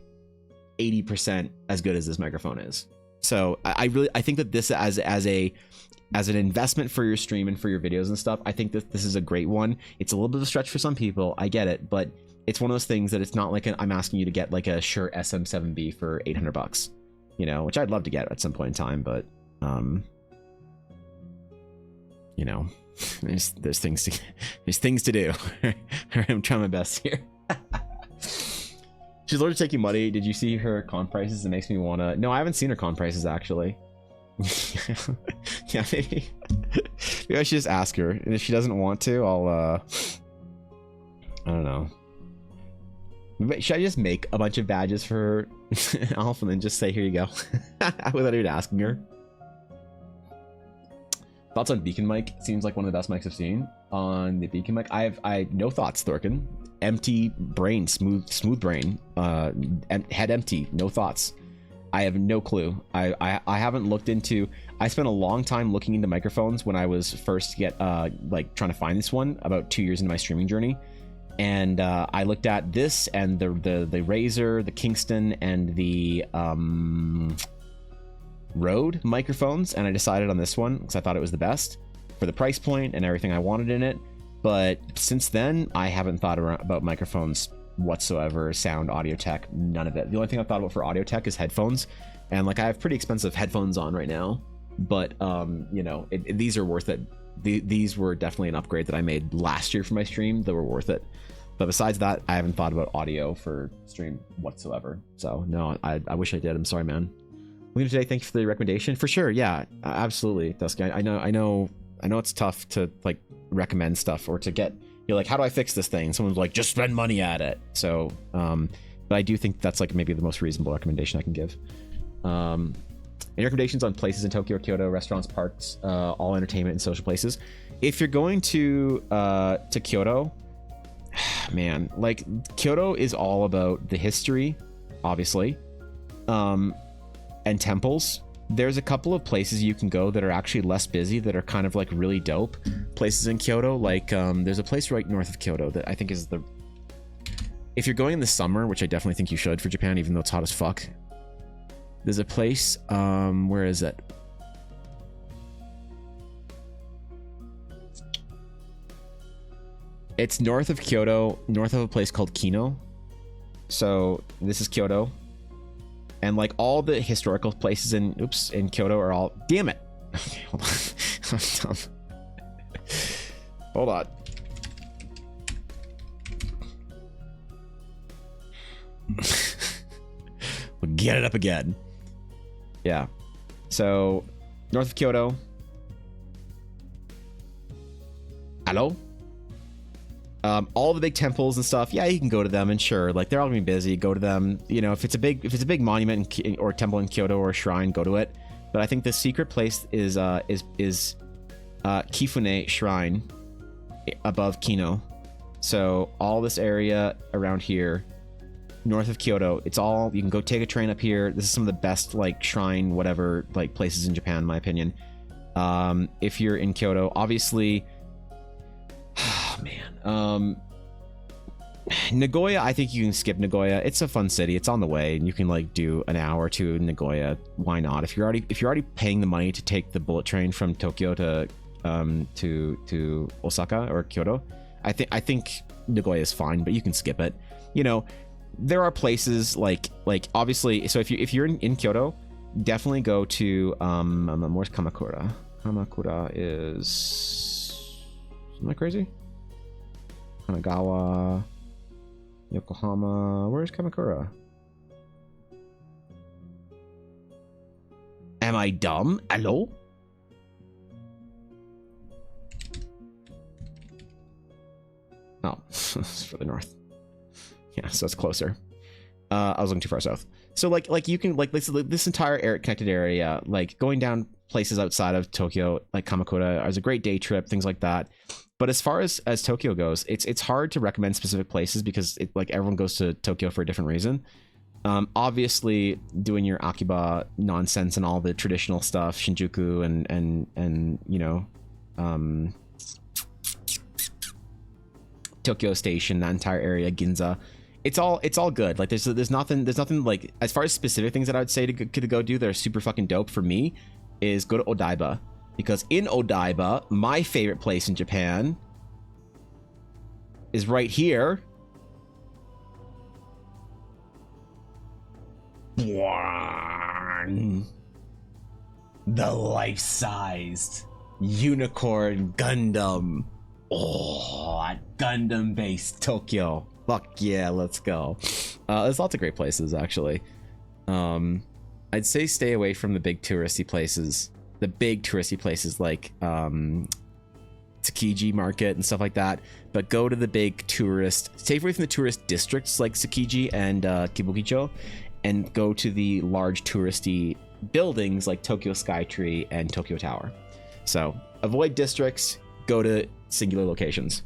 80% as good as this microphone is. So I think that this as an investment for your stream and for your videos and stuff, I think that this is a great one. It's a little bit of a stretch for some people, I get it, but it's one of those things that it's not like I'm asking you to get like a Shure SM7B for $800, you know, which I'd love to get at some point in time, but you know, there's things to do. I'm trying my best here. She's literally taking money. Did you see her con prices? It makes me wanna. No, I haven't seen her con prices actually. Yeah, maybe I should just ask her, and if she doesn't want to, I'll I don't know. Should I just make a bunch of badges for her, Alpha, and then just say, here you go, without even asking her? Thoughts on Beacon mic? Seems like one of the best mics I've seen on the Beacon mic. I have no thoughts, Thorkin. Empty brain, smooth brain, head empty, no thoughts. I have no clue. I haven't looked into. I spent a long time looking into microphones when I was first like trying to find this one about 2 years into my streaming journey, and I looked at this and the Razer, the Kingston, and the Rode microphones, and I decided on this one because I thought it was the best for the price point and everything I wanted in it. But since then, I haven't thought about microphones whatsoever, sound, audio tech, none of it. The only thing I've thought about for audio tech is headphones, and like I have pretty expensive headphones on right now, but you know, these are worth it. These were definitely an upgrade that I made last year for my stream that were worth it. But besides that, I haven't thought about audio for stream whatsoever. So no, I wish I did. I'm sorry, man. Lena today, thank you for the recommendation. For sure, yeah, absolutely, Dusky. I know it's tough to like recommend stuff or to get, you're like, how do I fix this thing? Someone's like, just spend money at it. So but I do think that's like maybe the most reasonable recommendation I can give. Any recommendations on places in Tokyo or Kyoto, restaurants, parks, all entertainment and social places? If you're going to Kyoto, man, like Kyoto is all about the history, obviously, and temples. There's a couple of places you can go that are actually less busy that are kind of like really dope places in Kyoto. Like there's a place right north of Kyoto that I think is if you're going in the summer, which I definitely think you should for Japan, even though it's hot as fuck. There's a place, where is it? It's north of Kyoto, north of a place called Kino. So this is Kyoto. And like all the historical places in Kyoto are all, damn it. Okay, hold on. I'm dumb. Hold on. We'll get it up again. Yeah. So north of Kyoto. Hello? All the big temples and stuff, yeah, you can go to them, and sure, like they're all gonna be busy. Go to them, you know. If it's a big monument or temple in Kyoto or a shrine, go to it. But I think the secret place is Kifune Shrine above Kino. So all this area around here, north of Kyoto, it's all, you can go take a train up here. This is some of the best like shrine whatever like places in Japan, in my opinion. If you're in Kyoto, obviously. Oh, man. Nagoya, I think you can skip Nagoya. It's a fun city. It's on the way, and you can like do an hour or two in Nagoya. Why not? If you're already paying the money to take the bullet train from Tokyo to Osaka or Kyoto, I think Nagoya is fine, but you can skip it. You know, there are places like obviously. So if you're in Kyoto, definitely go to where's Kamakura? Kamakura is. Am I crazy? Kanagawa, Yokohama. Where's Kamakura? Am I dumb? Hello? Oh, it's further north. Yeah, so it's closer. I was looking too far south. So like you can like this entire connected area, like going down places outside of Tokyo, like Kamakura, is a great day trip, things like that. But as far as Tokyo goes, it's hard to recommend specific places because like everyone goes to Tokyo for a different reason. Obviously, doing your Akiba nonsense and all the traditional stuff, Shinjuku and you know, Tokyo Station, that entire area, Ginza, it's all good. Like there's nothing like, as far as specific things that I would say to go do that are super fucking dope for me is go to Odaiba. Because in Odaiba, my favorite place in Japan is right here. The life-sized unicorn Gundam. Oh, Gundam-based Tokyo. Fuck yeah, let's go. There's lots of great places, actually. I'd say stay away from the big touristy places. The big touristy places like Tsukiji Market and stuff like that, but go to the big stay away from the tourist districts like Tsukiji and Kibukicho, and go to the large touristy buildings like Tokyo Skytree and Tokyo Tower. So avoid districts, go to singular locations.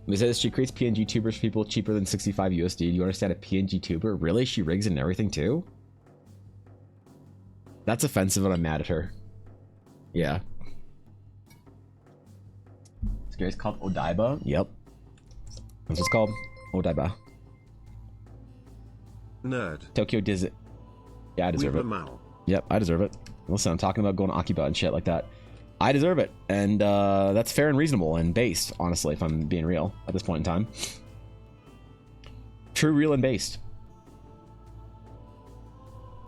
It says she creates PNG tubers for people cheaper than 65 USD. Do you understand a PNG tuber? Really? She rigs and everything too? That's offensive and I'm mad at her. Yeah. This game's called Odaiba? Yep. That's what it's called? Odaiba. Nerd. Tokyo Disney. Yeah, I deserve it. Yep, I deserve it. Listen, I'm talking about going to Akiba and shit like that. I deserve it, and that's fair and reasonable and based, honestly, if I'm being real at this point in time. True, real, and based.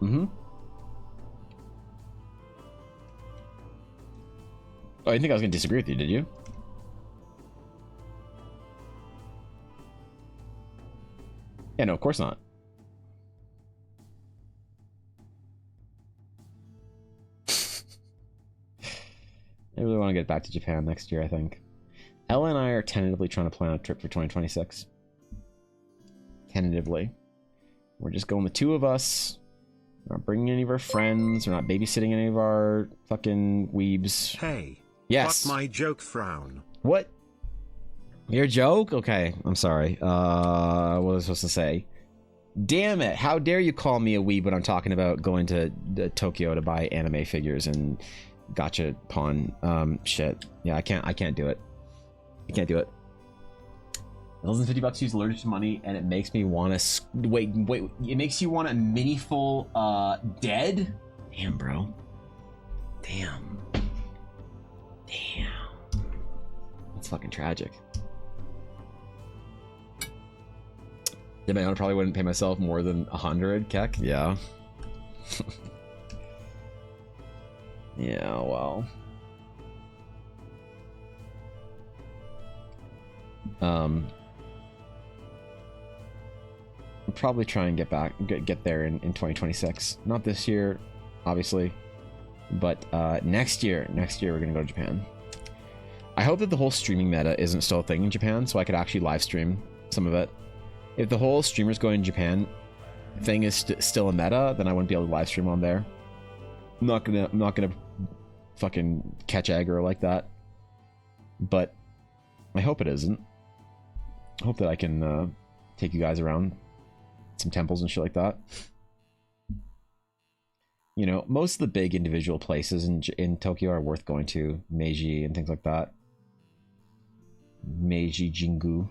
Mm-hmm. Oh, you think I was going to disagree with you, did you? Yeah, no, of course not. I really want to get back to Japan next year, I think. Ella and I are tentatively trying to plan a trip for 2026. Tentatively. We're just going the two of us. We're not bringing any of our friends. We're not babysitting any of our fucking weebs. Hey. Yes. Fuck my joke frown. What? Your joke? Okay, I'm sorry. What was I supposed to say? Damn it! How dare you call me a weeb when I'm talking about going to Tokyo to buy anime figures and gotcha pawn shit. Yeah, I can't do it. I can't do it. Less than $50 to use allergic to money, and it makes me want to wait. It makes you want a mini full dead. Damn, bro. Damn. That's fucking tragic. Yeah, man, I probably wouldn't pay myself more than 100 kek. Yeah. Yeah, well. I'll probably try and get there in 2026. Not this year, obviously, but next year we're gonna go to Japan. I hope that the whole streaming meta isn't still a thing in Japan, so I could actually live stream some of it. If the whole streamers going to Japan thing is still a meta, then I wouldn't be able to live stream on there. I'm not gonna fucking catch aggro like that. But I hope it isn't. I hope that I can take you guys around some temples and shit like that. You know, most of the big individual places in Tokyo are worth going to. Meiji and things like that. Meiji Jingu.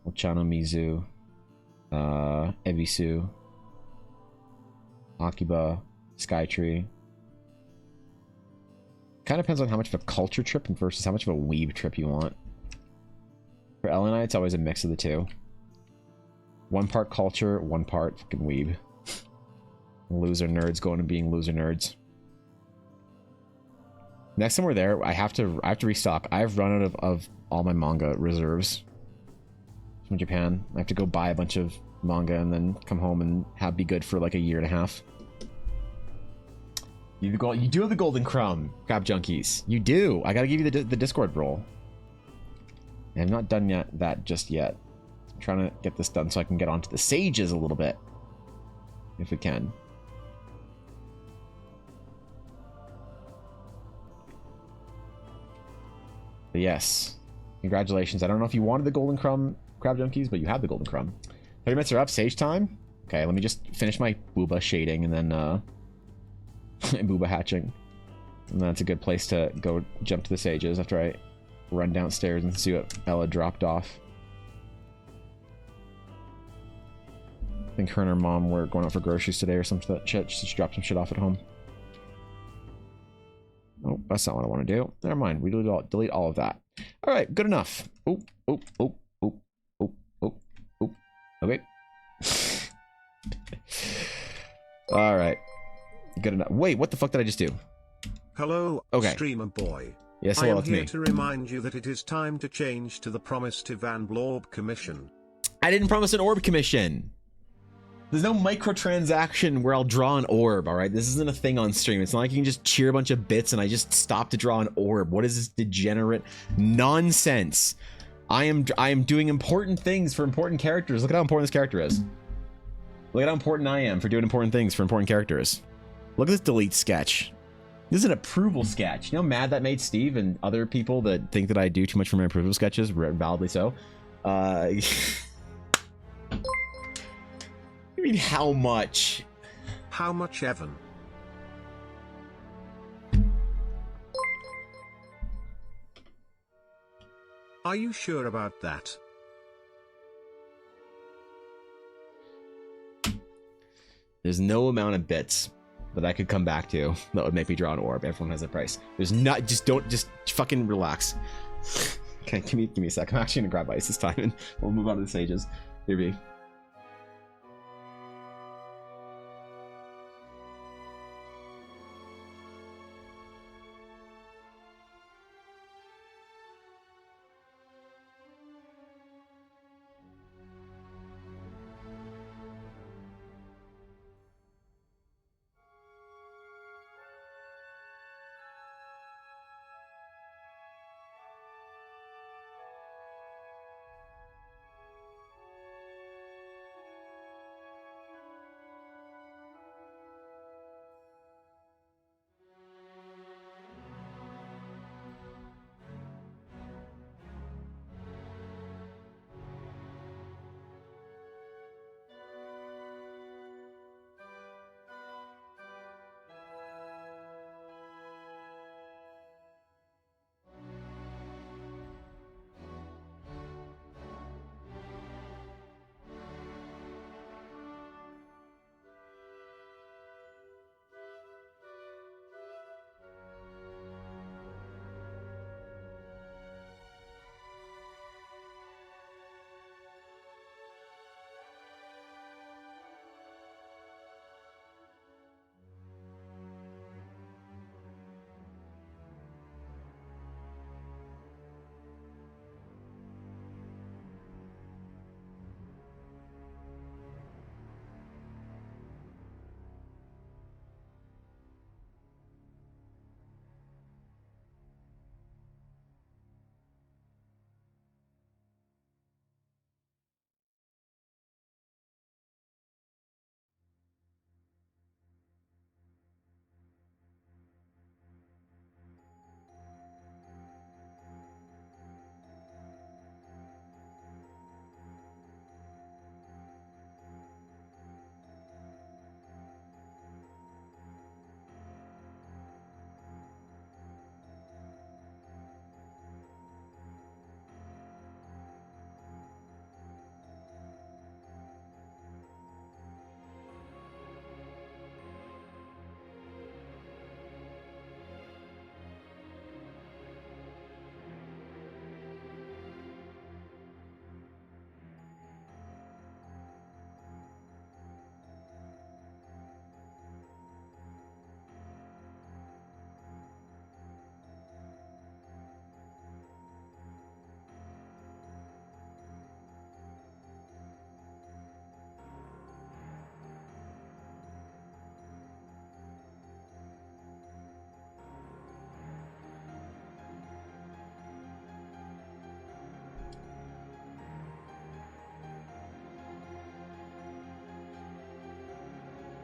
Ochanomizu. Ebisu. Akiba. Skytree. Kind of depends on how much of a culture trip versus how much of a weeb trip you want. For Ellen and I, it's always a mix of the two. One part culture, one part fucking weeb. Loser nerds going to being loser nerds. Next time we're there, I have to restock. I've run out of all my manga reserves from Japan. I have to go buy a bunch of manga and then come home and be good for like a year and a half. You do have the golden crumb, crab junkies. You do. I gotta give you the Discord role. And I've not done that just yet. I'm trying to get this done so I can get onto the sages a little bit, if we can. But yes, congratulations. I don't know if you wanted the golden crumb, crab junkies, but you have the golden crumb. 30 minutes are up. Sage time. Okay, let me just finish my booba shading and then booba hatching. And that's a good place to go jump to the sages after I run downstairs and see what Ella dropped off. I think her and her mom were going out for groceries today or some shit. She dropped some shit off at home. Oh, that's not what I want to do. Never mind. We delete all of that. All right, good enough. Oh. Okay. All right. Good enough. Wait, what the fuck did I just do? Hello, okay. Streamer boy. Yes, I hello, am it's here me. to remind you that it is time to change to the promised Ivan Blorb commission. I didn't promise an orb commission. There's no microtransaction where I'll draw an orb, all right? This isn't a thing on stream. It's not like you can just cheer a bunch of bits and I just stop to draw an orb. What is this degenerate nonsense? I am doing important things for important characters. Look at how important this character is. Look at how important I am for doing important things for important characters. Look at this delete sketch. This is an approval sketch. You know how mad that made Steve and other people that think that I do too much for my approval sketches, validly so. I mean, how much? How much, Evan? Are you sure about that? There's no amount of bits that I could come back to that would make me draw an orb. Everyone has a price. There's not. Just fucking relax. Okay, give me a sec. I'm actually gonna grab ice this time, and we'll move on to the sages. Here be.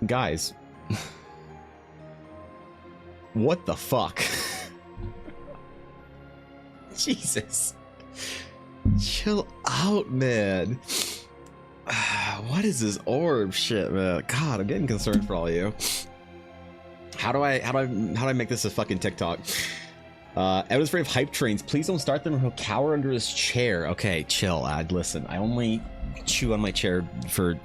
Guys, what the fuck? Jesus, chill out, man. What is this orb shit, man? God, I'm getting concerned for all of you. How do I make this a fucking TikTok? Evan's afraid of hype trains. Please don't start them or he'll cower under his chair. Okay, chill, Ad. Listen, I only chew on my chair for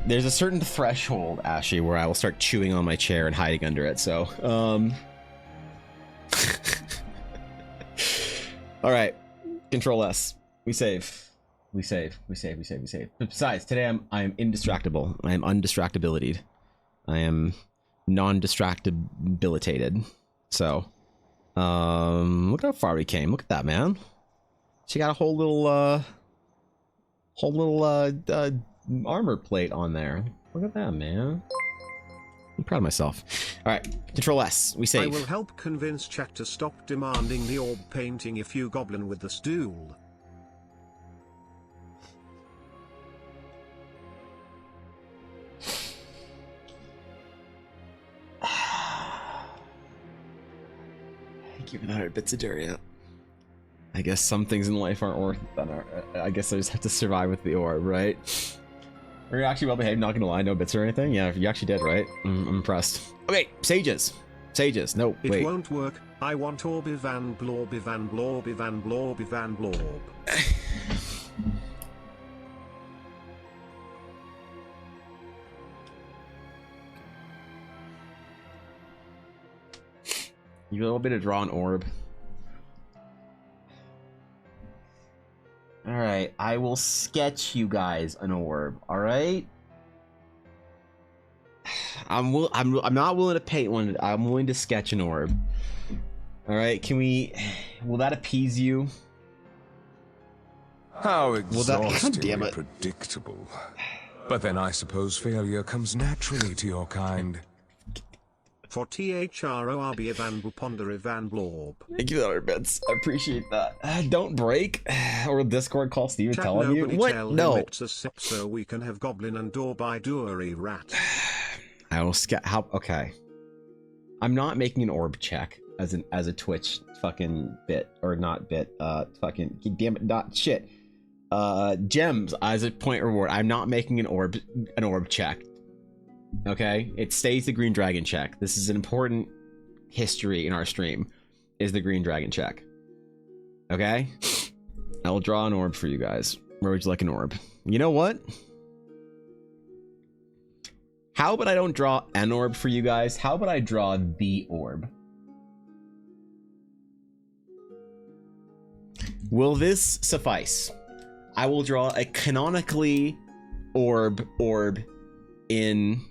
there's a certain threshold, Ashy, where I will start chewing on my chair and hiding under it. So, all right, Control S. We save. Besides, today I am indistractable. I am undistractabilitied. I am non-distractibilitated. So, look how far we came. Look at that, man. She got a whole little armor plate on there. Look at that, man. I'm proud of myself. All right, Control S. We save. I will help convince chat to stop demanding the orb painting if you goblin with the stool. Even 100 bits of Daria. I guess some things in life aren't worth it. I guess I just have to survive with the orb, right? Are you actually well behaved? Not gonna lie, no bits or anything. Yeah, you actually did, right? I'm impressed. Okay, sages. Sages. No, wait. It won't work. I want Orby Van Blorby Van Blorby Van Blorby Van Blorb. You want me to draw an orb? Alright, I will sketch you guys an orb, alright? I'm not willing to paint one, I'm willing to sketch an orb. Alright, will that appease you? How God exhaustingly damn it. predictable. But then I suppose failure comes naturally to your kind. For THRORB Van Ponder Van Blorb. Thank you, other bits. I appreciate that. Don't break. Or Discord call Steve and Chat, tell him you. nobody What? tell him No. it's a sip so we can have Goblin and Dorby Doory Rat. I will okay. I'm not making an orb check as a Twitch fucking bit or not bit. Fucking damn it, not shit. Gems as a point reward. I'm not making an orb check. Okay, it stays the green dragon check. This is an important history in our stream. Is the green dragon check? Okay, I will draw an orb for you guys. Where would you like an orb? You know what? How about I don't draw an orb for you guys? How about I draw the orb? Will this suffice? I will draw a canonically orb in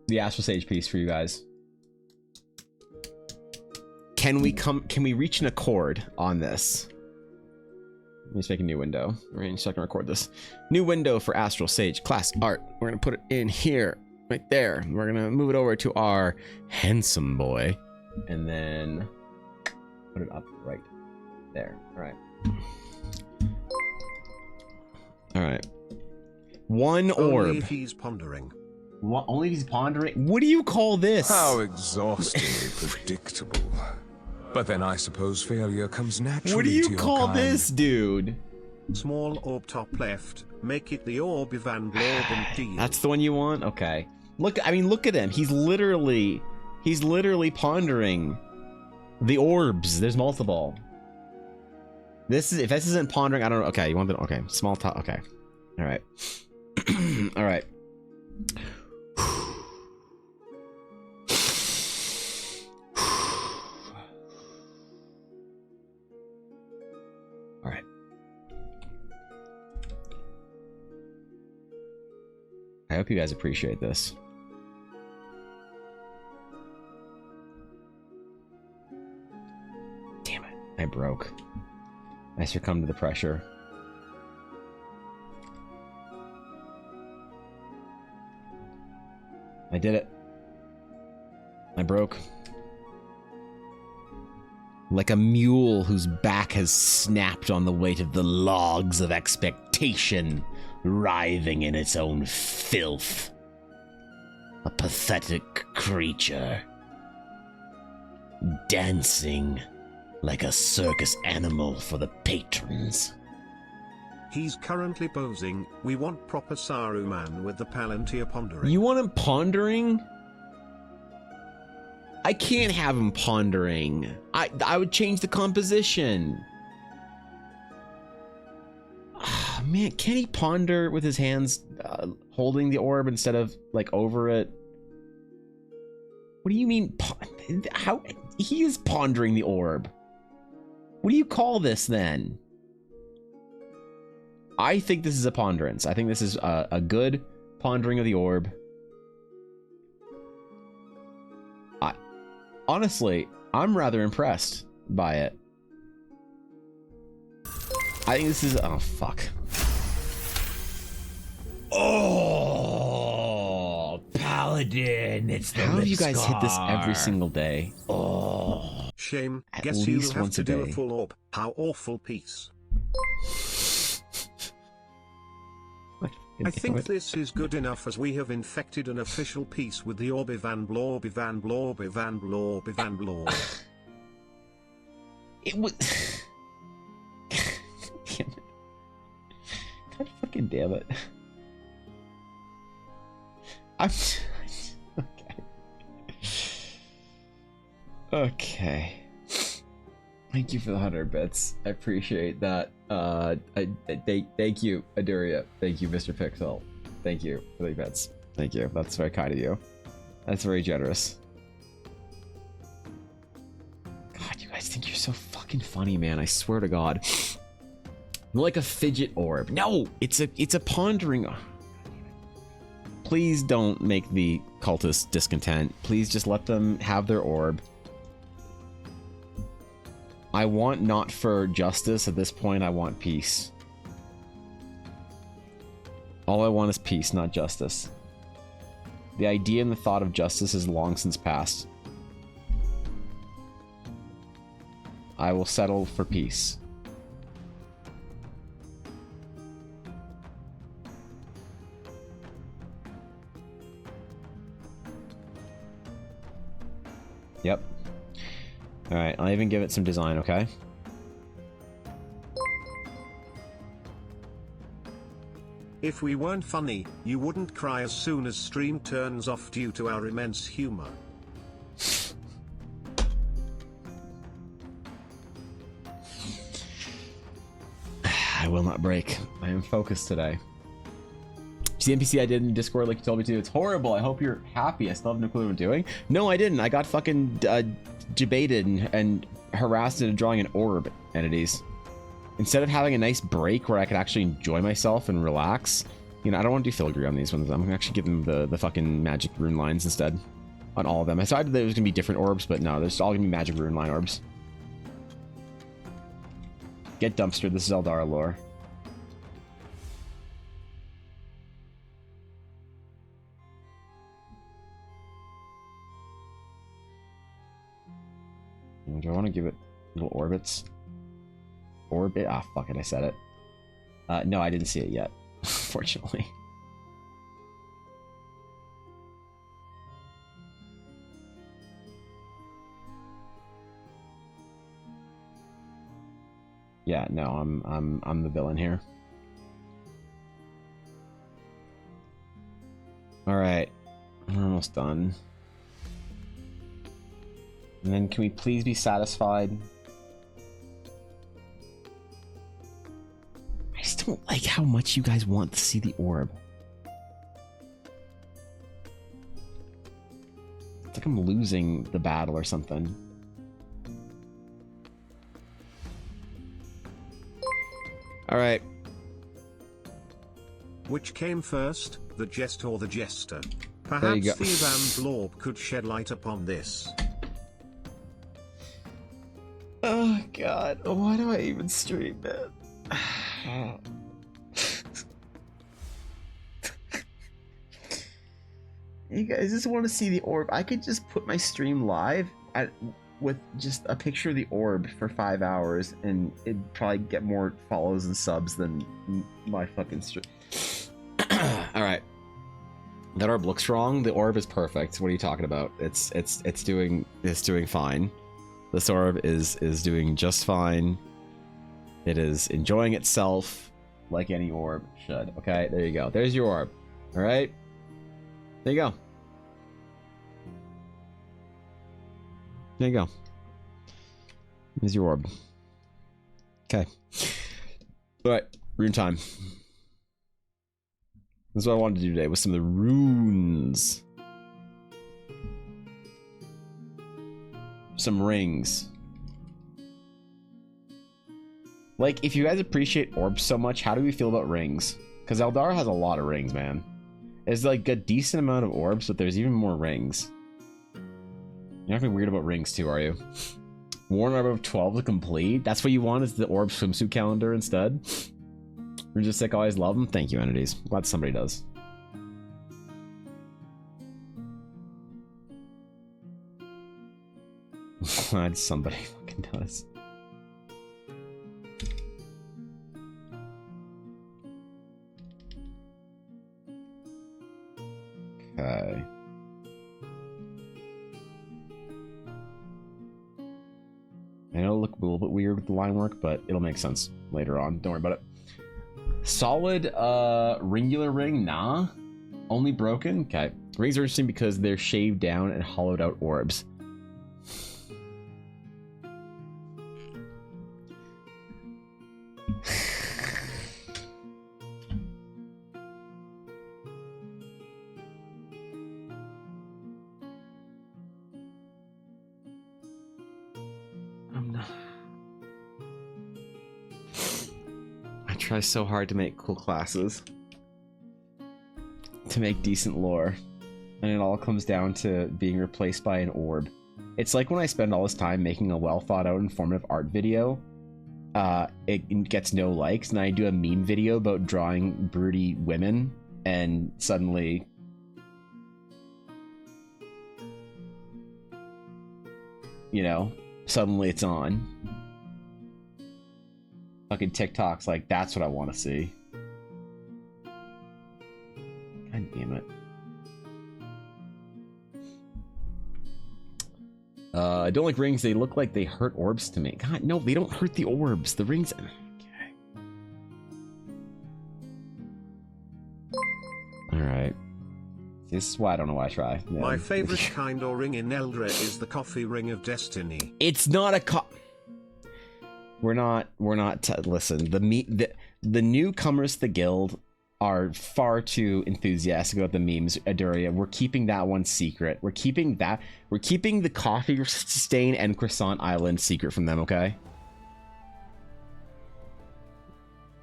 the Astral Sage piece for you guys. Can we reach an accord on this? Let me just make a new window. We're just gonna record this. New window for Astral Sage class art. We're gonna put it in here, right there. We're gonna move it over to our handsome boy, and then put it up right there. All right. All right. One orb. Only if he's pondering. What? Only if he's pondering? What do you call this? How exhaustingly predictable. But then I suppose failure comes naturally What do to you your call kind. this, dude? Small orb top left. Make it the Orby Van Blorb and deal. That's the one you want? Okay. Look, I mean, look at him. He's literally pondering the orbs. There's multiple. If this isn't pondering, I don't know. Okay, you want the, okay, small top, okay. All right. All right. All right. I hope you guys appreciate this. Damn it, I broke. I succumbed to the pressure. I did it. I broke. Like a mule whose back has snapped on the weight of the logs of expectation, writhing in its own filth. A pathetic creature, dancing like a circus animal for the patrons. He's currently posing. We want proper Saruman with the Palantir pondering. You want him pondering? I can't have him pondering. I would change the composition. Ah, man, can he ponder with his hands holding the orb instead of like over it? What do you mean? How he is pondering the orb? What do you call this then? I think this is a ponderance. I think this is a good pondering of the orb. Honestly, I'm rather impressed by it. I think this is... Oh, fuck. Oh, Paladin, it's the How have you lip guys hit this every scar. single day? Oh. Shame. At Guess you'll least have once to a do day. a full orb. How awful piece. I think this is good enough as we have infected an official piece with the Orby Van Blorby Van Blorby Van Blorby Van Blorb. It was. Damn it. God fucking damn it. I'm. Okay. Okay. Thank you for the 100 bits. I appreciate that. Thank you, Aduria. Thank you, Mr. Pixel. Thank you for the bits. Thank you. That's very kind of you. That's very generous. God, you guys think you're so fucking funny, man. I swear to God. You're like a fidget orb. No, it's a pondering. Please don't make the cultists discontent. Please just let them have their orb. I want not for justice at this point, I want peace. All I want is peace, not justice. The idea and the thought of justice is long since past. I will settle for peace. Yep. Alright, I'll even give it some design, okay? If we weren't funny, you wouldn't cry as soon as stream turns off due to our immense humor. I will not break. I am focused today. See the NPC I did in Discord like you told me to? It's horrible. I hope you're happy. I still have no clue what I'm doing. No, I didn't. I got fucking debated and harassed into drawing an orb entities. Instead of having a nice break where I could actually enjoy myself and relax, you know, I don't want to do filigree on these ones. I'm gonna actually give them the fucking magic rune lines instead on all of them. I decided that it was gonna be different orbs, but no, there's all gonna be magic rune line orbs. Get dumpstered. This is Eldar lore. Do I want to give it little orbits? Orbit? Ah, fuck it, I said it. No, I didn't see it yet, fortunately. Yeah, no, I'm the villain here. All right, we're almost done. And then can we please be satisfied? I just don't like how much you guys want to see the orb. It's like I'm losing the battle or something. All right. Which came first, the jest or the jester? There Perhaps you the go. Ivan Blorb could shed light upon this. Oh god, why do I even stream it? You guys just want to see the orb. I could just put my stream live with just a picture of the orb for 5 hours and it'd probably get more follows and subs than my fucking stream. Alright. That orb looks wrong. The orb is perfect. What are you talking about? It's doing fine. This orb is doing just fine. It is enjoying itself like any orb should. Okay, there you go. There's your orb. All right, there you go. There you go. There's your orb. Okay. All right, rune time. This is what I wanted to do today with some of the runes. Some rings. Like, if you guys appreciate orbs so much, how do we feel about rings? Because Eldar has a lot of rings, man. There's like a decent amount of orbs, but there's even more rings. You're not gonna be weird about rings too, are you? Worn orb of 12 to complete? That's what you want, is the orb swimsuit calendar instead? We're just sick, always love them? Thank you, entities. Glad somebody does. Glad somebody fucking does. Okay. I know it'll look a little bit weird the line work, but it'll make sense later on. Don't worry about it. Solid regular ring? Nah. Only broken? Okay. Rings are interesting because they're shaved down and hollowed out orbs. I try so hard to make cool classes, to make decent lore, and it all comes down to being replaced by an orb. It's like when I spend all this time making a well thought out informative art video, it gets no likes, and I do a meme video about drawing broody women, and suddenly suddenly it's on. Fucking TikTok's like, that's what I want to see. God damn it. I don't like rings. They look like they hurt orbs to me. God, no, they don't hurt the orbs. The rings... Okay. Alright. This is why I don't know why I try. Yeah. My favorite kind of ring in Eldra is the coffee ring of destiny. It's not a We're not listen, the newcomers to the guild are far too enthusiastic about the memes, Aduria. We're keeping that one secret. We're keeping the coffee stain and croissant island secret from them, okay?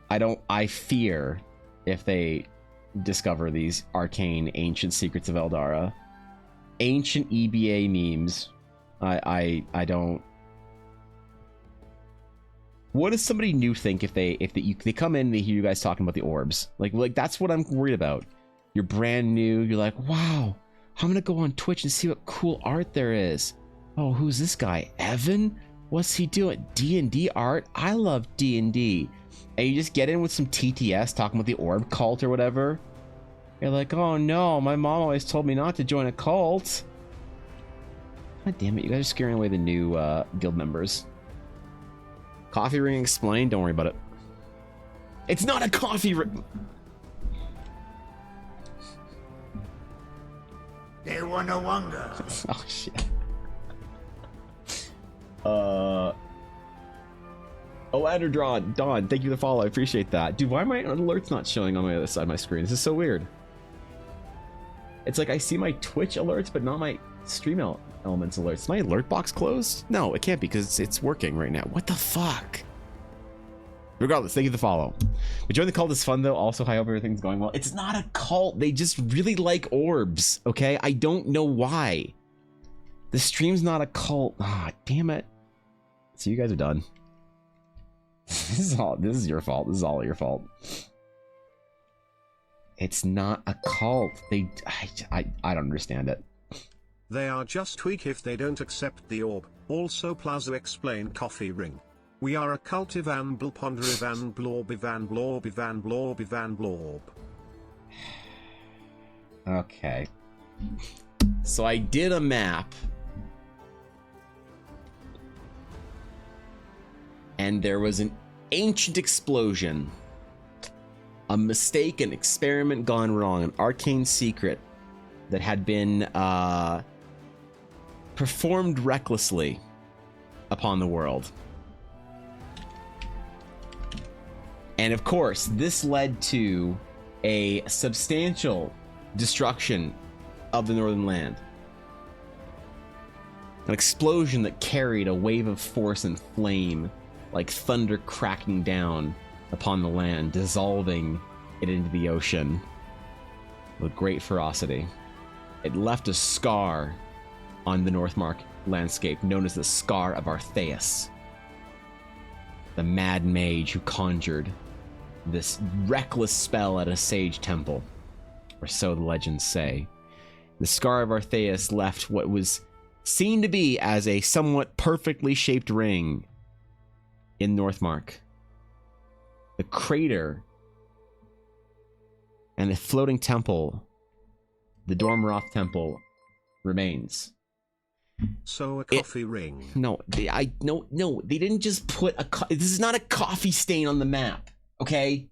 I fear if they discover these arcane ancient secrets of Eldara. Ancient EBA memes. I don't. What does somebody new think if they come in and they hear you guys talking about the orbs? Like that's what I'm worried about. You're brand new. You're like, wow, I'm gonna go on Twitch and see what cool art there is. Oh, who's this guy? Evan? What's he doing? D&D Art? I love D&D. And you just get in with some TTS talking about the orb cult or whatever. You're like, oh no, my mom always told me not to join a cult. God damn it, you guys are scaring away the new guild members. Coffee ring explained? Don't worry about it. It's not a coffee ring. They wanna wonder. Oh shit. Oh, Adderdrawn, Dawn, thank you for the follow. I appreciate that. Dude, why are my alerts not showing on my other side of my screen? This is so weird. It's like I see my Twitch alerts, but not my stream elements alerts. Is my alert box closed? No, it can't be because it's working right now. What the fuck? Regardless, thank you for the follow. We joined the cult is fun though. Also, I hope everything's going well. It's not a cult. They just really like orbs. Okay, I don't know why. The stream's not a cult. Ah, damn it. So you guys are done. This is your fault. This is all your fault. It's not a cult. I don't understand it. They are just weak if they don't accept the orb. Also Plaza explain coffee ring. We are a cult Ivan Bl Ponder Ivan Blorb Ivan Blorb Ivan Blorb Ivan Blorb. Okay. So I did a map. And there was an ancient explosion. A mistake, an experiment gone wrong, an arcane secret that had been performed recklessly upon the world. And of course, this led to a substantial destruction of the Northern Land. An explosion that carried a wave of force and flame, like thunder cracking down upon the land, dissolving it into the ocean with great ferocity. It left a scar on the Northmark landscape known as the Scar of Artheus, the mad mage who conjured this reckless spell at a sage temple, or so the legends say. The Scar of Artheus left what was seen to be as a somewhat perfectly shaped ring in Northmark. The crater and the floating temple, the Dormroth temple, remains. So a coffee ring. No, no, they didn't just put this is not a coffee stain on the map, okay?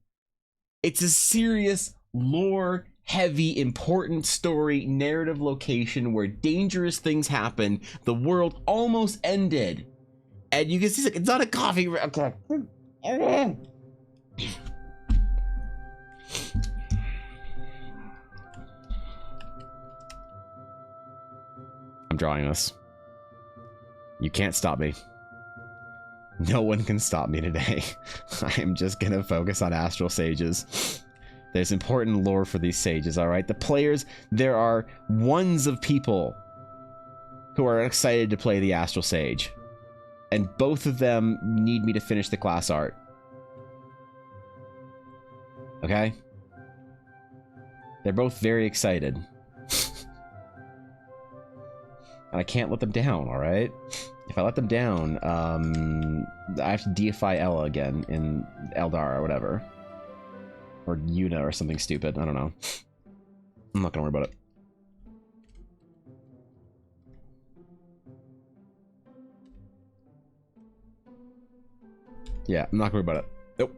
It's a serious lore heavy important story narrative location where dangerous things happen. The world almost ended. And you can see it's not a coffee ring. Okay. I'm drawing this. You can't stop me. No one can stop me today. I am just gonna focus on Astral Sages. There's important lore for these sages, alright? The players, there are ones of people who are excited to play the Astral Sage. And both of them need me to finish the class art. Okay? They're both very excited. And I can't let them down, alright? If I let them down, I have to deify Ella again in Eldar or whatever. Or Yuna or something stupid, I don't know. I'm not gonna worry about it. Yeah, I'm not gonna worry about it. Nope.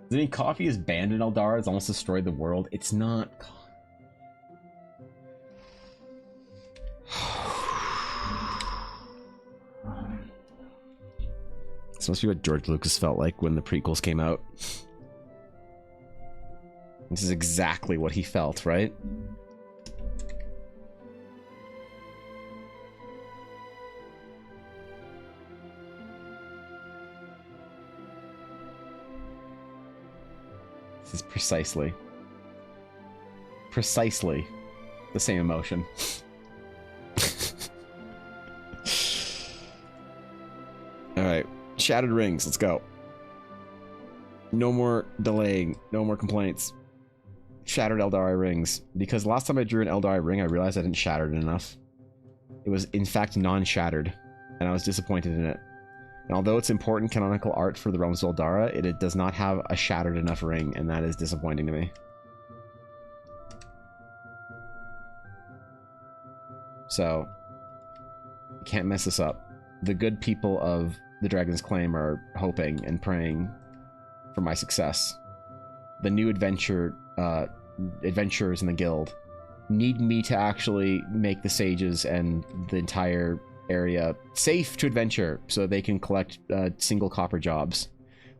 Does any coffee is banned in Eldar? It's almost destroyed the world. It's not... This must be what George Lucas felt like when the prequels came out. This is exactly what he felt, right? This is precisely the same emotion. All right. Shattered rings, let's go. No more delaying, no more complaints. Shattered Eldari rings. Because last time I drew an Eldari ring, I realized I didn't shatter it enough. It was, in fact, non-shattered, and I was disappointed in it. And although it's important canonical art for the Realms of Eldara, it does not have a shattered enough ring, and that is disappointing to me. So, you can't mess this up. The good people of the Dragon's Claim are hoping and praying for my success. The new adventurers in the guild need me to actually make the sages and the entire area safe to adventure so they can collect single copper jobs.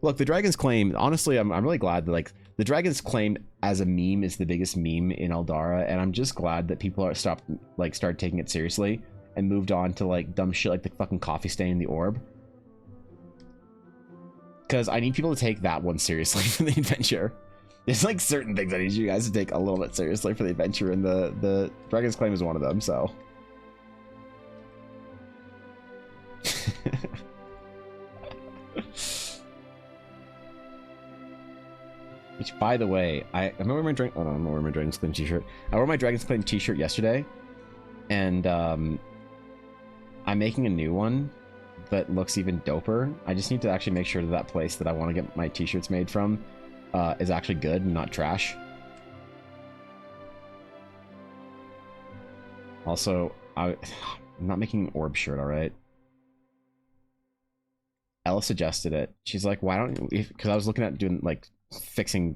Look, the Dragon's Claim, honestly, I'm really glad that, like, the Dragon's Claim as a meme is the biggest meme in Eldara, and I'm just glad that people are started taking it seriously and moved on to, like, dumb shit like the fucking coffee stain in the orb. Because I need people to take that one seriously for the adventure. There's like certain things I need you guys to take a little bit seriously for the adventure, and the Dragon's Claim is one of them, so. Which, by the way, I'm wearing my Dragon's Claim t-shirt. I wore my Dragon's Claim t-shirt yesterday, and I'm making a new one that looks even doper. I just need to actually make sure that place that I want to get my t-shirts made from is actually good and not trash. Also, I'm not making an orb shirt, alright? Ella suggested it. She's like, why don't you, because I was looking at doing, like, fixing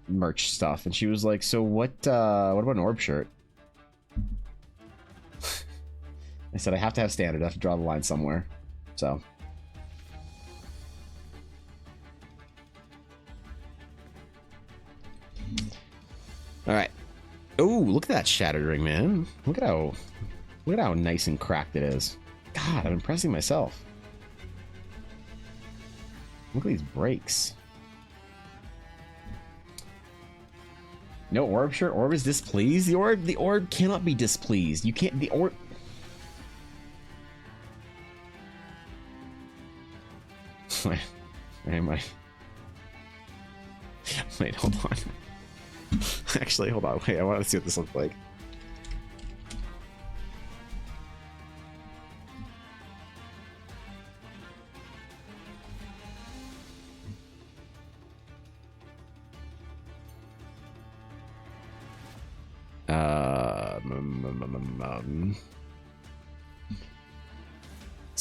merch stuff, and she was like, so what about an orb shirt? I said I have to have standard. I have to draw the line somewhere. So. Alright. Oh, look at that shattered ring, man. Look at how nice and cracked it is. God, I'm impressing myself. Look at these breaks. No orb shirt? Orb is displeased? The orb cannot be displeased. You can't, the orb... Where am I? Wait, hold on. Actually, hold on. Wait, I want to see what this looks like.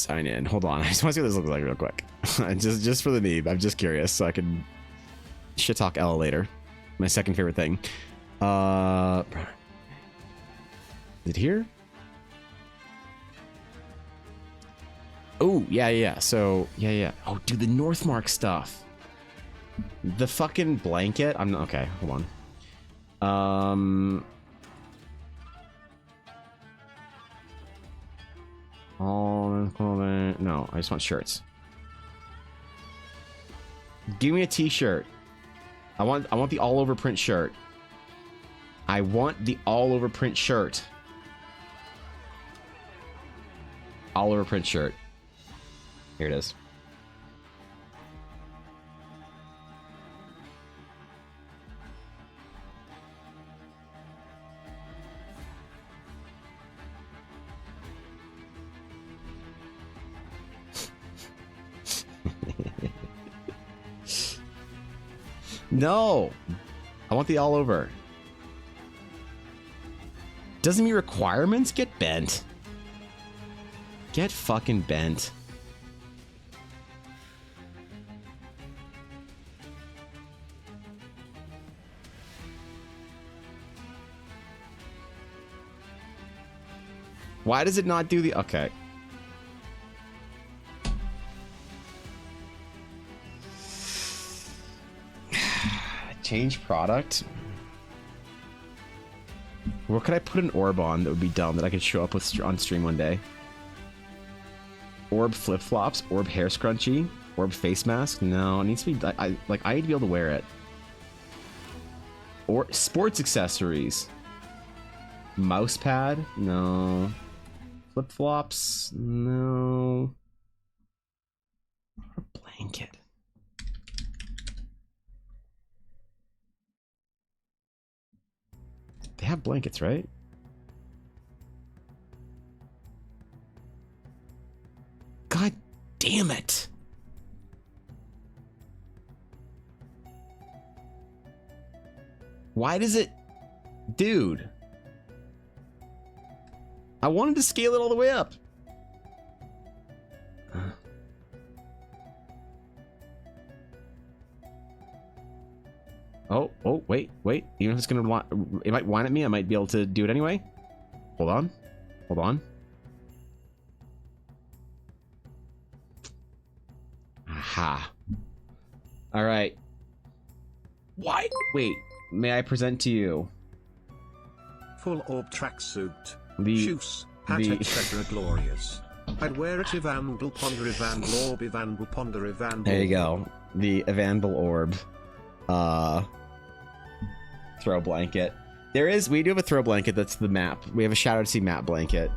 Sign in. Hold on. I just want to see what this looks like real quick. just for the meme. I'm just curious so I can shit talk Ella later. My second favorite thing. Is it here? Oh, yeah. So, yeah. Oh, dude, the Northmark stuff. The fucking blanket. I'm not okay. Hold on. No, I just want shirts. Give me a t-shirt. I want the all over print shirt. I want the all over print shirt. All over print shirt. Here it is. No, I want the all over. Doesn't meet requirements? Get bent. Get fucking bent. Why does it not do the... Okay. Change product. Where could I put an orb on that would be dumb that I could show up with on stream one day? Orb flip flops, orb hair scrunchie, orb face mask. No, it needs to be. I need to be able to wear it. Or sports accessories. Mouse pad. No. Flip flops. No. A blanket. They have blankets, right? God damn it. Why does it... Dude. I wanted to scale it all the way up. Oh, wait. Even if it's gonna, it might whine at me. I might be able to do it anyway. Hold on. Aha. All right. Why? Wait. May I present to you Full orb tracksuit. the Shoes. Hat etc. glorious. I'd wear it Evanbl ponder Evanbl orb Evanbl ponder Evanbl. There you go. The Evanbl orb. Throw blanket. We do have a throw blanket. That's the map. We have a Shadow to Sea map blanket.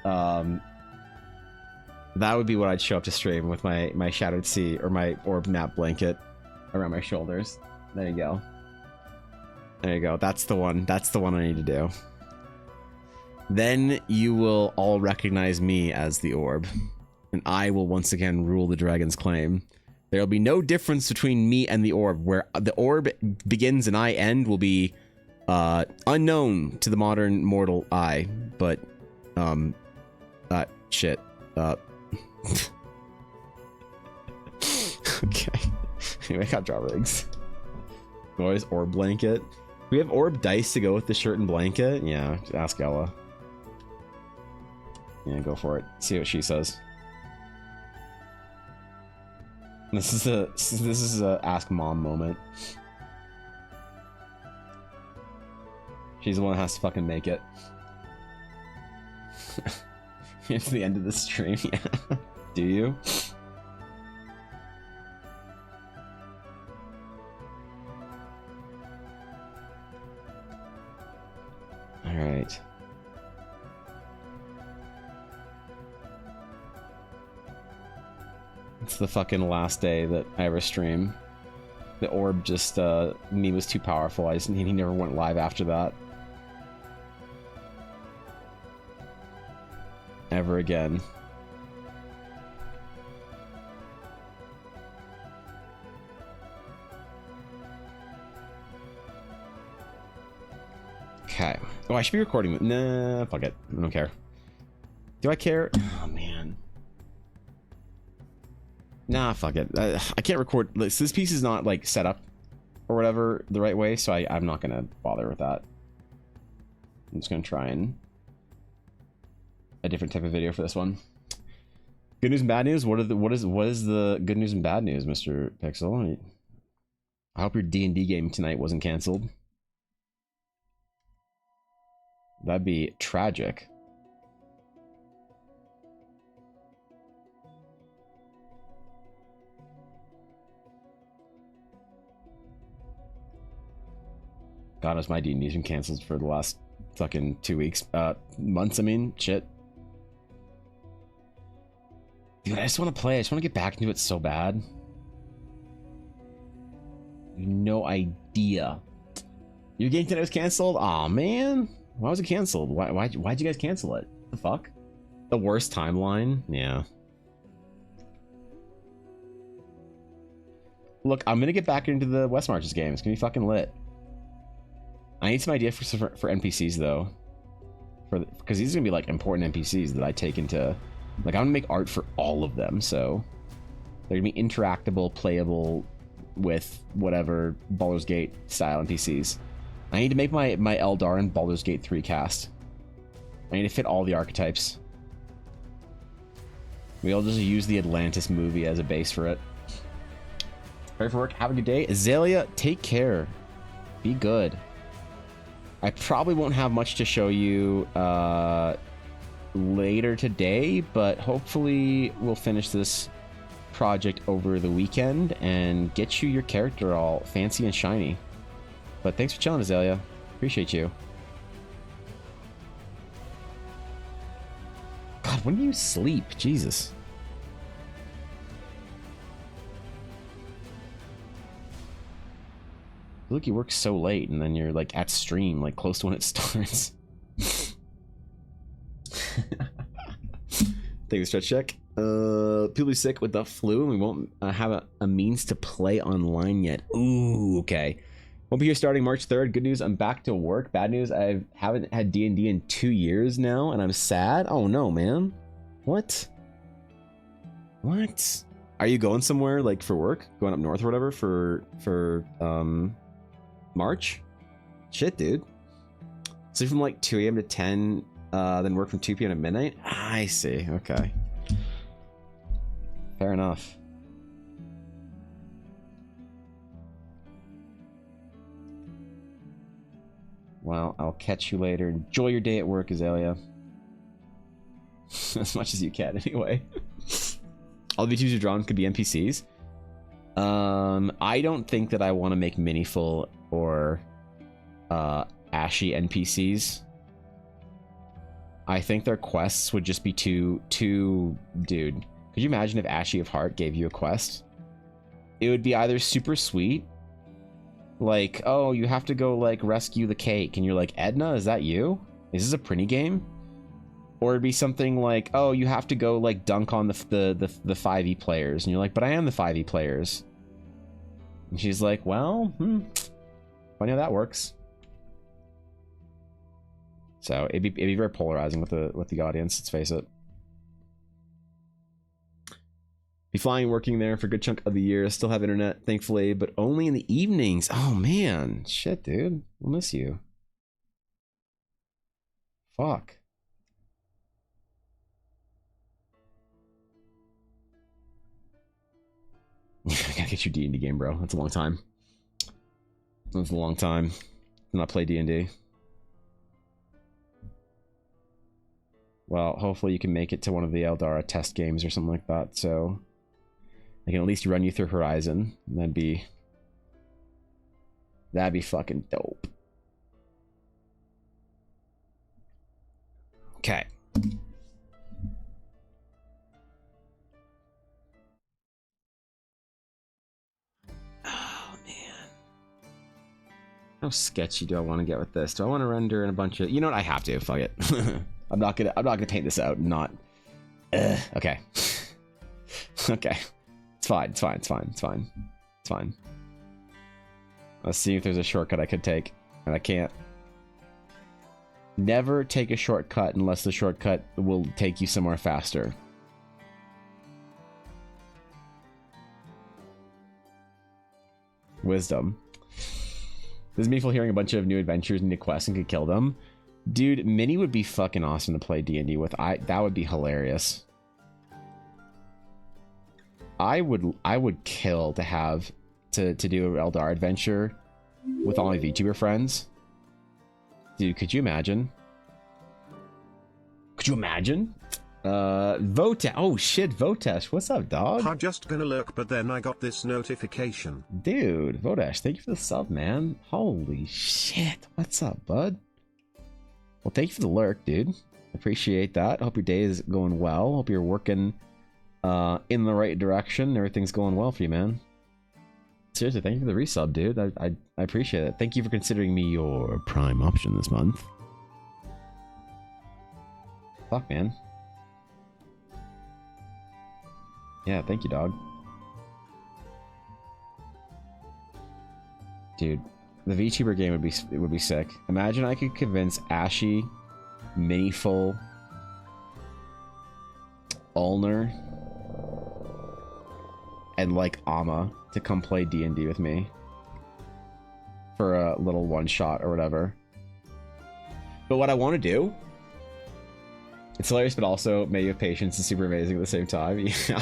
That would be what I'd show up to stream with my Shadow to Sea or my orb map blanket around my shoulders. There you go. That's the one. That's the one I need to do. Then you will all recognize me as the orb, and I will once again rule the dragon's claim. There'll be no difference between me and the orb. Where the orb begins and I end will be unknown to the modern mortal eye. But, shit. Okay. Anyway, I got draw rigs. Noise orb blanket. We have orb dice to go with the shirt and blanket. Yeah, ask Ella. Yeah, go for it. See what she says. This is a ask mom moment. She's the one that has to fucking make it. It's the end of the stream. Yeah. Do you? All right. It's the fucking last day that I ever stream. The orb just, me was too powerful. He never went live after that. Ever again. Okay. Oh, I should be recording. Nah, fuck it. I don't care. Do I care? Oh, man. Nah, fuck it. I can't record. This piece is not like set up or whatever the right way, so I'm not gonna bother with that. I'm just gonna try and a different type of video for this one. Good news and bad news. What is the good news and bad news, Mr. Pixel? I hope your D&D game tonight wasn't canceled. That'd be tragic. God knows my D&D's been canceled for the last fucking 2 weeks. Months, I mean. Shit. Dude, I just want to play. I just want to get back into it so bad. No idea. Your game tonight was canceled? Aw, man. Why was it canceled? Why'd you guys cancel it? The fuck? The worst timeline? Yeah. Look, I'm gonna get back into the West Marches game. It's gonna be fucking lit. I need some idea for NPCs though, because these are gonna be like important NPCs that I take into, like I'm gonna make art for all of them, so they're gonna be interactable, playable with whatever Baldur's Gate style NPCs. I need to make my Eldar and Baldur's Gate 3 cast. I need to fit all the archetypes. We'll just use the Atlantis movie as a base for it. Ready for work? Have a good day. Azalea, take care. Be good. I probably won't have much to show you later today, but hopefully we'll finish this project over the weekend and get you your character all fancy and shiny. But thanks for chilling, Azalea. Appreciate you. God, when do you sleep? Jesus. Look, you work so late, and then you're like at stream, like close to when it starts. Take a stretch check. People be sick with the flu, and we won't have a means to play online yet. Ooh, okay. Won't be here starting March 3rd. Good news, I'm back to work. Bad news, I haven't had D&D in 2 years now, and I'm sad. Oh no, man. What? What? Are you going somewhere like for work? Going up north or whatever for March? Shit, dude. Sleep from like 2 a.m. to 10, then work from 2 p.m. to midnight? I see. Okay. Fair enough. Well, I'll catch you later. Enjoy your day at work, Azalea. As much as you can, anyway. All the VTubers you've drawn could be NPCs. I don't think that I want to make Miniful or Ashy NPCs. I think their quests would just be too dude. Could you imagine if Ashy of Heart gave you a quest? It would be either super sweet, like, oh, you have to go like rescue the cake, and you're like, Edna, is that you? Is this a Prinny game? Or it'd be something like, oh, you have to go like dunk on the 5e players, and you're like, but I am the 5e players. And she's like, well, funny how that works. So it'd be very polarizing with the audience. Let's face it. Be flying, working there for a good chunk of the year. Still have internet, thankfully, but only in the evenings. Oh man, shit, dude, we'll miss you. Fuck. I gotta get you D&D game, bro. That's a long time. That's a long time to not play D&D. Well, hopefully you can make it to one of the Eldara test games or something like that, so I can at least run you through Horizon. That'd be fucking dope. Okay. Oh man. How sketchy do I want to get with this? Do I want to render in a bunch of, you know what, I have to, fuck it. I'm not gonna paint this out, not okay. Okay. It's fine. Let's see if there's a shortcut I could take, and I can't. Never take a shortcut unless the shortcut will take you somewhere faster. Wisdom. This is meaningful hearing a bunch of new adventures and new quests and could kill them. Dude, Minnie would be fucking awesome to play D&D with. That would be hilarious. I would kill to have to do an Eldar adventure with all my VTuber friends. Dude, could you imagine? Could you imagine? Votesh. Oh shit, Votesh. What's up, dog? I'm just gonna lurk, but then I got this notification. Dude, Votesh, thank you for the sub, man. Holy shit. What's up, bud? Well, thank you for the lurk, dude. Appreciate that. Hope your day is going well. Hope you're working in the right direction. Everything's going well for you, man. Seriously, thank you for the resub, dude. I appreciate it. Thank you for considering me your prime option this month. Fuck, man. Yeah, thank you, dog. Dude, the VTuber game would be sick. Imagine I could convince Ashy, Miniful, Ulner, and like Ama to come play D&D with me for a little one shot or whatever. But what I want to do, it's hilarious, but also maybe with patience and super amazing at the same time. Yeah.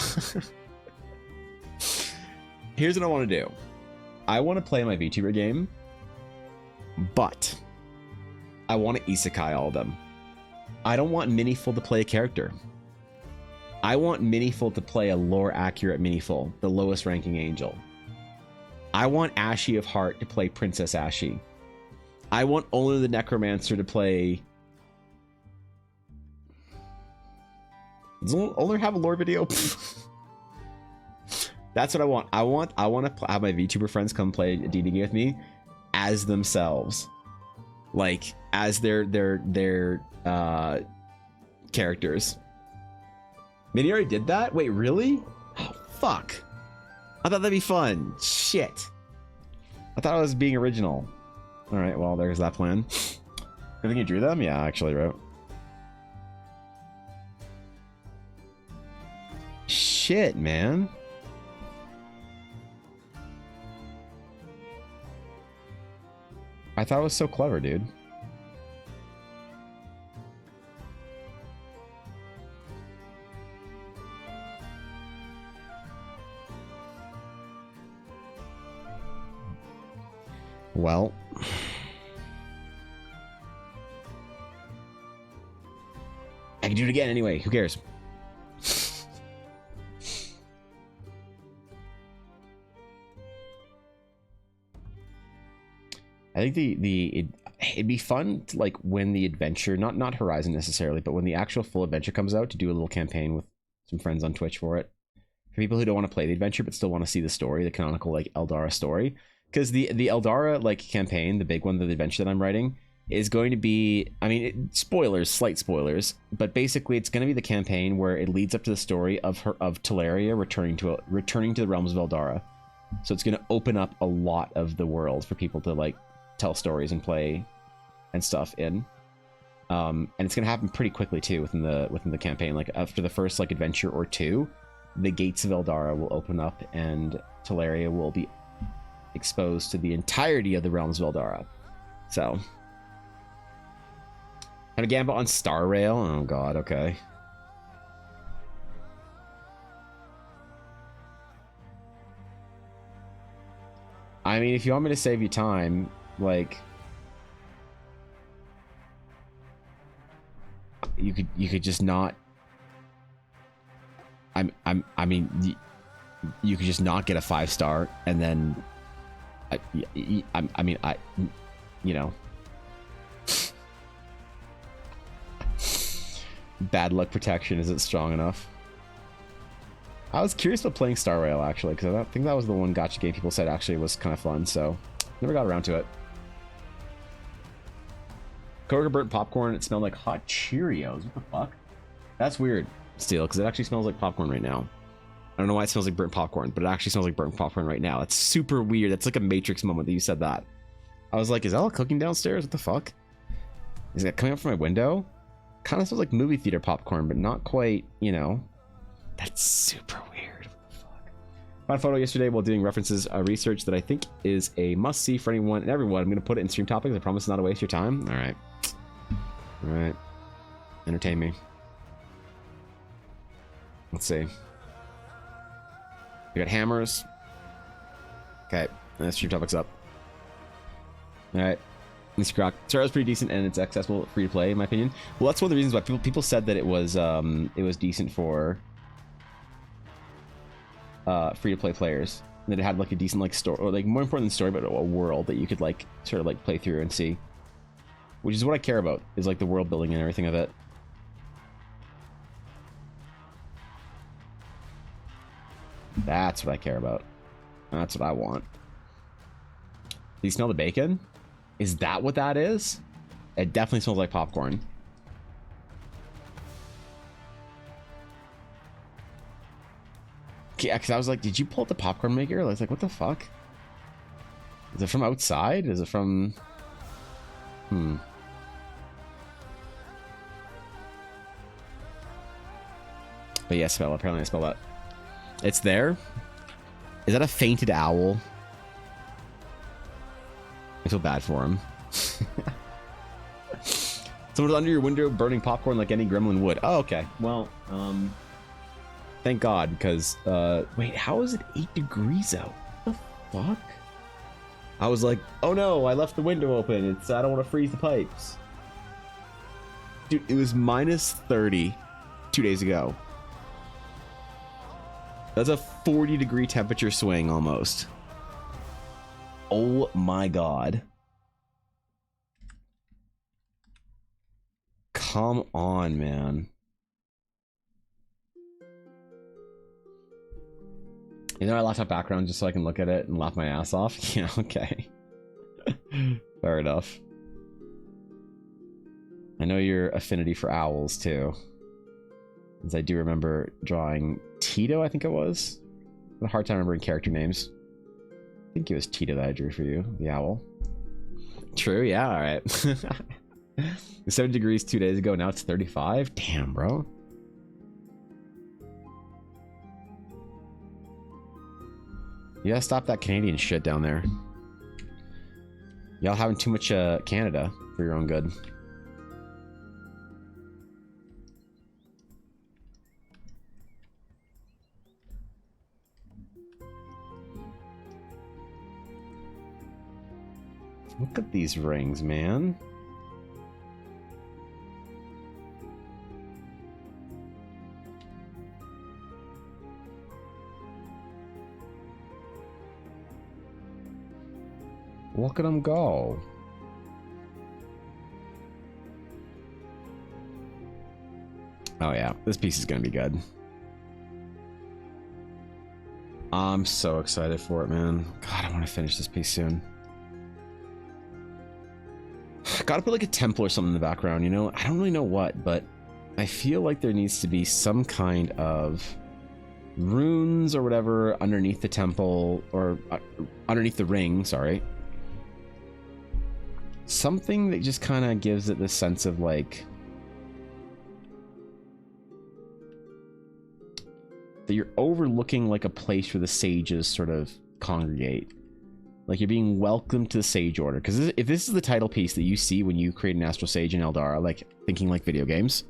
Here's what I want to do. I want to play my VTuber game, but I want to isekai all of them. I don't want Miniful to play a character. I want Miniful to play a lore-accurate Miniful, the lowest ranking angel. I want Ashy of Heart to play Princess Ashy. I want Owner the Necromancer to play... Does Owner have a lore video? That's what I want. I want to have my VTuber friends come play a D&D game with me as themselves. Like, as their characters. Minnie already did that? Wait, really? Oh, fuck. I thought that'd be fun. Shit. I thought I was being original. Alright, well, there's that plan. You think you drew them? Yeah, I actually wrote. Shit, man. I thought it was so clever, dude. Well, I can do it again anyway. Who cares? I think it'd be fun to, like, when the adventure, not Horizon necessarily, but when the actual full adventure comes out, to do a little campaign with some friends on Twitch for it. For people who don't want to play the adventure but still want to see the story, the canonical like Eldara story. Because the Eldara like campaign, the big one, the adventure that I'm writing, is going to be, I mean, spoilers, slight spoilers, but basically it's going to be the campaign where it leads up to the story of Teleria returning to the realms of Eldara. So it's going to open up a lot of the world for people to like tell stories and play and stuff in. And it's going to happen pretty quickly too within the campaign. Like after the first like adventure or two, the gates of Eldara will open up and Teleria will be exposed to the entirety of the realms of Eldara. So, and a gamble on Star Rail. Oh god, okay. I mean, if you want me to save you time, like, you could just not. I mean, you could just not get a 5-star, and then, I mean, you know, bad luck protection isn't strong enough. I was curious about playing Star Rail actually, because I think that was the one gacha game people said actually was kind of fun, so never got around to it. Coworker burnt popcorn. It smelled like hot Cheerios. What the fuck? That's weird, Steel, because it actually smells like popcorn right now. I don't know why it smells like burnt popcorn, but it actually smells like burnt popcorn right now. That's super weird. That's like a Matrix moment that you said that. I was like, is Ella cooking downstairs? What the fuck? Is that coming up from my window? Kind of smells like movie theater popcorn, but not quite, you know. That's super weird. What the fuck? Found a photo yesterday while doing references research that I think is a must-see for anyone and everyone. I'm going to put it in stream topics. I promise not to waste your time. All right. All right. Entertain me. Let's see. We got hammers. Okay. Let's stream topics up. All right. Mr. Croc. Star was pretty decent and it's accessible, free to play, in my opinion. Well, that's one of the reasons why people said that it was decent for free to play players. That it had like a decent like story, or like more important than story, but a world that you could like sort of like play through and see. Which is what I care about, is like the world building and everything of it. That's what I care about. That's what I want. Do you smell the bacon? Is that what that is? It definitely smells like popcorn. Yeah, because I was like, did you pull out the popcorn maker? I was like, what the fuck? Is it from outside? Is it from... But yeah, smell. Apparently I smell that. It's there. Is that a fainted owl? I feel bad for him. Someone's under your window burning popcorn like any gremlin would. Oh, okay. Well, thank God, because, wait, how is it 8 degrees out? What the fuck? I was like, oh no, I left the window open. I don't want to freeze the pipes. Dude, it was minus 30 2 days ago. That's a 40-degree temperature swing almost. Oh my God. Come on, man. You know, I left that background just so I can look at it and laugh my ass off. Yeah, okay. Fair enough. I know your affinity for owls too, as I do remember drawing Tito, I think it was. I had a hard time remembering character names. I think it was Tito that I drew for you, the owl. True, yeah, alright. 7 degrees 2 days ago, now it's 35? Damn, bro. You gotta stop that Canadian shit down there. Y'all having too much Canada for your own good. Look at these rings, man. Look at them go. Oh yeah, this piece is gonna be good. I'm so excited for it, man. God, I want to finish this piece soon. Gotta put like a temple or something in the background, you know? I don't really know what, but I feel like there needs to be some kind of runes or whatever underneath the temple, or underneath the ring, sorry. Something that just kind of gives it this sense of like that you're overlooking like a place where the sages sort of congregate. Like you're being welcomed to the Sage Order. Because if this is the title piece that you see when you create an Astral Sage in Eldara, like thinking like video games,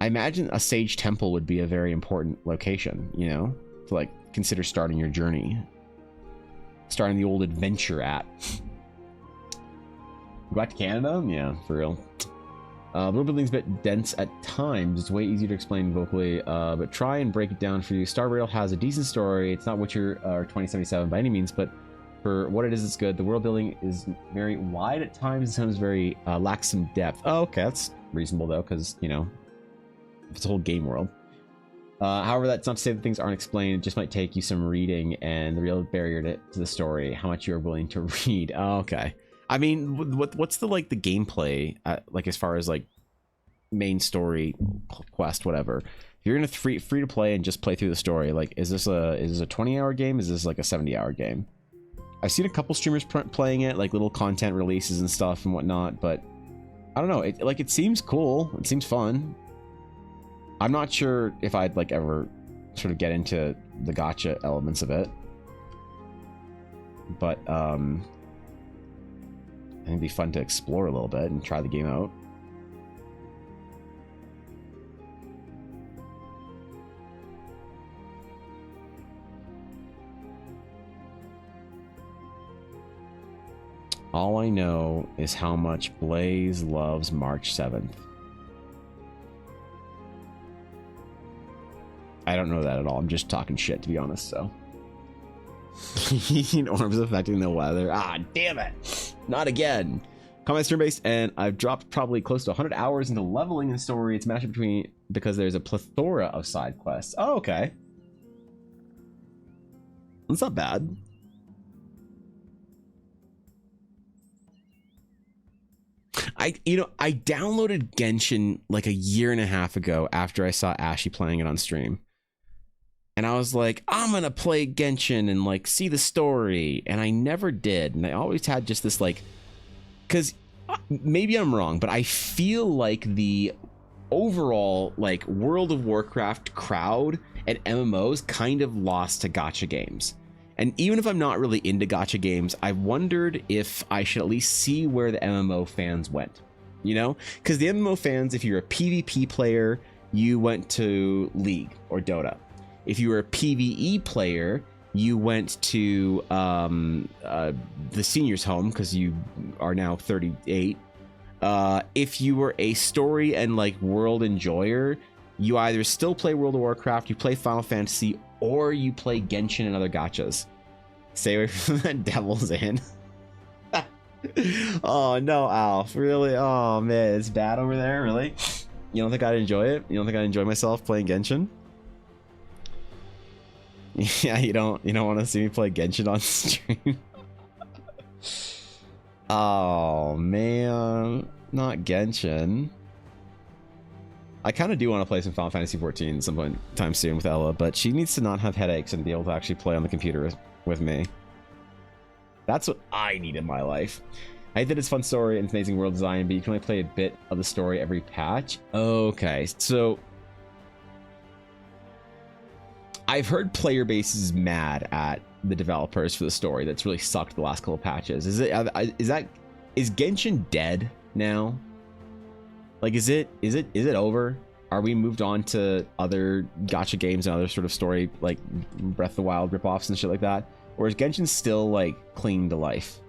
I imagine a Sage Temple would be a very important location, you know, to like consider starting your journey, starting the old adventure at. Go back to Canada? Yeah, for real. World building's a bit dense at times. It's way easier to explain vocally, but try and break it down for you. Star Rail has a decent story. It's not Witcher or 2077 by any means, but for what it is, it's good. The world building is very wide at times and sometimes very lacks some depth. Oh, okay, that's reasonable though, because, you know, it's a whole game world. However, that's not to say that things aren't explained. It just might take you some reading, and the real barrier to the story, how much you're willing to read. Oh, okay. I mean, what's the like the gameplay like as far as like main story quest, whatever? If you're gonna free to play and just play through the story, like is this a 20-hour game? Is this like a 70-hour game? I've seen a couple streamers playing it, like little content releases and stuff and whatnot, but I don't know. It seems cool. It seems fun. I'm not sure if I'd like ever sort of get into the gacha elements of it. But I think it'd be fun to explore a little bit and try the game out. All I know is how much Blaze loves March 7th. I don't know that at all. I'm just talking shit, to be honest, so. Orbs affecting the weather. Ah, damn it. Not again. Combat's turn-based, and I've dropped probably close to 100 hours into leveling the story. It's matched between because there's a plethora of side quests. Oh, okay. That's not bad. I downloaded Genshin like a year and a half ago after I saw Ashy playing it on stream. And I was like, I'm gonna play Genshin and like see the story. And I never did. And I always had just this like, because maybe I'm wrong, but I feel like the overall like World of Warcraft crowd and MMOs kind of lost to gacha games. And even if I'm not really into gacha games, I wondered if I should at least see where the MMO fans went, you know? Because the MMO fans, if you're a PvP player, you went to League or Dota. If you were a PvE player, you went to the seniors home because you are now 38. If you were a story and like world enjoyer, you either still play World of Warcraft, you play Final Fantasy, or you play Genshin and other gachas. Stay away from that Devil's Inn. Oh no, Alf, really? Oh man, it's bad over there, really? You don't think I'd enjoy it? You don't think I'd enjoy myself playing Genshin? Yeah, you don't want to see me play Genshin on stream? Oh man, not Genshin. I kind of do want to play some Final Fantasy 14 at some point time soon with Ella, but she needs to not have headaches and be able to actually play on the computer with me. That's what I need in my life. I think it's fun story and it's amazing world design, but you can only play a bit of the story every patch. Okay, so I've heard player bases mad at the developers for the story that's really sucked the last couple of patches. Is Genshin dead now? Like, is it over? Are we moved on to other gacha games and other sort of story like Breath of the Wild ripoffs and shit like that? Or is Genshin still like clinging to life?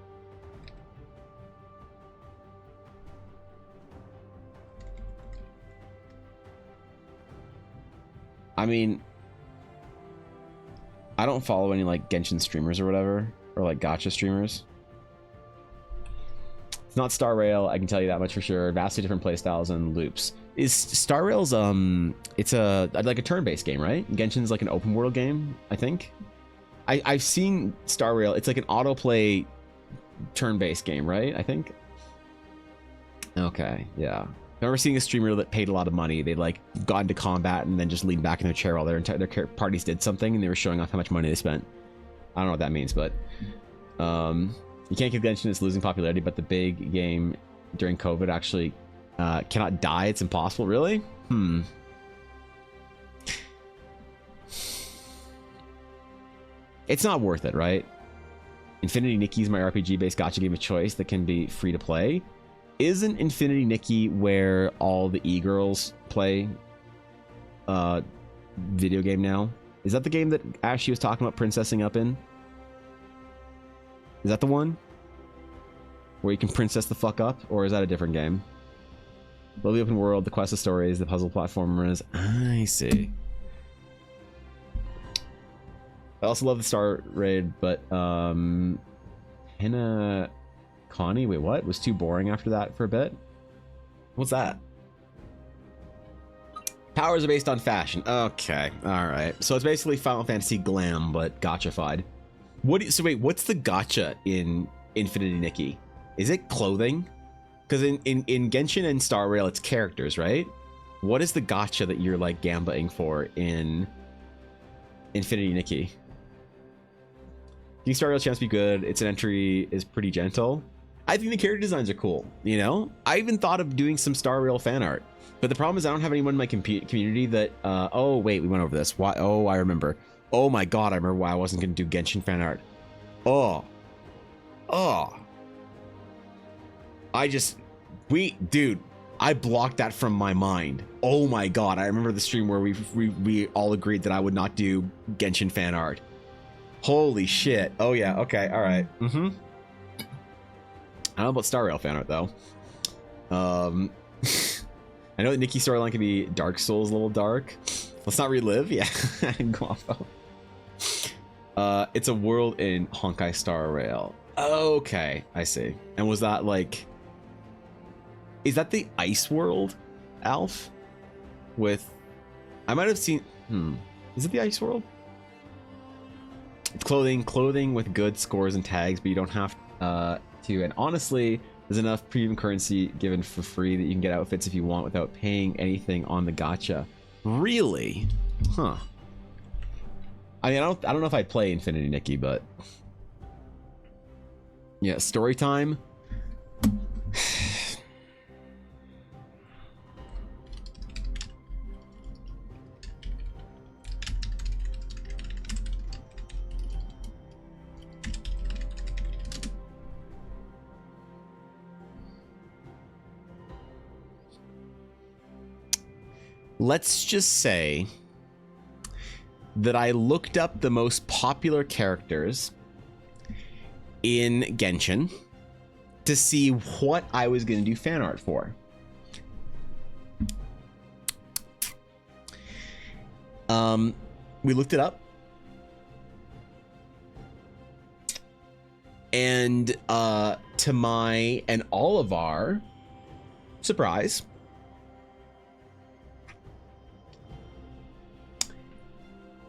I mean, I don't follow any like Genshin streamers or whatever, or like gacha streamers. It's not Star Rail, I can tell you that much for sure. Vastly different playstyles and loops. Is Star Rail's it's like a turn-based game, right? Genshin's like an open world game, I think. I've seen Star Rail. It's like an autoplay turn-based game, right? I think. Okay, yeah. I remember seeing a streamer that paid a lot of money. They'd like got into combat and then just leaned back in their chair while their parties did something, and they were showing off how much money they spent. I don't know what that means, but you can't give Genshin its losing popularity, but the big game during COVID actually cannot die. It's impossible. Really? It's not worth it, right? Infinity Nikki is my RPG-based gacha game of choice that can be free to play. Isn't Infinity Nikki where all the e-girls play video game now? Is that the game that Ashley was talking about princessing up in? Is that the one? Where you can princess the fuck up? Or is that a different game? Love the open world, the quest of stories, the puzzle platformers. I see. I also love the Star Raid, but Hina Connie, wait, what? Was too boring after that for a bit? What's that? Powers are based on fashion. Okay, alright. So it's basically Final Fantasy glam, but gacha-fied. So wait, what's the gacha in Infinity Nikki? Is it clothing? Because in Genshin and Star Rail, it's characters, right? What is the gacha that you're like gambling for in Infinity Nikki? King Star Rail's chance to be good. Its an entry is pretty gentle. I think the character designs are cool. You know, I even thought of doing some Star Rail fan art, but the problem is I don't have anyone in my community that. Oh wait, we went over this. Why? Oh, I remember. Oh my god, I remember why I wasn't going to do Genshin fan art. Oh. Dude, I blocked that from my mind. Oh my god, I remember the stream where we all agreed that I would not do Genshin fan art. Holy shit. Oh yeah, okay, all right. I don't know about Star Rail fan art though. I know that Nikki's storyline can be Dark Souls a little dark. Let's not relive. Yeah, Guapo. It's a world in Honkai Star Rail. Okay, I see. And was that like... Is that the ice world, Alf? With... I might have seen... Is it the ice world? It's clothing with good scores and tags, but you don't have to. And honestly, there's enough premium currency given for free that you can get outfits if you want without paying anything on the gacha. Really? Huh. I mean, I don't know if I'd play Infinity Nikki, but... Yeah, story time. Let's just say that I looked up the most popular characters in Genshin to see what I was going to do fan art for. We looked it up. And to my and all of our surprise,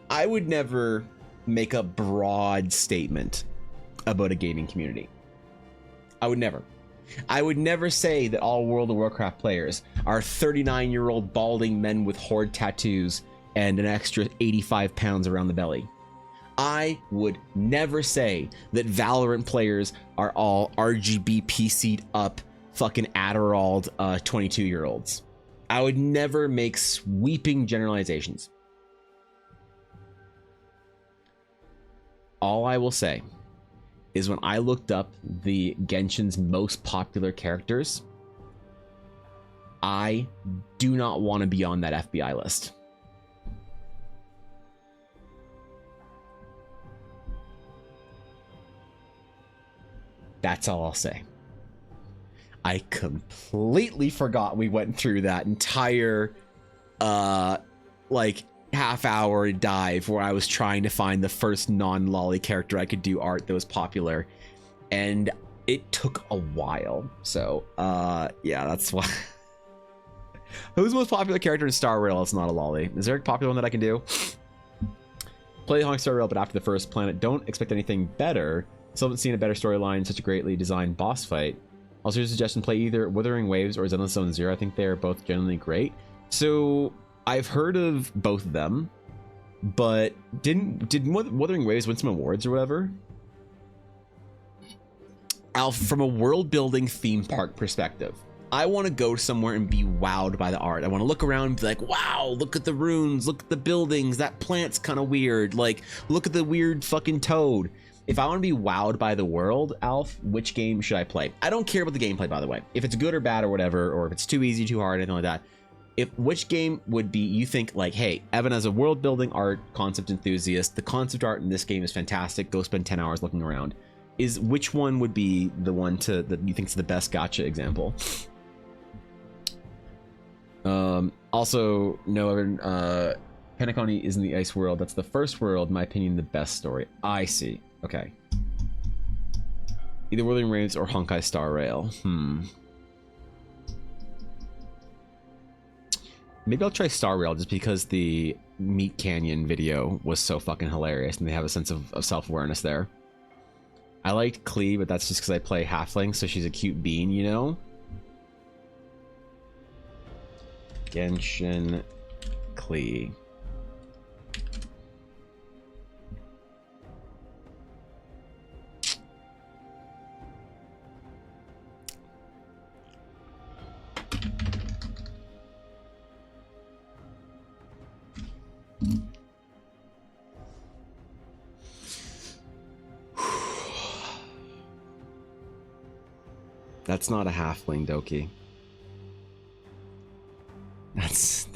I would never make a broad statement about a gaming community. I would never. I would never say that all World of Warcraft players are 39-year-old balding men with horde tattoos and an extra 85 pounds around the belly. I would never say that Valorant players are all RGB PC'd up fucking Adderalled 22-year-olds. I would never make sweeping generalizations. All I will say is when I looked up the Genshin's most popular characters, I do not want to be on that FBI list. That's all I'll say. I completely forgot we went through that entire like half-hour dive where I was trying to find the first non-lolly character I could do art that was popular, and it took a while. So yeah, that's why. Who's the most popular character in Star Rail? It's not a lolly. Is there a popular one that I can do? Play Honkai Star Rail, but after the first planet, don't expect anything better. Still haven't seen a better storyline, such a greatly designed boss fight. Also, your suggestion: play either Wuthering Waves or Zenless Zone Zero. I think they are both generally great. So I've heard of both of them, but did Wuthering Waves win some awards or whatever? Alf, from a world building theme park perspective, I want to go somewhere and be wowed by the art. I want to look around and be like, wow, look at the runes, look at the buildings, that plant's kind of weird, like look at the weird fucking toad. If I want to be wowed by the world, Alf, which game should I play? I don't care about the gameplay, by the way. If it's good or bad or whatever, or if it's too easy, too hard, anything like that. Which game would be, you think, like, hey, Evan, as a world building art concept enthusiast, the concept art in this game is fantastic, go spend 10 hours looking around. Which one would be the one that you think is the best gacha example? Also, no, Evan, Penacony is in the ice world. That's the first world, in my opinion, the best story. I see. Okay. Either Wuthering Waves or Honkai Star Rail. Maybe I'll try Star Rail just because the Meat Canyon video was so fucking hilarious and they have a sense of self-awareness there. I liked Klee, but that's just because I play Halfling, so she's a cute bean, you know? Genshin Klee. That's not a halfling, Doki. That's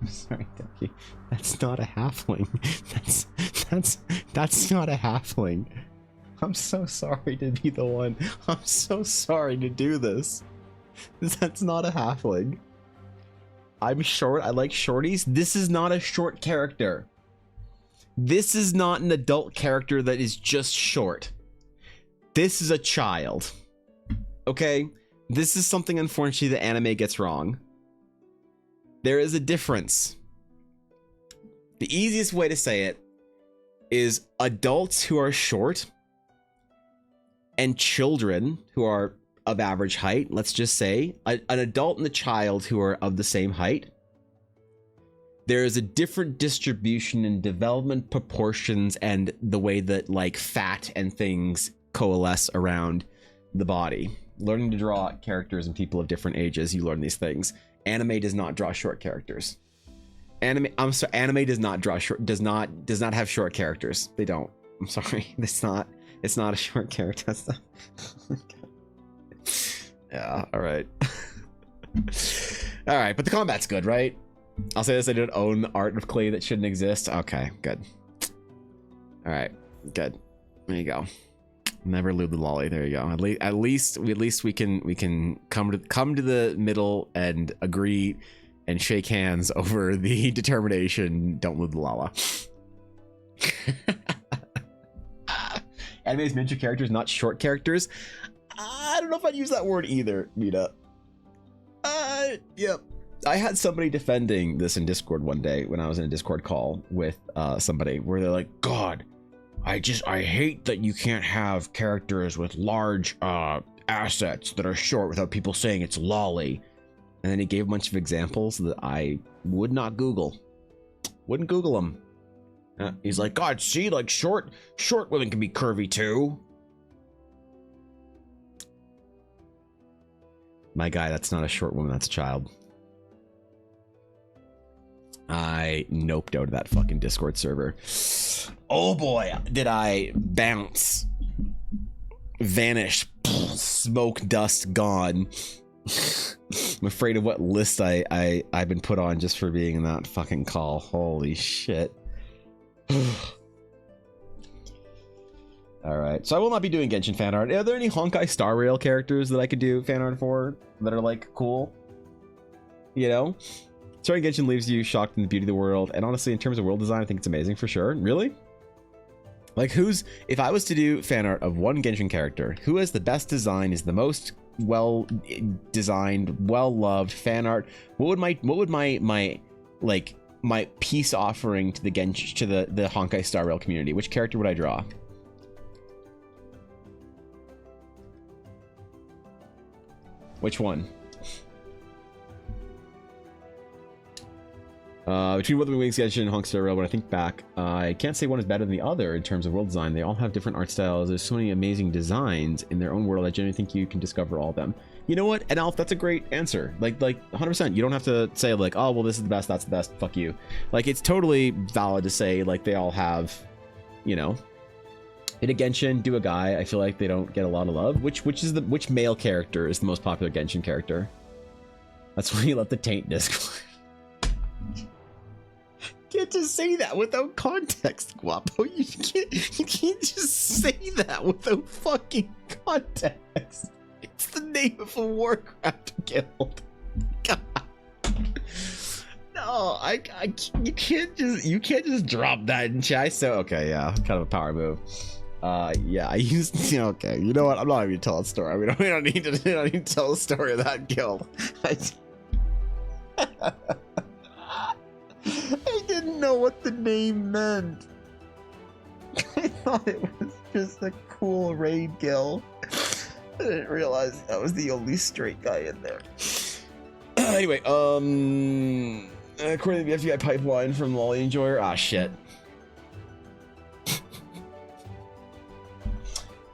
I'm sorry, Doki. That's not a halfling. That's not a halfling. I'm so sorry to be the one. I'm so sorry to do this. That's not a halfling. I'm short. I like shorties. This is not a short character. This is not an adult character that is just short. This is a child. Okay? This is something, unfortunately, the anime gets wrong. There is a difference. The easiest way to say it is adults who are short and children who are of average height. Let's just say an adult and a child who are of the same height. There is a different distribution in development proportions and the way that like fat and things coalesce around the body. Learning to draw characters and people of different ages, you learn these things. Anime does not draw short characters. Anime does not draw short, does not have short characters. They don't. I'm sorry. It's not a short character. That's not. Yeah, all right. All right, but the combat's good, right? I'll say this, I don't own the art of clay that shouldn't exist. Okay, good. All right, good. There you go. Never lose the lolly. There you go. At least we can come to the middle and agree and shake hands over the determination. Don't lose the lala. Anime's miniature characters, not short characters. I don't know if I'd use that word either, Mina. Yep. I had somebody defending this in Discord one day when I was in a Discord call with somebody where they're like, God, I hate that you can't have characters with large assets that are short without people saying it's lolly. And then he gave a bunch of examples that I would not Google. Wouldn't Google them. He's like, God, see, like short women can be curvy too. My guy, that's not a short woman, that's a child. I noped out of that fucking Discord server. Oh boy, did I bounce. Vanish. Smoke, dust, gone. I'm afraid of what list I've been put on just for being in that fucking call. Holy shit. Alright, so I will not be doing Genshin fan art. Are there any Honkai Star Rail characters that I could do fan art for that are like cool? You know? Starting Genshin leaves you shocked in the beauty of the world, and honestly, in terms of world design, I think it's amazing for sure. Really? Like, if I was to do fan art of one Genshin character, who has the best design, is the most well designed, well loved fan art? What would my peace offering to the Genshin, to the Honkai Star Rail community? Which character would I draw? Which one? Between Wuthering Wings, Genshin, and Honkai Star Rail, when I think back, I can't say one is better than the other in terms of world design. They all have different art styles. There's so many amazing designs in their own world. I genuinely think you can discover all of them. You know what? And Alf, that's a great answer. Like 100%. You don't have to say like, oh, well, this is the best, that's the best, fuck you. Like, it's totally valid to say like they all have, you know, hit a Genshin, do a guy. I feel like they don't get a lot of love. Which male character is the most popular Genshin character? That's when you let the taint disc. You can't just say that without context, Guapo. You can't just say that without fucking context. It's the name of a Warcraft guild. God. No, you can't just drop that in chat. So okay, yeah, kind of a power move. Yeah, I used. Okay, you know what? I'm not even gonna tell that story. We don't need to tell the story of that guild. I didn't know what the name meant. I thought it was just a cool raid guild. I didn't realize I was the only straight guy in there. Anyway, according to the FBI pipeline from Lolly Enjoyer. Ah, shit.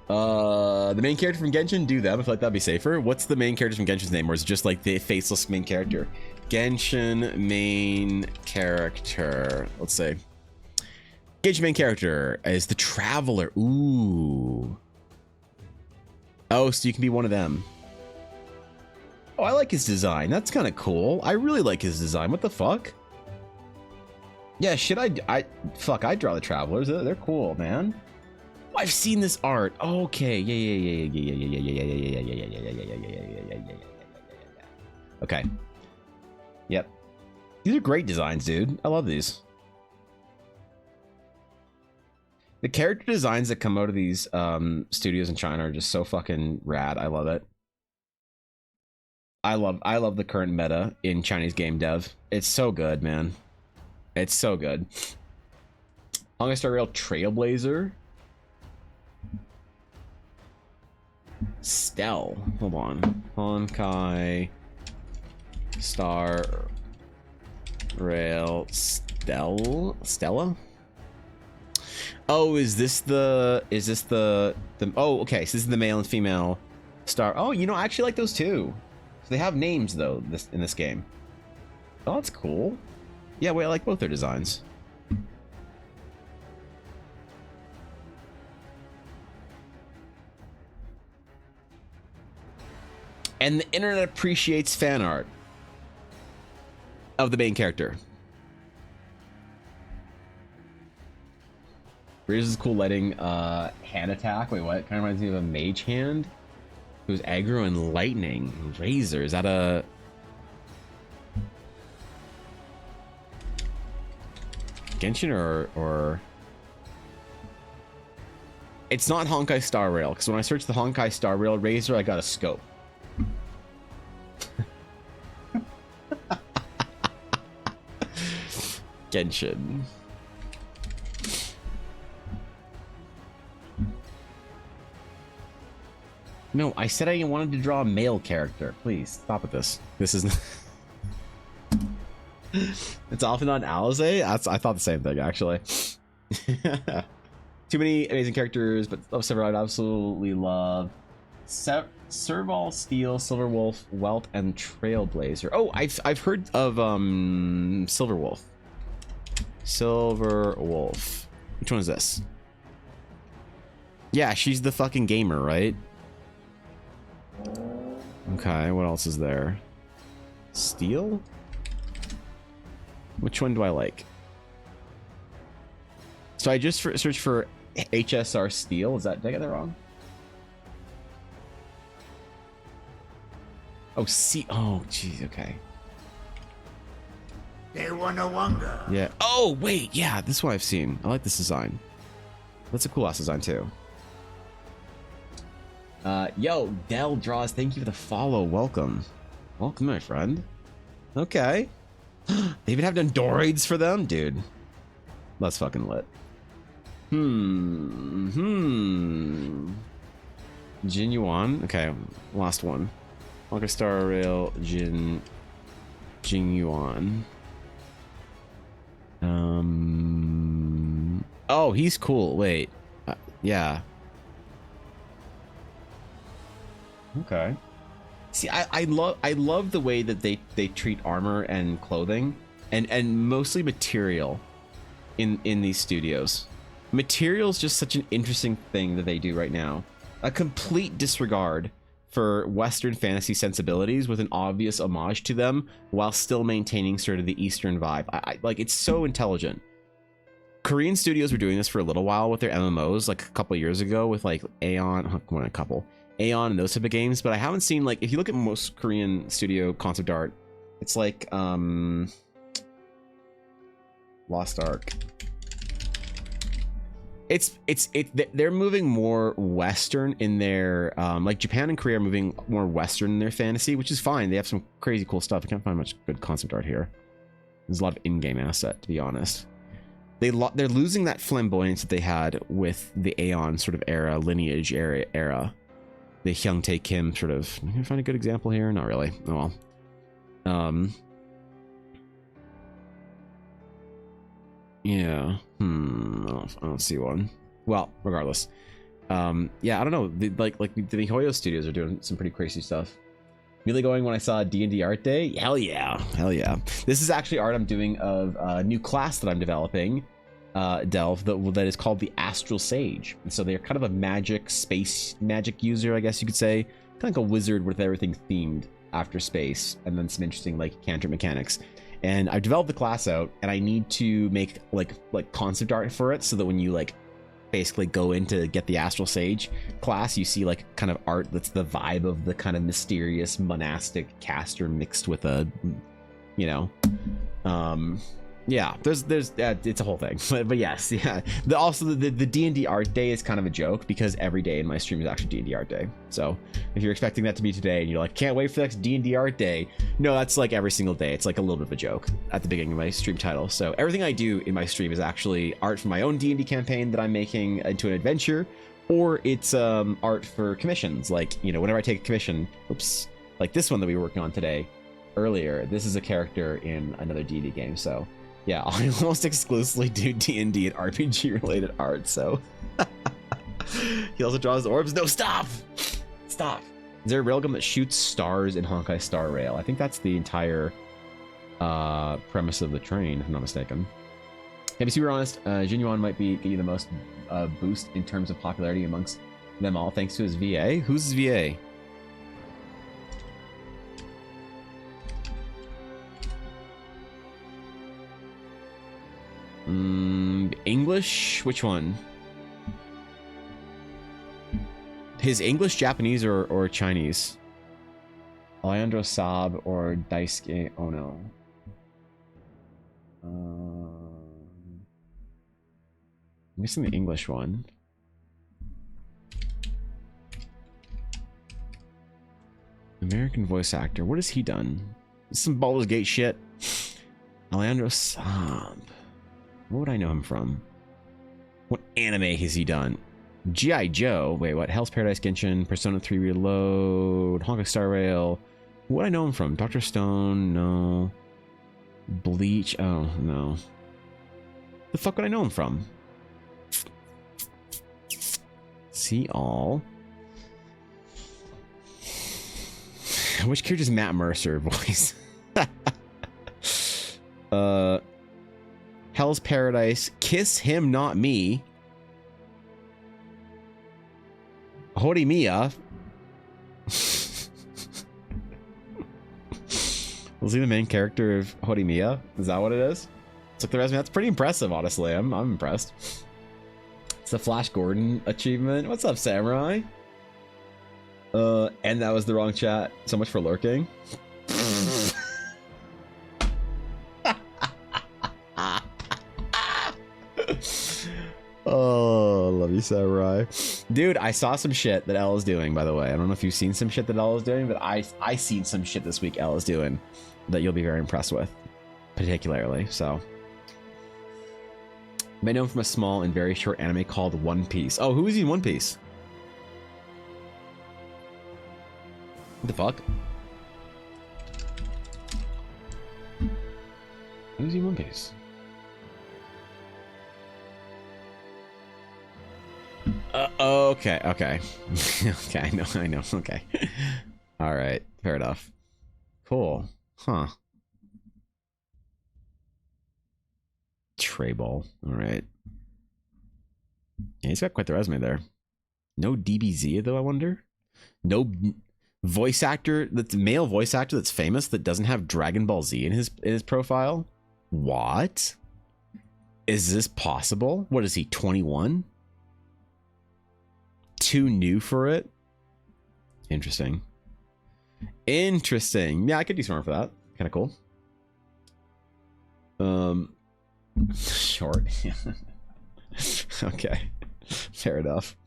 The main character from Genshin, do them. I feel like that'd be safer. What's the main character from Genshin's name, or is it just like the faceless main character? Genshin main character. Let's say Genshin main character is the Traveler. Ooh. Oh, so you can be one of them. Oh, I like his design. That's kind of cool. I really like his design. What the fuck? Yeah, shit, fuck, I draw the Travelers. They're cool, man. Oh, I've seen this art. Okay, yeah. Okay. Yep. These are great designs, dude. I love these. The character designs that come out of these studios in China are just so fucking rad. I love it. I love the current meta in Chinese game dev. It's so good, man. It's so good. Honkai Star Rail Trailblazer. Stel. Hold on. Honkai Star Rail Stella? Oh, is this the oh, okay, so this is the male and female star. Oh, you know, I actually like those too. So they have names though in this game. Oh, that's cool. Yeah, wait, I like both their designs. And the internet appreciates fan art of the main character. Here's this cool lighting hand attack. Wait, what? Kind of reminds me of a mage hand. Who's aggro and lightning. Razor. Is that a... Genshin or... It's not Honkai Star Rail, because when I searched the Honkai Star Rail Razor, I got a scope. Genshin. No, I said I wanted to draw a male character. Please, stop with this. This is... It's often on Alizé? I thought the same thing, actually. Too many amazing characters, but several I'd absolutely love. Serval, Steel, Silverwolf, Welt, and Trailblazer. Oh, I've heard of Silverwolf. Silverwolf. Which one is this? Yeah, she's the fucking gamer, right? Okay, what else is there? Steel? Which one do I like? So I just searched for HSR Steel. Did I get that wrong? Oh, see. Oh, jeez. Okay. They wanna wonder. Yeah. Oh, wait. Yeah, this one I've seen. I like this design. That's a cool ass design too. Yo, Dell Draws. Thank you for the follow. Welcome. Welcome, my friend. Okay. They even have Androids for them, dude. That's fucking lit. Jin Yuan. Okay, last one. Honkai Star Rail Jin Yuan. Oh, he's cool. Wait. Yeah. Okay. See, I love the way that they treat armor and clothing and mostly material in these studios. Material's just such an interesting thing that they do right now. A complete disregard for Western fantasy sensibilities with an obvious homage to them while still maintaining sort of the Eastern vibe. I like, it's so intelligent. Korean studios were doing this for a little while with their MMOs, like a couple years ago with like Aeon, Aeon and those type of games, but I haven't seen, like, if you look at most Korean studio concept art, it's like Lost Ark. They're moving more Western in their like Japan and Korea are moving more Western in their fantasy, which is fine. They have some crazy cool stuff. I can't find much good concept art here. There's a lot of in-game asset, to be honest. They're losing that flamboyance that they had with the Aeon sort of era, lineage era. The Hyungtae Kim sort of. Can I find a good example here? Not really. Oh well. Yeah. I don't see one. Well, regardless. Yeah, I don't know. The MiHoYo studios are doing some pretty crazy stuff. Really going when I saw D&D Art Day? Hell yeah. Hell yeah. This is actually art I'm doing of a new class that I'm developing. delve that is called the Astral Sage. And so they're kind of a space magic user, I guess you could say. Kind of like a wizard with everything themed after space, and then some interesting like cantrip mechanics. And I've developed the class out, and I need to make like concept art for it, so that when you like basically go in to get the Astral Sage class, you see like kind of art that's the vibe of the kind of mysterious monastic caster mixed with a, you know, yeah, there's it's a whole thing. But yes, yeah. The D&D Art Day is kind of a joke, because every day in my stream is actually D&D Art Day. So if you're expecting that to be today and you're like, can't wait for the next D&D Art Day, no, that's like every single day. It's like a little bit of a joke at the beginning of my stream title. So everything I do in my stream is actually art for my own D&D campaign that I'm making into an adventure, or it's art for commissions. Like, you know, whenever I take a commission, oops, like this one that we were working on today earlier, this is a character in another D&D game. So yeah, I almost exclusively do D&D and RPG related art, so. He also draws orbs. No, stop! Stop. Is there a railgun that shoots stars in Honkai Star Rail? I think that's the entire premise of the train, if I'm not mistaken. Yeah, to be super honest, Jin Yuan might be getting the most boost in terms of popularity amongst them all, thanks to his VA. Who's his VA? English? Which one? His English, Japanese, or Chinese? Alejandro Saab or Daisuke Ono? I'm guessing the English one. American voice actor. What has he done? Some Baldur's Gate shit. Alejandro Saab. What would I know him from? What anime has he done? G.I. Joe. Wait, what? Hell's Paradise, Genshin, Persona 3 Reload, Honkai Star Rail. What would I know him from? Dr. Stone? No. Bleach? Oh, no. The fuck would I know him from? See all. Which character is Matt Mercer voice? Hell's Paradise, Kiss Him Not Me, Horimiya. Was he the main character of Horimiya? Is that what it is? It's like the resume. That's pretty impressive, honestly. I'm impressed. It's the Flash Gordon achievement. What's up, Samurai? And that was the wrong chat. So much for lurking. Oh, love you, Samurai. Dude, I saw some shit that Elle is doing, by the way. I don't know if you've seen some shit that Elle is doing, but I seen some shit this week Elle is doing that you'll be very impressed with, particularly. So, may know him from a small and very short anime called One Piece. Oh, who is he in One Piece? What the fuck? Who's he in One Piece? Okay. Okay, I know. Okay. All right. Fair enough. Cool. Huh. Trayball. All right. Yeah, he's got quite the resume there. No DBZ though, I wonder? No voice actor, that's male voice actor that's famous that doesn't have Dragon Ball Z in his profile? What? Is this possible? What is he, 21? Too new for it? Interesting. Yeah, I could do smart for that. Kind of cool. Short. Okay. Fair enough.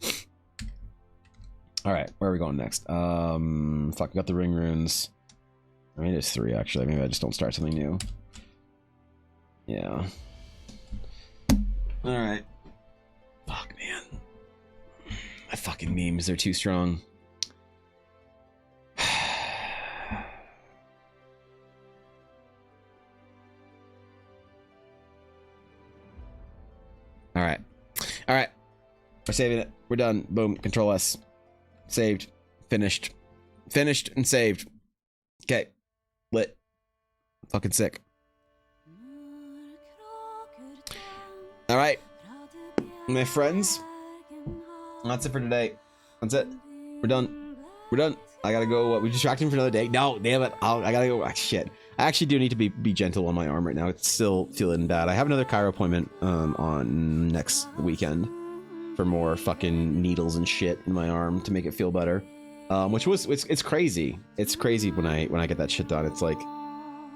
All right, where are we going next? Fuck, we got the ring runes. I mean, it's 3 actually. Maybe I just don't start something new. Yeah. All right. Fuck, man. My fucking memes, they're too strong. All right. We're saving it. We're done. Boom. Control S. Saved. Finished and saved. Okay. Lit. Fucking sick. All right, my friends. That's it for today. That's it. We're done. We're done. I gotta go. We distracted him for another day. No, damn it. I gotta go. Shit. I actually do need to be gentle on my arm right now. It's still feeling bad. I have another chiro appointment on next weekend for more fucking needles and shit in my arm to make it feel better. Which was it's crazy. It's crazy when I get that shit done. It's like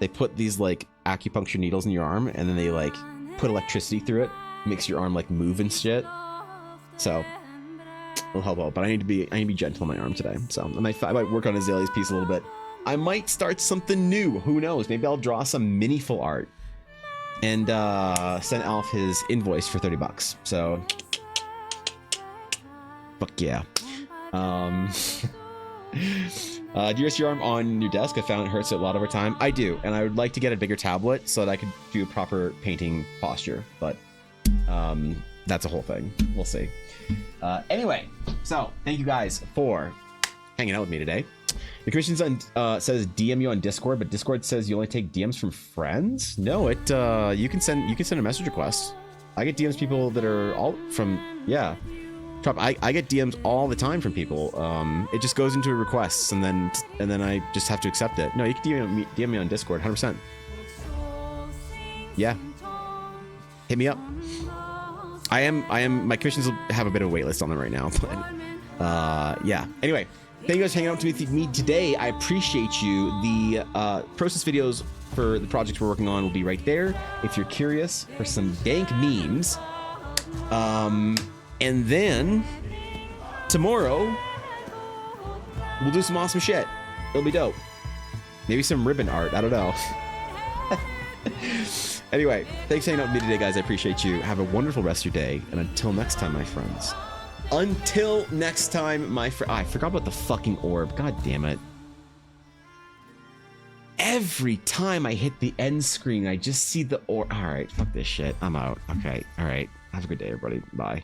they put these like acupuncture needles in your arm and then they like put electricity through it, makes your arm like move and shit. So it'll help out. But I need to be gentle on my arm today. So I might work on Azalea's piece a little bit. I might start something new. Who knows? Maybe I'll draw some meaningful art and send Alf his invoice for $30. So fuck yeah. Do you rest your arm on your desk? I found it hurts a lot over time. I do, and I would like to get a bigger tablet so that I could do a proper painting posture, but that's a whole thing. We'll see. Anyway, so thank you guys for hanging out with me today. The commissions says DM you on Discord, but Discord says you only take DMs from friends. No, you can send a message request. I get DMs people that are all from I get DMs all the time from people. It just goes into a request and then I just have to accept it. No, you can DM me on Discord, 100%. Yeah, hit me up. I am. My commissions have a bit of a wait list on them right now, but yeah. Anyway, thank you guys for hanging out with me today. I appreciate you. The process videos for the projects we're working on will be right there if you're curious for some dank memes. And then tomorrow we'll do some awesome shit. It'll be dope. Maybe some ribbon art. I don't know. Anyway, thanks for hanging out with me today, guys. I appreciate you. Have a wonderful rest of your day. And until next time, my friends. Until next time, my friend. I forgot about the fucking orb. God damn it. Every time I hit the end screen, I just see the orb. All right, fuck this shit. I'm out. Okay. All right. Have a good day, everybody. Bye.